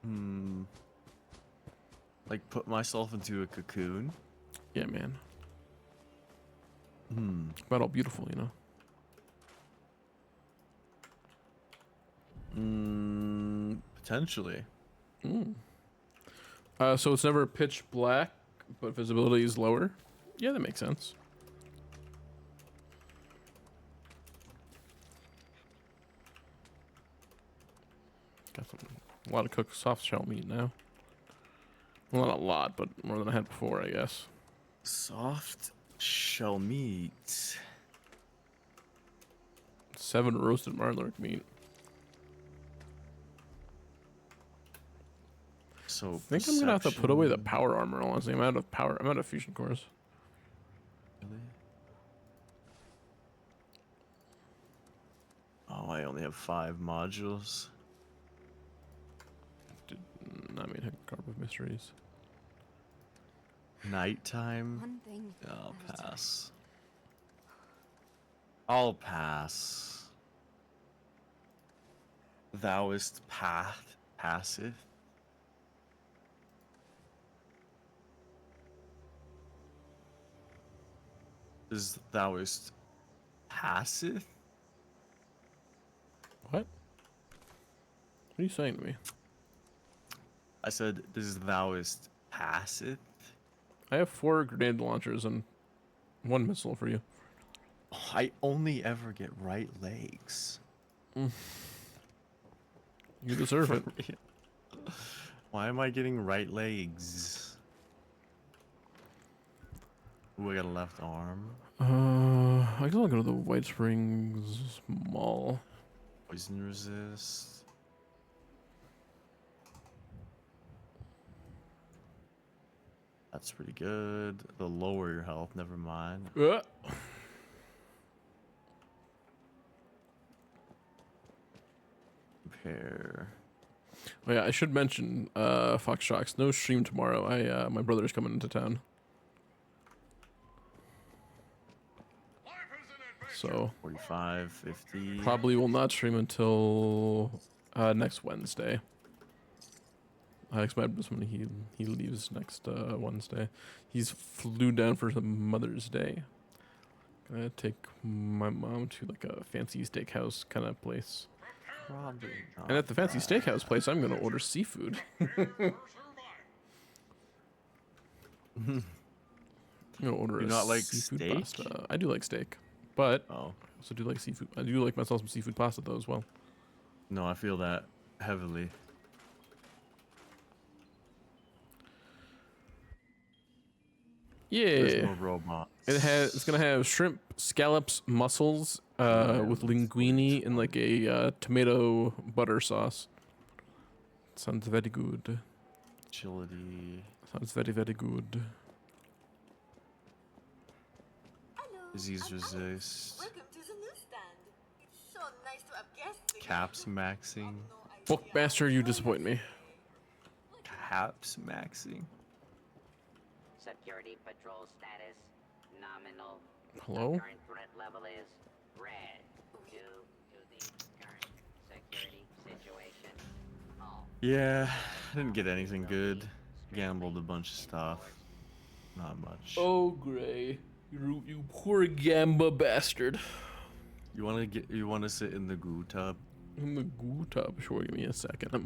S2: mean.
S1: Like put myself into a cocoon?
S2: Yeah, man. About all beautiful, you
S1: know? Potentially.
S2: So it's never pitch black, but visibility is lower? Yeah, that makes sense. Got a lot of cooked soft shell meat now. Well, not a lot, but more than I had before, I guess.
S1: Soft shell meat.
S2: 7 roasted marlark meat.
S1: So
S2: I think I'm gonna have to put away the power armor. Honestly, I'm out of power. I'm out of fusion cores.
S1: Really? Oh, I only have 5 modules.
S2: Did not mean Carp of Mysteries.
S1: Nighttime?
S5: One thing.
S1: I'll pass. I'll pass. Thouist path passive. Is thouist passive?
S2: What? What are you saying to me?
S1: I said, is thouist passive?
S2: I have 4 grenade launchers and 1 missile for you.
S1: Oh, I only ever get right legs.
S2: You deserve it.
S1: Why am I getting right legs? Ooh, I got a left arm.
S2: I guess I'll go to the White Springs Mall.
S1: Poison resist. That's pretty good. They'll lower your health, never mind. Compare.
S2: Oh yeah, I should mention, Foxshock, no stream tomorrow. My brother's coming into town. So
S1: 45, 50.
S2: probably will not stream until next Wednesday. I expect when he leaves next Wednesday. He's flew down for some Mother's Day. Gonna take my mom to like a fancy steakhouse kind of place.
S1: Probably not.
S2: And at the fancy steakhouse place, I'm gonna order seafood. I'm gonna order
S1: You not like
S2: seafood
S1: steak?
S2: pasta. I do like steak, but I
S1: Oh.
S2: also do like seafood. I do like myself some seafood pasta though as well.
S1: No, I feel that heavily. There's
S2: Yeah.
S1: no robots.
S2: It's gonna have shrimp, scallops, mussels, with linguine and like a tomato butter sauce. Sounds very good.
S1: Agility.
S2: Sounds very, very good.
S1: Disease resist.
S18: Welcome to the newsstand. It's so nice to have guests again.
S1: Caps maxing.
S2: Bookmaster, you disappoint me.
S1: Caps maxing.
S10: Security patrol status nominal.
S2: Hello?
S10: Current threat level is red. Due to the current security situation.
S1: Yeah, I didn't get anything good. Gambled a bunch of stuff. Not much.
S2: Oh, Gray. You poor gamba bastard.
S1: You want to sit in the goo tub?
S2: In the goo tub? Sure, give me a second. I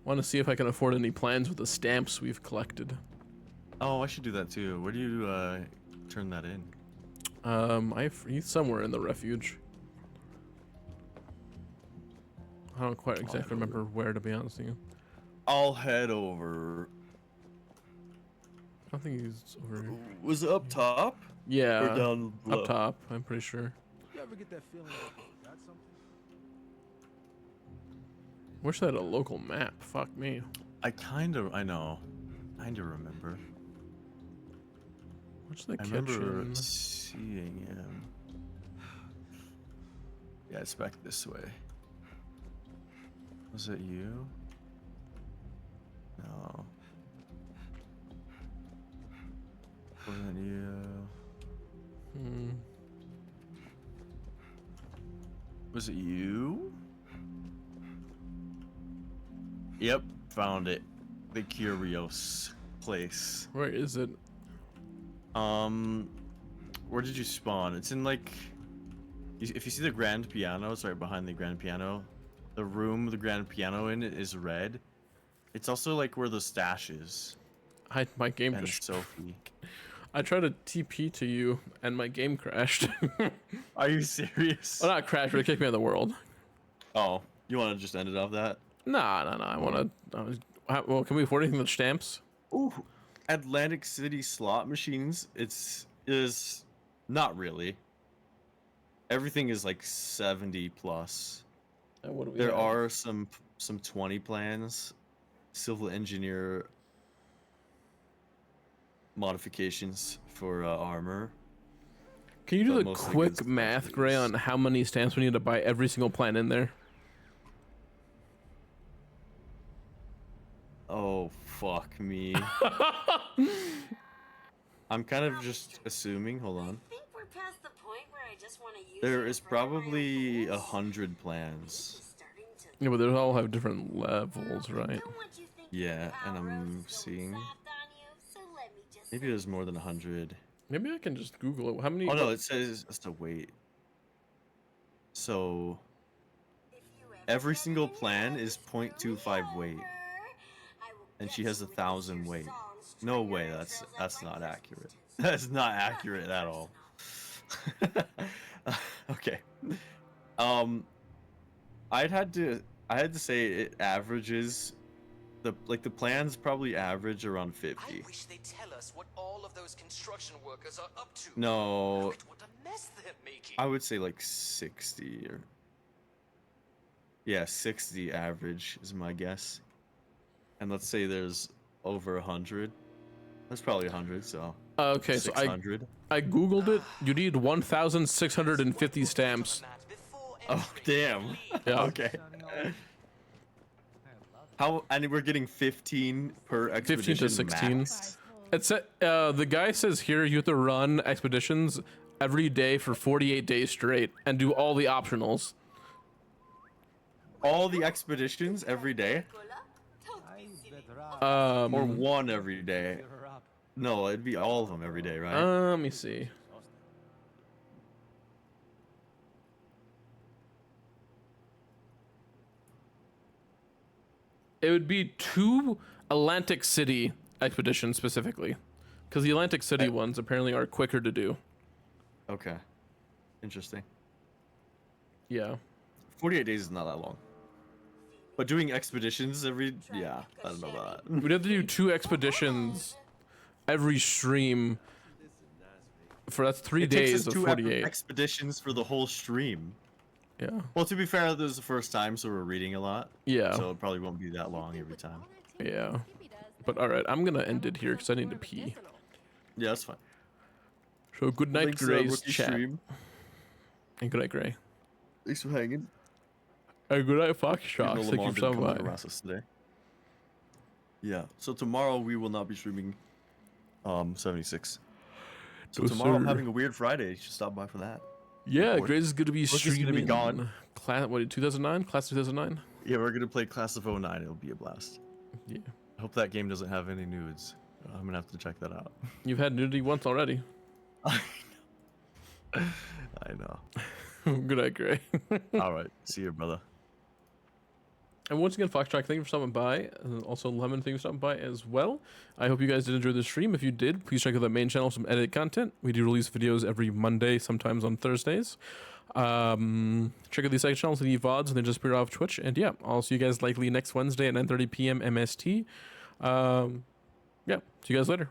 S2: want to see if I can afford any plans with the stamps we've collected.
S1: Oh, I should do that too. Where do you turn that in?
S2: He's somewhere in the refuge. I don't quite exactly remember where, to be honest with you.
S1: I'll head over.
S2: I don't think he's over here.
S1: Was it up top?
S2: Yeah,
S1: Or down low?
S2: up top, I'm pretty sure.
S7: You ever get that feeling like that's something?
S2: Wish I had a local map. Fuck me.
S1: I know. Kinda remember.
S2: What's the
S1: I
S2: kitchen?
S1: remember seeing him. Yeah, it's back this way. Was it you? No. Wasn't you? Was it you? Yep, found it. The Curios place.
S2: Where is it?
S1: Where did you spawn? It's in like, if you see the grand piano, it's right behind the grand piano. The room the grand piano in is red. It's also like where the stash is.
S2: My game
S1: and
S2: just.
S1: Sophie.
S2: I tried to TP to you, and my game crashed.
S1: Are you serious?
S2: Well, not crashed, but it kicked me out of the world.
S1: Oh, you want to just end it off that?
S2: Nah. I want to. Well, can we afford anything with stamps?
S1: Ooh, Atlantic City slot machines. Is not really. Everything is like 70 plus.
S2: And what do we
S1: There
S2: have?
S1: are some 20 plans, civil engineer modifications for armor.
S2: Can you do
S1: but
S2: the
S1: mostly
S2: quick
S1: against
S2: math, Gray, on how many stamps we need to buy every single plan in there?
S1: Oh, fuck me. I'm kind of just assuming. Hold on.
S18: I think we're past the point where I just want to use
S1: There is probably 100 plans.
S2: Yeah, but they all have different levels, right?
S1: Yeah, and I'm seeing. Maybe there's more than 100.
S2: Maybe I can just Google it. How many?
S1: Oh no, it says it's a weight. So every single plan is 0.25 weight, and she has 1,000 weight. No way, that's not accurate. That's not accurate at all. Okay. I had to say it averages. The plans probably average around 50.
S11: I wish they'd tell us what all of those construction workers are up to.
S1: No.
S11: Look at what a mess they're making.
S1: I would say like 60 or. Yeah, 60 average is my guess. And let's say there's over 100. That's probably 100, so.
S2: Okay, so
S1: 600.
S2: I googled it. You need 1,650 stamps.
S1: Oh damn.
S2: Yeah.
S1: Okay. And we're getting 15 per
S2: 15
S1: expedition.
S2: to 16.
S1: max?
S2: It's the guy says here you have to run expeditions every day for 48 days straight and do all the optionals.
S1: All the expeditions every day? Or one every day? No, it'd be all of them every day, right?
S2: Let me see. It would be 2 Atlantic City expeditions specifically, because the Atlantic City ones apparently are quicker to do.
S1: Okay. Interesting.
S2: Yeah.
S1: 48 days is not that long. But doing expeditions yeah, I don't know about that.
S2: We'd have to do 2 expeditions every stream that's 3
S1: It takes
S2: days
S1: us
S2: of
S1: 2
S2: 48.
S1: expeditions for the whole stream.
S2: Yeah.
S1: Well, to be fair, this is the first time, so we're reading a lot.
S2: Yeah.
S1: So it probably won't be that long every time.
S2: Yeah. But all right, I'm gonna end it here because I need to pee.
S1: Yeah, that's fine.
S2: So good night,
S1: Thanks,
S2: Gray's
S1: Rookie
S2: chat.
S1: Stream.
S2: And good night, Gray.
S1: Thanks for hanging.
S2: And good night, Fox
S1: Even
S2: Shocks.
S1: though
S2: Thank
S1: Lamar
S2: you
S1: didn't
S2: so
S1: come to
S2: much.
S1: harass us today. Yeah. So tomorrow we will not be streaming 76. So
S2: No,
S1: tomorrow I'm
S2: sir.
S1: having a weird Friday. You should stop by for that.
S2: Yeah,
S1: Report.
S2: Gray's is gonna be
S1: Rookie's
S2: streaming.
S1: gonna be gone.
S2: Class, what, 2009? Class 2009?
S1: Yeah, we're gonna play Class of 09. It'll be a blast.
S2: Yeah.
S1: I hope that game doesn't have any nudes. I'm gonna have to check that out.
S2: You've had nudity once already.
S1: I know.
S2: Good night, Gray.
S1: All right. See you, brother.
S2: And once again, Foxtrack, thank you for stopping by. And also, Lemon, thank you for stopping by as well. I hope you guys did enjoy the stream. If you did, please check out the main channel for some edited content. We do release videos every Monday, sometimes on Thursdays. Check out the second channels, the VODs, and they just appear off Twitch. And yeah, I'll see you guys likely next Wednesday at 9:30 p.m. MST. Yeah, see you guys later.